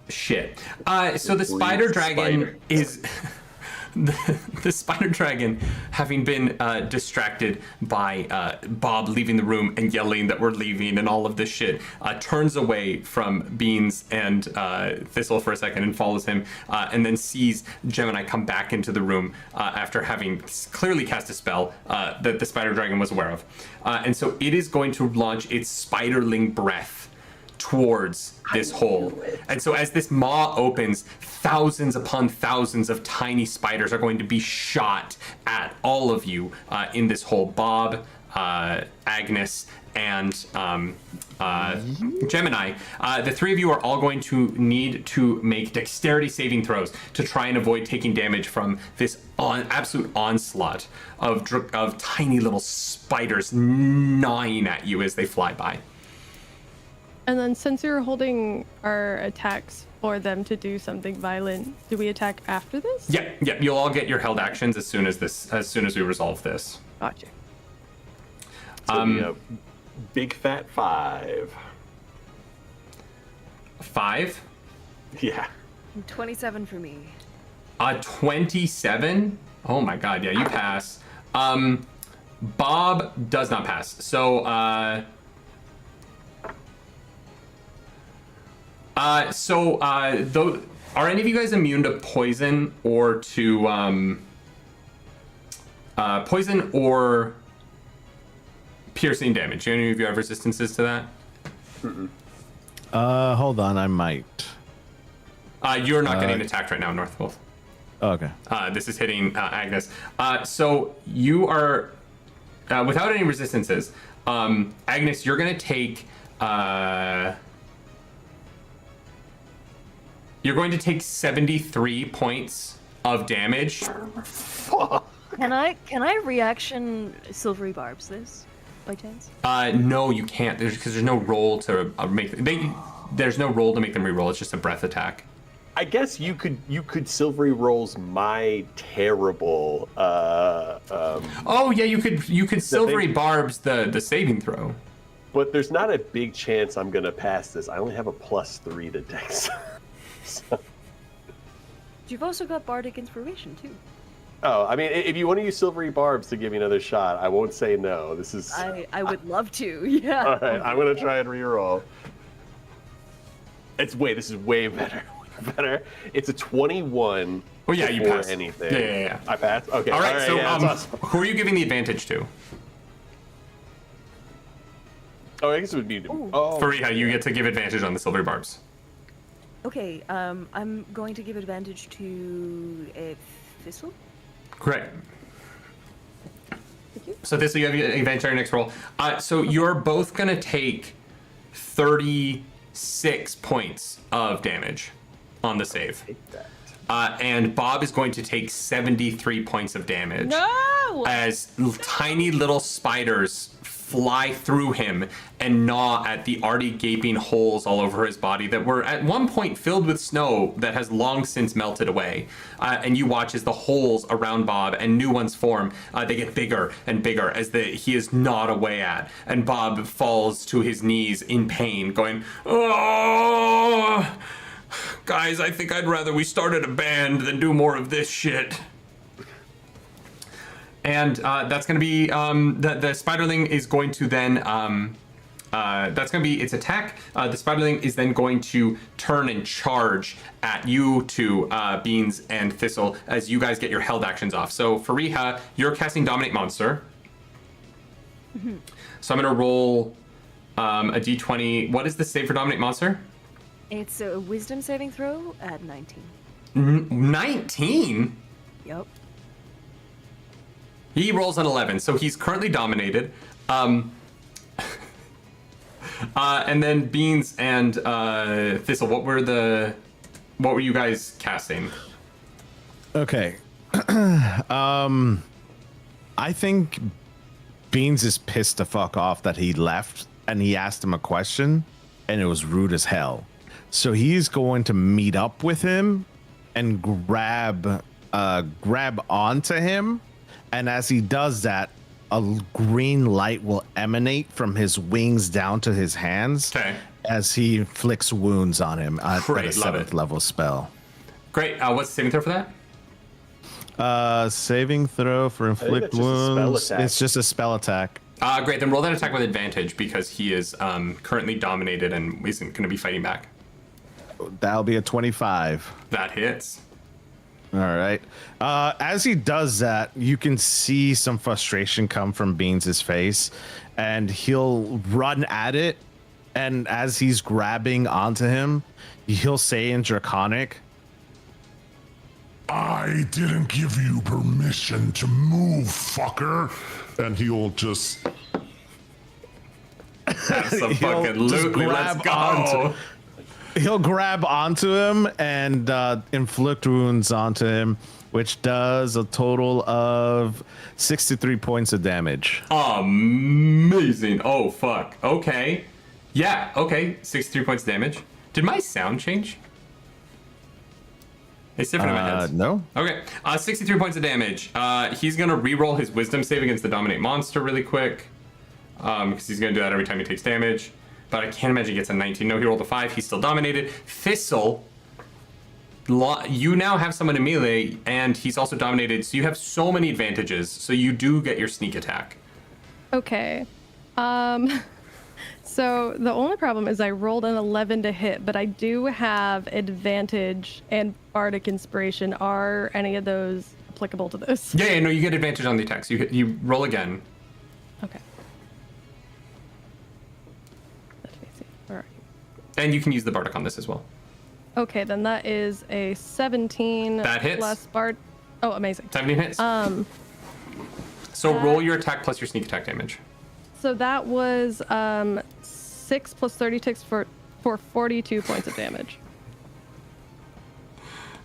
shit. So the Spider Dragon is... the Spider Dragon, having been distracted by Bob leaving the room and yelling that we're leaving and all of this shit, turns away from Beans and Thistle for a second and follows him, and then sees Gemini come back into the room after having clearly cast a spell that the Spider Dragon was aware of. And so it is going to launch its spiderling breath towards this hole. And so as this maw opens, thousands upon thousands of tiny spiders are going to be shot at all of you in this hole. Bob, Agnes, and Gemini. The 3 of you are all going to need to make dexterity saving throws to try and avoid taking damage from this absolute onslaught of tiny little spiders gnawing at you as they fly by. And then since you're holding our attacks for them to do something violent, do we attack after this? Yeah. You'll all get your held actions as soon as we resolve this. Gotcha. A big fat 5. 5? Yeah. 27 for me. 27? Oh my god, yeah, you pass. Bob does not pass. So, Though, are any of you guys immune to poison or to poison or piercing damage? Do any of you have resistances to that? Hold on, I might. You're not getting attacked right now, Northwolf. Okay. This is hitting Agnes. So you are without any resistances. Agnes, you're gonna take. You're going to take 73 points of damage. Can I reaction silvery barbs this by chance? No, you can't. Because there's no roll to make. There's no roll to make them reroll. It's just a breath attack. I guess you could silvery rolls my terrible. Oh yeah, you could silvery barbs the saving throw. But there's not a big chance I'm gonna pass this. I only have a +3 to Dex. So. You've also got bardic inspiration too. Oh, I mean, if you want to use silvery barbs to give me another shot, I won't say no. This is. I would love to. Yeah. All right, I'm gonna try and reroll. This is way better. Better. It's a 21. Oh yeah, you pass. Anything. Yeah. I pass. Okay. All right. So yeah, awesome. who are you giving the advantage to? Oh, I guess it would be. Fariha, you get to give advantage on the silvery barbs. Okay. I'm going to give advantage to Thistle. Correct. So Thistle, you have advantage on your next roll. So you're both gonna take 36 points of damage on the save. And Bob is going to take 73 points of damage. No! As tiny little spiders fly through him and gnaw at the already gaping holes all over his body that were at one point filled with snow that has long since melted away. And you watch as the holes around Bob and new ones form. They get bigger and bigger as he is gnawed away at. And Bob falls to his knees in pain, going, "Oh, guys, I think I'd rather we started a band than do more of this shit." And that's going to be the spiderling is going to then that's going to be its attack. The spiderling is then going to turn and charge at you two, Beans and Thistle, as you guys get your held actions off. So Fariha, you're casting Dominate Monster. Mm-hmm. So I'm going to roll a d20. What is the save for Dominate Monster? It's a Wisdom saving throw at 19. 19? Yep. He rolls an 11, so he's currently dominated. And then Beans and Thistle, what were you guys casting? Okay. I think Beans is pissed the fuck off that he left and he asked him a question and it was rude as hell. So he's going to meet up with him and grab onto him. And as he does that, a green light will emanate from his wings down to his hands as he inflicts wounds on him at a 7th level spell. Great. What's the saving throw for that? Saving throw for inflict wounds. It's just a spell attack. Great. Then roll that attack with advantage because he is currently dominated and isn't going to be fighting back. That'll be a 25. That hits. All right. As he does that, you can see some frustration come from Beans' face, and he'll run at it. And as he's grabbing onto him, he'll say in Draconic, "I didn't give you permission to move, fucker." And he'll just... Absolutely. Let's go. He'll grab onto him and inflict wounds onto him, which does a total of 63 points of damage. Amazing. Oh, fuck. Okay. Yeah, okay. 63 points of damage. Did my sound change? It's different in my head. No. Okay. 63 points of damage. He's going to reroll his wisdom save against the Dominate Monster really quick. Because he's going to do that every time he takes damage. But I can't imagine he gets a 19. No, he rolled a 5. He's still dominated. Thistle, you now have someone in melee, and he's also dominated, so you have so many advantages. So you do get your sneak attack. Okay. So the only problem is I rolled an 11 to hit, but I do have advantage and bardic inspiration. Are any of those applicable to this? Yeah, no, you get advantage on the attacks. You roll again. Okay. Let me see. Where are you? And you can use the bardic on this as well. Okay, then that is a 17 That hits. plus bard. Oh, amazing. 17 hits. So roll your attack plus your sneak attack damage. So that was 6 plus 36 for 42 points of damage.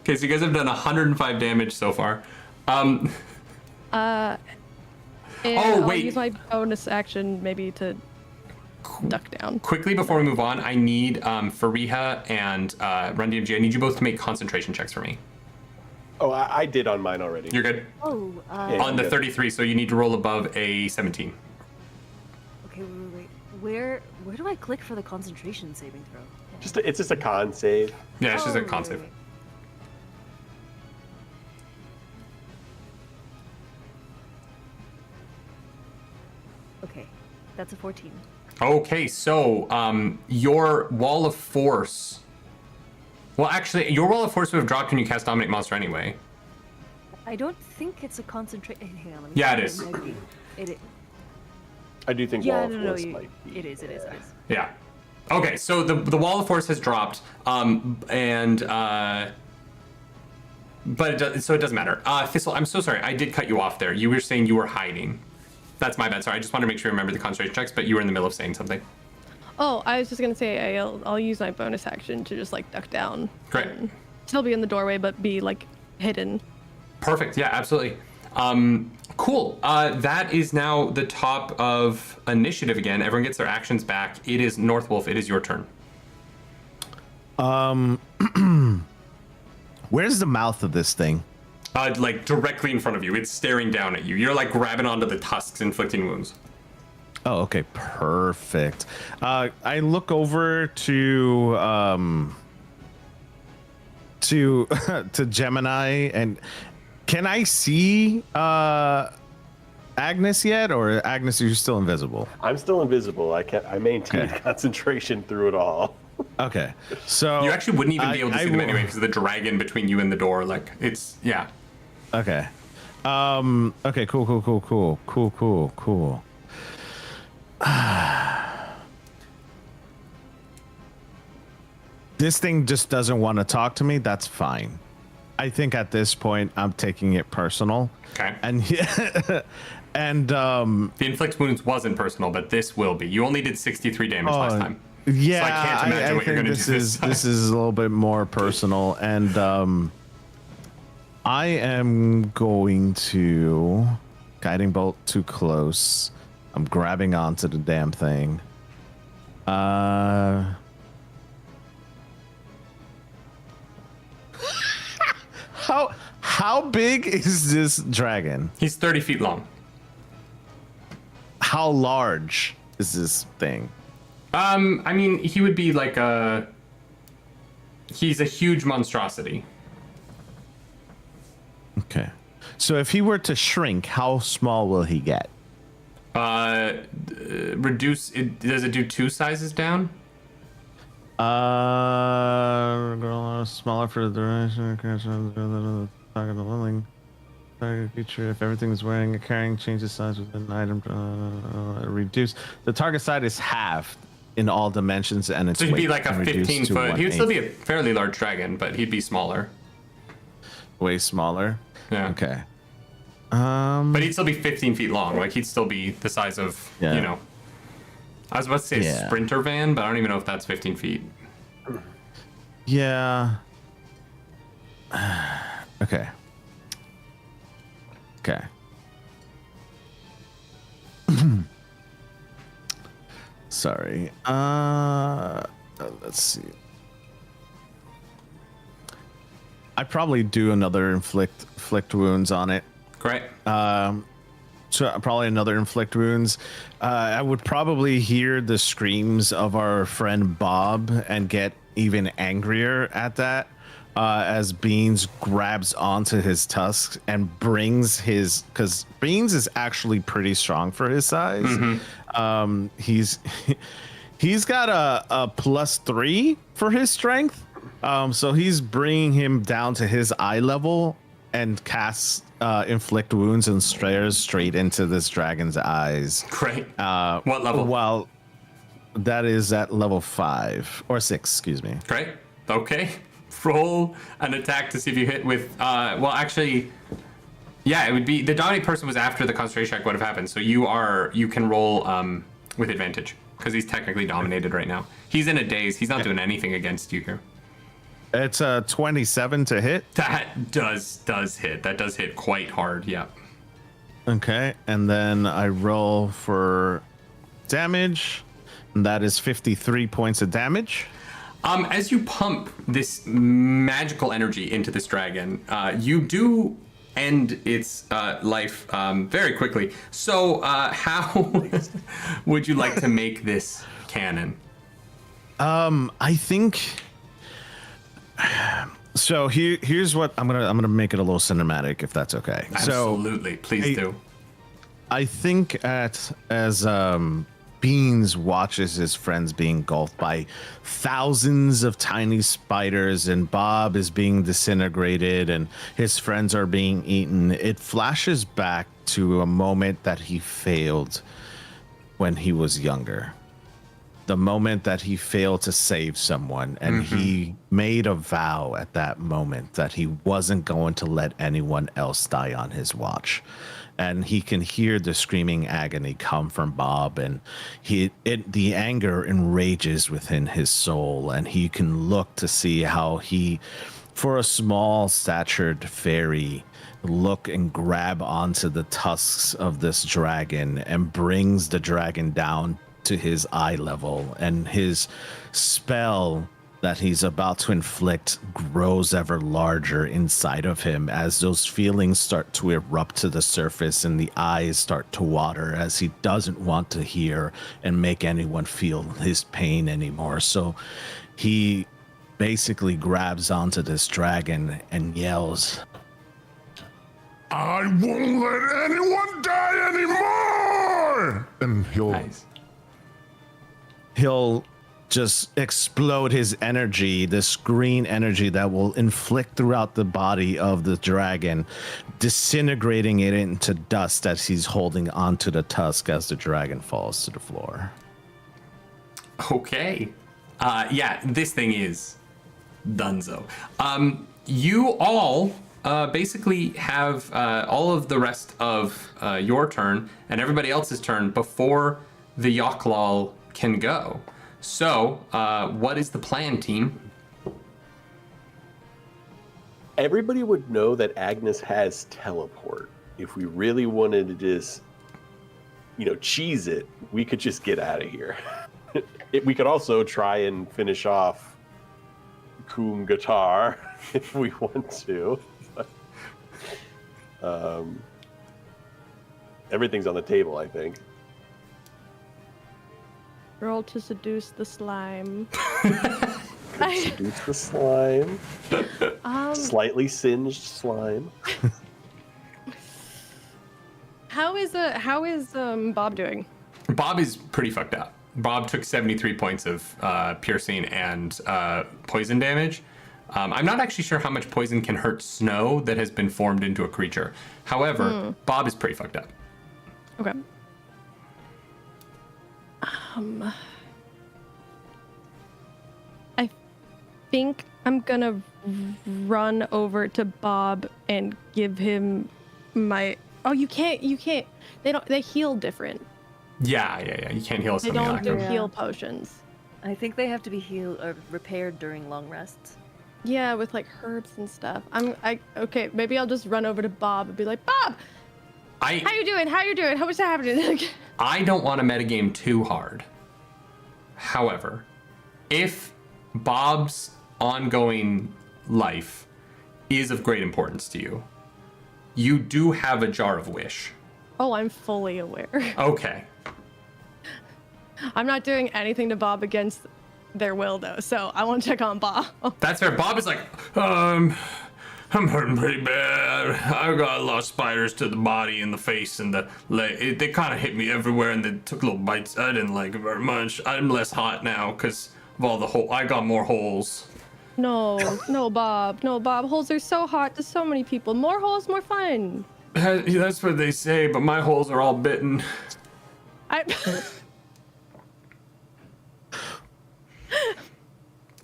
Okay, so you guys have done 105 damage so far. And Oh, I'll wait. use my bonus action maybe to duck down. Quickly before we move on, I need Fariha and Run DMG. I need you both to make concentration checks for me. Oh, I did on mine already. You're good? Oh, Yeah. On the good. 33, so you need to roll above a 17. okay, wait. Where do I click for the concentration saving throw? It's just a con save. Yeah, it's just a Oh, con wait, save. wait. Okay, that's a 14. Okay, so your wall of force. Well, actually, your wall of force would have dropped when you cast Dominate Monster anyway. I don't think it's a concentrate. Hang on, let me Yeah, check. it is. might be. It. I do think Yeah, Wall of no, Force you- might be. it is. Yeah. Okay, so the wall of force has dropped, but so it doesn't matter. Thistle, I'm so sorry. I did cut you off there. You were saying you were hiding. That's my bad. Sorry. I just wanted to make sure you remember the concentration checks, but you were in the middle of saying something. Oh, I was just gonna say I'll use my bonus action to just like duck down. Great. And still be in the doorway, but be like hidden. Perfect. Yeah, absolutely. Cool. That is now the top of initiative again. Everyone gets their actions back. It is Northwolf. It is your turn. Where's the mouth of this thing? Like directly in front of you. It's staring down at you. You're like grabbing onto the tusks, inflicting wounds. Oh, okay, perfect. I look over to to Gemini, and can I see Agnes yet, or Agnes, are you still invisible? I'm still invisible. I maintained Okay. concentration through it all. Okay, so You actually wouldn't even be able to see them will- anyway because of the dragon between you and the door. Like it's yeah. Okay. Okay. Cool. This thing just doesn't want to talk to me. That's fine. I think at this point I'm taking it personal. Okay. And and The inflict wounds wasn't personal, but this will be. You only did 63 damage last time. yeah, So I can't imagine what you're think gonna do this time. this is a little bit more personal, and I am going to guiding bolt too close. I'm grabbing onto the damn thing. How big is this dragon? He's 30 feet long. How large is this thing? I mean, he would be like a. He's a huge monstrosity. Okay. So if he were to shrink, how small will he get? Reduce. Does it do 2 sizes down? Smaller for the duration. Target the living. Target creature. If everything is wearing or carrying, changes size within an item. Reduce. The target size is halved in all dimensions, and it's So he'd be like a 15 foot. He would still be a 1/8. fairly large dragon, but he'd be smaller. Way smaller. Yeah. Okay. But he'd still be 15 feet long. Like he'd still be the size of, Yeah. you know. I was about to say Yeah. a sprinter van, but I don't even know if that's 15 feet. Yeah. Okay. Okay. Sorry. Let's see. I'd probably do another inflict wounds on it. Great. So probably another inflict wounds. I would probably hear the screams of our friend Bob and get even angrier at that as Beans grabs onto his tusks and brings his, because Beans is actually pretty strong for his size. He's got a +3 for his strength. So he's bringing him down to his eye level and casts inflict wounds and stares straight into this dragon's eyes. Great. What level? Well, that is at level 5 or 6, excuse me. Great. Okay. Roll an attack to see if you hit with. Well, actually, yeah, it would be the dominate person was after the concentration check would have happened. So you can roll with advantage because he's technically dominated right now. He's in a daze. He's not doing anything against you here. It's a 27 to hit. That does hit. That does hit quite hard. Yeah. Okay, and then I roll for damage. And that is 53 points of damage. As you pump this magical energy into this dragon, you do end its life very quickly. So, how would you like to make this canon? I think. So here's what I'm gonna make it a little cinematic, if that's okay. Absolutely, so please do. I think as Beans watches his friends being engulfed by thousands of tiny spiders, and Bob is being disintegrated, and his friends are being eaten. It flashes back to a moment that he failed when he was younger. The moment that he failed to save someone, and he made a vow at that moment that he wasn't going to let anyone else die on his watch. And he can hear the screaming agony come from Bob, and the anger enrages within his soul, and he can look to see how he, for a small statured fairy, look and grab onto the tusks of this dragon and brings the dragon down to his eye level, and his spell that he's about to inflict grows ever larger inside of him as those feelings start to erupt to the surface and the eyes start to water as he doesn't want to hear and make anyone feel his pain anymore. So he basically grabs onto this dragon and yells, I won't let anyone die anymore! And he'll just explode his energy, this green energy that will inflict throughout the body of the dragon, disintegrating it into dust as he's holding onto the tusk as the dragon falls to the floor. Okay. Yeah, this thing is donezo. You all basically have all of the rest of your turn and everybody else's turn before the Yoklal can go. So, what is the plan, team? Everybody would know that Agnes has teleport. If we really wanted to just, cheese it, we could just get out of here. We could also try and finish off Koom Guitar if we want to. Everything's on the table, I think. Roll to seduce the slime. Seduce the slime. Slightly singed slime. How is Bob doing? Bob is pretty fucked up. Bob took 73 points of piercing and poison damage. I'm not actually sure how much poison can hurt snow that has been formed into a creature. However, Bob is pretty fucked up. Okay. I think I'm gonna run over to Bob and give him my. Oh, you can't. They heal different. Yeah. You can't heal They something don't like do that. heal potions. I think they have to be healed or repaired during long rests. Yeah, with like herbs and stuff. Okay. Maybe I'll just run over to Bob and be like, Bob, how you doing? How was that happening? I don't want to metagame too hard. However, if Bob's ongoing life is of great importance to you, you do have a jar of wish. Oh, I'm fully aware. Okay. I'm not doing anything to Bob against their will, though, so I want to check on Bob. That's fair. Bob is like, I'm hurting pretty bad. I got a lot of spiders to the body and the face and the leg. They kind of hit me everywhere and they took little bites. I didn't like it very much. I'm less hot now because of all the hole. I got more holes. No, Bob. No, Bob. Holes are so hot to so many people. More holes, more fun. That's what they say, but my holes are all bitten.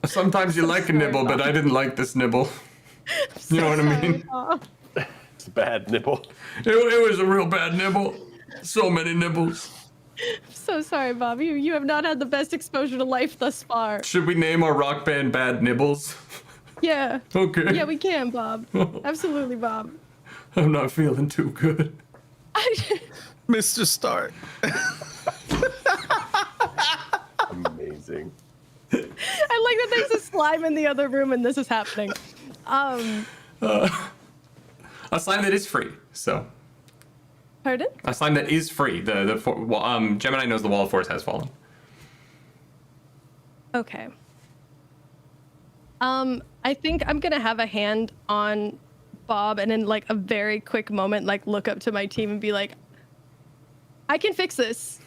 Sometimes you like a nibble, but I didn't like this nibble. You know what I mean? It's a bad nibble. It was a real bad nibble. So many nibbles. I'm so sorry, Bob. You have not had the best exposure to life thus far. Should we name our rock band Bad Nibbles? Yeah. Okay. Yeah, we can, Bob. Absolutely, Bob. I'm not feeling too good. Mr. Stark. Amazing. I like that there's a slime in the other room and this is happening. A slime that is free, so. Pardon? A slime that is free. Gemini knows the wall of force has fallen. Okay. I think I'm gonna have a hand on Bob and in like a very quick moment, like look up to my team and be like, I can fix this.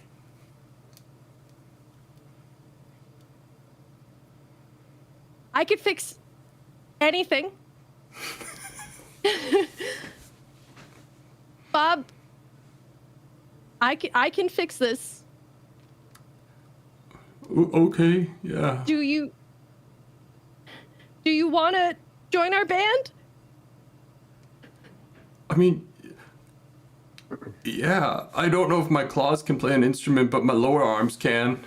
I could fix anything. Bob, I can fix this. Okay, yeah. Do you want to join our band? I mean, yeah. I don't know if my claws can play an instrument, but my lower arms can.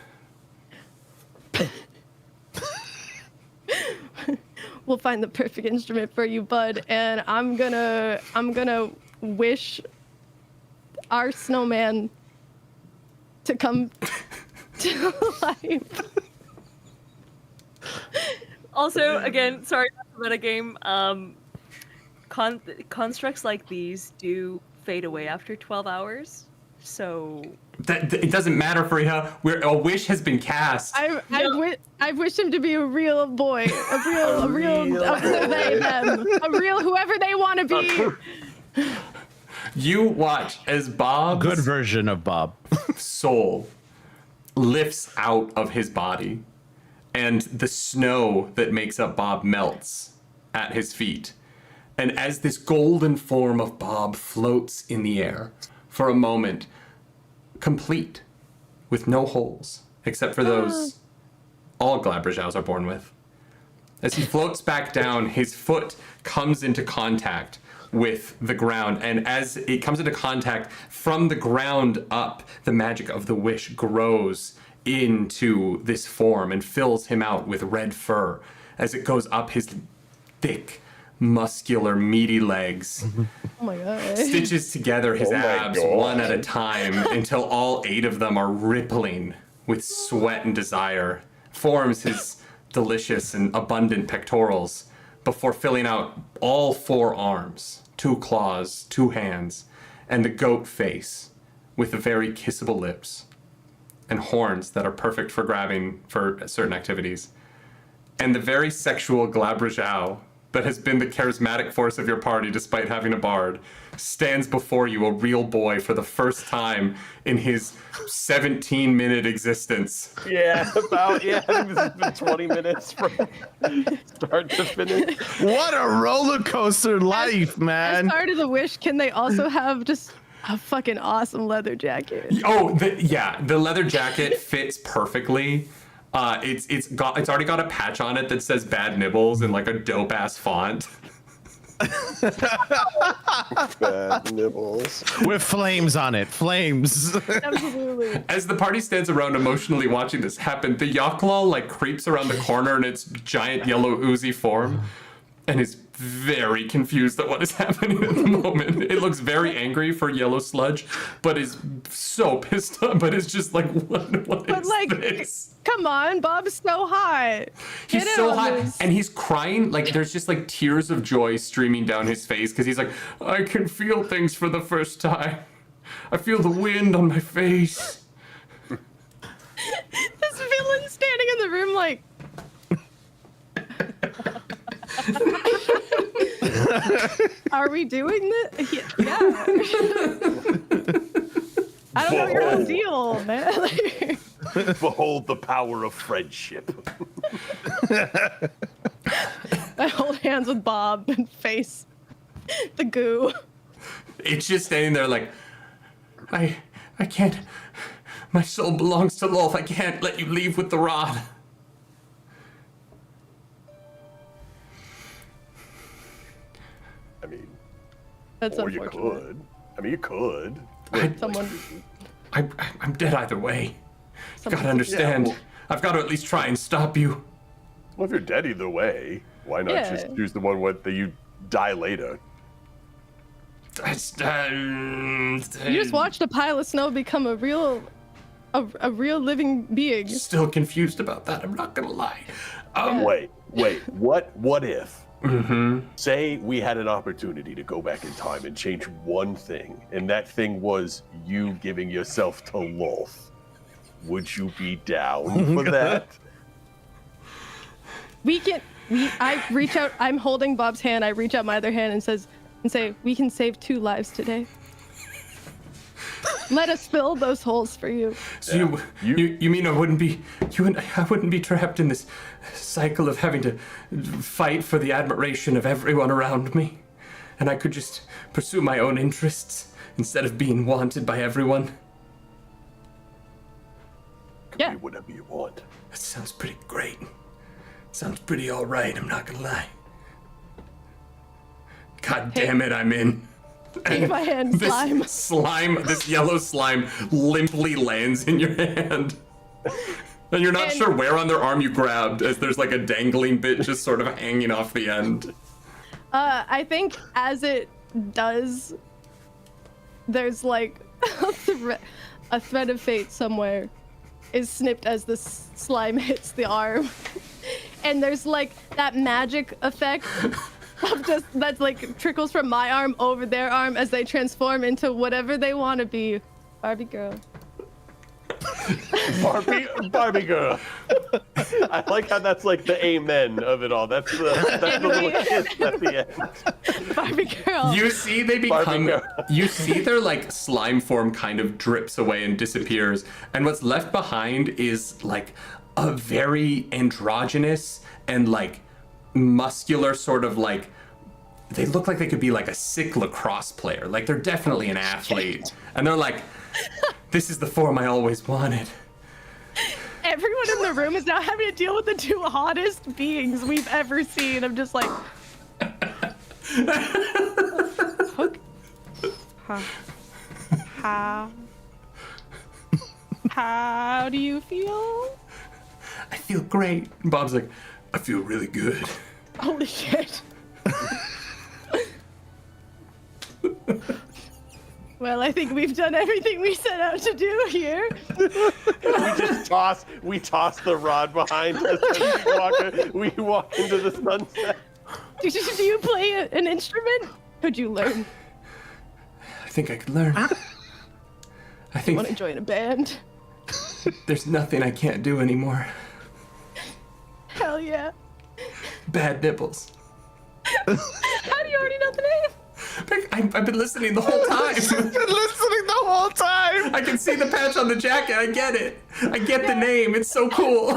We'll find the perfect instrument for you, bud. And I'm gonna wish our snowman to come to life. Also, again, sorry about a game. Constructs like these do fade away after 12 hours. So It doesn't matter, Freya. A wish has been cast. I wish him to be a real boy, a real they, them, a real whoever they want to be. You watch as Bob's Good version of Bob. soul lifts out of his body, and the snow that makes up Bob melts at his feet. And as this golden form of Bob floats in the air for a moment, complete, with no holes, except for those all Glabrajals are born with. As he floats back down, his foot comes into contact with the ground, and as it comes into contact from the ground up, the magic of the wish grows into this form and fills him out with red fur. As it goes up his thick, muscular, meaty legs, Oh my god. stitches together his Oh my abs God. one at a time until all 8 of them are rippling with sweat and desire, forms his delicious and abundant pectorals before filling out all 4 arms, 2 claws, 2 hands, and the goat face with the very kissable lips and horns that are perfect for grabbing for certain activities, and the very sexual Glabrajal that has been the charismatic force of your party despite having a bard, stands before you, a real boy, for the first time in his 17-minute existence. Yeah, I think this has been 20 minutes from start to finish. What a roller coaster life, As man. part of the wish, can they also have just a fucking awesome leather jacket? Oh, the leather jacket fits perfectly. It's already got a patch on it that says "Bad Nibbles" in like a dope ass font. Bad nibbles. With flames on it. Flames. Absolutely. As the party stands around emotionally watching this happen, the Yaklaw like creeps around the corner in its giant yellow oozy form, and is very confused at what is happening at the moment. It looks very angry for yellow sludge, but is so pissed off. But it's just like, what But is like, this? come on, Bob's so hot. He's Get in so on hot, this. and he's crying. Like there's just like tears of joy streaming down his face because he's like, I can feel things for the first time. I feel the wind on my face. This villain standing in the room like. Are we doing this? Yeah. I don't know your deal, man. Behold the power of friendship. I hold hands with Bob and face the goo. It's just standing there like, I can't. My soul belongs to Lolth. I can't let you leave with the rod. I mean, That's or you unfortunate. could. I mean, you could. I'm dead either way. You gotta Someone- understand. Yeah, well- I've got to at least try and stop you. Well, if you're dead either way, why not Yeah. just choose the one that you die later? You just watched a pile of snow become a real living being. Still confused about that. I'm not gonna lie. Wait. What if? Say we had an opportunity to go back in time and change one thing, and that thing was you giving yourself to Lolth. Would you be down for that? I reach out. I'm holding Bob's hand. I reach out my other hand and say, we can save 2 lives today. Let us fill those holes for you. So you mean I wouldn't be trapped in this cycle of having to fight for the admiration of everyone around me, and I could just pursue my own interests instead of being wanted by everyone? Yeah. Do whatever you want. That sounds pretty great. Sounds pretty all right. I'm not gonna lie. God damn it, I'm in. Take my hand, slime. This yellow slime limply lands in your hand. And you're not sure where on their arm you grabbed, as there's like a dangling bit just sort of hanging off the end. I think as it does, there's like a thread of fate somewhere is snipped as the slime hits the arm. And there's like that magic effect of just that's like trickles from my arm over their arm as they transform into whatever they want to be. Barbie girl. Barbie girl. I like how that's like the amen of it all. That's the little kiss at the end. Barbie girl. You see they become, you see their like slime form kind of drips away and disappears. And what's left behind is like a very androgynous and like muscular sort of like, they look like they could be like a sick lacrosse player. Like they're definitely an athlete. And they're like, this is the form I always wanted. Everyone in the room is now having to deal with the 2 hottest beings we've ever seen. I'm just like, how do you feel? I feel great. And Bob's like, I feel really good. Holy shit. Well, I think we've done everything we set out to do here. We toss the rod behind us and we walk into the sunset. Do you play an instrument? Could you learn? I think I could learn. I think Want to join a band? there's nothing I can't do anymore. Hell yeah. Bad nipples. How do you already know the name? I've been listening the whole time. I can see the patch on the jacket. I get it. I get the name. It's so cool.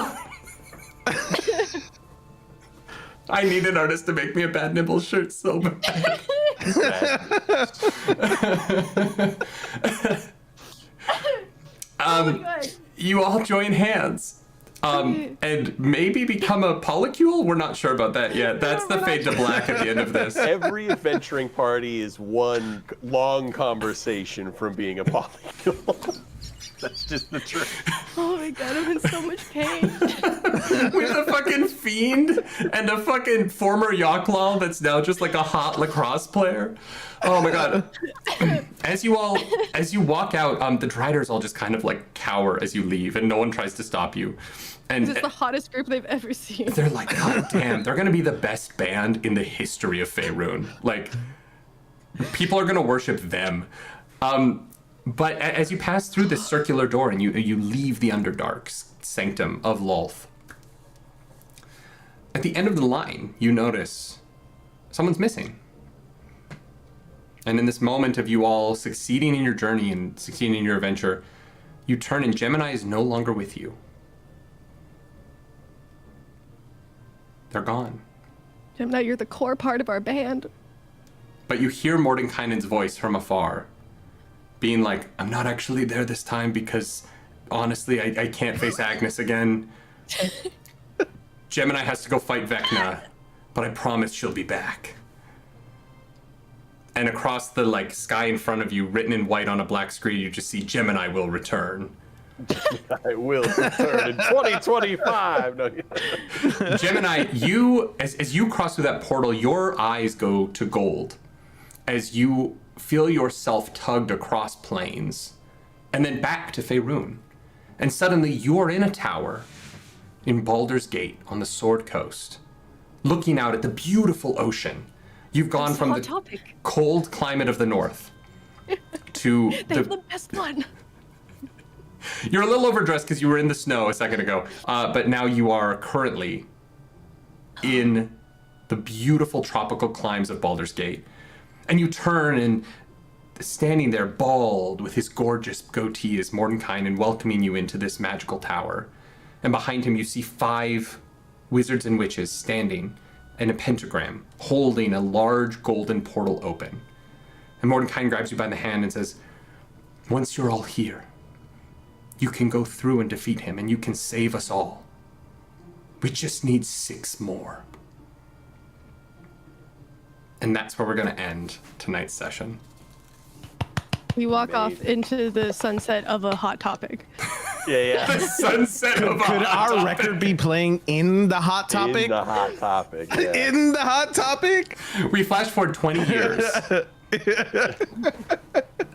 I need an artist to make me a Bad Nipples shirt so bad. You all join hands. And maybe become a polycule? We're not sure about that yet. That's the fade to black at the end of this. Every adventuring party is one long conversation from being a polycule. That's just the truth. Oh my god, I'm in so much pain. With a fucking fiend and a fucking former Yocklaw that's now just like a hot lacrosse player. Oh my god. As you walk out, the Driders all just kind of like cower as you leave, and no one tries to stop you. And This is the hottest group they've ever seen. they're like, God damn, they're gonna be the best band in the history of Faerun. Like, people are gonna worship them. But as you pass through this circular door and you leave the Underdark sanctum of Lolth, at the end of the line, you notice someone's missing. And in this moment of you all succeeding in your journey and succeeding in your adventure, you turn and Gemini is no longer with you. They're gone. Gemini, you're the core part of our band. But you hear Mordenkainen's voice from afar, being like, I'm not actually there this time because, honestly, I can't face Agnes again. Gemini has to go fight Vecna, but I promise she'll be back. And across the sky in front of you, written in white on a black screen, you just see Gemini will return. I will return in 2025. No. Gemini, you as you cross through that portal, your eyes go to gold as you feel yourself tugged across planes and then back to Faerun. And suddenly you're in a tower in Baldur's Gate on the Sword Coast, looking out at the beautiful ocean. You've gone from the cold climate of the north to the best one. You're a little overdressed because you were in the snow a second ago, but now you are currently in the beautiful tropical climes of Baldur's Gate. And you turn, and standing there bald with his gorgeous goatee is Mordenkainen welcoming you into this magical tower. And behind him you see 5 wizards and witches standing in a pentagram, holding a large golden portal open. And Mordenkainen grabs you by the hand and says, once you're all here, you can go through and defeat him, and you can save us all. We just need 6 more. And that's where we're going to end tonight's session. We walk off into the sunset of a hot topic. Yeah. The sunset of a Could hot our topic. record be playing in the hot topic? In the hot topic. Yeah. In the hot topic? We flash forward 20 years.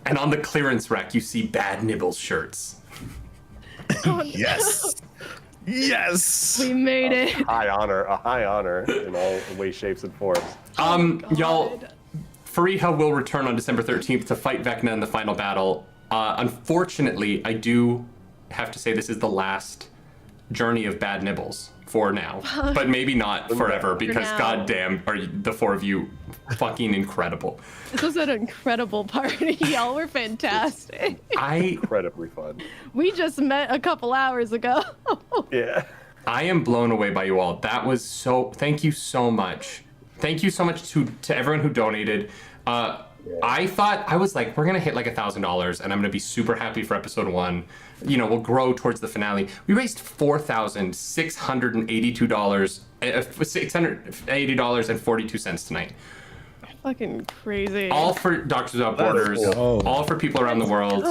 And on the clearance rack, you see Bad Nibbles shirts. Yes. Yes. We made it. A high honor in all ways, shapes, and forms. Y'all, Fariha will return on December 13th to fight Vecna in the final battle. Unfortunately, I do have to say this is the last journey of Bad Nibbles for now, but maybe not forever, because goddamn are the 4 of you fucking incredible. This was an incredible party. Y'all were fantastic. Incredibly fun. We just met a couple hours ago. Yeah. I am blown away by you all. That was so. Thank you so much. Thank you so much to everyone who donated. I thought, I was like, we're gonna hit like $1,000 and I'm gonna be super happy for episode 1. You know, we'll grow towards the finale. We raised $4,682, $680.42 tonight. Fucking crazy. All for Doctors Without Borders, all for people around the world.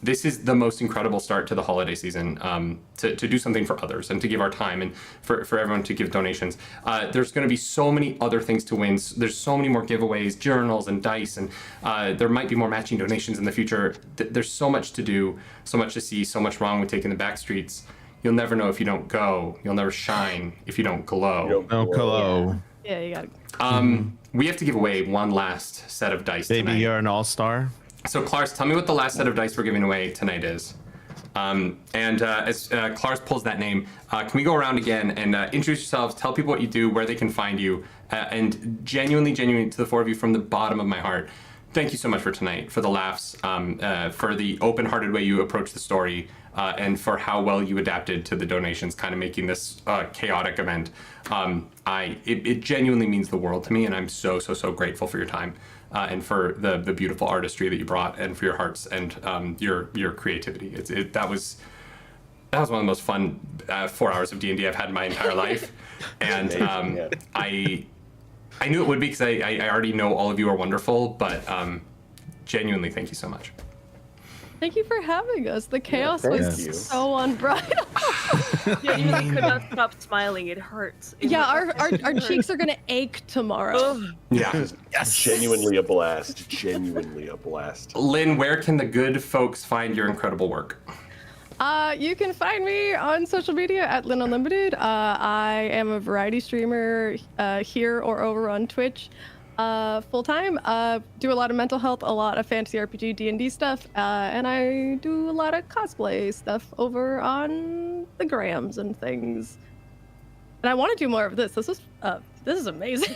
This is the most incredible start to the holiday season, to do something for others and to give our time and for everyone to give donations. There's going to be so many other things to win. There's so many more giveaways, journals, and dice, and there might be more matching donations in the future. There's so much to do, so much to see, so much wrong with taking the back streets. You'll never know if you don't go. You'll never shine if you don't glow. Yeah, you gotta. We have to give away one last set of dice Baby, tonight. you're an all-star. So, Clarence, tell me what the last set of dice we're giving away tonight is. As Clarence pulls that name, can we go around again and introduce yourselves, tell people what you do, where they can find you, and genuinely to the 4 of you from the bottom of my heart, thank you so much for tonight, for the laughs, for the open-hearted way you approach the story, and for how well you adapted to the donations, kind of making this chaotic event. It genuinely means the world to me, and I'm so grateful for your time, and for the beautiful artistry that you brought, and for your hearts and your creativity. That was one of the most fun 4 hours of D&D I've had in my entire life, and I knew it would be because I already know all of you are wonderful, but genuinely thank you so much. Thank you for having us. The chaos was so unbridled. Yeah, you could not stop smiling. It hurts. Our cheeks are gonna ache tomorrow. Yeah. Yes. Genuinely a blast. Genuinely a blast. Lynn, where can the good folks find your incredible work? You can find me on social media at Lynn Unlimited. I am a variety streamer here or over on Twitch. Full time, do a lot of mental health, a lot of fantasy RPG D&D stuff, and I do a lot of cosplay stuff over on the grams and things. And I want to do more of this. This is amazing.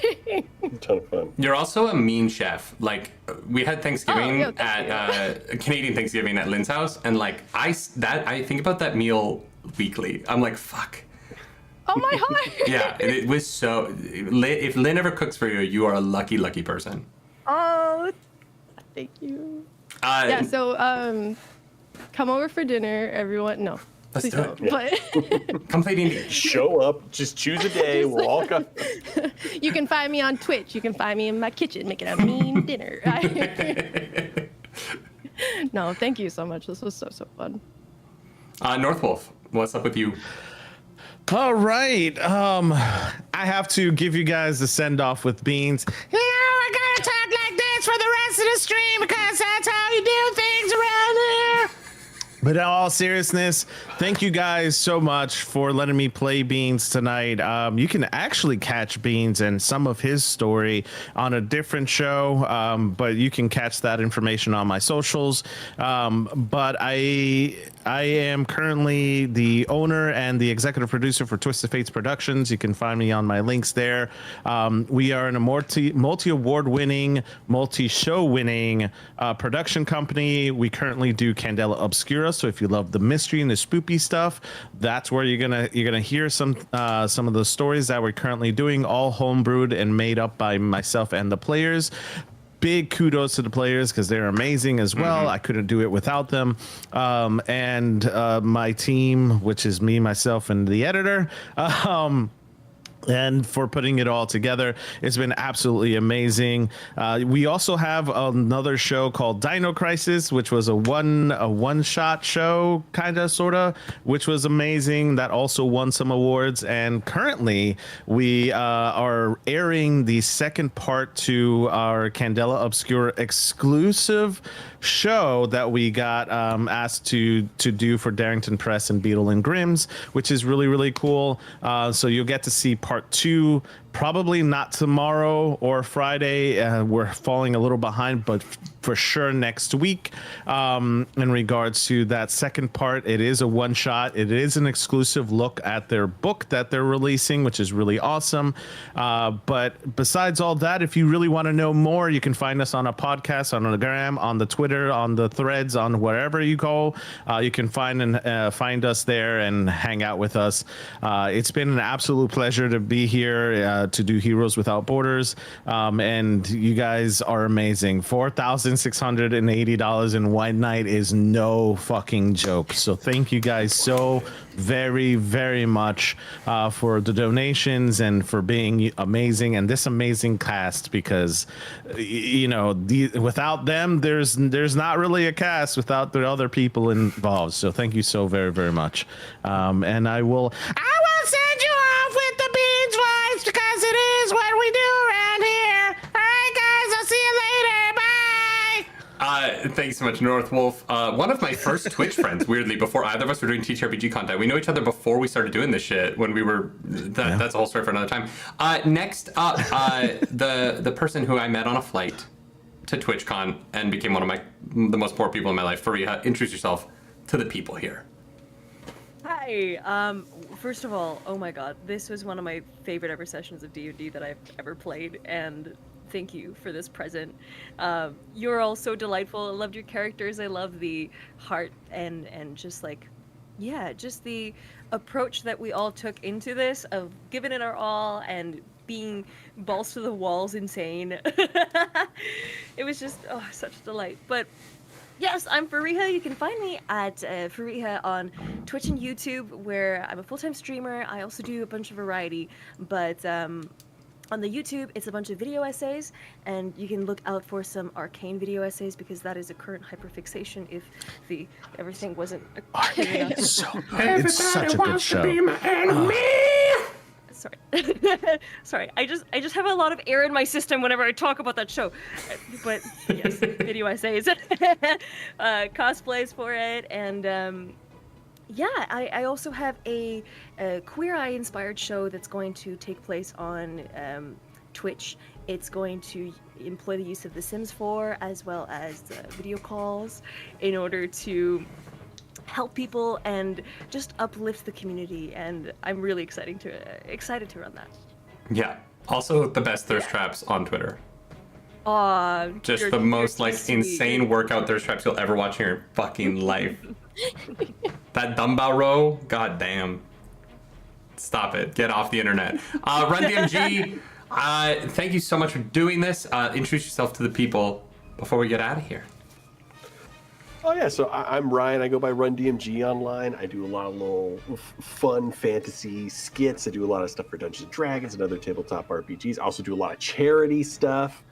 A ton of fun. You're also a mean chef. Like, we had Thanksgiving Canadian Thanksgiving at Lynn's house, and like I think about that meal weekly. I'm like, fuck. Oh my heart. Yeah, and it was so. If Lynn ever cooks for you, you are a lucky person. Oh, thank you. Yeah. So come over for dinner, everyone. No. Let's do it. But come play D&D. Show up. Just choose a day. We'll all come. You can find me on Twitch. You can find me in my kitchen making a mean dinner. No, thank you so much. This was so fun. Northwolf, what's up with you? All right. I have to give you guys a send off with Beans. You know, I gotta talk like this for the rest of the stream because that's how you do things around here. But in all seriousness, thank you guys so much for letting me play Beans tonight. You can actually catch Beans and some of his story on a different show, but you can catch that information on my socials. But I am currently the owner and the executive producer for Twisted Fates Productions. You can find me on my links there. We are in a multi-award winning, multi-show winning production company. We currently do Candela Obscura. So if you love the mystery and the spoopy stuff, that's where you're gonna hear some of the stories that we're currently doing, all homebrewed and made up by myself and the players. Big kudos to the players because they're amazing as well. Mm-hmm. I couldn't do it without them. And my team, which is me, myself, and the editor. And for putting it all together. It's been absolutely amazing. We also have another show called Dino Crisis, which was a one-shot show, kind of, sort of, which was amazing. That also won some awards. And currently, we are airing the second part to our Candela Obscura exclusive show that we got asked to do for Darrington Press and Beetle and Grimm's, which is really, really cool. So you'll get to see part 2, probably not tomorrow or Friday. We're falling a little behind, but for sure next week. In regards to that second part, it is a one shot. It is an exclusive look at their book that they're releasing, which is really awesome. But besides all that, if you really want to know more, you can find us on a podcast, on the gram, on the Twitter, on the threads, on wherever you go. You can find us there and hang out with us. It's been an absolute pleasure to be here to do Heroes Without Borders, and you guys are amazing. $4,680 in one night is no fucking joke. So thank you guys so very, very much for the donations and for being amazing, and this amazing cast, because without them, there's not really a cast without the other people involved. So thank you so very, very much. And I will send you off with the Beans vibes because it is what we do around here. All right, guys, I'll see you later. Bye. Thanks so much, Northwolf. One of my first Twitch friends, weirdly, before either of us were doing TTRPG content. We know each other before we started doing this shit. When we were, that's a whole story for another time. Next up, the person who I met on a flight to TwitchCon and became one of the most important people in my life. Fariha, introduce yourself to the people here. Hi. First of all, oh my god, this was one of my favorite ever sessions of D&D that I've ever played, and thank you for this present. You're all so delightful. I loved your characters. I love the heart and just just the approach that we all took into this, of giving it our all and being balls to the walls insane. It was just such a delight. But yes, I'm Fariha. You can find me at Fariha on Twitch and YouTube, where I'm a full-time streamer. I also do a bunch of variety, but on the YouTube, it's a bunch of video essays, and you can look out for some arcane video essays, because that is a current hyperfixation if everything wasn't arcane. It's such a good show. Be my enemy. Sorry. Sorry, I just have a lot of air in my system whenever I talk about that show. But yes, video essays, cosplays for it, and I also have a Queer Eye inspired show that's going to take place on Twitch. It's going to employ the use of The Sims 4 as well as video calls in order to help people and just uplift the community, and I'm really excited to run that. Yeah. Also, the best thirst traps on Twitter. Just You're- the most you're like sweet. insane workout thirst traps you'll ever watch in your fucking life. That dumbbell row, goddamn. Stop it. Get off the internet. Run DMG, thank you so much for doing this. Introduce yourself to the people before we get out of here. Oh yeah, so I'm Ryan. I go by Run DMG online. I do a lot of little fun fantasy skits. I do a lot of stuff for Dungeons and Dragons and other tabletop RPGs. I also do a lot of charity stuff.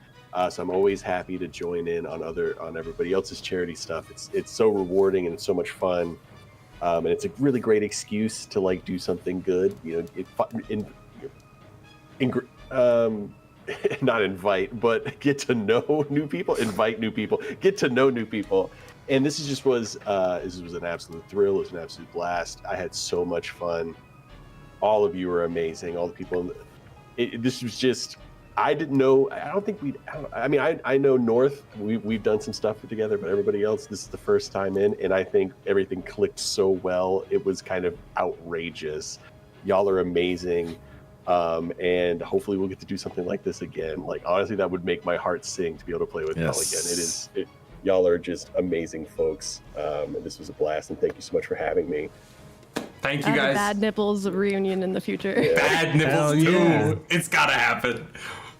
So I'm always happy to join in on everybody else's charity stuff. It's so rewarding and it's so much fun, and it's a really great excuse to like do something good. Not invite, but get to know new people. Invite new people. Get to know new people. And this was an absolute thrill. It was an absolute blast. I had so much fun. All of you were amazing. All the people. This was just. I didn't know. I know North. We've done some stuff together, but everybody else, this is the first time in, and I think everything clicked so well. It was kind of outrageous. Y'all are amazing, and hopefully we'll get to do something like this again. Like honestly, that would make my heart sing to be able to play with y'all again. Y'all are just amazing folks, and this was a blast. And thank you so much for having me. Thank you guys. Bad Nipples reunion in the future. Yeah. Bad Nipples 2. It's gotta happen.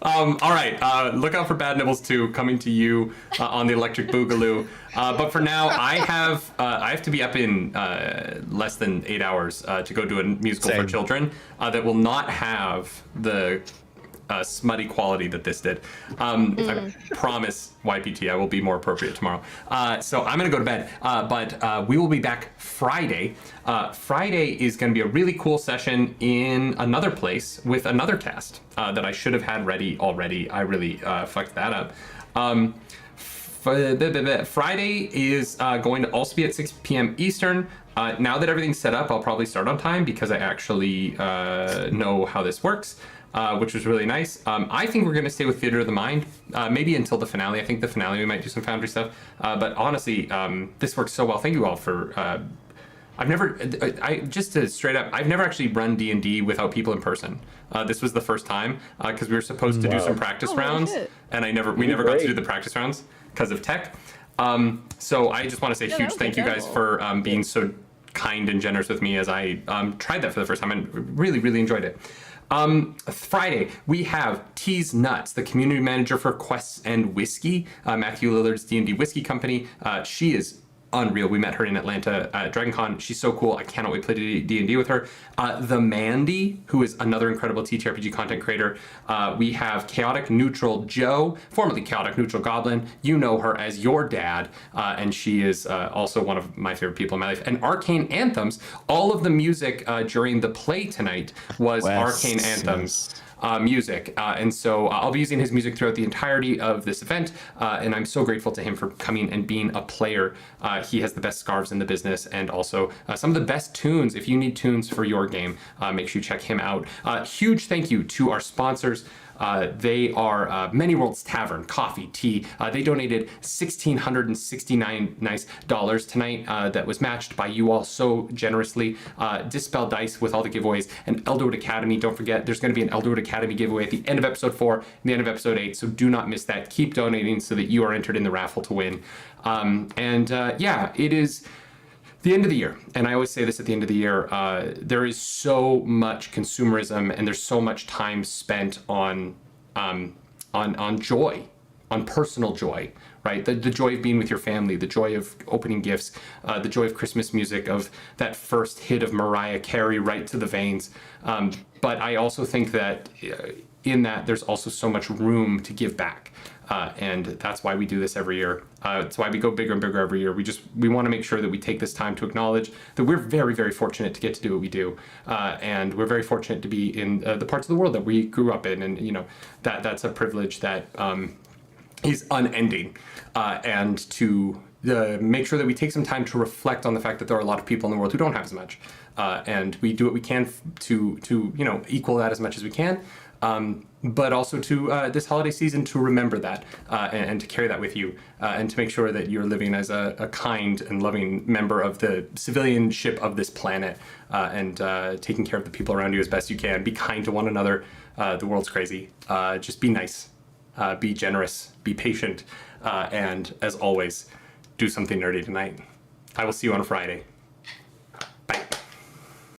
All right, look out for Bad Nibbles 2 coming to you on the Electric Boogaloo. But for now, I have to be up in less than 8 hours to go do a musical for children that will not have the smutty quality that this did. I promise, YPT, I will be more appropriate tomorrow. So I'm gonna go to bed, but we will be back Friday. Friday is gonna be a really cool session in another place with another cast that I should have had ready already. I really fucked that up. Friday is going to also be at 6 p.m. Eastern. Now that everything's set up, I'll probably start on time because I actually know how this works. Which was really nice. I think we're going to stay with Theater of the Mind, maybe until the finale. I think the finale we might do some Foundry stuff. But honestly, this works so well. Thank you all for... I've never actually run D&D without people in person. This was the first time because we were supposed to do some practice rounds, and we never got to do the practice rounds because of tech. So I just want to say huge thank you guys for being so kind and generous with me as I tried that for the first time and really, really enjoyed it. Friday, we have Tease Nuts, the community manager for Quests and Whiskey, Matthew Lillard's D&D whiskey company. She is unreal. We met her in Atlanta at DragonCon. She's so cool. I cannot wait to play D&D with her. The Mandy, who is another incredible TTRPG content creator. We have Chaotic Neutral Joe, formerly Chaotic Neutral Goblin. You know her as your dad, and she is also one of my favorite people in my life. And Arcane Anthems, all of the music during the play tonight was Arcane Anthems. Music, and so I'll be using his music throughout the entirety of this event, and I'm so grateful to him for coming and being a player. He has the best scarves in the business and also some of the best tunes. If you need tunes for your game, make sure you check him out. Huge thank you to our sponsors. They are Many Worlds Tavern, Coffee, Tea. They donated $1,669 nice tonight that was matched by you all so generously. Dispel Dice with all the giveaways. And Elderwood Academy, don't forget, there's going to be an Elderwood Academy giveaway at the end of episode 4 and the end of episode 8, so do not miss that. Keep donating so that you are entered in the raffle to win. It is the end of the year, and I always say this at the end of the year, there is so much consumerism and there's so much time spent on joy, on personal joy, right? The joy of being with your family, the joy of opening gifts, the joy of Christmas music, of that first hit of Mariah Carey right to the veins. But I also think that in that there's also so much room to give back. And that's why we do this every year. It's why we go bigger and bigger every year. We want to make sure that we take this time to acknowledge that we're very, very fortunate to get to do what we do. And we're very fortunate to be in the parts of the world that we grew up in. And, that's a privilege that is unending. And to make sure that we take some time to reflect on the fact that there are a lot of people in the world who don't have as much. And we do what we can to equal that as much as we can. but also to this holiday season to remember that and to carry that with you and to make sure that you're living as a kind and loving member of the civilianship of this planet and taking care of the people around you as best you can. Be kind to one another. The world's crazy. Just be nice. Be generous. Be patient. And as always, do something nerdy tonight. I will see you on Friday.